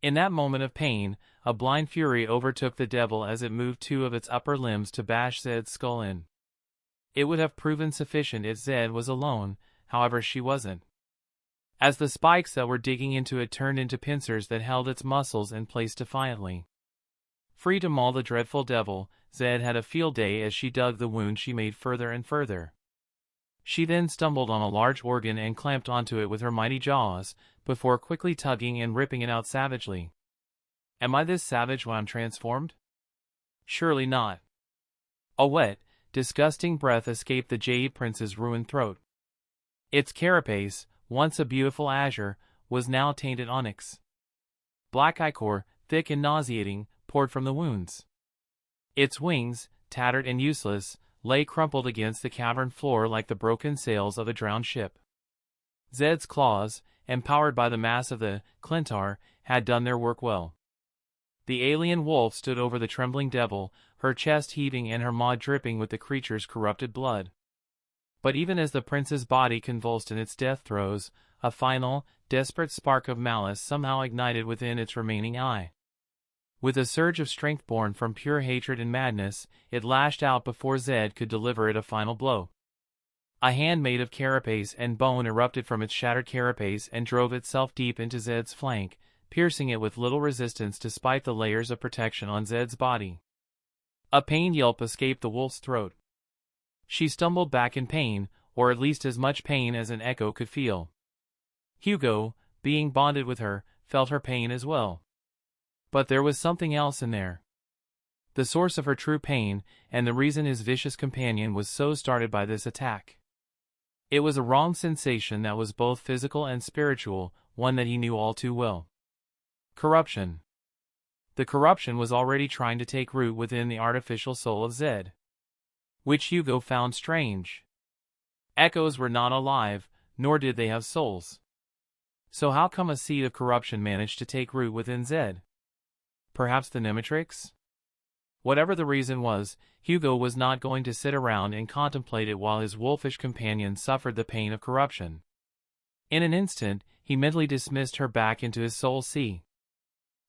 In that moment of pain, a blind fury overtook the devil as it moved two of its upper limbs to bash Zed's skull in. It would have proven sufficient if Zed was alone, however she wasn't. As the spikes that were digging into it turned into pincers that held its muscles in place defiantly. Free to maul the dreadful devil, Zed had a field day as she dug the wound she made further and further. She then stumbled on a large organ and clamped onto it with her mighty jaws, before quickly tugging and ripping it out savagely. Am I this savage when I'm transformed? Surely not. A wet, disgusting breath escaped the Jade Prince's ruined throat. Its carapace, once a beautiful azure, was now tainted onyx. Black ichor, thick and nauseating, poured from the wounds. Its wings, tattered and useless, lay crumpled against the cavern floor like the broken sails of a drowned ship. Zed's claws, empowered by the mass of the Clintar, had done their work well. The alien wolf stood over the trembling devil, her chest heaving and her maw dripping with the creature's corrupted blood. But even as the prince's body convulsed in its death throes, a final, desperate spark of malice somehow ignited within its remaining eye. With a surge of strength born from pure hatred and madness, it lashed out before Zed could deliver it a final blow. A hand made of carapace and bone erupted from its shattered carapace and drove itself deep into Zed's flank, piercing it with little resistance despite the layers of protection on Zed's body. A pained yelp escaped the wolf's throat. She stumbled back in pain, or at least as much pain as an echo could feel. Hugo, being bonded with her, felt her pain as well. But there was something else in there. The source of her true pain, and the reason his vicious companion was so startled by this attack. It was a wrong sensation that was both physical and spiritual, one that he knew all too well. Corruption. The corruption was already trying to take root within the artificial soul of Zed, which Hugo found strange. Echoes were not alive, nor did they have souls. So how come a seed of corruption managed to take root within Zed? Perhaps the Omnitrix? Whatever the reason was, Hugo was not going to sit around and contemplate it while his wolfish companion suffered the pain of corruption. In an instant, he mentally dismissed her back into his soul sea.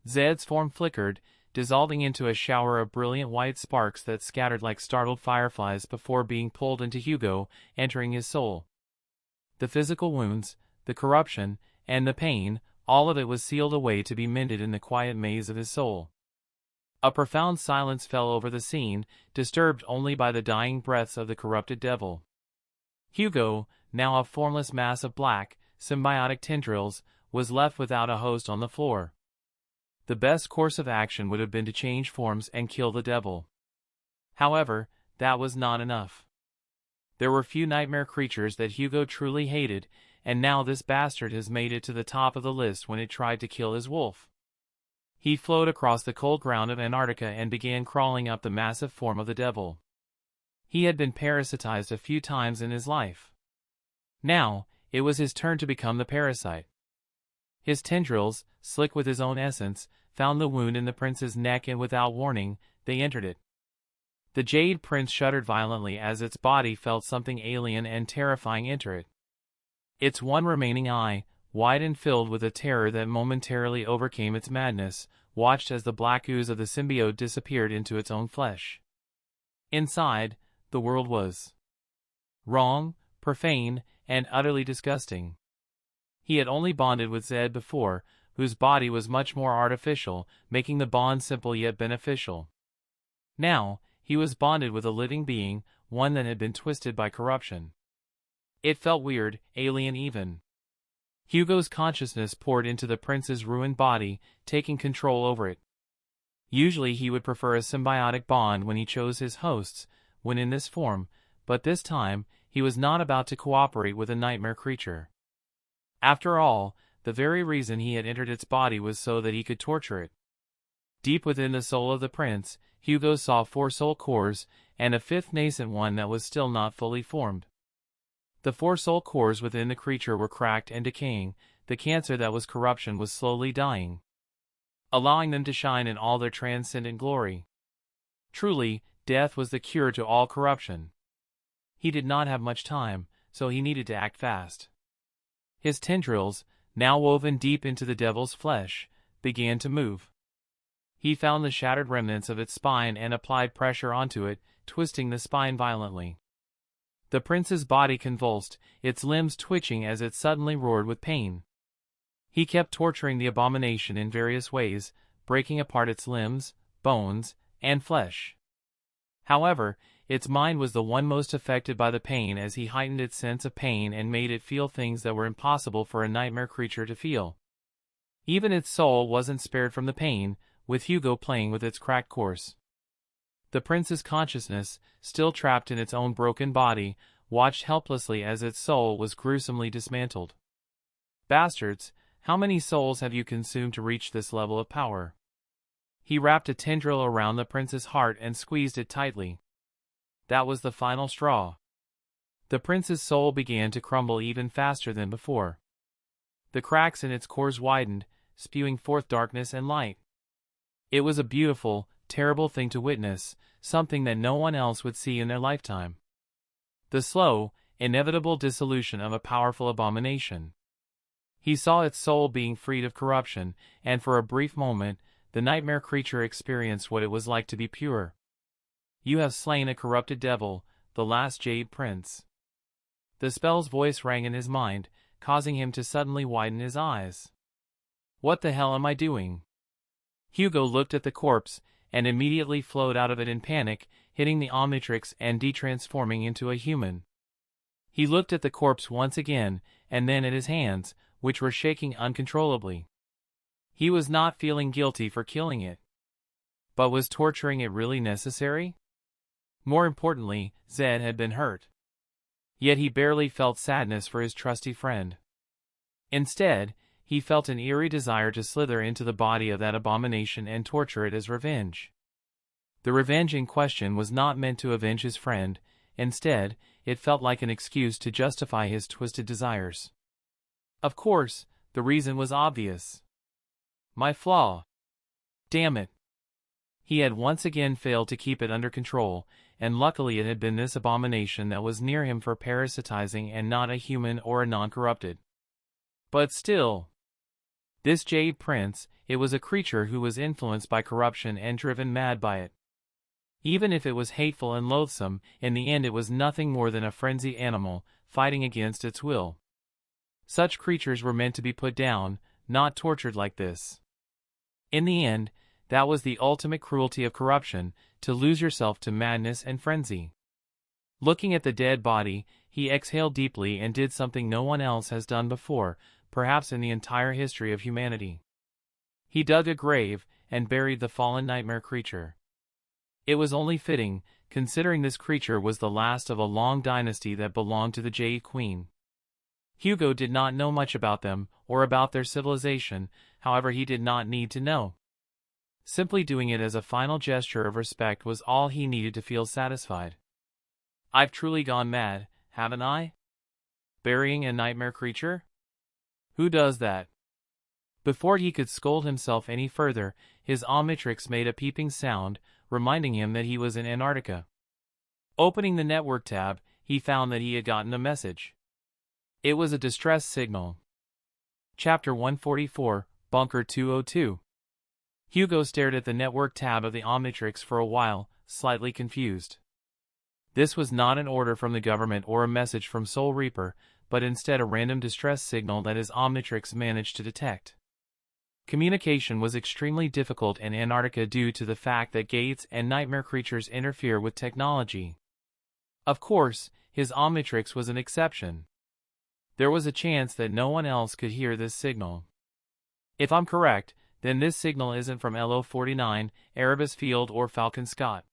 Zed's form flickered, dissolving into a shower of brilliant white sparks that scattered like startled fireflies before being pulled into Hugo, entering his soul. The physical wounds, the corruption, and the pain, all of it was sealed away to be mended in the quiet maze of his soul. A profound silence fell over the scene, disturbed only by the dying breaths of the corrupted devil. Hugo, now a formless mass of black, symbiotic tendrils, was left without a host on the floor. The best course of action would have been to change forms and kill the devil. However, that was not enough. There were few nightmare creatures that Hugo truly hated, and now this bastard has made it to the top of the list when it tried to kill his wolf. He flowed across the cold ground of Antarctica and began crawling up the massive form of the devil. He had been parasitized a few times in his life. Now, it was his turn to become the parasite. His tendrils, slick with his own essence, found the wound in the prince's neck and without warning, they entered it. The Jade Prince shuddered violently as its body felt something alien and terrifying enter it. Its one remaining eye, wide and filled with a terror that momentarily overcame its madness, watched as the black ooze of the symbiote disappeared into its own flesh. Inside, the world was wrong, profane, and utterly disgusting. He had only bonded with Zed before, whose body was much more artificial, making the bond simple yet beneficial. Now, he was bonded with a living being, one that had been twisted by corruption. It felt weird, alien even. Hugo's consciousness poured into the prince's ruined body, taking control over it. Usually he would prefer a symbiotic bond when he chose his hosts, when in this form, but this time, he was not about to cooperate with a nightmare creature. After all, the very reason he had entered its body was so that he could torture it. Deep within the soul of the prince, Hugo saw 4 soul cores, and a 5th nascent one that was still not fully formed. The 4 soul cores within the creature were cracked and decaying, the cancer that was corruption was slowly dying, allowing them to shine in all their transcendent glory. Truly, death was the cure to all corruption. He did not have much time, so he needed to act fast. His tendrils, now woven deep into the devil's flesh, began to move. He found the shattered remnants of its spine and applied pressure onto it, twisting the spine violently. The prince's body convulsed, its limbs twitching as it suddenly roared with pain. He kept torturing the abomination in various ways, breaking apart its limbs, bones, and flesh. However, its mind was the one most affected by the pain as he heightened its sense of pain and made it feel things that were impossible for a nightmare creature to feel. Even its soul wasn't spared from the pain, with Hugo playing with its cracked course. The prince's consciousness, still trapped in its own broken body, watched helplessly as its soul was gruesomely dismantled. Bastards, how many souls have you consumed to reach this level of power? He wrapped a tendril around the prince's heart and squeezed it tightly. That was the final straw. The prince's soul began to crumble even faster than before. The cracks in its cores widened, spewing forth darkness and light. It was a beautiful, terrible thing to witness, something that no one else would see in their lifetime. The slow, inevitable dissolution of a powerful abomination. He saw its soul being freed of corruption, and for a brief moment, the nightmare creature experienced what it was like to be pure. You have slain a corrupted devil, the last Jade Prince. The spell's voice rang in his mind, causing him to suddenly widen his eyes. What the hell am I doing? Hugo looked at the corpse, and immediately flowed out of it in panic, hitting the Omnitrix and detransforming into a human. He looked at the corpse once again, and then at his hands, which were shaking uncontrollably. He was not feeling guilty for killing it. But was torturing it really necessary? More importantly, Zed had been hurt. Yet he barely felt sadness for his trusty friend. Instead, he felt an eerie desire to slither into the body of that abomination and torture it as revenge. The revenge in question was not meant to avenge his friend. Instead, it felt like an excuse to justify his twisted desires. Of course, the reason was obvious. My flaw. Damn it. He had once again failed to keep it under control, and luckily it had been this abomination that was near him for parasitizing and not a human or a non-corrupted. But still, this Jade Prince, it was a creature who was influenced by corruption and driven mad by it. Even if it was hateful and loathsome, in the end it was nothing more than a frenzied animal, fighting against its will. Such creatures were meant to be put down, not tortured like this. In the end, that was the ultimate cruelty of corruption, to lose yourself to madness and frenzy. Looking at the dead body, he exhaled deeply and did something no one else has done before, perhaps in the entire history of humanity. He dug a grave, and buried the fallen nightmare creature. It was only fitting, considering this creature was the last of a long dynasty that belonged to the Jade Queen. Hugo did not know much about them, or about their civilization, however he did not need to know. Simply doing it as a final gesture of respect was all he needed to feel satisfied. I've truly gone mad, haven't I? Burying a nightmare creature? Who does that? Before he could scold himself any further, his Omnitrix made a peeping sound, reminding him that he was in Antarctica. Opening the network tab, he found that he had gotten a message. It was a distress signal. Chapter 144, Bunker 202. Hugo stared at the network tab of the Omnitrix for a while, slightly confused. This was not an order from the government or a message from Soul Reaper, but instead a random distress signal that his Omnitrix managed to detect. Communication was extremely difficult in Antarctica due to the fact that gates and nightmare creatures interfere with technology. Of course, his Omnitrix was an exception. There was a chance that no one else could hear this signal. If I'm correct, then this signal isn't from LO-49, Erebus Field or Falcon Scott.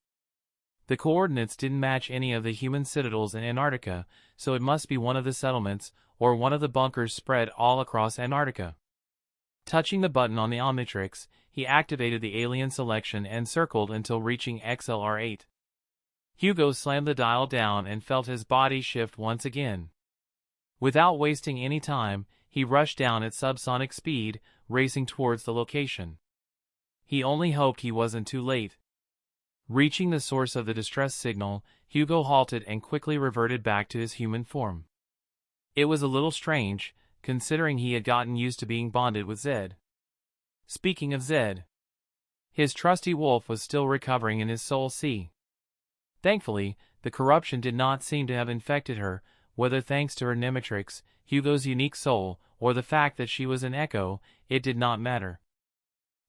The coordinates didn't match any of the human citadels in Antarctica, so it must be one of the settlements, or one of the bunkers spread all across Antarctica. Touching the button on the Omnitrix, he activated the alien selection and circled until reaching XLR-8. Hugo slammed the dial down and felt his body shift once again. Without wasting any time, he rushed down at subsonic speed, racing towards the location. He only hoped he wasn't too late. Reaching the source of the distress signal, Hugo halted and quickly reverted back to his human form. It was a little strange, considering he had gotten used to being bonded with Zed. Speaking of Zed, his trusty wolf was still recovering in his soul sea. Thankfully, the corruption did not seem to have infected her, whether thanks to her Nematrix, Hugo's unique soul, or the fact that she was an echo, it did not matter.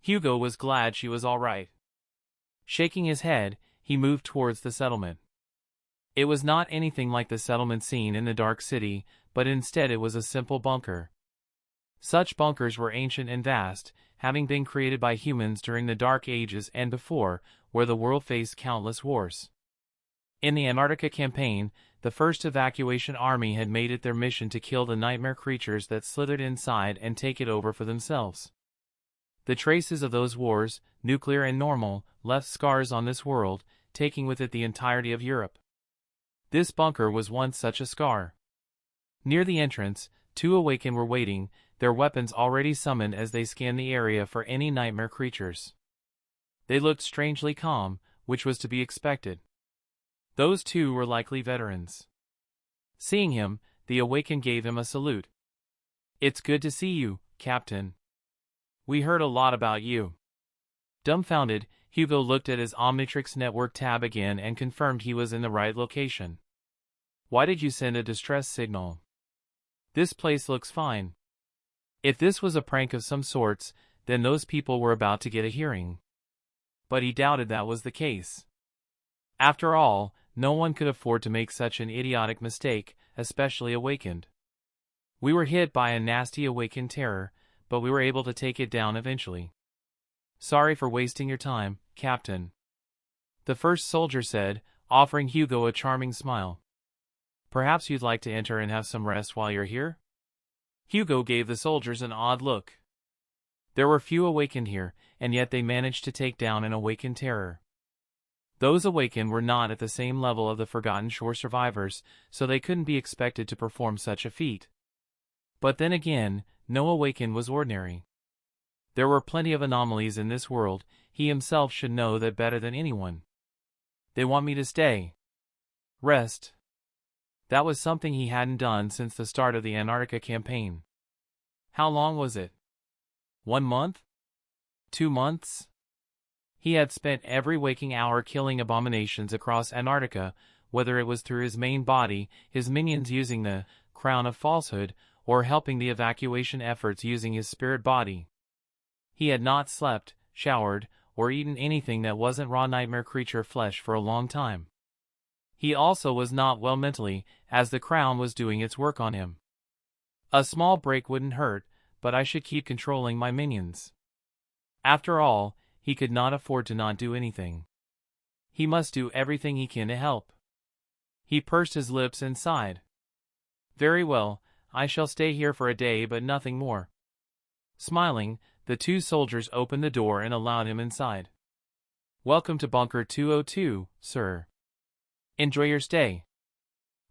Hugo was glad she was all right. Shaking his head, he moved towards the settlement. It was not anything like the settlement seen in the Dark City, but instead it was a simple bunker. Such bunkers were ancient and vast, having been created by humans during the Dark Ages and before, where the world faced countless wars. In the Antarctica campaign, the first evacuation army had made it their mission to kill the nightmare creatures that slithered inside and take it over for themselves. The traces of those wars, nuclear and normal, left scars on this world, taking with it the entirety of Europe. This bunker was once such a scar. Near the entrance, two Awakened were waiting, their weapons already summoned as they scanned the area for any nightmare creatures. They looked strangely calm, which was to be expected. Those two were likely veterans. Seeing him, the Awakened gave him a salute. "It's good to see you, Captain. We heard a lot about you." Dumbfounded, Hugo looked at his Omnitrix network tab again and confirmed he was in the right location. "Why did you send a distress signal? This place looks fine." If this was a prank of some sorts, then those people were about to get a hearing. but he doubted that was the case. After all, no one could afford to make such an idiotic mistake, especially awakened. We were hit by a nasty awakened terror, but we were able to take it down eventually. Sorry for wasting your time, Captain, the first soldier said, offering Hugo a charming smile. Perhaps you'd like to enter and have some rest while you're here? Hugo gave the soldiers an odd look. There were few awakened here, and yet they managed to take down an awakened terror. Those awakened were not at the same level of the Forgotten Shore survivors, so they couldn't be expected to perform such a feat. But then again, no awakened was ordinary. There were plenty of anomalies in this world, he himself should know that better than anyone. They want me to stay. Rest. That was something he hadn't done since the start of the Antarctica campaign. How long was it? 1 month? 2 months? He had spent every waking hour killing abominations across Antarctica, whether it was through his main body, his minions using the Crown of Falsehood, or helping the evacuation efforts using his spirit body. He had not slept, showered, or eaten anything that wasn't raw nightmare creature flesh for a long time. He also was not well mentally, as the Crown was doing its work on him. A small break wouldn't hurt, but I should keep controlling my minions. After all, he could not afford to not do anything. He must do everything he can to help. He pursed his lips and sighed. Very well, I shall stay here for a day but nothing more. Smiling, the 2 soldiers opened the door and allowed him inside. Welcome to Bunker 202, sir. Enjoy your stay.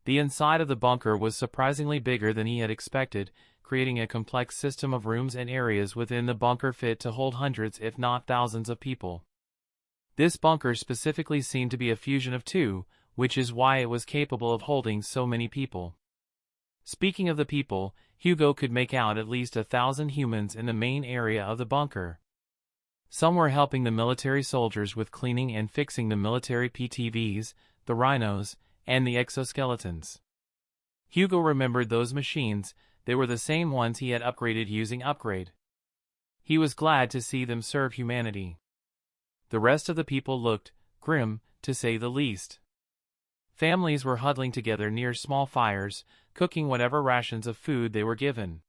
The inside of the bunker was surprisingly bigger than he had expected, creating a complex system of rooms and areas within the bunker fit to hold hundreds if not thousands of people. This bunker specifically seemed to be a fusion of 2, which is why it was capable of holding so many people. Speaking of the people, Hugo could make out at least 1,000 humans in the main area of the bunker. Some were helping the military soldiers with cleaning and fixing the military PTVs, the rhinos, and the exoskeletons. Hugo remembered those machines. They were the same ones he had upgraded using Upgrade. He was glad to see them serve humanity. The rest of the people looked grim, to say the least. Families were huddling together near small fires, cooking whatever rations of food they were given.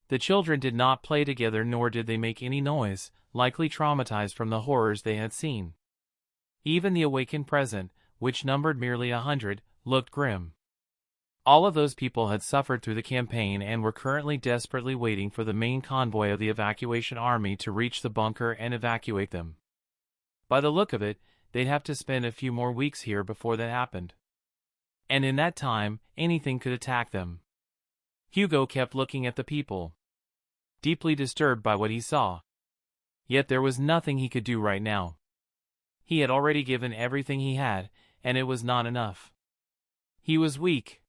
The children did not play together nor did they make any noise, likely traumatized from the horrors they had seen. Even the awakened present, which numbered merely 100, looked grim. All of those people had suffered through the campaign and were currently desperately waiting for the main convoy of the evacuation army to reach the bunker and evacuate them. By the look of it, they'd have to spend a few more weeks here before that happened. And in that time, anything could attack them. Hugo kept looking at the people, deeply disturbed by what he saw. Yet there was nothing he could do right now. He had already given everything he had, and it was not enough. He was weak.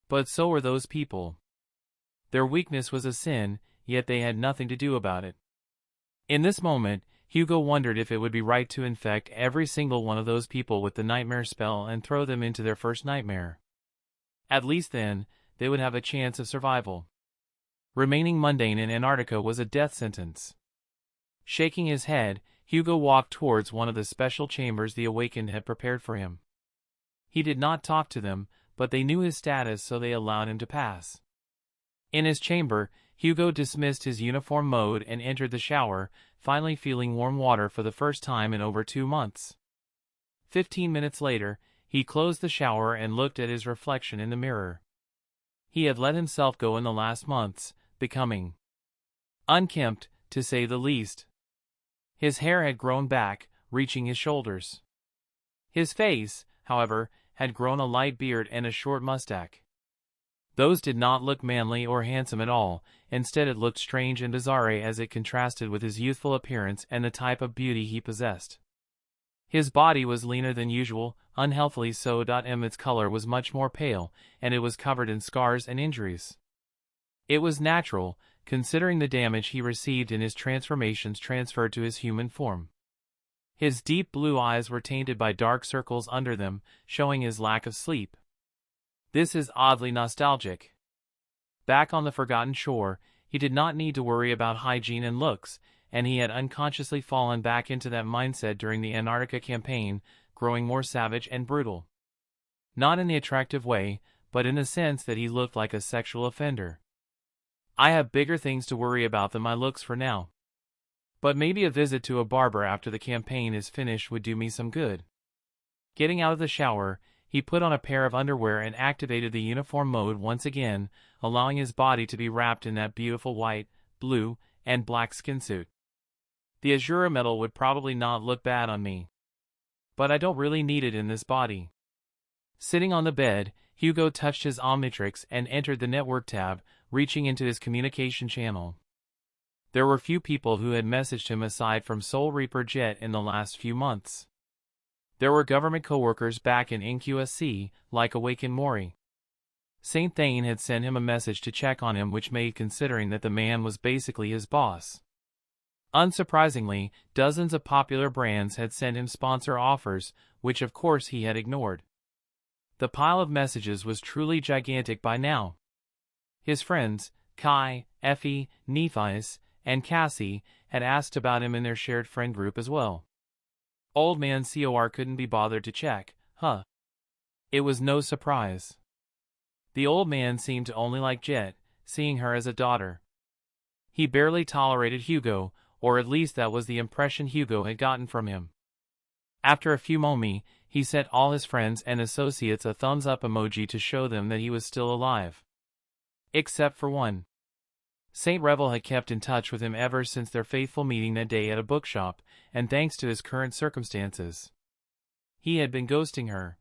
But so were those people. Their weakness was a sin, yet they had nothing to do about it. In this moment, Hugo wondered if it would be right to infect every single one of those people with the nightmare spell and throw them into their first nightmare. At least then, they would have a chance of survival. Remaining mundane in Antarctica was a death sentence. Shaking his head, Hugo walked towards one of the special chambers the Awakened had prepared for him. He did not talk to them, but they knew his status, so they allowed him to pass. In his chamber, Hugo dismissed his uniform mode and entered the shower, finally feeling warm water for the first time in over 2 months. 15 minutes later, he closed the shower and looked at his reflection in the mirror. He had let himself go in the last months, becoming unkempt, to say the least. His hair had grown back, reaching his shoulders. His face, however, had grown a light beard and a short mustache. Those did not look manly or handsome at all, instead it looked strange and bizarre as it contrasted with his youthful appearance and the type of beauty he possessed. His body was leaner than usual, unhealthily so. Its color was much more pale, and it was covered in scars and injuries. It was natural, considering the damage he received in his transformations transferred to his human form. His deep blue eyes were tainted by dark circles under them, showing his lack of sleep. This is oddly nostalgic. Back on the Forgotten Shore, he did not need to worry about hygiene and looks, and he had unconsciously fallen back into that mindset during the Antarctica campaign, growing more savage and brutal. Not in the attractive way, but in the sense that he looked like a sexual offender. I have bigger things to worry about than my looks for now. But maybe a visit to a barber after the campaign is finished would do me some good. Getting out of the shower, he put on a pair of underwear and activated the uniform mode once again, allowing his body to be wrapped in that beautiful white, blue, and black skinsuit. The Azura metal would probably not look bad on me. But I don't really need it in this body. Sitting on the bed, Hugo touched his Omnitrix and entered the network tab, reaching into his communication channel. There were few people who had messaged him aside from Soul Reaper Jet in the last few months. There were government co-workers back in NQSC, like Awaken Mori. Saint Thane had sent him a message to check on him, which made considering that the man was basically his boss. Unsurprisingly, dozens of popular brands had sent him sponsor offers, which of course he had ignored. The pile of messages was truly gigantic by now. His friends, Kai, Effie, Nephis, and Cassie, had asked about him in their shared friend group as well. Old man COR couldn't be bothered to check, huh? It was no surprise. The old man seemed to only like Jet, seeing her as a daughter. He barely tolerated Hugo, or at least that was the impression Hugo had gotten from him. After a few moments, he sent all his friends and associates a thumbs-up emoji to show them that he was still alive. Except for one. Saint Revel had kept in touch with him ever since their faithful meeting that day at a bookshop, and thanks to his current circumstances, he had been ghosting her.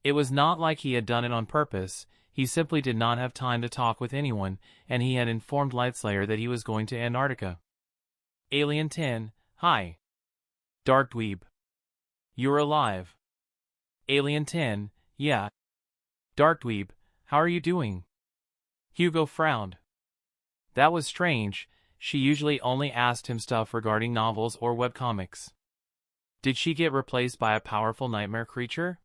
It was not like he had done it on purpose, he simply did not have time to talk with anyone, and he had informed Lightslayer that he was going to Antarctica. Alien 10, hi. Dark Dweeb. You're alive. Alien 10, yeah. Dark Dweeb, how are you doing? Hugo frowned. That was strange, she usually only asked him stuff regarding novels or webcomics. Did she get replaced by a powerful nightmare creature?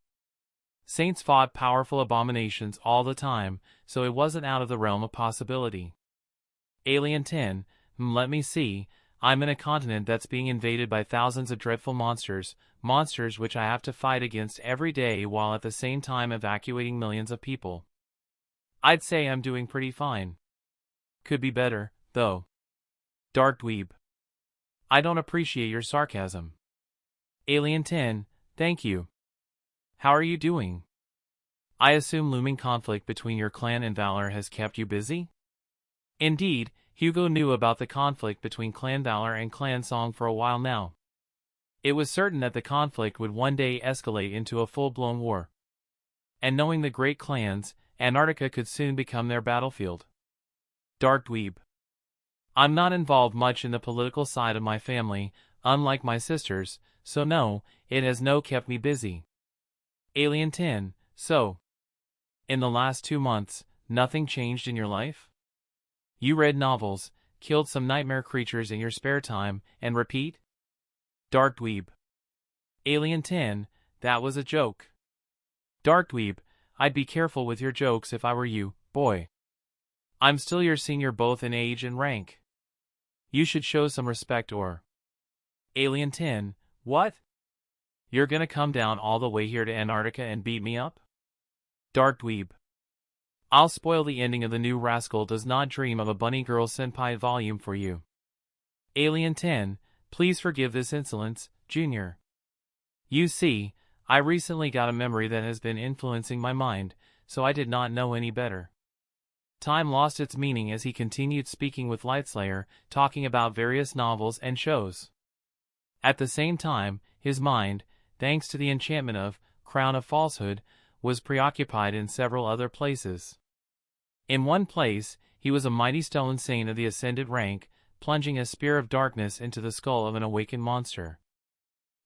Saints fought powerful abominations all the time, so it wasn't out of the realm of possibility. Alien 10, let me see, I'm in a continent that's being invaded by thousands of dreadful monsters which I have to fight against every day while at the same time evacuating millions of people. I'd say I'm doing pretty fine. Could be better, though. Dark Dweeb. I don't appreciate your sarcasm. Alien 10, thank you. How are you doing? I assume looming conflict between your clan and Valor has kept you busy? Indeed, Hugo knew about the conflict between Clan Valor and Clan Song for a while now. It was certain that the conflict would one day escalate into a full-blown war. And knowing the great clans, Antarctica could soon become their battlefield. Dark Dweeb. I'm not involved much in the political side of my family, unlike my sisters, so no, it has no kept me busy. Alien 10, so. In the last 2 months, nothing changed in your life? You read novels, killed some nightmare creatures in your spare time, and repeat? Dark Dweeb. Alien 10, that was a joke. Dark Dweeb, I'd be careful with your jokes if I were you, boy. I'm still your senior both in age and rank. You should show some respect or... Alien 10, what? You're gonna come down all the way here to Antarctica and beat me up? Dark Dweeb. I'll spoil the ending of The New Rascal Does Not Dream of a Bunny Girl Senpai volume for you. Alien 10, please forgive this insolence, Junior. You see, I recently got a memory that has been influencing my mind, so I did not know any better. Time lost its meaning as he continued speaking with Lightslayer, talking about various novels and shows. At the same time, his mind, thanks to the enchantment of Crown of Falsehood, was preoccupied in several other places. In one place, he was a mighty stone saint of the ascended rank, plunging a spear of darkness into the skull of an awakened monster.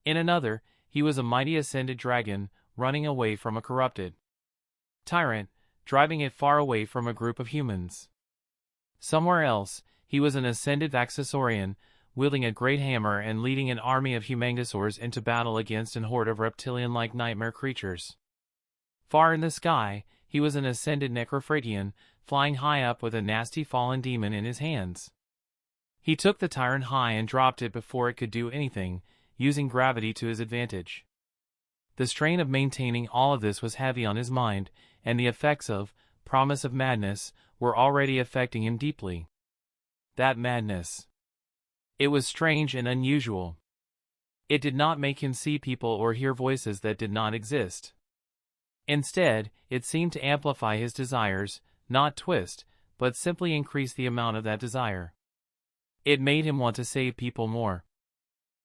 In another, he was a mighty ascended dragon, running away from a corrupted tyrant, driving it far away from a group of humans. Somewhere else, he was an ascended Vaxasaurian, wielding a great hammer and leading an army of humangosaurs into battle against an horde of reptilian-like nightmare creatures. Far in the sky, he was an ascended Necrophradian, flying high up with a nasty fallen demon in his hands. He took the tyrant high and dropped it before it could do anything, using gravity to his advantage. The strain of maintaining all of this was heavy on his mind, and the effects of promise of madness were already affecting him deeply. That madness. It was strange and unusual. It did not make him see people or hear voices that did not exist. Instead, it seemed to amplify his desires, not twist, but simply increase the amount of that desire. It made him want to save people more.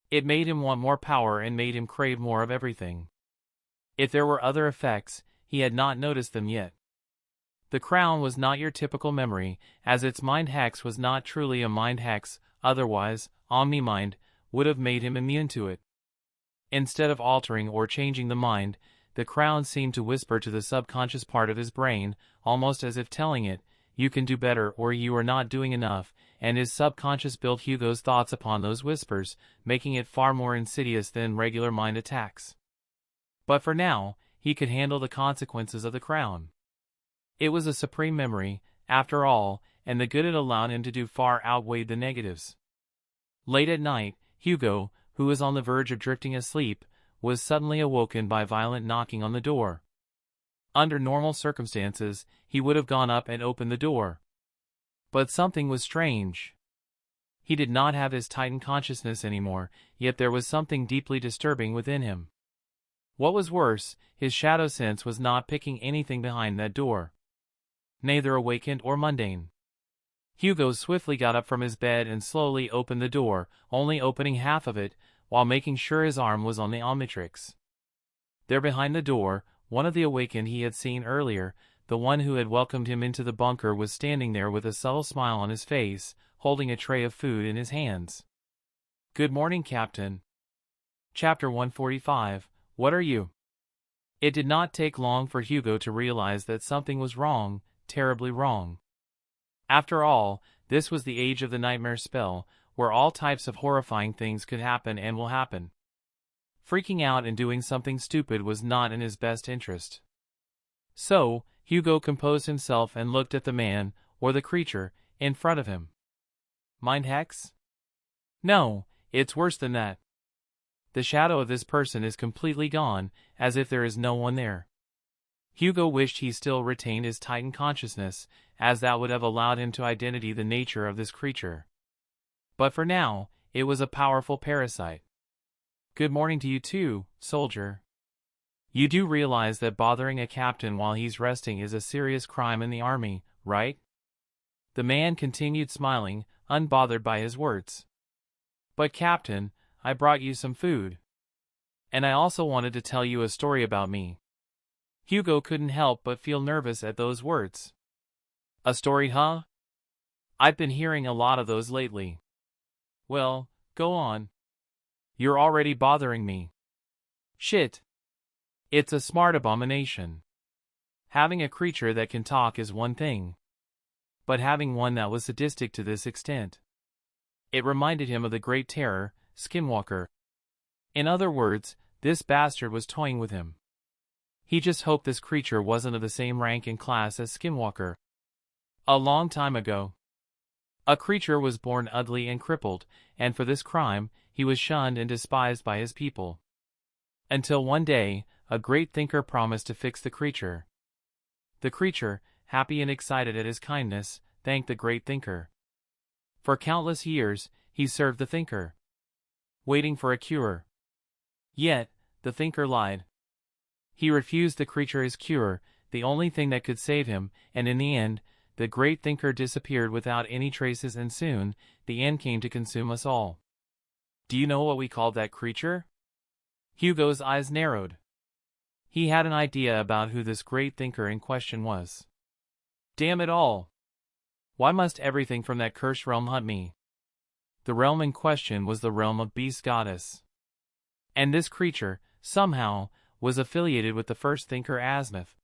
It made him want more power and made him crave more of everything. If there were other effects, he had not noticed them yet. The crown was not your typical memory, as its mind hex was not truly a mind hex, otherwise, Omnimind would have made him immune to it. Instead of altering or changing the mind, the crown seemed to whisper to the subconscious part of his brain, almost as if telling it, "You can do better," or "You are not doing enough," and his subconscious built Hugo's thoughts upon those whispers, making it far more insidious than regular mind attacks. But for now, he could handle the consequences of the crown. It was a supreme memory, after all, and the good it allowed him to do far outweighed the negatives. Late at night, Hugo, who was on the verge of drifting asleep, was suddenly awoken by violent knocking on the door. Under normal circumstances, he would have gone up and opened the door. But something was strange. He did not have his Titan consciousness anymore, yet there was something deeply disturbing within him. What was worse, his shadow sense was not picking anything behind that door. Neither awakened or mundane. Hugo swiftly got up from his bed and slowly opened the door, only opening half of it, while making sure his arm was on the Omnitrix. There behind the door, one of the awakened he had seen earlier, the one who had welcomed him into the bunker, was standing there with a subtle smile on his face, holding a tray of food in his hands. "Good morning, Captain." Chapter 145, What Are You? It did not take long for Hugo to realize that something was wrong, terribly wrong. After all, this was the age of the nightmare spell, where all types of horrifying things could happen and will happen. Freaking out and doing something stupid was not in his best interest. So, Hugo composed himself and looked at the man, or the creature, in front of him. Mind hex? No, it's worse than that. The shadow of this person is completely gone, as if there is no one there. Hugo wished he still retained his Titan consciousness, as that would have allowed him to identify the nature of this creature. But for now, it was a powerful parasite. "Good morning to you too, soldier. You do realize that bothering a captain while he's resting is a serious crime in the army, right?" The man continued smiling, unbothered by his words. "But Captain, I brought you some food. And I also wanted to tell you a story about me." Hugo couldn't help but feel nervous at those words. "A story, huh? I've been hearing a lot of those lately." "Well, go on. You're already bothering me." "Shit. It's a smart abomination. Having a creature that can talk is one thing. But having one that was sadistic to this extent." It reminded him of the Great Terror, Skinwalker. In other words, this bastard was toying with him. He just hoped this creature wasn't of the same rank and class as Skinwalker. A long time ago, a creature was born ugly and crippled, and for this crime, he was shunned and despised by his people. Until one day, a great thinker promised to fix the creature. The creature, happy and excited at his kindness, thanked the great thinker. For countless years, he served the thinker, waiting for a cure. Yet, the thinker lied. He refused the creature his cure, the only thing that could save him, and in the end, the great thinker disappeared without any traces, and soon, the end came to consume us all. Do you know what we called that creature? Hugo's eyes narrowed. He had an idea about who this great thinker in question was. Damn it all! Why must everything from that cursed realm hunt me? The realm in question was the realm of Beast Goddess. And this creature, somehow, was affiliated with the first thinker Azimuth.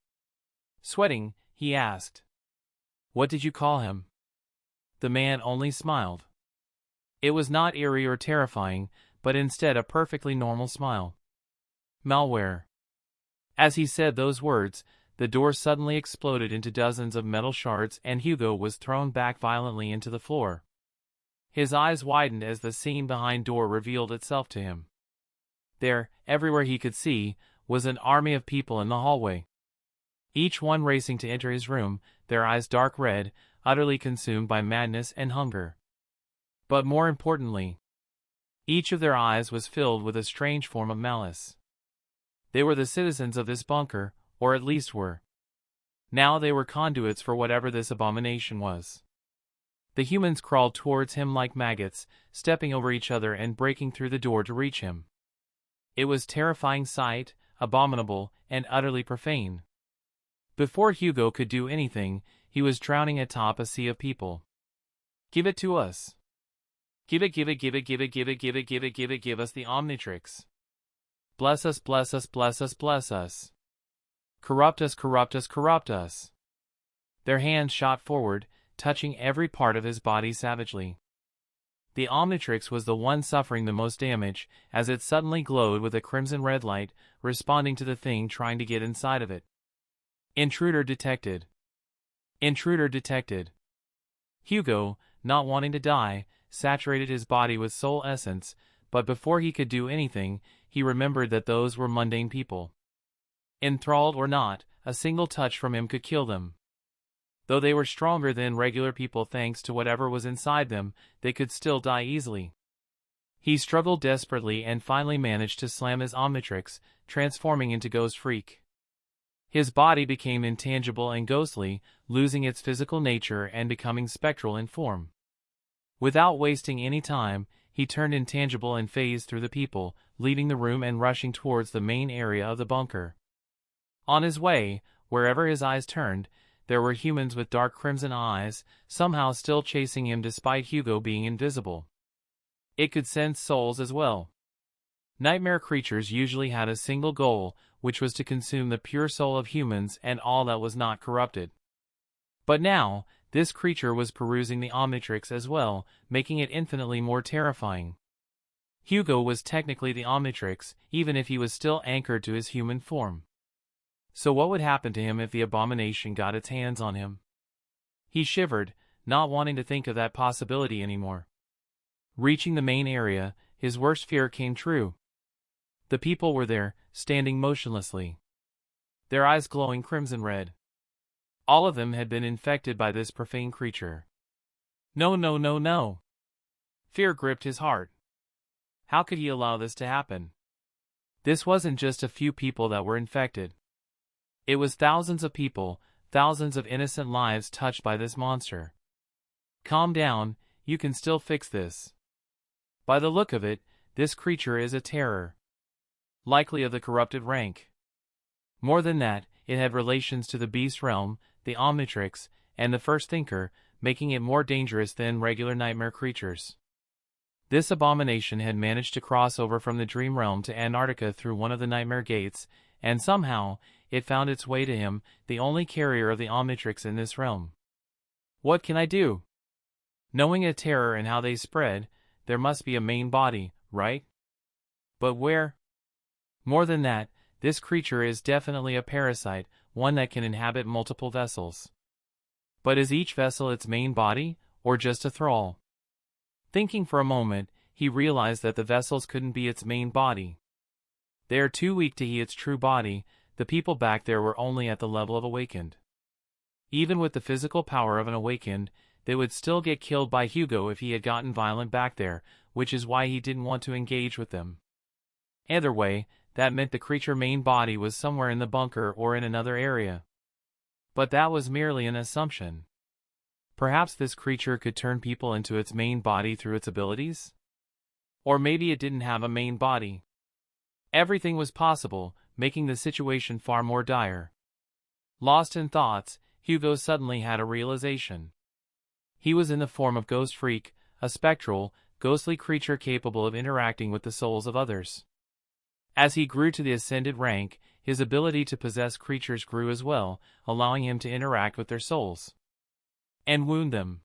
Sweating, he asked, "What did you call him?" The man only smiled. It was not eerie or terrifying, but instead a perfectly normal smile. Malware. As he said those words, the door suddenly exploded into dozens of metal shards and Hugo was thrown back violently into the floor. His eyes widened as the scene behind door revealed itself to him. There, everywhere he could see, was an army of people in the hallway. Each one racing to enter his room, their eyes dark red, utterly consumed by madness and hunger. But more importantly, each of their eyes was filled with a strange form of malice. They were the citizens of this bunker, or at least were. Now they were conduits for whatever this abomination was. The humans crawled towards him like maggots, stepping over each other and breaking through the door to reach him. It was a terrifying sight, abominable, and utterly profane. Before Hugo could do anything, he was drowning atop a sea of people. "Give it to us. Give it, give it, give it, give it, give it, give it, give it, give it, give us the Omnitrix. Bless us, bless us, bless us, bless us. Corrupt us, corrupt us, corrupt us." Their hands shot forward, touching every part of his body savagely. The Omnitrix was the one suffering the most damage, as it suddenly glowed with a crimson red light, responding to the thing trying to get inside of it. Intruder detected. Intruder detected. Hugo, not wanting to die, saturated his body with soul essence, but before he could do anything, he remembered that those were mundane people. Enthralled or not, a single touch from him could kill them. Though they were stronger than regular people thanks to whatever was inside them, they could still die easily. He struggled desperately and finally managed to slam his Omnitrix, transforming into Ghost Freak. His body became intangible and ghostly, losing its physical nature and becoming spectral in form. Without wasting any time, he turned intangible and phased through the people, leaving the room and rushing towards the main area of the bunker. On his way, wherever his eyes turned, there were humans with dark crimson eyes, somehow still chasing him despite Hugo being invisible. It could sense souls as well. Nightmare creatures usually had a single goal, which was to consume the pure soul of humans and all that was not corrupted. But now, this creature was perusing the Omnitrix as well, making it infinitely more terrifying. Hugo was technically the Omnitrix, even if he was still anchored to his human form. So what would happen to him if the abomination got its hands on him? He shivered, not wanting to think of that possibility anymore. Reaching the main area, his worst fear came true. The people were there, standing motionlessly, their eyes glowing crimson red. All of them had been infected by this profane creature. No, no, no, no. Fear gripped his heart. How could he allow this to happen? This wasn't just a few people that were infected. It was thousands of people, thousands of innocent lives touched by this monster. Calm down, you can still fix this. By the look of it, this creature is a terror. Likely of the corrupted rank. More than that, it had relations to the beast realm, the Omnitrix, and the First Thinker, making it more dangerous than regular nightmare creatures. This abomination had managed to cross over from the dream realm to Antarctica through one of the nightmare gates, and somehow, it found its way to him, the only carrier of the Omnitrix in this realm. What can I do? Knowing a terror and how they spread, there must be a main body, right? But where? More than that, this creature is definitely a parasite, one that can inhabit multiple vessels. But is each vessel its main body, or just a thrall? Thinking for a moment, he realized that the vessels couldn't be its main body. They are too weak to heat its true body. The people back there were only at the level of awakened. Even with the physical power of an awakened, they would still get killed by Hugo if he had gotten violent back there, which is why he didn't want to engage with them. Either way, that meant the creature main body was somewhere in the bunker or in another area. But that was merely an assumption. Perhaps this creature could turn people into its main body through its abilities? Or maybe it didn't have a main body. Everything was possible, making the situation far more dire. Lost in thoughts, Hugo suddenly had a realization. He was in the form of Ghost Freak, a spectral, ghostly creature capable of interacting with the souls of others. As he grew to the ascended rank, his ability to possess creatures grew as well, allowing him to interact with their souls and wound them.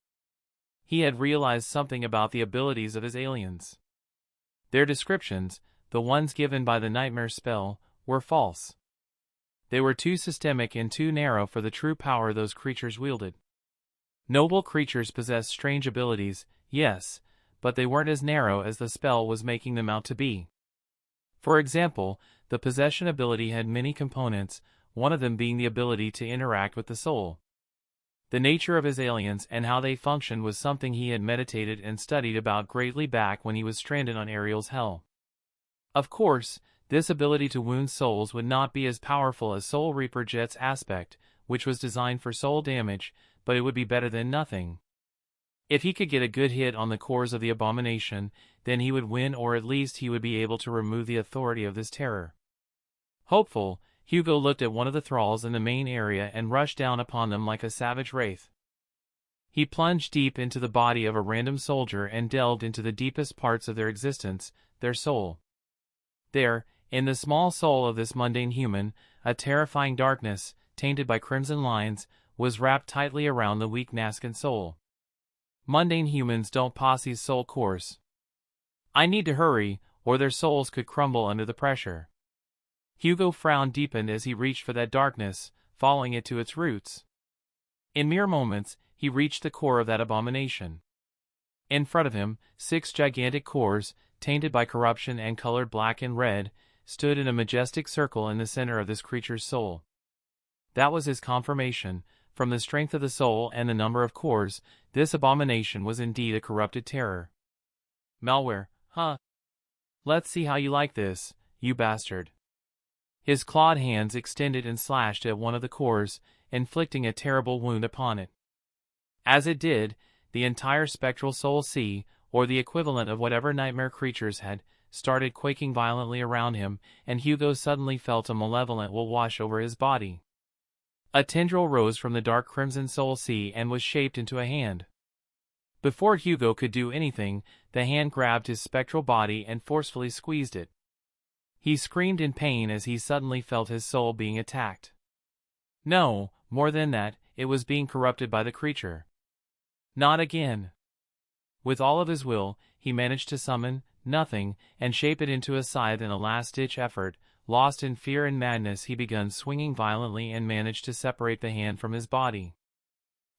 He had realized something about the abilities of his aliens. Their descriptions, the ones given by the nightmare spell, were false. They were too systemic and too narrow for the true power those creatures wielded. Noble creatures possess strange abilities, yes, but they weren't as narrow as the spell was making them out to be. For example, the possession ability had many components, one of them being the ability to interact with the soul. The nature of his aliens and how they functioned was something he had meditated and studied about greatly back when he was stranded on Ariel's Hell. Of course, this ability to wound souls would not be as powerful as Soul Reaper Jet's aspect, which was designed for soul damage, but it would be better than nothing. If he could get a good hit on the cores of the abomination, then he would win, or at least he would be able to remove the authority of this terror. Hopeful, Hugo looked at one of the thralls in the main area and rushed down upon them like a savage wraith. He plunged deep into the body of a random soldier and delved into the deepest parts of their existence, their soul. There, in the small soul of this mundane human, a terrifying darkness, tainted by crimson lines, was wrapped tightly around the weak Nazcan soul. Mundane humans don't pass these soul cores. I need to hurry, or their souls could crumble under the pressure. Hugo frown deepened as he reached for that darkness, following it to its roots. In mere moments, he reached the core of that abomination. In front of him, 6 gigantic cores, tainted by corruption and colored black and red, stood in a majestic circle in the center of this creature's soul. That was his confirmation. From the strength of the soul and the number of cores, this abomination was indeed a corrupted terror. Malware, huh? Let's see how you like this, you bastard. His clawed hands extended and slashed at one of the cores, inflicting a terrible wound upon it. As it did, the entire spectral soul sea, or the equivalent of whatever nightmare creatures had, started quaking violently around him, and Hugo suddenly felt a malevolent will wash over his body. A tendril rose from the dark crimson soul sea and was shaped into a hand. Before Hugo could do anything, the hand grabbed his spectral body and forcefully squeezed it. He screamed in pain as he suddenly felt his soul being attacked. No, more than that, it was being corrupted by the creature. Not again. With all of his will, he managed to summon nothing and shape it into a scythe in a last-ditch effort. Lost in fear and madness, he began swinging violently and managed to separate the hand from his body.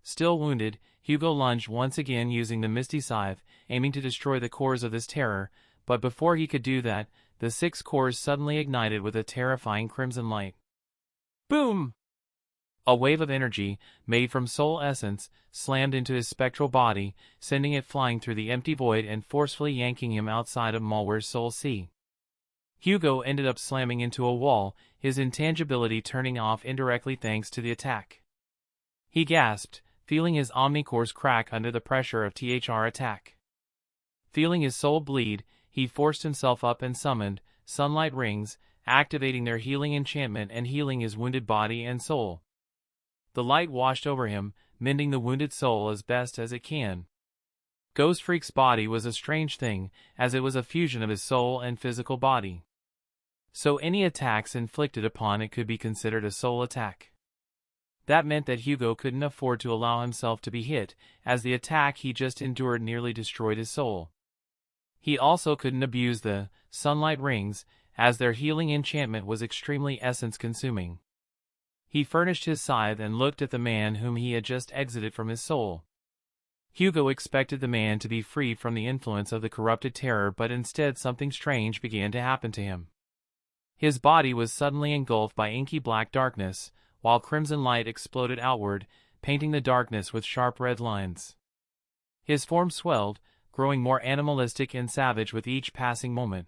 Still wounded, Hugo lunged once again using the misty scythe, aiming to destroy the cores of this terror, but before he could do that, the 6 cores suddenly ignited with a terrifying crimson light. Boom! A wave of energy, made from soul essence, slammed into his spectral body, sending it flying through the empty void and forcefully yanking him outside of Malware's soul sea. Hugo ended up slamming into a wall, his intangibility turning off indirectly thanks to the attack. He gasped, feeling his omnicores crack under the pressure of THR attack. Feeling his soul bleed, he forced himself up and summoned sunlight rings, activating their healing enchantment and healing his wounded body and soul. The light washed over him, mending the wounded soul as best as it can. Ghost Freak's body was a strange thing, as it was a fusion of his soul and physical body. So any attacks inflicted upon it could be considered a soul attack. That meant that Hugo couldn't afford to allow himself to be hit, as the attack he just endured nearly destroyed his soul. He also couldn't abuse the sunlight rings, as their healing enchantment was extremely essence-consuming. He furnished his scythe and looked at the man whom he had just exited from his soul. Hugo expected the man to be free from the influence of the corrupted terror, but instead something strange began to happen to him. His body was suddenly engulfed by inky black darkness, while crimson light exploded outward, painting the darkness with sharp red lines. His form swelled, growing more animalistic and savage with each passing moment.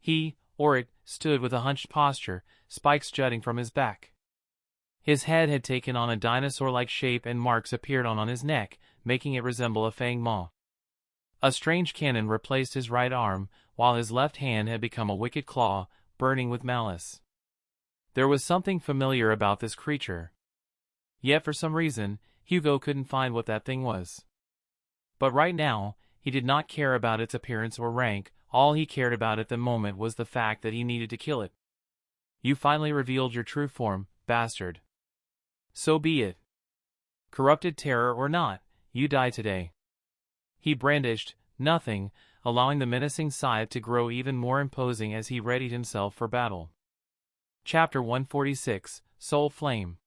He, or it, stood with a hunched posture, spikes jutting from his back. His head had taken on a dinosaur-like shape and marks appeared on his neck, making it resemble a fanged maw. A strange cannon replaced his right arm, while his left hand had become a wicked claw, burning with malice. There was something familiar about this creature. Yet for some reason, Hugo couldn't find what that thing was. But right now, he did not care about its appearance or rank. All he cared about at the moment was the fact that he needed to kill it. You finally revealed your true form, bastard. So be it. Corrupted terror or not, you die today. He brandished nothing, allowing the menacing scythe to grow even more imposing as he readied himself for battle. Chapter 146, Soul Flame.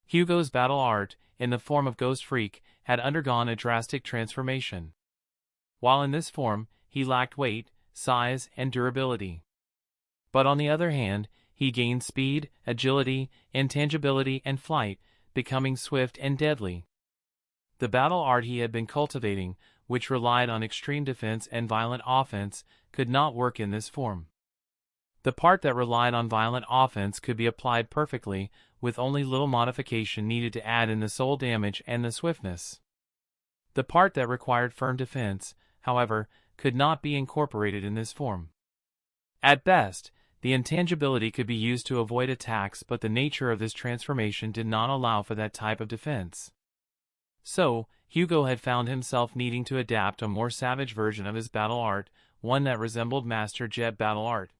Hugo's battle art, in the form of Ghost Freak, had undergone a drastic transformation. While in this form, he lacked weight, size, and durability. But on the other hand, he gained speed, agility, intangibility, and flight, becoming swift and deadly. The battle art he had been cultivating, which relied on extreme defense and violent offense, could not work in this form. The part that relied on violent offense could be applied perfectly, with only little modification needed to add in the soul damage and the swiftness. The part that required firm defense, however, could not be incorporated in this form. At best, the intangibility could be used to avoid attacks, but the nature of this transformation did not allow for that type of defense. So, Hugo had found himself needing to adapt a more savage version of his battle art, one that resembled Master Jet battle art.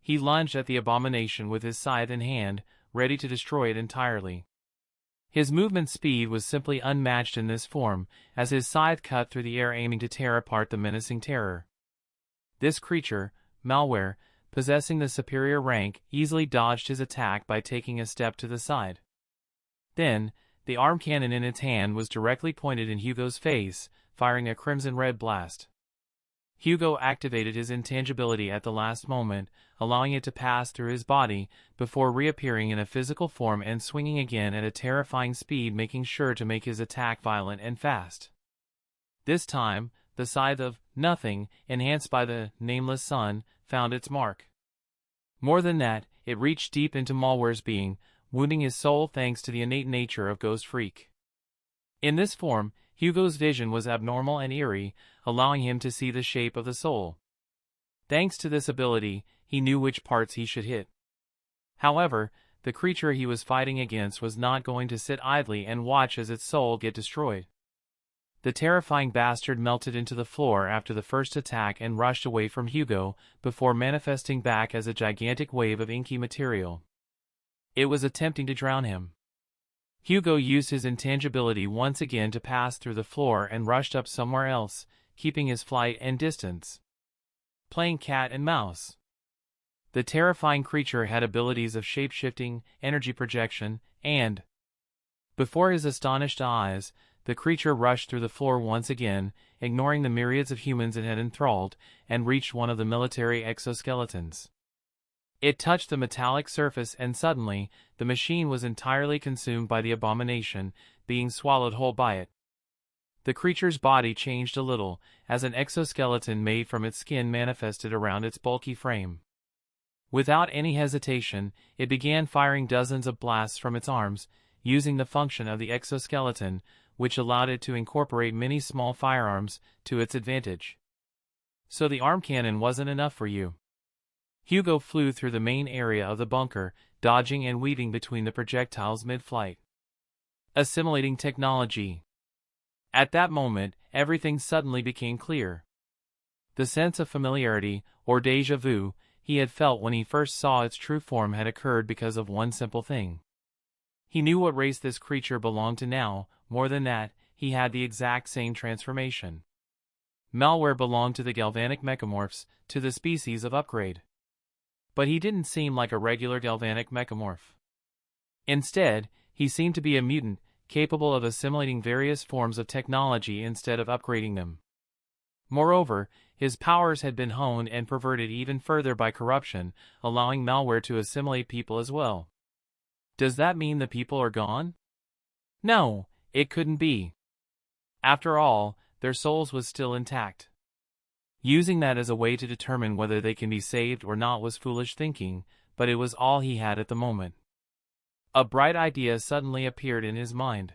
He lunged at the abomination with his scythe in hand, ready to destroy it entirely. His movement speed was simply unmatched in this form, as his scythe cut through the air aiming to tear apart the menacing terror. This creature, Malware, possessing the superior rank, easily dodged his attack by taking a step to the side. Then, the arm cannon in its hand was directly pointed in Hugo's face, firing a crimson-red blast. Hugo activated his intangibility at the last moment, allowing it to pass through his body, before reappearing in a physical form and swinging again at a terrifying speed, making sure to make his attack violent and fast. This time, the scythe of Nothing, enhanced by the Nameless Sun, found its mark. More than that, it reached deep into Malware's being, wounding his soul thanks to the innate nature of Ghost Freak. In this form, Hugo's vision was abnormal and eerie, allowing him to see the shape of the soul. Thanks to this ability, he knew which parts he should hit. However, the creature he was fighting against was not going to sit idly and watch as its soul get destroyed. The terrifying bastard melted into the floor after the first attack and rushed away from Hugo, before manifesting back as a gigantic wave of inky material. It was attempting to drown him. Hugo used his intangibility once again to pass through the floor and rushed up somewhere else, keeping his flight and distance. Playing cat and mouse. The terrifying creature had abilities of shape-shifting, energy projection, and... Before his astonished eyes, the creature rushed through the floor once again, ignoring the myriads of humans it had enthralled, and reached one of the military exoskeletons. It touched the metallic surface and suddenly, the machine was entirely consumed by the abomination, being swallowed whole by it. The creature's body changed a little, as an exoskeleton made from its skin manifested around its bulky frame. Without any hesitation, it began firing dozens of blasts from its arms, using the function of the exoskeleton, which allowed it to incorporate many small firearms, to its advantage. So the arm cannon wasn't enough for you. Hugo flew through the main area of the bunker, dodging and weaving between the projectiles mid-flight. Assimilating technology. At that moment, everything suddenly became clear. The sense of familiarity, or déjà vu, he had felt when he first saw its true form had occurred because of one simple thing. He knew what race this creature belonged to now. More than that, he had the exact same transformation. Malware belonged to the galvanic mechamorphs, to the species of upgrade. But he didn't seem like a regular galvanic mechamorph. Instead, he seemed to be a mutant, capable of assimilating various forms of technology instead of upgrading them. Moreover, his powers had been honed and perverted even further by corruption, allowing Malware to assimilate people as well. Does that mean the people are gone? No, it couldn't be. After all, their souls was still intact. Using that as a way to determine whether they can be saved or not was foolish thinking, but it was all he had at the moment. A bright idea suddenly appeared in his mind.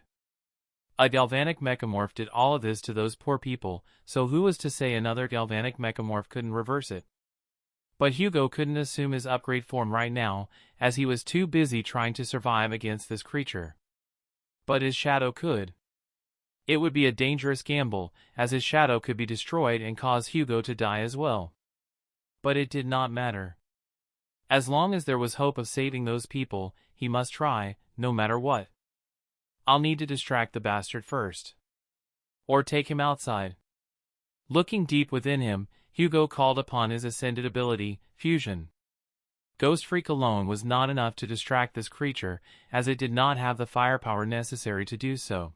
A galvanic mechamorph did all of this to those poor people, so who was to say another galvanic mechamorph couldn't reverse it? But Hugo couldn't assume his upgrade form right now, as he was too busy trying to survive against this creature. But his shadow could. It would be a dangerous gamble, as his shadow could be destroyed and cause Hugo to die as well. But it did not matter. As long as there was hope of saving those people, he must try, no matter what. I'll need to distract the bastard first. Or take him outside. Looking deep within him, Hugo called upon his ascended ability, Fusion. Ghost Freak alone was not enough to distract this creature, as it did not have the firepower necessary to do so.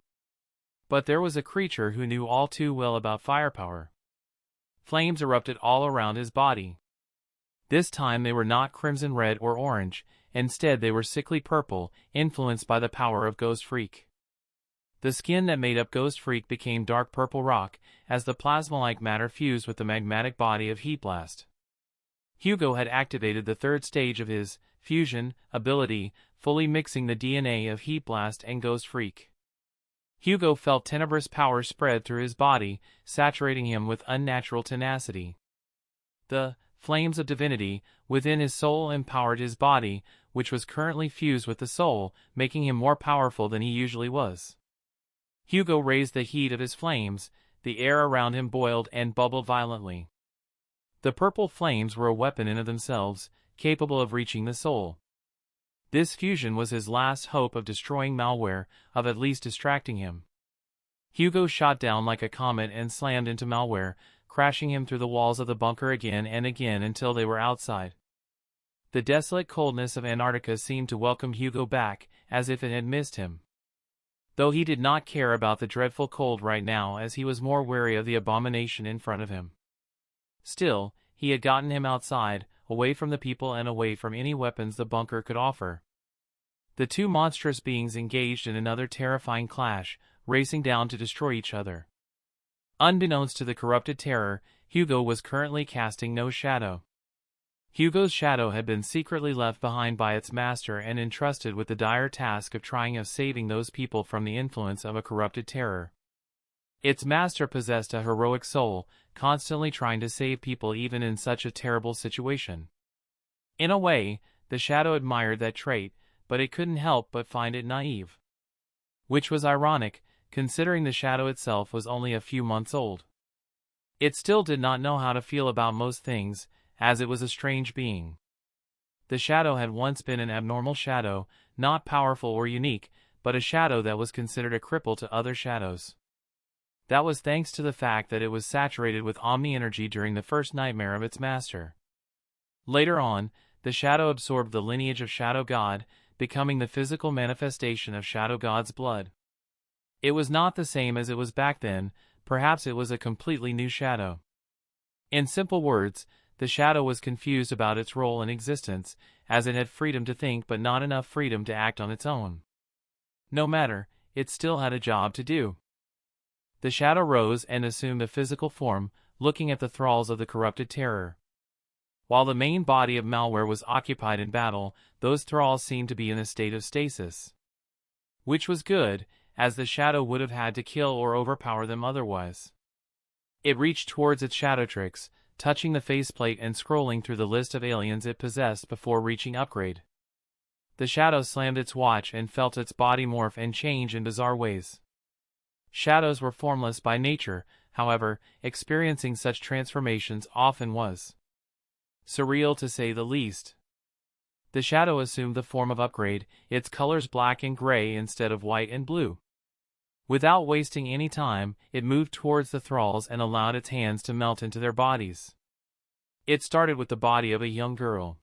But there was a creature who knew all too well about firepower. Flames erupted all around his body. This time they were not crimson red or orange, instead they were sickly purple, influenced by the power of Ghost Freak. The skin that made up Ghost Freak became dark purple rock, as the plasma-like matter fused with the magmatic body of Heat Blast. Hugo had activated the third stage of his fusion ability, fully mixing the DNA of Heat Blast and Ghost Freak. Hugo felt tenebrous power spread through his body, saturating him with unnatural tenacity. The flames of divinity within his soul empowered his body, which was currently fused with the soul, making him more powerful than he usually was. Hugo raised the heat of his flames, the air around him boiled and bubbled violently. The purple flames were a weapon in of themselves, capable of reaching the soul. This fusion was his last hope of destroying malware, of at least distracting him. Hugo shot down like a comet and slammed into malware, crashing him through the walls of the bunker again and again until they were outside. The desolate coldness of Antarctica seemed to welcome Hugo back, as if it had missed him. Though he did not care about the dreadful cold right now, as he was more wary of the abomination in front of him. Still, he had gotten him outside, away from the people and away from any weapons the bunker could offer. The two monstrous beings engaged in another terrifying clash, racing down to destroy each other. Unbeknownst to the corrupted terror, Hugo was currently casting no shadow. Hugo's shadow had been secretly left behind by its master and entrusted with the dire task of saving those people from the influence of a corrupted terror. Its master possessed a heroic soul, constantly trying to save people even in such a terrible situation. In a way, the shadow admired that trait, but it couldn't help but find it naive. Which was ironic, considering the shadow itself was only a few months old. It still did not know how to feel about most things, as it was a strange being. The shadow had once been an abnormal shadow, not powerful or unique, but a shadow that was considered a cripple to other shadows. That was thanks to the fact that it was saturated with omni-energy during the first nightmare of its master. Later on, the shadow absorbed the lineage of Shadow God, becoming the physical manifestation of Shadow God's blood. It was not the same as it was back then, perhaps it was a completely new shadow. In simple words, the shadow was confused about its role in existence, as it had freedom to think but not enough freedom to act on its own. No matter, it still had a job to do. The shadow rose and assumed a physical form, looking at the thralls of the corrupted terror. While the main body of malware was occupied in battle, those thralls seemed to be in a state of stasis. Which was good, as the shadow would have had to kill or overpower them otherwise. It reached towards its Shadowtrix, touching the faceplate and scrolling through the list of aliens it possessed before reaching upgrade. The shadow slammed its watch and felt its body morph and change in bizarre ways. Shadows were formless by nature, however, experiencing such transformations often was surreal to say the least. The shadow assumed the form of upgrade, its colors black and gray instead of white and blue. Without wasting any time, it moved towards the thralls and allowed its hands to melt into their bodies. It started with the body of a young girl.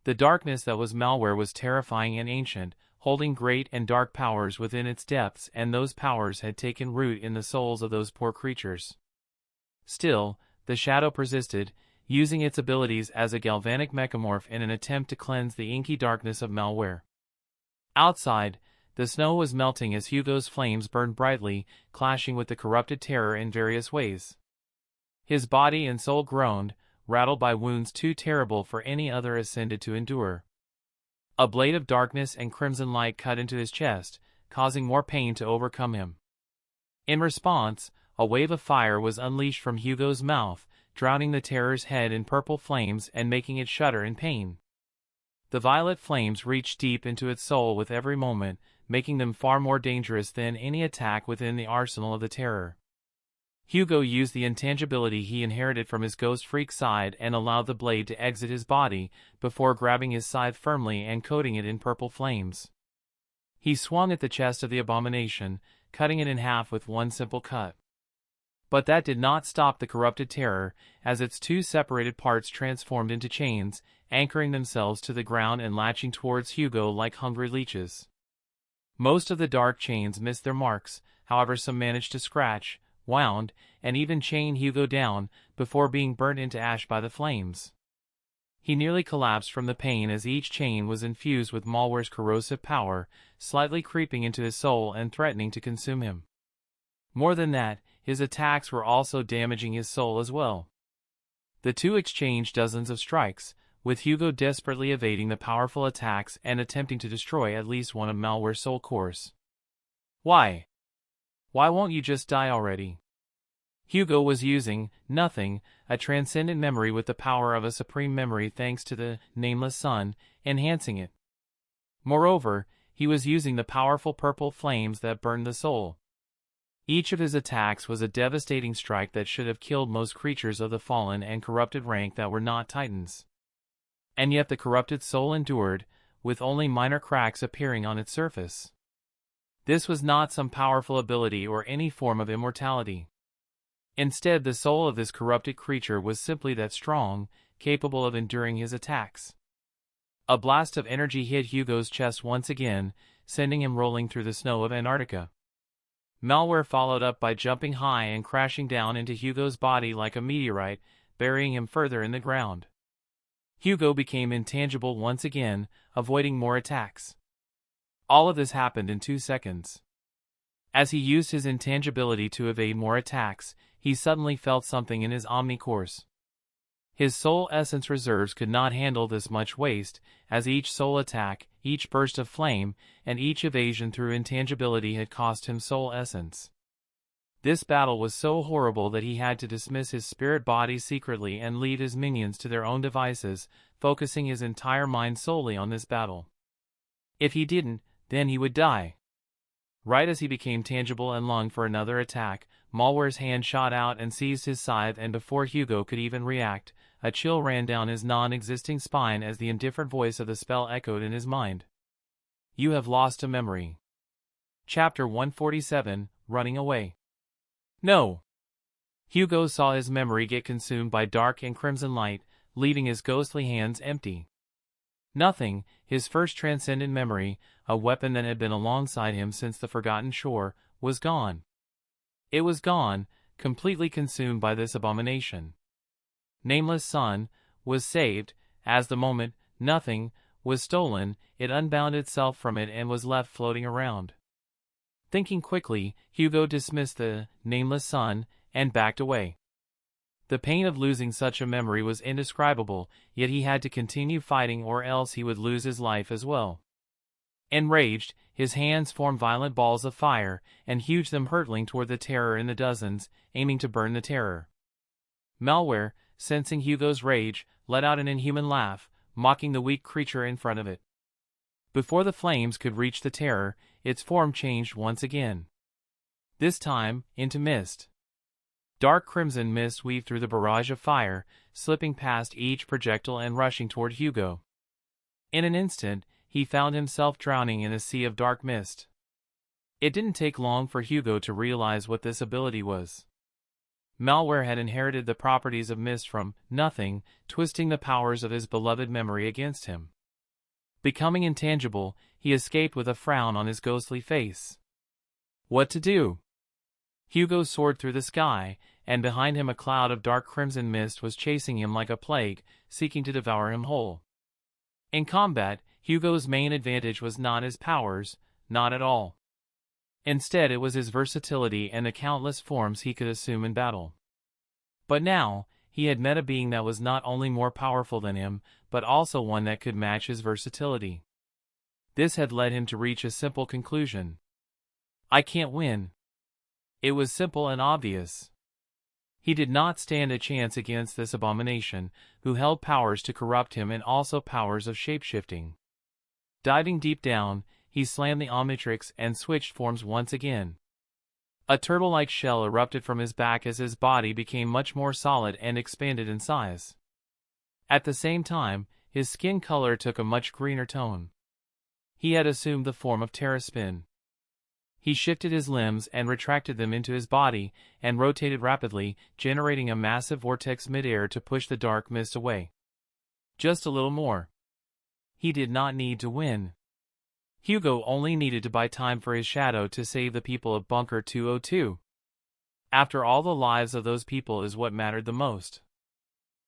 The darkness that was malware was terrifying and ancient, holding great and dark powers within its depths, and those powers had taken root in the souls of those poor creatures. Still, the shadow persisted, using its abilities as a galvanic mechamorph in an attempt to cleanse the inky darkness of malware. Outside, the snow was melting as Hugo's flames burned brightly, clashing with the corrupted terror in various ways. His body and soul groaned, rattled by wounds too terrible for any other ascended to endure. A blade of darkness and crimson light cut into his chest, causing more pain to overcome him. In response, a wave of fire was unleashed from Hugo's mouth, drowning the terror's head in purple flames and making it shudder in pain. The violet flames reached deep into its soul with every moment, making them far more dangerous than any attack within the arsenal of the terror. Hugo used the intangibility he inherited from his Ghost Freak side and allowed the blade to exit his body, before grabbing his scythe firmly and coating it in purple flames. He swung at the chest of the abomination, cutting it in half with one simple cut. But that did not stop the corrupted terror, as its two separated parts transformed into chains, anchoring themselves to the ground and latching towards Hugo like hungry leeches. Most of the dark chains missed their marks, however some managed to scratch, wound, and even chain Hugo down, before being burnt into ash by the flames. He nearly collapsed from the pain as each chain was infused with Malware's corrosive power, slightly creeping into his soul and threatening to consume him. More than that, his attacks were also damaging his soul as well. The two exchanged dozens of strikes, with Hugo desperately evading the powerful attacks and attempting to destroy at least one of Malware's soul cores. Why? Why won't you just die already? Hugo was using nothing, a transcendent memory with the power of a supreme memory thanks to the Nameless Sun, enhancing it. Moreover, he was using the powerful purple flames that burned the soul. Each of his attacks was a devastating strike that should have killed most creatures of the fallen and corrupted rank that were not titans. And yet the corrupted soul endured, with only minor cracks appearing on its surface. This was not some powerful ability or any form of immortality. Instead, the soul of this corrupted creature was simply that strong, capable of enduring his attacks. A blast of energy hit Hugo's chest once again, sending him rolling through the snow of Antarctica. Malware followed up by jumping high and crashing down into Hugo's body like a meteorite, burying him further in the ground. Hugo became intangible once again, avoiding more attacks. All of this happened in 2 seconds. As he used his intangibility to evade more attacks, he suddenly felt something in his omni-cores. His soul essence reserves could not handle this much waste, as each soul attack, each burst of flame, and each evasion through intangibility had cost him soul essence. This battle was so horrible that he had to dismiss his spirit body secretly and leave his minions to their own devices, focusing his entire mind solely on this battle. If he didn't, then he would die. Right as he became tangible and lunged for another attack, Malware's hand shot out and seized his scythe, and before Hugo could even react, a chill ran down his non-existing spine as the indifferent voice of the spell echoed in his mind. You have lost a memory. Chapter 147, Running Away. No. Hugo saw his memory get consumed by dark and crimson light, leaving his ghostly hands empty. Nothing, his first transcendent memory, a weapon that had been alongside him since the Forgotten Shore, was gone. It was gone, completely consumed by this abomination. Nameless Sun was saved, as the moment nothing was stolen, it unbound itself from it and was left floating around. Thinking quickly, Hugo dismissed the Nameless Sun and backed away. The pain of losing such a memory was indescribable, yet he had to continue fighting or else he would lose his life as well. Enraged, his hands formed violent balls of fire, and hewed them hurtling toward the terror in the dozens, aiming to burn the terror. Malware, sensing Hugo's rage, let out an inhuman laugh, mocking the weak creature in front of it. Before the flames could reach the terror, its form changed once again. This time, into mist. Dark crimson mist weaved through the barrage of fire, slipping past each projectile and rushing toward Hugo. In an instant, he found himself drowning in a sea of dark mist. It didn't take long for Hugo to realize what this ability was. Malware had inherited the properties of mist from nothing, twisting the powers of his beloved memory against him. Becoming intangible, he escaped with a frown on his ghostly face. What to do? Hugo soared through the sky, and behind him a cloud of dark crimson mist was chasing him like a plague, seeking to devour him whole. In combat, Hugo's main advantage was not his powers, not at all. Instead, it was his versatility and the countless forms he could assume in battle. But now, he had met a being that was not only more powerful than him, but also one that could match his versatility. This had led him to reach a simple conclusion. I can't win. It was simple and obvious. He did not stand a chance against this abomination, who held powers to corrupt him and also powers of shapeshifting. Diving deep down, he slammed the Omnitrix and switched forms once again. A turtle-like shell erupted from his back as his body became much more solid and expanded in size. At the same time, his skin color took a much greener tone. He had assumed the form of Terraspin. He shifted his limbs and retracted them into his body, and rotated rapidly, generating a massive vortex midair to push the dark mist away. Just a little more. He did not need to win. Hugo only needed to buy time for his shadow to save the people of Bunker 202. After all, the lives of those people is what mattered the most.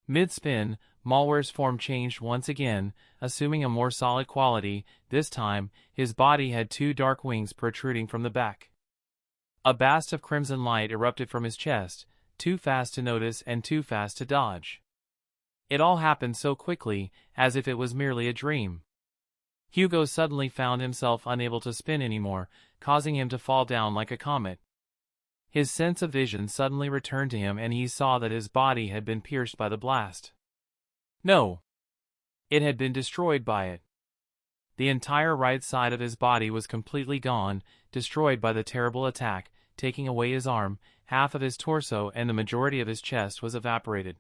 Mid-spin, Malware's form changed once again, assuming a more solid quality. This time, his body had two dark wings protruding from the back. A blast of crimson light erupted from his chest, too fast to notice and too fast to dodge. It all happened so quickly, as if it was merely a dream. Hugo suddenly found himself unable to spin anymore, causing him to fall down like a comet. His sense of vision suddenly returned to him and he saw that his body had been pierced by the blast. No. It had been destroyed by it. The entire right side of his body was completely gone, destroyed by the terrible attack, taking away his arm, half of his torso and the majority of his chest was evaporated.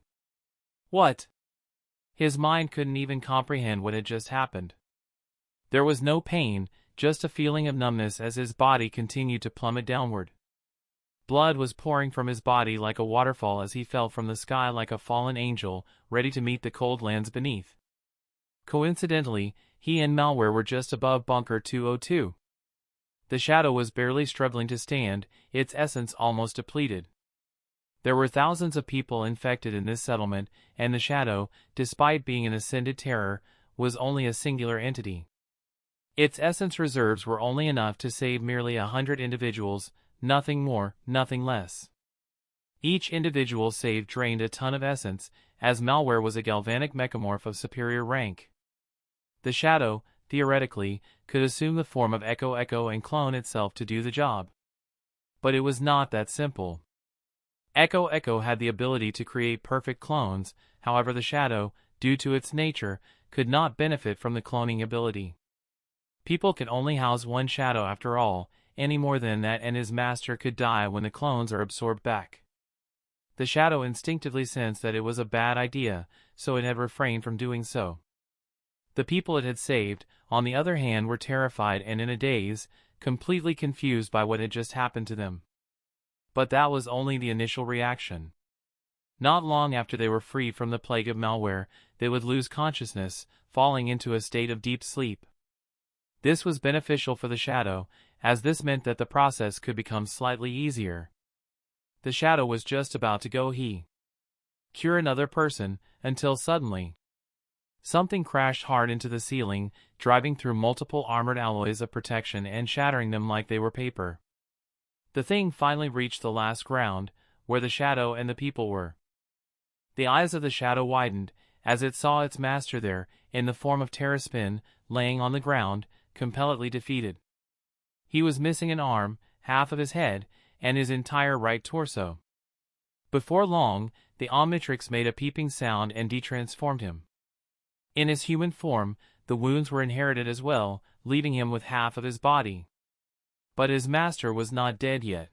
What? His mind couldn't even comprehend what had just happened. There was no pain, just a feeling of numbness as his body continued to plummet downward. Blood was pouring from his body like a waterfall as he fell from the sky like a fallen angel, ready to meet the cold lands beneath. Coincidentally, he and Malware were just above Bunker 202. The shadow was barely struggling to stand, its essence almost depleted. There were thousands of people infected in this settlement, and the shadow, despite being an ascended terror, was only a singular entity. Its essence reserves were only enough to save merely 100 individuals, nothing more, nothing less. Each individual saved drained a ton of essence, as Malware was a galvanic mechamorph of superior rank. The shadow, theoretically, could assume the form of Echo and clone itself to do the job. But it was not that simple. Echo had the ability to create perfect clones, however the shadow, due to its nature, could not benefit from the cloning ability. People can only house one shadow after all, any more than that and his master could die when the clones are absorbed back. The shadow instinctively sensed that it was a bad idea, so it had refrained from doing so. The people it had saved, on the other hand, were terrified and in a daze, completely confused by what had just happened to them. But that was only the initial reaction. Not long after they were free from the plague of Malware, they would lose consciousness, falling into a state of deep sleep. This was beneficial for the shadow, as this meant that the process could become slightly easier. The shadow was just about to go cure another person, until suddenly something crashed hard into the ceiling, driving through multiple armored alloys of protection and shattering them like they were paper. The thing finally reached the last ground, where the shadow and the people were. The eyes of the shadow widened, as it saw its master there, in the form of Terraspin, laying on the ground, completely defeated. He was missing an arm, half of his head, and his entire right torso. Before long, the Omnitrix made a peeping sound and detransformed him. In his human form, the wounds were inherited as well, leaving him with half of his body. But his master was not dead yet.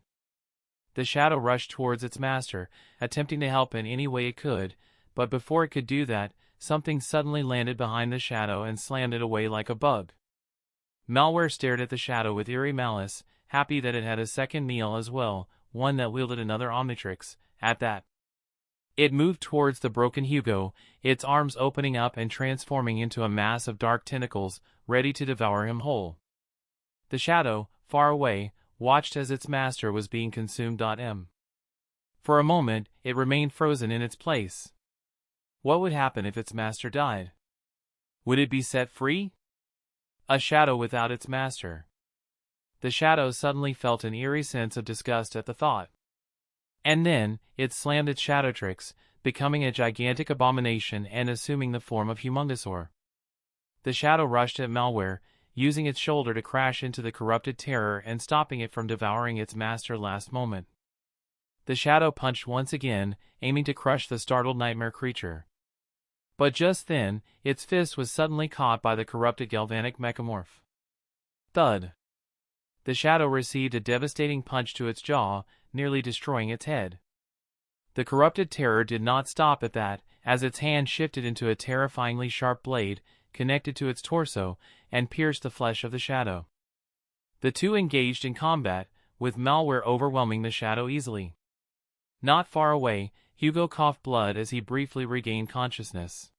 The shadow rushed towards its master, attempting to help in any way it could, but before it could do that, something suddenly landed behind the shadow and slammed it away like a bug. Malware stared at the shadow with eerie malice, happy that it had a second meal as well, one that wielded another Omnitrix, at that. It moved towards the broken Hugo, its arms opening up and transforming into a mass of dark tentacles, ready to devour him whole. The shadow, far away, watched as its master was being consumed. For a moment, it remained frozen in its place. What would happen if its master died? Would it be set free? A shadow without its master. The shadow suddenly felt an eerie sense of disgust at the thought. And then, it slammed its Shadowtrix, becoming a gigantic abomination and assuming the form of Humongosaur. The shadow rushed at Malware, using its shoulder to crash into the corrupted terror and stopping it from devouring its master last moment. The shadow punched once again, aiming to crush the startled nightmare creature. But just then, its fist was suddenly caught by the corrupted galvanic mechamorph. Thud. The shadow received a devastating punch to its jaw, nearly destroying its head. The corrupted terror did not stop at that, as its hand shifted into a terrifyingly sharp blade, connected to its torso, and pierced the flesh of the shadow. The two engaged in combat, with Malware overwhelming the shadow easily. Not far away, Hugo coughed blood as he briefly regained consciousness.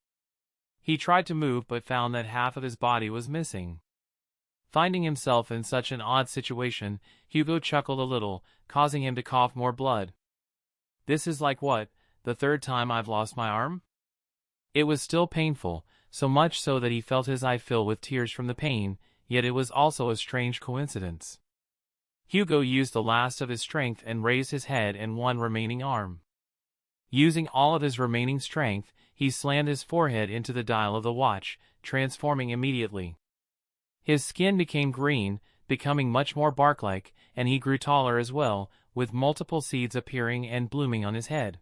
He tried to move but found that half of his body was missing. Finding himself in such an odd situation, Hugo chuckled a little, causing him to cough more blood. This is like what, the third time I've lost my arm? It was still painful, so much so that he felt his eye fill with tears from the pain, yet it was also a strange coincidence. Hugo used the last of his strength and raised his head and one remaining arm. Using all of his remaining strength, he slammed his forehead into the dial of the watch, transforming immediately. His skin became green, becoming much more bark-like, and he grew taller as well, with multiple seeds appearing and blooming on his head.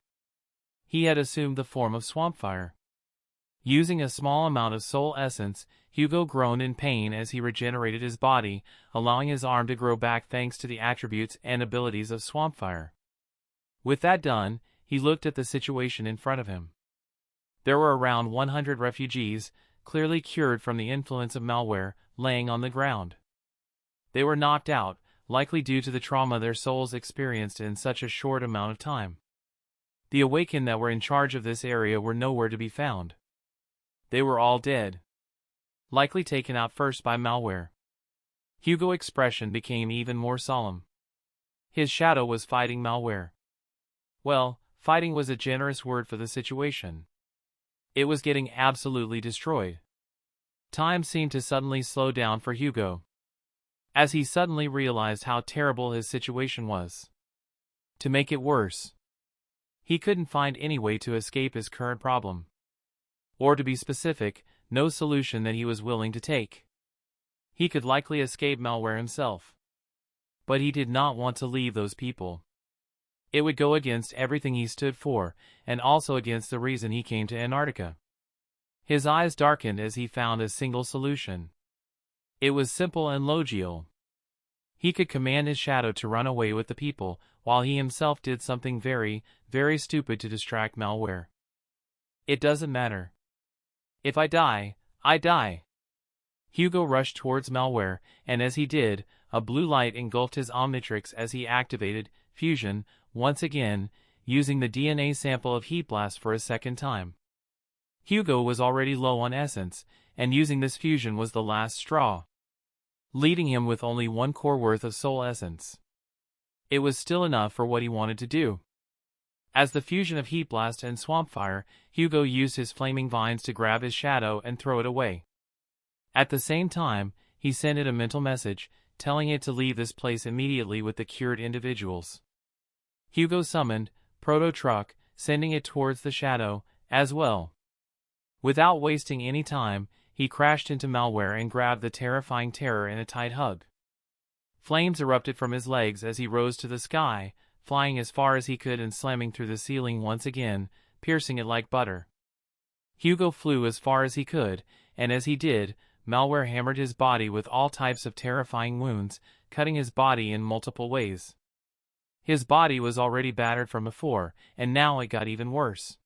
He had assumed the form of Swampfire. Using a small amount of soul essence, Hugo groaned in pain as he regenerated his body, allowing his arm to grow back thanks to the attributes and abilities of Swampfire. With that done, he looked at the situation in front of him. There were around 100 refugees, clearly cured from the influence of malware, laying on the ground. They were knocked out, likely due to the trauma their souls experienced in such a short amount of time. The Awakened that were in charge of this area were nowhere to be found. They were all dead. Likely taken out first by malware. Hugo's expression became even more solemn. His shadow was fighting malware. Well, fighting was a generous word for the situation. It was getting absolutely destroyed. Time seemed to suddenly slow down for Hugo, as he suddenly realized how terrible his situation was. To make it worse, he couldn't find any way to escape his current problem. Or to be specific, no solution that he was willing to take. He could likely escape malware himself. But he did not want to leave those people. It would go against everything he stood for, and also against the reason he came to Antarctica. His eyes darkened as he found a single solution. It was simple and logical. He could command his shadow to run away with the people, while he himself did something very, very stupid to distract malware. It doesn't matter. If I die, I die. Hugo rushed towards malware, and as he did, a blue light engulfed his Omnitrix as he activated fusion, once again, using the DNA sample of Heat Blast for a second time. Hugo was already low on essence, and using this fusion was the last straw, leaving him with only one core worth of soul essence. It was still enough for what he wanted to do. As the fusion of Heat Blast and Swampfire, Hugo used his flaming vines to grab his shadow and throw it away. At the same time, he sent it a mental message, telling it to leave this place immediately with the cured individuals. Hugo summoned Proto-Truck, sending it towards the shadow, as well. Without wasting any time, he crashed into malware and grabbed the terrifying terror in a tight hug. Flames erupted from his legs as he rose to the sky, flying as far as he could and slamming through the ceiling once again, piercing it like butter. Hugo flew as far as he could, and as he did, malware hammered his body with all types of terrifying wounds, cutting his body in multiple ways. His body was already battered from before, and now it got even worse.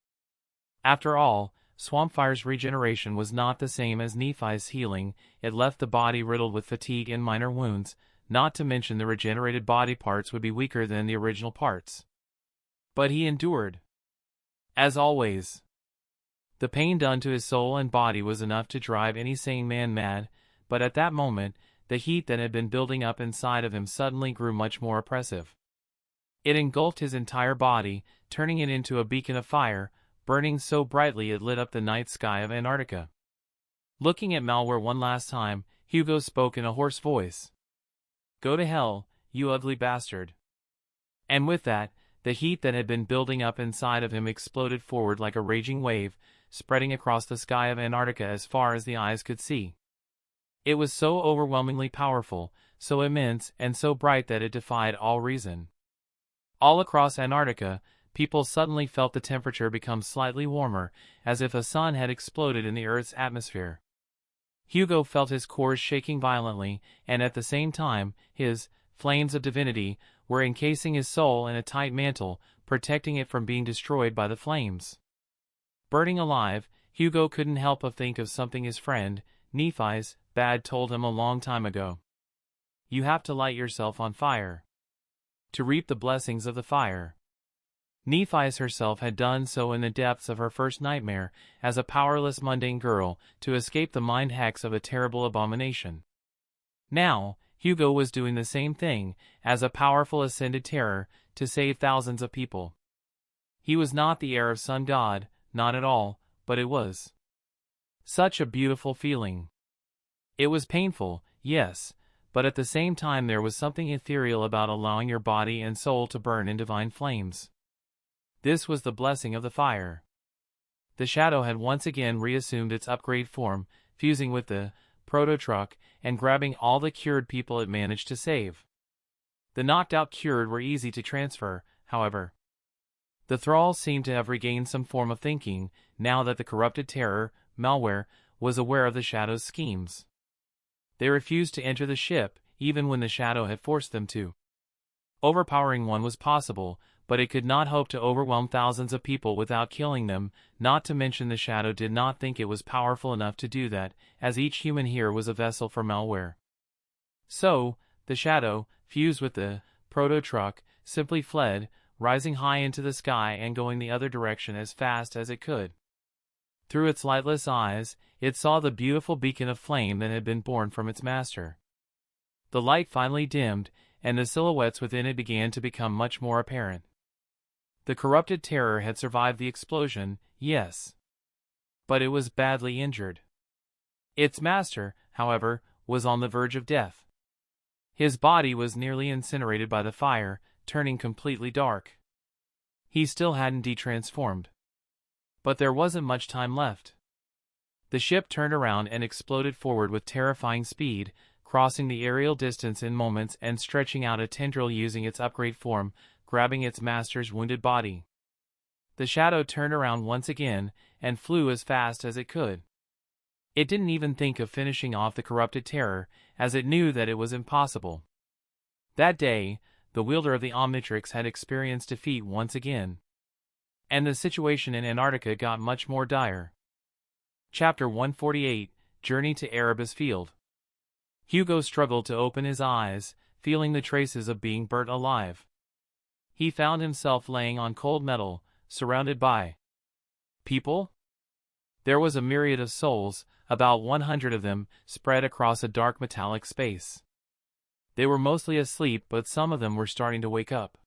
After all, Swampfire's regeneration was not the same as Nephi's healing. It left the body riddled with fatigue and minor wounds, not to mention the regenerated body parts would be weaker than the original parts. But he endured. As always. The pain done to his soul and body was enough to drive any sane man mad, but at that moment, the heat that had been building up inside of him suddenly grew much more oppressive. It engulfed his entire body, turning it into a beacon of fire, burning so brightly it lit up the night sky of Antarctica. Looking at malware one last time, Hugo spoke in a hoarse voice. "Go to hell, you ugly bastard." And with that, the heat that had been building up inside of him exploded forward like a raging wave, spreading across the sky of Antarctica as far as the eyes could see. It was so overwhelmingly powerful, so immense and so bright that it defied all reason. All across Antarctica, people suddenly felt the temperature become slightly warmer, as if a sun had exploded in the Earth's atmosphere. Hugo felt his cores shaking violently, and at the same time, his flames of divinity were encasing his soul in a tight mantle, protecting it from being destroyed by the flames. Burning alive, Hugo couldn't help but think of something his friend, Nephi's, Bad told him a long time ago. You have to light yourself on fire to reap the blessings of the fire. Nephi's herself had done so in the depths of her first nightmare, as a powerless mundane girl, to escape the mind hex of a terrible abomination. Now, Hugo was doing the same thing, as a powerful ascended terror, to save thousands of people. He was not the heir of Sun God, not at all, but it was such a beautiful feeling. It was painful, yes, but at the same time there was something ethereal about allowing your body and soul to burn in divine flames. This was the blessing of the fire. The shadow had once again reassumed its upgrade form, fusing with the proto-truck and grabbing all the cured people it managed to save. The knocked-out cured were easy to transfer, however. The thralls seemed to have regained some form of thinking, now that the corrupted terror, malware, was aware of the shadow's schemes. They refused to enter the ship, even when the shadow had forced them to. Overpowering one was possible, but it could not hope to overwhelm thousands of people without killing them, not to mention the shadow did not think it was powerful enough to do that, as each human here was a vessel for malware. So, the shadow, fused with the proto-truck, simply fled, rising high into the sky and going the other direction as fast as it could. Through its lightless eyes, it saw the beautiful beacon of flame that had been born from its master. The light finally dimmed, and the silhouettes within it began to become much more apparent. The corrupted terror had survived the explosion, yes, but it was badly injured. Its master, however, was on the verge of death. His body was nearly incinerated by the fire, turning completely dark. He still hadn't de-transformed. But there wasn't much time left. The ship turned around and exploded forward with terrifying speed, crossing the aerial distance in moments and stretching out a tendril using its upgrade form, grabbing its master's wounded body. The shadow turned around once again and flew as fast as it could. It didn't even think of finishing off the corrupted terror, as it knew that it was impossible. That day, the wielder of the Omnitrix had experienced defeat once again. And the situation in Antarctica got much more dire. Chapter 148, Journey to Erebus Field. Hugo struggled to open his eyes, feeling the traces of being burnt alive. He found himself laying on cold metal, surrounded by people? There was a myriad of souls, about 100 of them, spread across a dark metallic space. They were mostly asleep, but some of them were starting to wake up.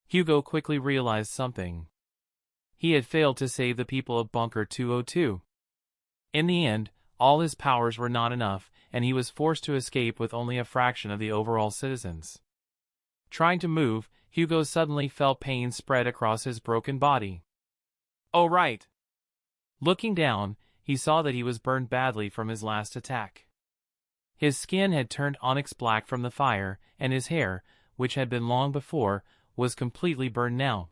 Hugo quickly realized something. He had failed to save the people of Bunker 202. In the end, all his powers were not enough, and he was forced to escape with only a fraction of the overall citizens. Trying to move, Hugo suddenly felt pain spread across his broken body. Oh right! Looking down, he saw that he was burned badly from his last attack. His skin had turned onyx black from the fire, and his hair, which had been long before, was completely burned now.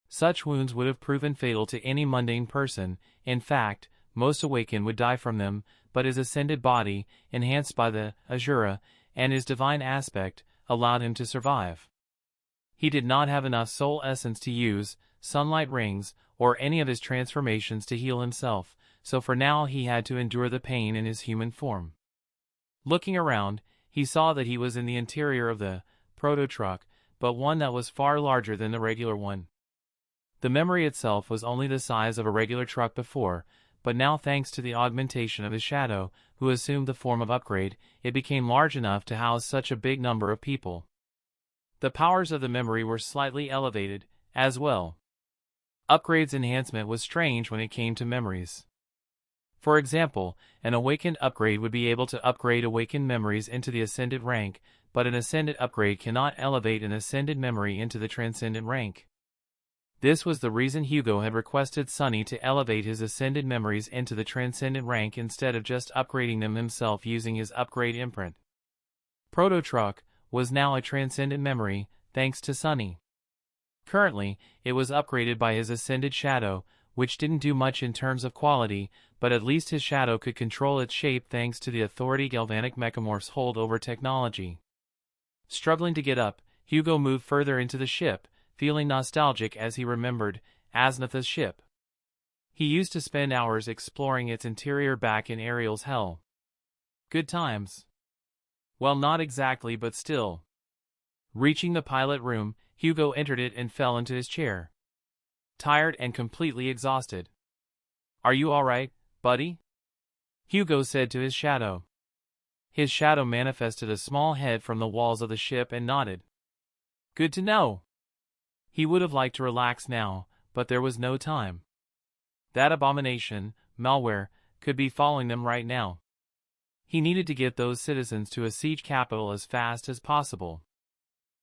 Such wounds would have proven fatal to any mundane person. In fact, most awakened would die from them, but his ascended body, enhanced by the Azura, and his divine aspect, allowed him to survive. He did not have enough soul essence to use, sunlight rings, or any of his transformations to heal himself, so for now he had to endure the pain in his human form. Looking around, he saw that he was in the interior of the proto-truck, but one that was far larger than the regular one. The memory itself was only the size of a regular truck before, but now thanks to the augmentation of his shadow, who assumed the form of upgrade, it became large enough to house such a big number of people. The powers of the memory were slightly elevated, as well. Upgrade's enhancement was strange when it came to memories. For example, an awakened upgrade would be able to upgrade awakened memories into the ascended rank, but an ascended upgrade cannot elevate an ascended memory into the transcendent rank. This was the reason Hugo had requested Sunny to elevate his ascended memories into the transcendent rank instead of just upgrading them himself using his upgrade imprint. Proto-Truck was now a transcendent memory, thanks to Sunny. Currently, it was upgraded by his ascended shadow, which didn't do much in terms of quality, but at least his shadow could control its shape thanks to the authority Galvanic Mechamorphs hold over technology. Struggling to get up, Hugo moved further into the ship, feeling nostalgic as he remembered Asnatha's ship. He used to spend hours exploring its interior back in Ariel's hell. Good times. Well, not exactly, but still. Reaching the pilot room, Hugo entered it and fell into his chair. Tired and completely exhausted. "Are you all right, buddy?" Hugo said to his shadow. His shadow manifested a small head from the walls of the ship and nodded. "Good to know." He would have liked to relax now, but there was no time. That abomination, malware, could be following them right now. He needed to get those citizens to a siege capital as fast as possible.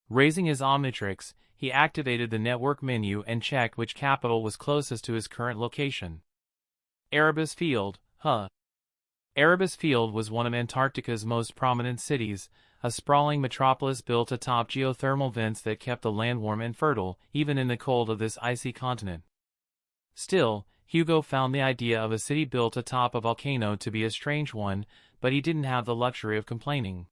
Raising his Omnitrix, he activated the network menu and checked which capital was closest to his current location. Erebus Field, Erebus Field was one of Antarctica's most prominent cities, a sprawling metropolis built atop geothermal vents that kept the land warm and fertile, even in the cold of this icy continent. Still, Hugo found the idea of a city built atop a volcano to be a strange one, but he didn't have the luxury of complaining.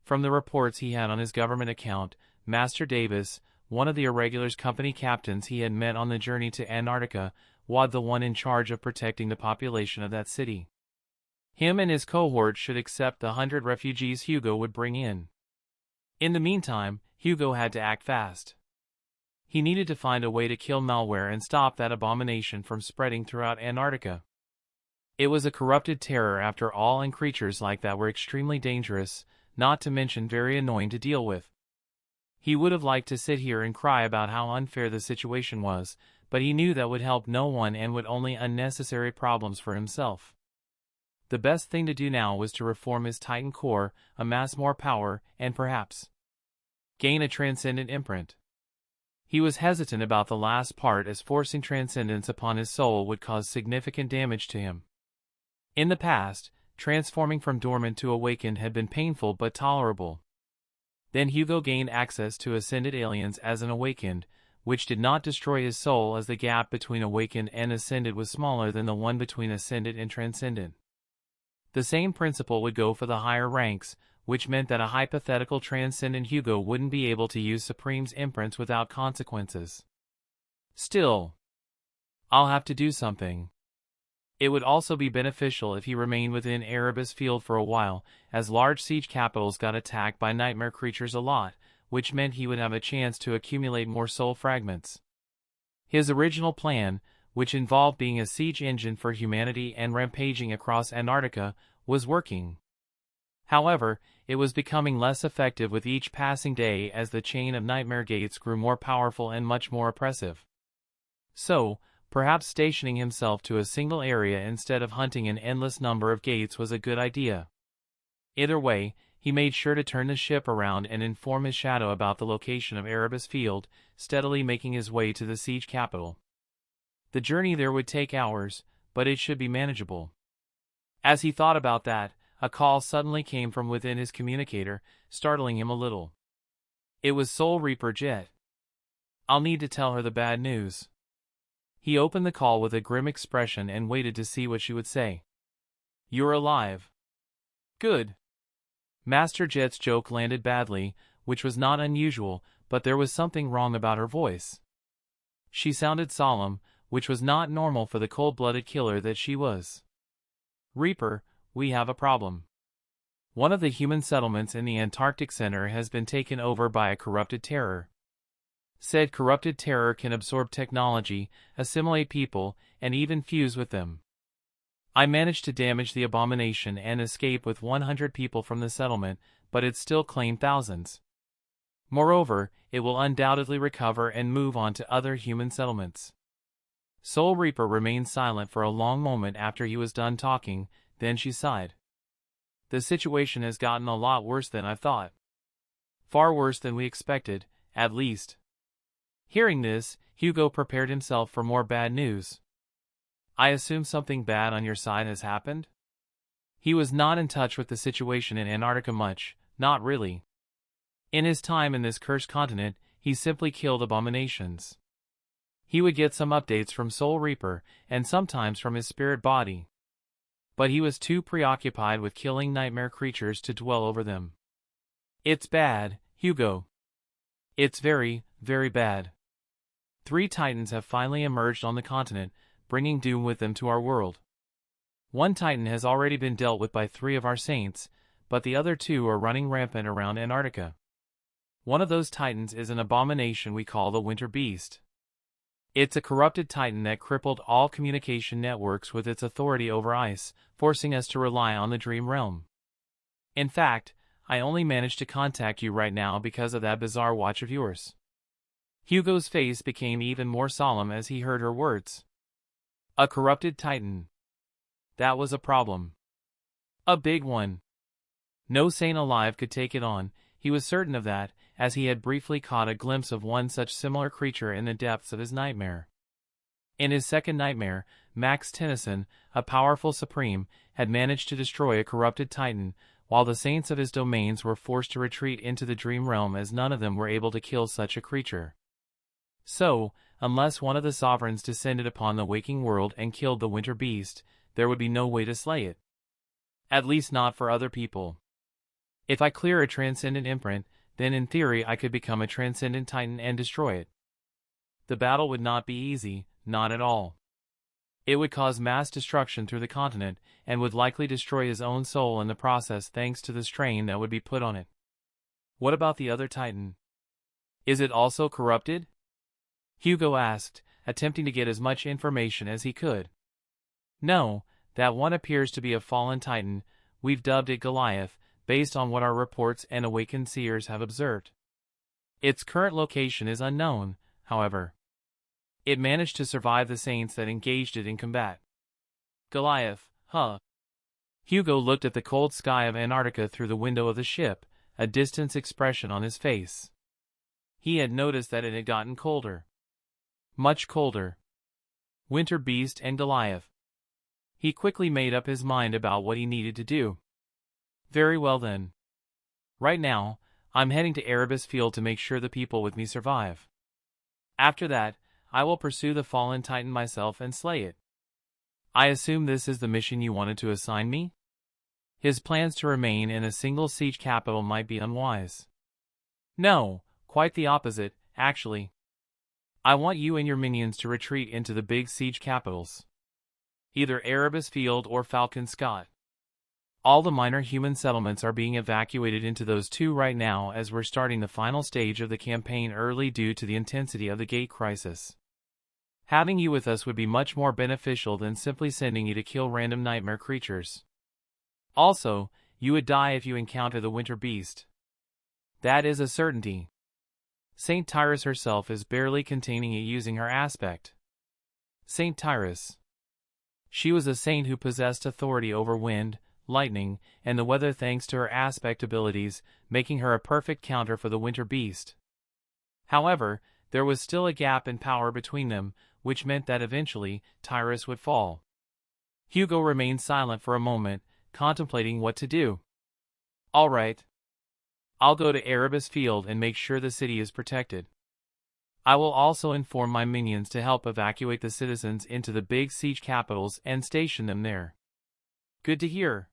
From the reports he had on his government account, Master Davis, one of the Irregulars' company captains he had met on the journey to Antarctica, was the one in charge of protecting the population of that city. Him and his cohort should accept the 100 refugees Hugo would bring in. In the meantime, Hugo had to act fast. He needed to find a way to kill malware and stop that abomination from spreading throughout Antarctica. It was a corrupted terror after all, and creatures like that were extremely dangerous, not to mention very annoying to deal with. He would have liked to sit here and cry about how unfair the situation was, but he knew that would help no one and would only unnecessary problems for himself. The best thing to do now was to reform his Titan core, amass more power, and perhaps gain a transcendent imprint. He was hesitant about the last part, as forcing transcendence upon his soul would cause significant damage to him. In the past, transforming from dormant to awakened had been painful but tolerable. Then Hugo gained access to ascended aliens as an awakened, which did not destroy his soul, as the gap between awakened and ascended was smaller than the one between ascended and transcendent. The same principle would go for the higher ranks, which meant that a hypothetical transcendent Hugo wouldn't be able to use Supreme's imprints without consequences. Still, I'll have to do something. It would also be beneficial if he remained within Erebus Field for a while, as large siege capitals got attacked by nightmare creatures a lot, which meant he would have a chance to accumulate more soul fragments. His original plan, which involved being a siege engine for humanity and rampaging across Antarctica, was working. However, it was becoming less effective with each passing day as the chain of nightmare gates grew more powerful and much more oppressive. So, perhaps stationing himself to a single area instead of hunting an endless number of gates was a good idea. Either way, he made sure to turn the ship around and inform his shadow about the location of Erebus Field, steadily making his way to the siege capital. The journey there would take hours, but it should be manageable. As he thought about that, a call suddenly came from within his communicator, startling him a little. It was Soul Reaper Jet. I'll need to tell her the bad news. He opened the call with a grim expression and waited to see what she would say. You're alive. Good. Master Jet's joke landed badly, which was not unusual, but there was something wrong about her voice. She sounded solemn, which was not normal for the cold-blooded killer that she was. Reaper, we have a problem. One of the human settlements in the Antarctic Center has been taken over by a corrupted terror. Said corrupted terror can absorb technology, assimilate people, and even fuse with them. I managed to damage the abomination and escape with 100 people from the settlement, but it still claimed thousands. Moreover, it will undoubtedly recover and move on to other human settlements. Soul Reaper remained silent for a long moment after he was done talking, then she sighed. The situation has gotten a lot worse than I thought. Far worse than we expected, at least. Hearing this, Hugo prepared himself for more bad news. I assume something bad on your side has happened? He was not in touch with the situation in Antarctica much, not really. In his time in this cursed continent, he simply killed abominations. He would get some updates from Soul Reaper, and sometimes from his spirit body. But he was too preoccupied with killing nightmare creatures to dwell over them. It's bad, Hugo. It's very, very bad. 3 Titans have finally emerged on the continent, bringing doom with them to our world. 1 Titan has already been dealt with by 3 of our saints, but the other 2 are running rampant around Antarctica. One of those Titans is an abomination we call the Winter Beast. It's a corrupted Titan that crippled all communication networks with its authority over ice, forcing us to rely on the Dream Realm. In fact, I only managed to contact you right now because of that bizarre watch of yours. Hugo's face became even more solemn as he heard her words. A corrupted titan. That was a problem. A big one. No saint alive could take it on, he was certain of that, as he had briefly caught a glimpse of one such similar creature in the depths of his nightmare. In his second nightmare, Max Tennyson, a powerful supreme, had managed to destroy a corrupted titan, while the saints of his domains were forced to retreat into the dream realm as none of them were able to kill such a creature. So, unless one of the sovereigns descended upon the waking world and killed the winter beast, there would be no way to slay it. At least not for other people. If I clear a transcendent imprint, then in theory I could become a transcendent titan and destroy it. The battle would not be easy, not at all. It would cause mass destruction through the continent, and would likely destroy his own soul in the process thanks to the strain that would be put on it. What about the other titan? Is it also corrupted? Hugo asked, attempting to get as much information as he could. No, that one appears to be a fallen titan. We've dubbed it Goliath, based on what our reports and awakened seers have observed. Its current location is unknown, however. It managed to survive the saints that engaged it in combat. Goliath, huh? Hugo looked at the cold sky of Antarctica through the window of the ship, a distant expression on his face. He had noticed that it had gotten colder. Much colder. Winter beast and Goliath. He quickly made up his mind about what he needed to do. Very well then. Right now, I'm heading to Erebus Field to make sure the people with me survive. After that, I will pursue the fallen titan myself and slay it. I assume this is the mission you wanted to assign me? His plans to remain in a single siege capital might be unwise. No, quite the opposite, actually. I want you and your minions to retreat into the big siege capitals. Either Erebus Field or Falcon Scott. All the minor human settlements are being evacuated into those two right now as we're starting the final stage of the campaign early due to the intensity of the gate crisis. Having you with us would be much more beneficial than simply sending you to kill random nightmare creatures. Also, you would die if you encounter the winter beast. That is a certainty. Saint Tyrus herself is barely containing it using her aspect. Saint Tyrus. She was a saint who possessed authority over wind, lightning, and the weather thanks to her aspect abilities, making her a perfect counter for the winter beast. However, there was still a gap in power between them, which meant that eventually, Tyrus would fall. Hugo remained silent for a moment, contemplating what to do. All right. I'll go to Erebus Field and make sure the city is protected. I will also inform my minions to help evacuate the citizens into the big siege capitals and station them there. Good to hear.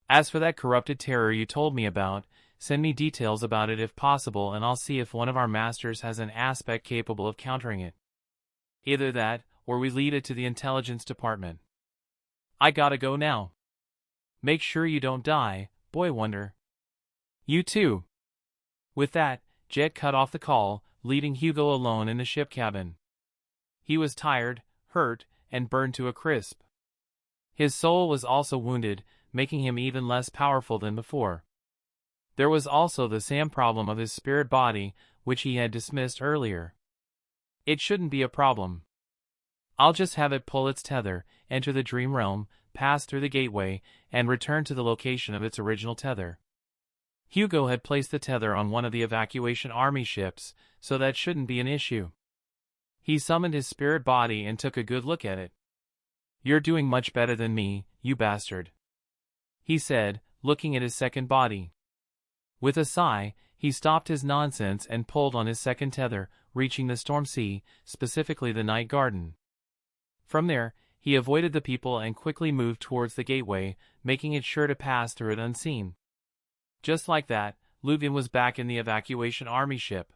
As for that corrupted terror you told me about, send me details about it if possible and I'll see if one of our masters has an aspect capable of countering it. Either that, or we lead it to the intelligence department. I gotta go now. Make sure you don't die, Boy Wonder. You too. With that, Jet cut off the call, leaving Hugo alone in the ship cabin. He was tired, hurt, and burned to a crisp. His soul was also wounded, making him even less powerful than before. There was also the same problem of his spirit body, which he had dismissed earlier. It shouldn't be a problem. I'll just have it pull its tether, enter the dream realm, pass through the gateway, and return to the location of its original tether. Hugo had placed the tether on one of the evacuation army ships, so that shouldn't be an issue. He summoned his spirit body and took a good look at it. You're doing much better than me, you bastard, he said, looking at his second body. With a sigh, he stopped his nonsense and pulled on his second tether, reaching the storm sea, specifically the night garden. From there, he avoided the people and quickly moved towards the gateway, making it sure to pass through it unseen. Just like that, Luvian was back in the evacuation army ship.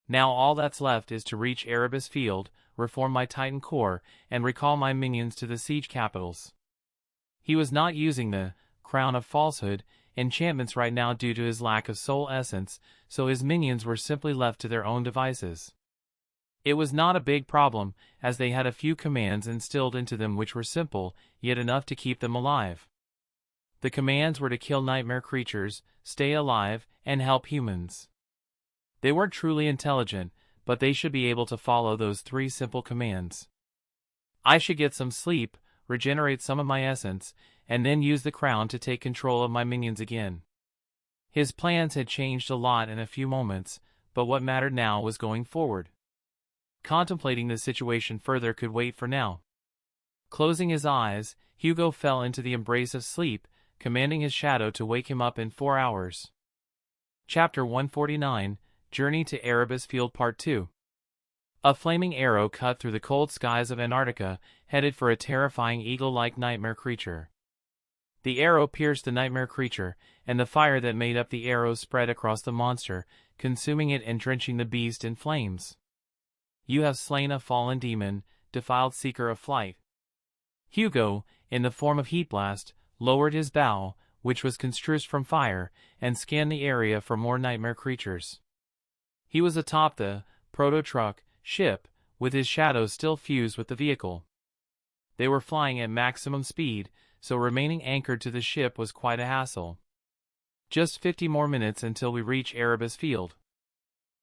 Now all that's left is to reach Erebus Field, reform my Titan core, and recall my minions to the siege capitals. He was not using the Crown of Falsehood enchantments right now due to his lack of soul essence, so his minions were simply left to their own devices. It was not a big problem, as they had a few commands instilled into them which were simple, yet enough to keep them alive. The commands were to kill nightmare creatures, stay alive, and help humans. They weren't truly intelligent, but they should be able to follow those 3 simple commands. I should get some sleep, regenerate some of my essence, and then use the crown to take control of my minions again. His plans had changed a lot in a few moments, but what mattered now was going forward. Contemplating the situation further could wait for now. Closing his eyes, Hugo fell into the embrace of sleep, commanding his shadow to wake him up in 4 hours. Chapter 149, Journey to Erebus Field Part 2. A flaming arrow cut through the cold skies of Antarctica, headed for a terrifying eagle-like nightmare creature. The arrow pierced the nightmare creature, and the fire that made up the arrow spread across the monster, consuming it and drenching the beast in flames. You have slain a fallen demon, defiled seeker of flight. Hugo, in the form of Heat Blast, lowered his bow, which was construed from fire, and scanned the area for more nightmare creatures. He was atop the proto-truck ship, with his shadow still fused with the vehicle. They were flying at maximum speed, so remaining anchored to the ship was quite a hassle. Just 50 more minutes until we reach Erebus Field.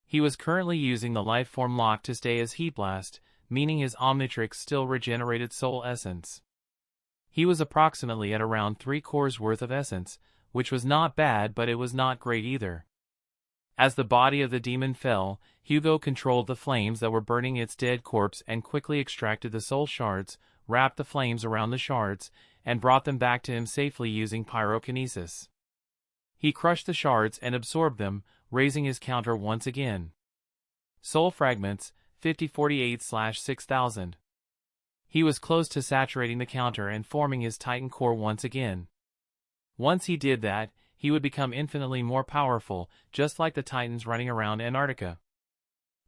He was currently using the Lifeform lock to stay as Heat Blast, meaning his Omnitrix still regenerated soul essence. He was approximately at around 3 cores worth of essence, which was not bad, but it was not great either. As the body of the demon fell, Hugo controlled the flames that were burning its dead corpse and quickly extracted the soul shards, wrapped the flames around the shards, and brought them back to him safely using pyrokinesis. He crushed the shards and absorbed them, raising his counter once again. Soul fragments, 5048/6000. He was close to saturating the counter and forming his Titan core once again. Once he did that, he would become infinitely more powerful, just like the Titans running around Antarctica.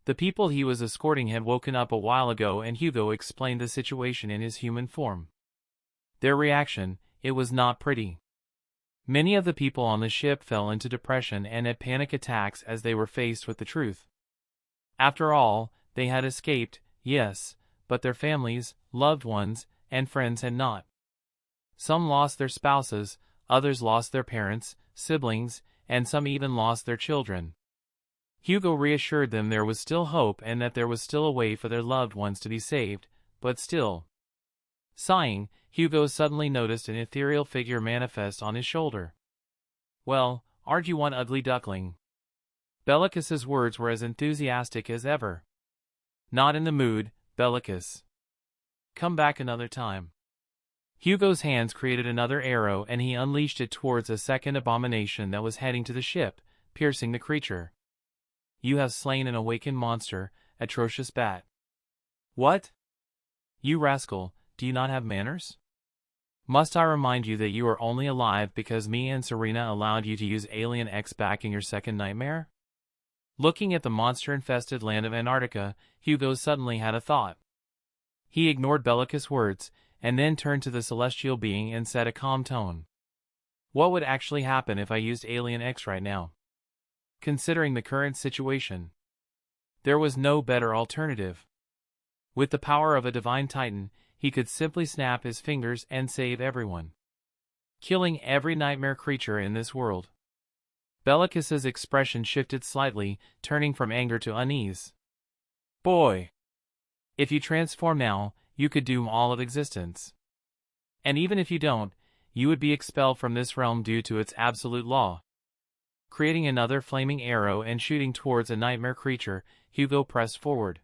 The people he was escorting had woken up a while ago, and Hugo explained the situation in his human form. Their reaction, it was not pretty. Many of the people on the ship fell into depression and had panic attacks as they were faced with the truth. After all, they had escaped, yes, but their families, loved ones, and friends had not. Some lost their spouses, others lost their parents, siblings, and some even lost their children. Hugo reassured them there was still hope and that there was still a way for their loved ones to be saved, but still. Sighing, Hugo suddenly noticed an ethereal figure manifest on his shoulder. "Well, aren't you one ugly duckling?" Bellicus's words were as enthusiastic as ever. "Not in the mood, Bellicus. Come back another time." Hugo's hands created another arrow and he unleashed it towards a second abomination that was heading to the ship, piercing the creature. "You have slain an awakened monster, atrocious bat." "What? You rascal, do you not have manners? Must I remind you that you are only alive because me and Serena allowed you to use Alien X back in your second nightmare?" Looking at the monster-infested land of Antarctica, Hugo suddenly had a thought. He ignored Bellicus' words, and then turned to the celestial being and said in a calm tone, "What would actually happen if I used Alien X right now? Considering the current situation, there was no better alternative. With the power of a divine titan, he could simply snap his fingers and save everyone, killing every nightmare creature in this world." Bellicus's expression shifted slightly, turning from anger to unease. "Boy, if you transform now, you could doom all of existence. And even if you don't, you would be expelled from this realm due to its absolute law." Creating another flaming arrow and shooting towards a nightmare creature, Hugo pressed forward.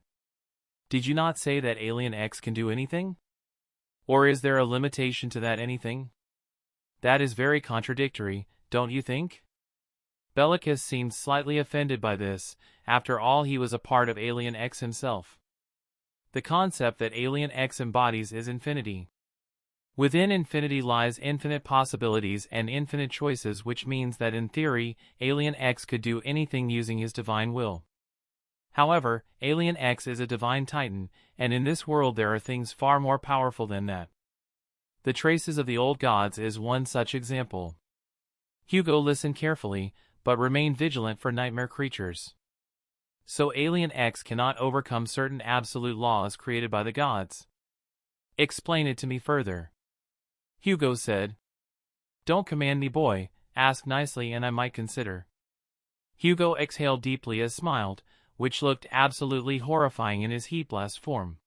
"Did you not say that Alien X can do anything? Or is there a limitation to that anything? That is very contradictory, don't you think?" Bellicus seemed slightly offended by this. After all, he was a part of Alien X himself. The concept that Alien X embodies is infinity. Within infinity lies infinite possibilities and infinite choices, which means that in theory, Alien X could do anything using his divine will. However, Alien X is a divine titan, and in this world there are things far more powerful than that. The traces of the old gods is one such example. Hugo listened carefully, but remained vigilant for nightmare creatures. So Alien X cannot overcome certain absolute laws created by the gods. Explain it to me further. Hugo said. Don't command me, boy, ask nicely and I might consider. Hugo exhaled deeply and smiled. which looked absolutely horrifying in his heat blast form.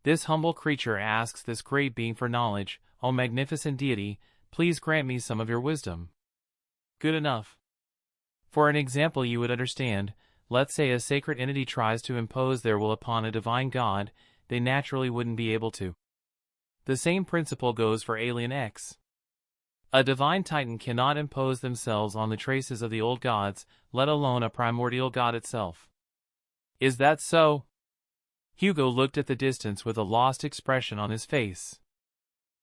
This humble creature asks this great being for knowledge. O magnificent deity, please grant me some of your wisdom. Good enough. For an example you would understand, let's say a sacred entity tries to impose their will upon a divine god, they naturally wouldn't be able to. The same principle goes for Alien X. A divine titan cannot impose themselves on the traces of the old gods, let alone a primordial god itself. Is that so? Hugo looked at the distance with a lost expression on his face.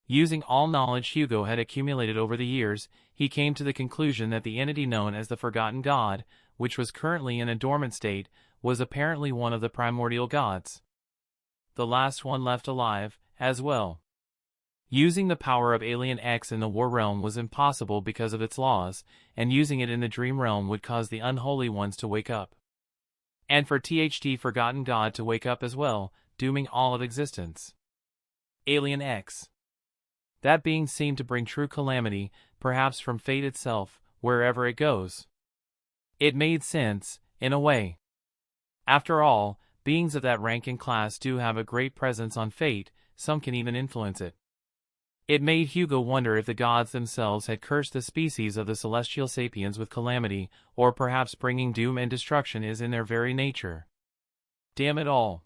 Using all knowledge Hugo had accumulated over the years, he came to the conclusion that the entity known as the Forgotten God, which was currently in a dormant state, was apparently one of the primordial gods. The last one left alive, as well. Using the power of Alien X in the War Realm was impossible because of its laws, and using it in the Dream Realm would cause the unholy ones to wake up. And for THT Forgotten God to wake up as well, dooming all of existence. Alien X. That being seemed to bring true calamity, perhaps from fate itself, wherever it goes. It made sense, in a way. After all, beings of that rank and class do have a great presence on fate, some can even influence it. It made Hugo wonder if the gods themselves had cursed the species of the celestial sapiens with calamity, or perhaps bringing doom and destruction is in their very nature. Damn it all.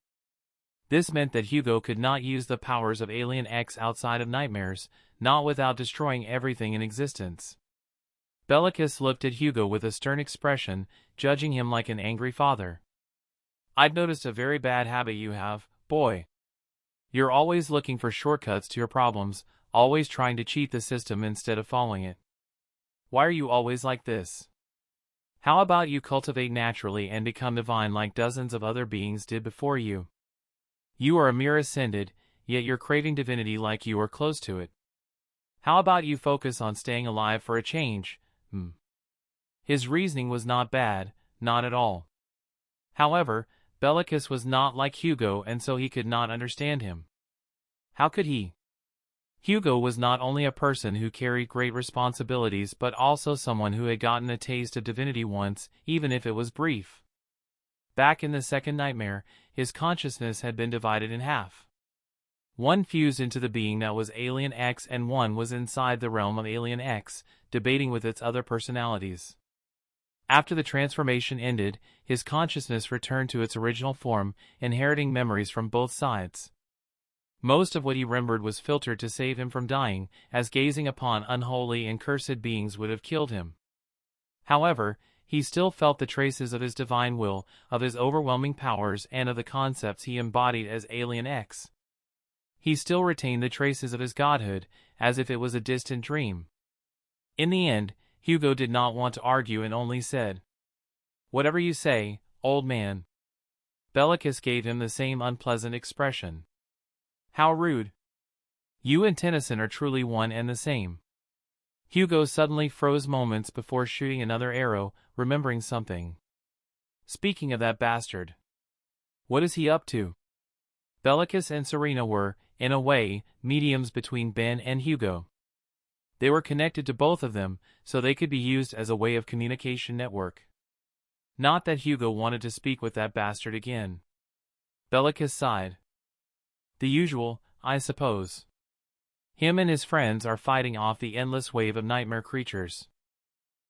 This meant that Hugo could not use the powers of Alien X outside of nightmares, not without destroying everything in existence. Bellicus looked at Hugo with a stern expression, judging him like an angry father. I've noticed a very bad habit you have, boy. You're always looking for shortcuts to your problems, always trying to cheat the system instead of following it. Why are you always like this? How about you cultivate naturally and become divine like dozens of other beings did before you? You are a mere ascended, yet you're craving divinity like you are close to it. How about you focus on staying alive for a change? His reasoning was not bad, not at all. However, Bellicus was not like Hugo and so he could not understand him. How could he? Hugo was not only a person who carried great responsibilities but also someone who had gotten a taste of divinity once, even if it was brief. Back in the second nightmare, his consciousness had been divided in half. One fused into the being that was Alien X and one was inside the realm of Alien X, debating with its other personalities. After the transformation ended, his consciousness returned to its original form, inheriting memories from both sides. Most of what he remembered was filtered to save him from dying, as gazing upon unholy and cursed beings would have killed him. However, he still felt the traces of his divine will, of his overwhelming powers and of the concepts he embodied as Alien X. He still retained the traces of his godhood, as if it was a distant dream. In the end, Hugo did not want to argue and only said, "Whatever you say, old man." Bellicus gave him the same unpleasant expression. How rude. You and Tennyson are truly one and the same. Hugo suddenly froze moments before shooting another arrow, remembering something. Speaking of that bastard. What is he up to? Bellicus and Serena were, in a way, mediums between Ben and Hugo. They were connected to both of them, so they could be used as a way of communication network. Not that Hugo wanted to speak with that bastard again. Bellicus sighed. The usual, I suppose. Him and his friends are fighting off the endless wave of nightmare creatures.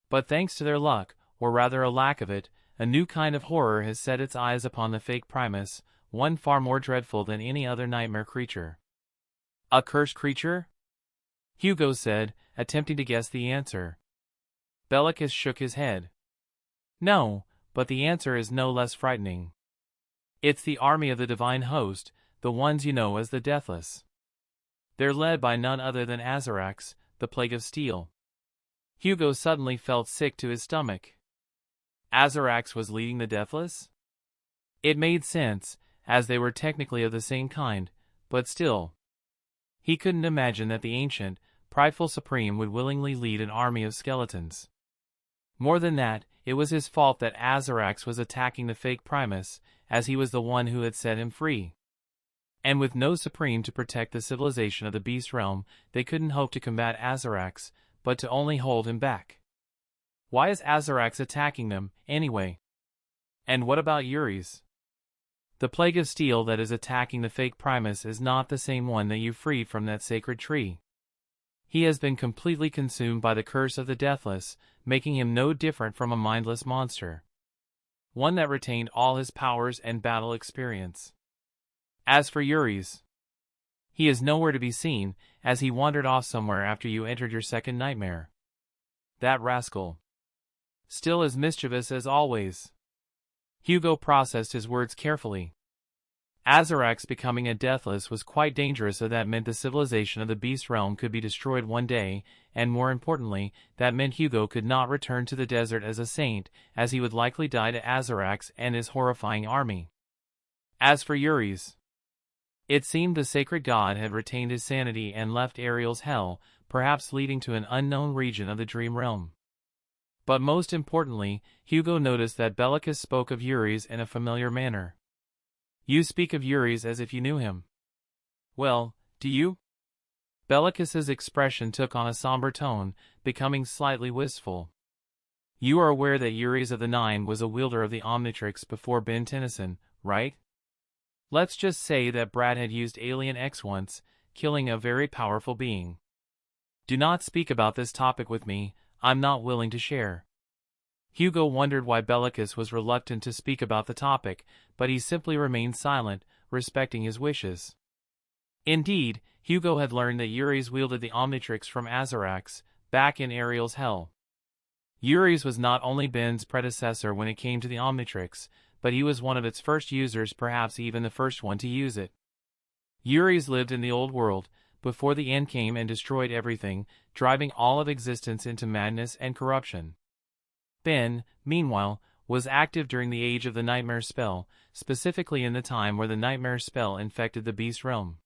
But thanks to their luck, or rather a lack of it, a new kind of horror has set its eyes upon the fake Primus, one far more dreadful than any other nightmare creature. A cursed creature? Hugo said, attempting to guess the answer. Bellicus shook his head. No, but the answer is no less frightening. It's the army of the divine host, the ones you know as the Deathless. They're led by none other than Azarax, the Plague of Steel. Hugo suddenly felt sick to his stomach. Azarax was leading the Deathless? It made sense, as they were technically of the same kind, but still. He couldn't imagine that the ancient, prideful Supreme would willingly lead an army of skeletons. More than that, it was his fault that Azarax was attacking the fake Primus, as he was the one who had set him free. And with no Supreme to protect the civilization of the Beast Realm, they couldn't hope to combat Azarax, but to only hold him back. Why is Azarax attacking them, anyway? And what about Yuri's? The plague of steel that is attacking the fake Primus is not the same one that you freed from that sacred tree. He has been completely consumed by the curse of the deathless, making him no different from a mindless monster. One that retained all his powers and battle experience. As for Yuri's, he is nowhere to be seen, as he wandered off somewhere after you entered your second nightmare. That rascal. Still as mischievous as always. Hugo processed his words carefully. Azarax becoming a deathless was quite dangerous, so that meant the civilization of the beast realm could be destroyed one day, and more importantly, that meant Hugo could not return to the desert as a saint, as he would likely die to Azarax and his horrifying army. As for Yuri's, it seemed the sacred god had retained his sanity and left Ariel's hell, perhaps leading to an unknown region of the dream realm. But most importantly, Hugo noticed that Bellicus spoke of Yuri's in a familiar manner. You speak of Yuri's as if you knew him. Well, do you? Bellicus's expression took on a somber tone, becoming slightly wistful. You are aware that Yuri's of the Nine was a wielder of the Omnitrix before Ben Tennyson, right? Let's just say that Brad had used Alien X once, killing a very powerful being. Do not speak about this topic with me, I'm not willing to share. Hugo wondered why Bellicus was reluctant to speak about the topic, but he simply remained silent, respecting his wishes. Indeed, Hugo had learned that Yuri's wielded the Omnitrix from Azarax, back in Ariel's hell. Yuri's was not only Ben's predecessor when it came to the Omnitrix, but he was one of its first users, perhaps even the first one to use it. Yuri's lived in the old world, before the end came and destroyed everything, driving all of existence into madness and corruption. Ben, meanwhile, was active during the age of the Nightmare spell, specifically in the time where the Nightmare spell infected the Beast realm.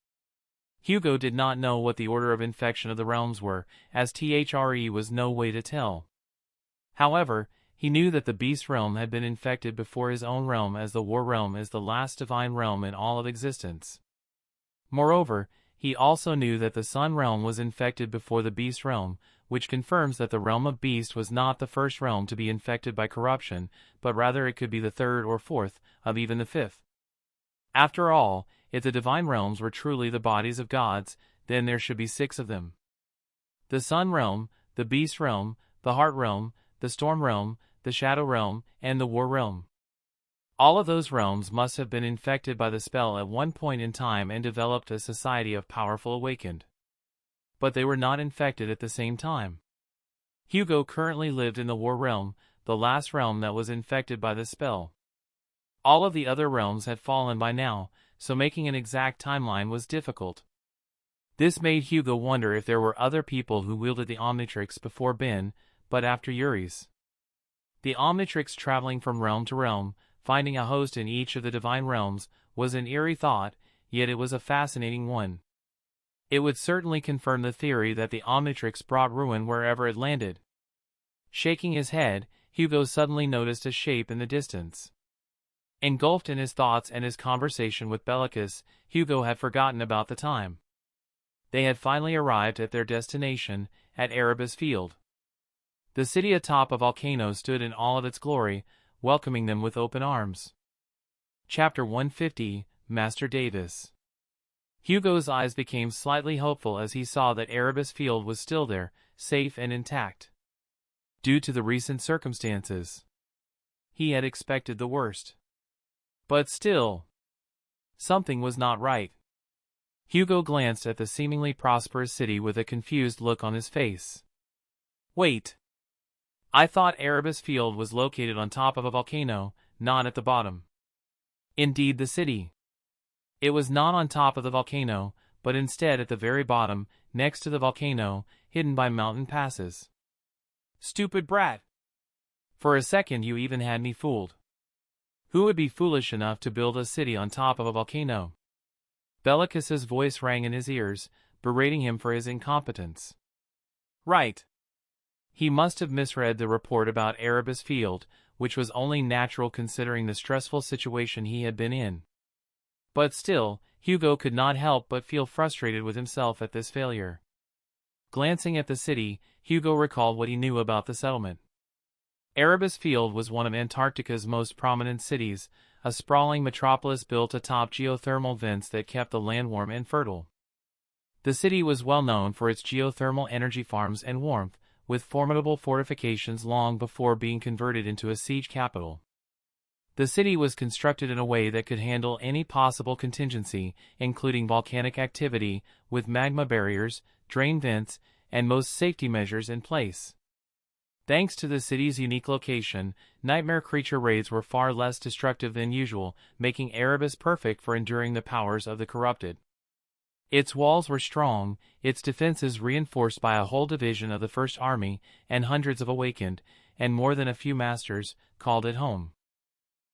Hugo did not know what the order of infection of the realms were, as THRE was no way to tell. However, he knew that the Beast realm had been infected before his own realm, as the War realm is the last divine realm in all of existence. Moreover, he also knew that the Sun realm was infected before the Beast realm, which confirms that the realm of Beast was not the first realm to be infected by corruption, but rather it could be the third or fourth, of even the fifth. After all, if the divine realms were truly the bodies of gods, then there should be 6 of them. The Sun realm, the Beast realm, the Heart realm, the Storm realm, the Shadow realm, and the War realm. All of those realms must have been infected by the spell at one point in time and developed a society of powerful awakened. But they were not infected at the same time. Hugo currently lived in the War realm, the last realm that was infected by the spell. All of the other realms had fallen by now, so making an exact timeline was difficult. This made Hugo wonder if there were other people who wielded the Omnitrix before Ben, but after Yuri's. The Omnitrix traveling from realm to realm, finding a host in each of the divine realms, was an eerie thought, yet it was a fascinating one. It would certainly confirm the theory that the Omnitrix brought ruin wherever it landed. Shaking his head, Hugo suddenly noticed a shape in the distance. Engulfed in his thoughts and his conversation with Bellicus, Hugo had forgotten about the time. They had finally arrived at their destination, at Erebus Field. The city atop a volcano stood in all of its glory, welcoming them with open arms. Chapter 150, Master Davis. Hugo's eyes became slightly hopeful as he saw that Erebus Field was still there, safe and intact. Due to the recent circumstances, he had expected the worst. But still, something was not right. Hugo glanced at the seemingly prosperous city with a confused look on his face. Wait. I thought Erebus Field was located on top of a volcano, not at the bottom. Indeed, the city. It was not on top of the volcano, but instead at the very bottom, next to the volcano, hidden by mountain passes. Stupid brat! For a second you even had me fooled. Who would be foolish enough to build a city on top of a volcano? Bellicus's voice rang in his ears, berating him for his incompetence. Right. He must have misread the report about Erebus Field, which was only natural considering the stressful situation he had been in. But still, Hugo could not help but feel frustrated with himself at this failure. Glancing at the city, Hugo recalled what he knew about the settlement. Erebus Field was one of Antarctica's most prominent cities, a sprawling metropolis built atop geothermal vents that kept the land warm and fertile. The city was well known for its geothermal energy farms and warmth, with formidable fortifications long before being converted into a siege capital. The city was constructed in a way that could handle any possible contingency, including volcanic activity, with magma barriers, drain vents, and most safety measures in place. Thanks to the city's unique location, nightmare creature raids were far less destructive than usual, making Erebus perfect for enduring the powers of the corrupted. Its walls were strong, its defenses reinforced by a whole division of the First Army, and hundreds of awakened, and more than a few masters, called it home.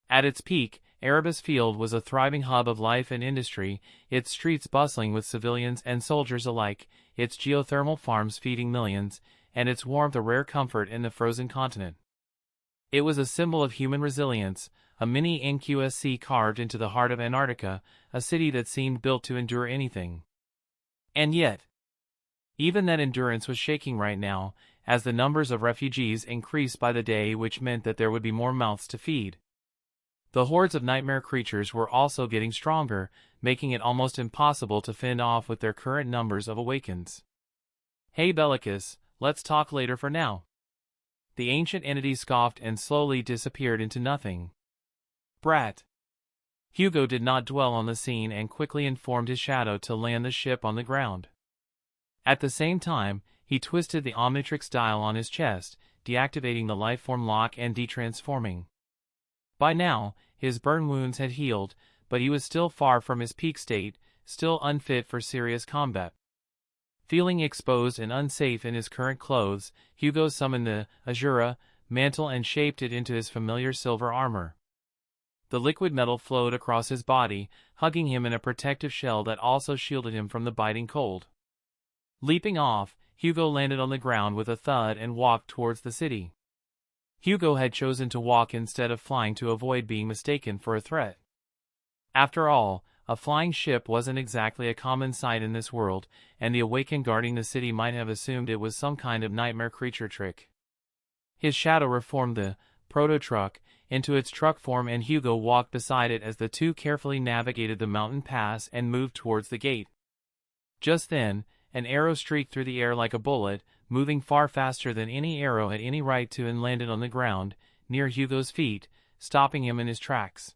At its peak, Erebus Field was a thriving hub of life and industry, its streets bustling with civilians and soldiers alike, its geothermal farms feeding millions, and its warmth a rare comfort in the frozen continent. It was a symbol of human resilience, a mini NQSC carved into the heart of Antarctica, a city that seemed built to endure anything. And yet, even that endurance was shaking right now, as the numbers of refugees increased by the day, which meant that there would be more mouths to feed. The hordes of nightmare creatures were also getting stronger, making it almost impossible to fend off with their current numbers of awakens. "Hey Bellicus, let's talk later for now." The ancient entity scoffed and slowly disappeared into nothing. "Brat." Hugo did not dwell on the scene and quickly informed his shadow to land the ship on the ground. At the same time, he twisted the Omnitrix dial on his chest, deactivating the lifeform lock and detransforming. By now, his burn wounds had healed, but he was still far from his peak state, still unfit for serious combat. Feeling exposed and unsafe in his current clothes, Hugo summoned the Azura mantle and shaped it into his familiar silver armor. The liquid metal flowed across his body, hugging him in a protective shell that also shielded him from the biting cold. Leaping off, Hugo landed on the ground with a thud and walked towards the city. Hugo had chosen to walk instead of flying to avoid being mistaken for a threat. After all, a flying ship wasn't exactly a common sight in this world, and the awakened guarding the city might have assumed it was some kind of nightmare creature trick. His shadow reformed the proto-truck into its truck form, and Hugo walked beside it as the two carefully navigated the mountain pass and moved towards the gate. Just then, an arrow streaked through the air like a bullet, moving far faster than any arrow had any right to, and landed on the ground, near Hugo's feet, stopping him in his tracks.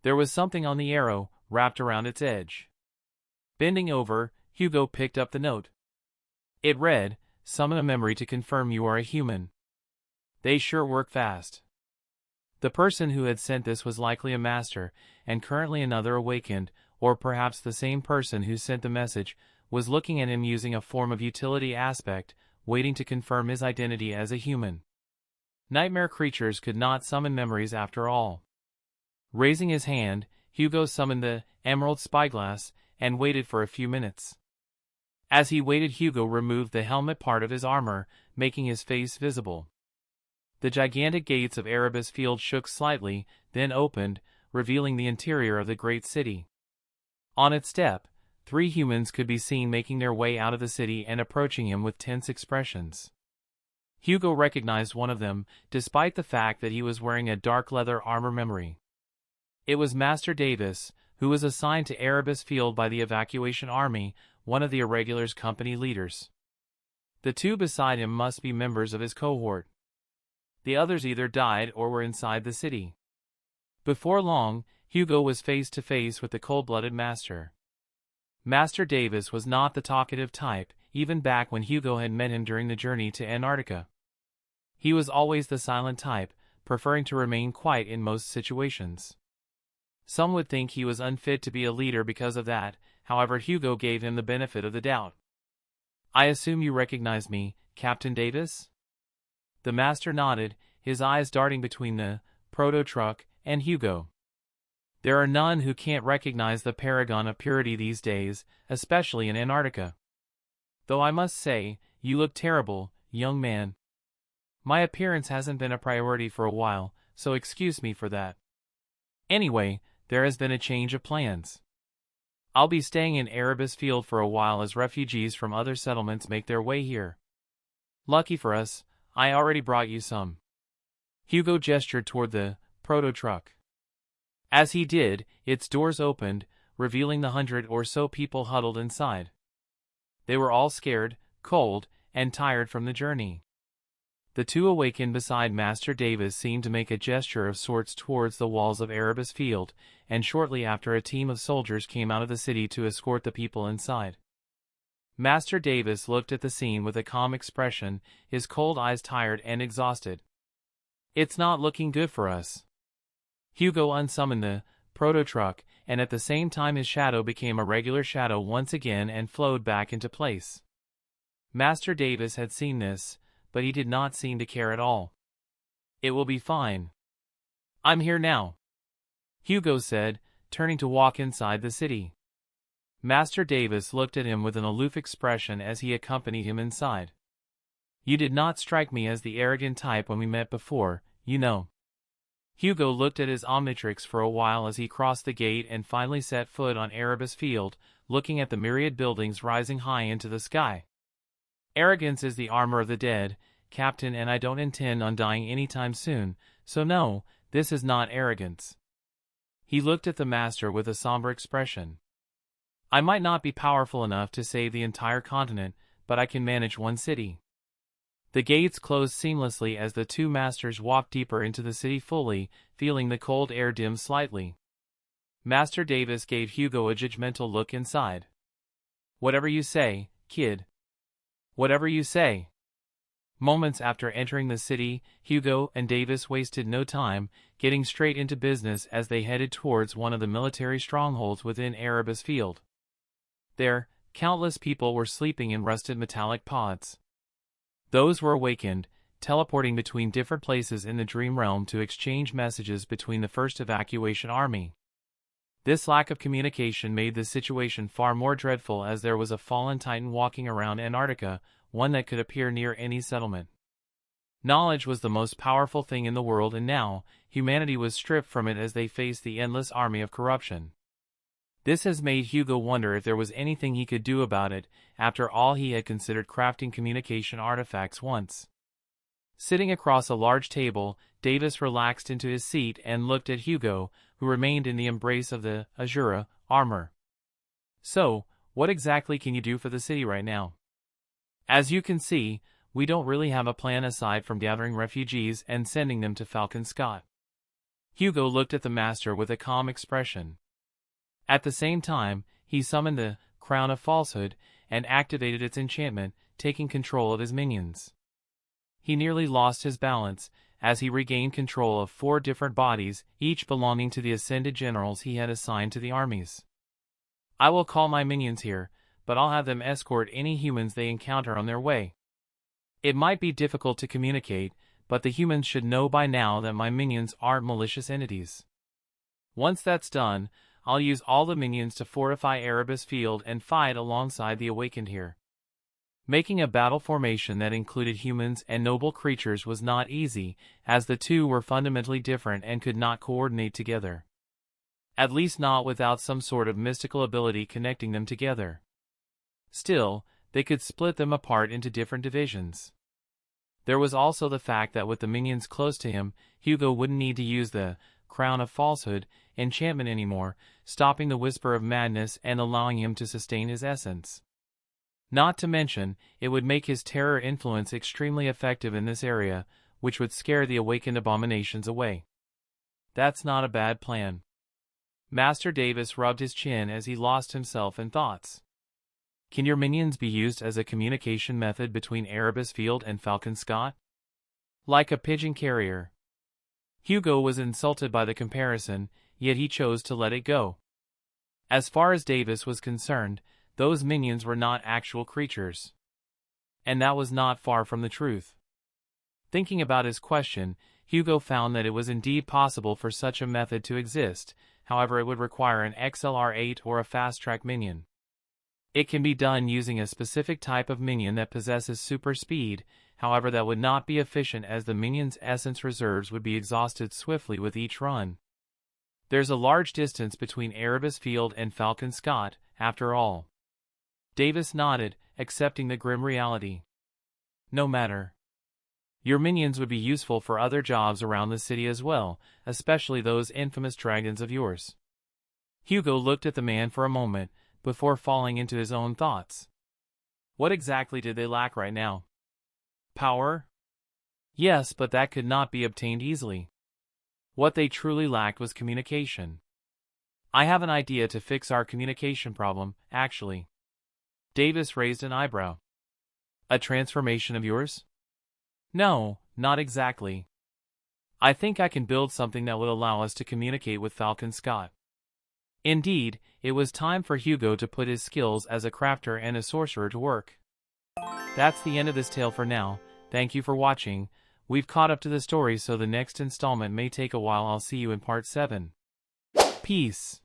There was something on the arrow, wrapped around its edge. Bending over, Hugo picked up the note. It read, "Summon a memory to confirm you are a human." They sure work fast. The person who had sent this was likely a master, and currently another awakened, or perhaps the same person who sent the message, was looking at him using a form of utility aspect, waiting to confirm his identity as a human. Nightmare creatures could not summon memories after all. Raising his hand, Hugo summoned the emerald spyglass, and waited for a few minutes. As he waited, Hugo removed the helmet part of his armor, making his face visible. The gigantic gates of Erebus Field shook slightly, then opened, revealing the interior of the great city. On its step, 3 humans could be seen making their way out of the city and approaching him with tense expressions. Hugo recognized one of them, despite the fact that he was wearing a dark leather armor memory. It was Master Davis, who was assigned to Erebus Field by the Evacuation Army, one of the Irregulars' company leaders. The 2 beside him must be members of his cohort. The others either died or were inside the city. Before long, Hugo was face to face with the cold-blooded master. Master Davis was not the talkative type, even back when Hugo had met him during the journey to Antarctica. He was always the silent type, preferring to remain quiet in most situations. Some would think he was unfit to be a leader because of that, however Hugo gave him the benefit of the doubt. "I assume you recognize me, Captain Davis?" The master nodded, his eyes darting between the proto-truck and Hugo. There are none who can't recognize the paragon of purity these days, especially in Antarctica. Though I must say, you look terrible, young man. My appearance hasn't been a priority for a while, so excuse me for that. Anyway, there has been a change of plans. I'll be staying in Erebus Field for a while as refugees from other settlements make their way here. Lucky for us, I already brought you some Hugo gestured toward the proto-truck. As he did, its doors opened, revealing the 100 or so people huddled inside. They were all scared, cold, and tired from the journey. The two awakened beside Master Davis seemed to make a gesture of sorts towards the walls of Erebus Field, and shortly after a team of soldiers came out of the city to escort the people inside. Master Davis looked at the scene with a calm expression, his cold eyes tired and exhausted. "It's not looking good for us." Hugo unsummoned the proto-truck, and at the same time his shadow became a regular shadow once again and flowed back into place. Master Davis had seen this, but he did not seem to care at all. "It will be fine. I'm here now," Hugo said, turning to walk inside the city. Master Davis looked at him with an aloof expression as he accompanied him inside. "You did not strike me as the arrogant type when we met before, you know." Hugo looked at his Omnitrix for a while as he crossed the gate and finally set foot on Erebus Field, looking at the myriad buildings rising high into the sky. "Arrogance is the armor of the dead, Captain, and I don't intend on dying anytime soon, so no, this is not arrogance." He looked at the master with a somber expression. "I might not be powerful enough to save the entire continent, but I can manage one city." The gates closed seamlessly as the two masters walked deeper into the city fully, feeling the cold air dim slightly. Master Davis gave Hugo a judgmental look inside. "Whatever you say, kid. Whatever you say." Moments after entering the city, Hugo and Davis wasted no time, getting straight into business as they headed towards one of the military strongholds within Erebus Field. There, countless people were sleeping in rusted metallic pods. Those were awakened, teleporting between different places in the dream realm to exchange messages between the first evacuation army. This lack of communication made the situation far more dreadful as there was a fallen titan walking around Antarctica, one that could appear near any settlement. Knowledge was the most powerful thing in the world, and now, humanity was stripped from it as they faced the endless army of corruption. This has made Hugo wonder if there was anything he could do about it, after all he had considered crafting communication artifacts once. Sitting across a large table, Davis relaxed into his seat and looked at Hugo, who remained in the embrace of the Azura armor. "So, what exactly can you do for the city right now?" "As you can see, we don't really have a plan aside from gathering refugees and sending them to Falcon Scott." Hugo looked at the master with a calm expression. At the same time, he summoned the Crown of Falsehood and activated its enchantment, taking control of his minions. He nearly lost his balance as he regained control of 4 different bodies, each belonging to the ascended generals he had assigned to the armies. "I will call my minions here, but I'll have them escort any humans they encounter on their way. It might be difficult to communicate, but the humans should know by now that my minions aren't malicious entities. Once that's done, I'll use all the minions to fortify Erebus Field and fight alongside the awakened here." Making a battle formation that included humans and noble creatures was not easy, as the two were fundamentally different and could not coordinate together. At least not without some sort of mystical ability connecting them together. Still, they could split them apart into different divisions. There was also the fact that with the minions close to him, Hugo wouldn't need to use the Crown of Falsehood enchantment anymore, stopping the whisper of madness and allowing him to sustain his essence. Not to mention, it would make his terror influence extremely effective in this area, which would scare the awakened abominations away. That's not a bad plan. Master Davis rubbed his chin as he lost himself in thoughts. Can your minions be used as a communication method between Erebus Field and Falcon Scott? Like a pigeon carrier. Hugo was insulted by the comparison, yet he chose to let it go. As far as Davis was concerned, those minions were not actual creatures. And that was not far from the truth. Thinking about his question, Hugo found that it was indeed possible for such a method to exist, however it would require an XLR-8 or a fast-track minion. It can be done using a specific type of minion that possesses super speed, however that would not be efficient as the minion's essence reserves would be exhausted swiftly with each run. There's a large distance between Erebus Field and Falcon Scott, after all. Davis nodded, accepting the grim reality. No matter. Your minions would be useful for other jobs around the city as well, especially those infamous dragons of yours. Hugo looked at the man for a moment, before falling into his own thoughts. What exactly did they lack right now? Power? Yes, but that could not be obtained easily. What they truly lacked was communication. I have an idea to fix our communication problem, actually. Davis raised an eyebrow. A transformation of yours? No, not exactly. I think I can build something that would allow us to communicate with Falcon Scott. Indeed, it was time for Hugo to put his skills as a crafter and a sorcerer to work. That's the end of this tale for now. Thank you for watching. We've caught up to the story, so the next installment may take a while. I'll see you in part 7. Peace.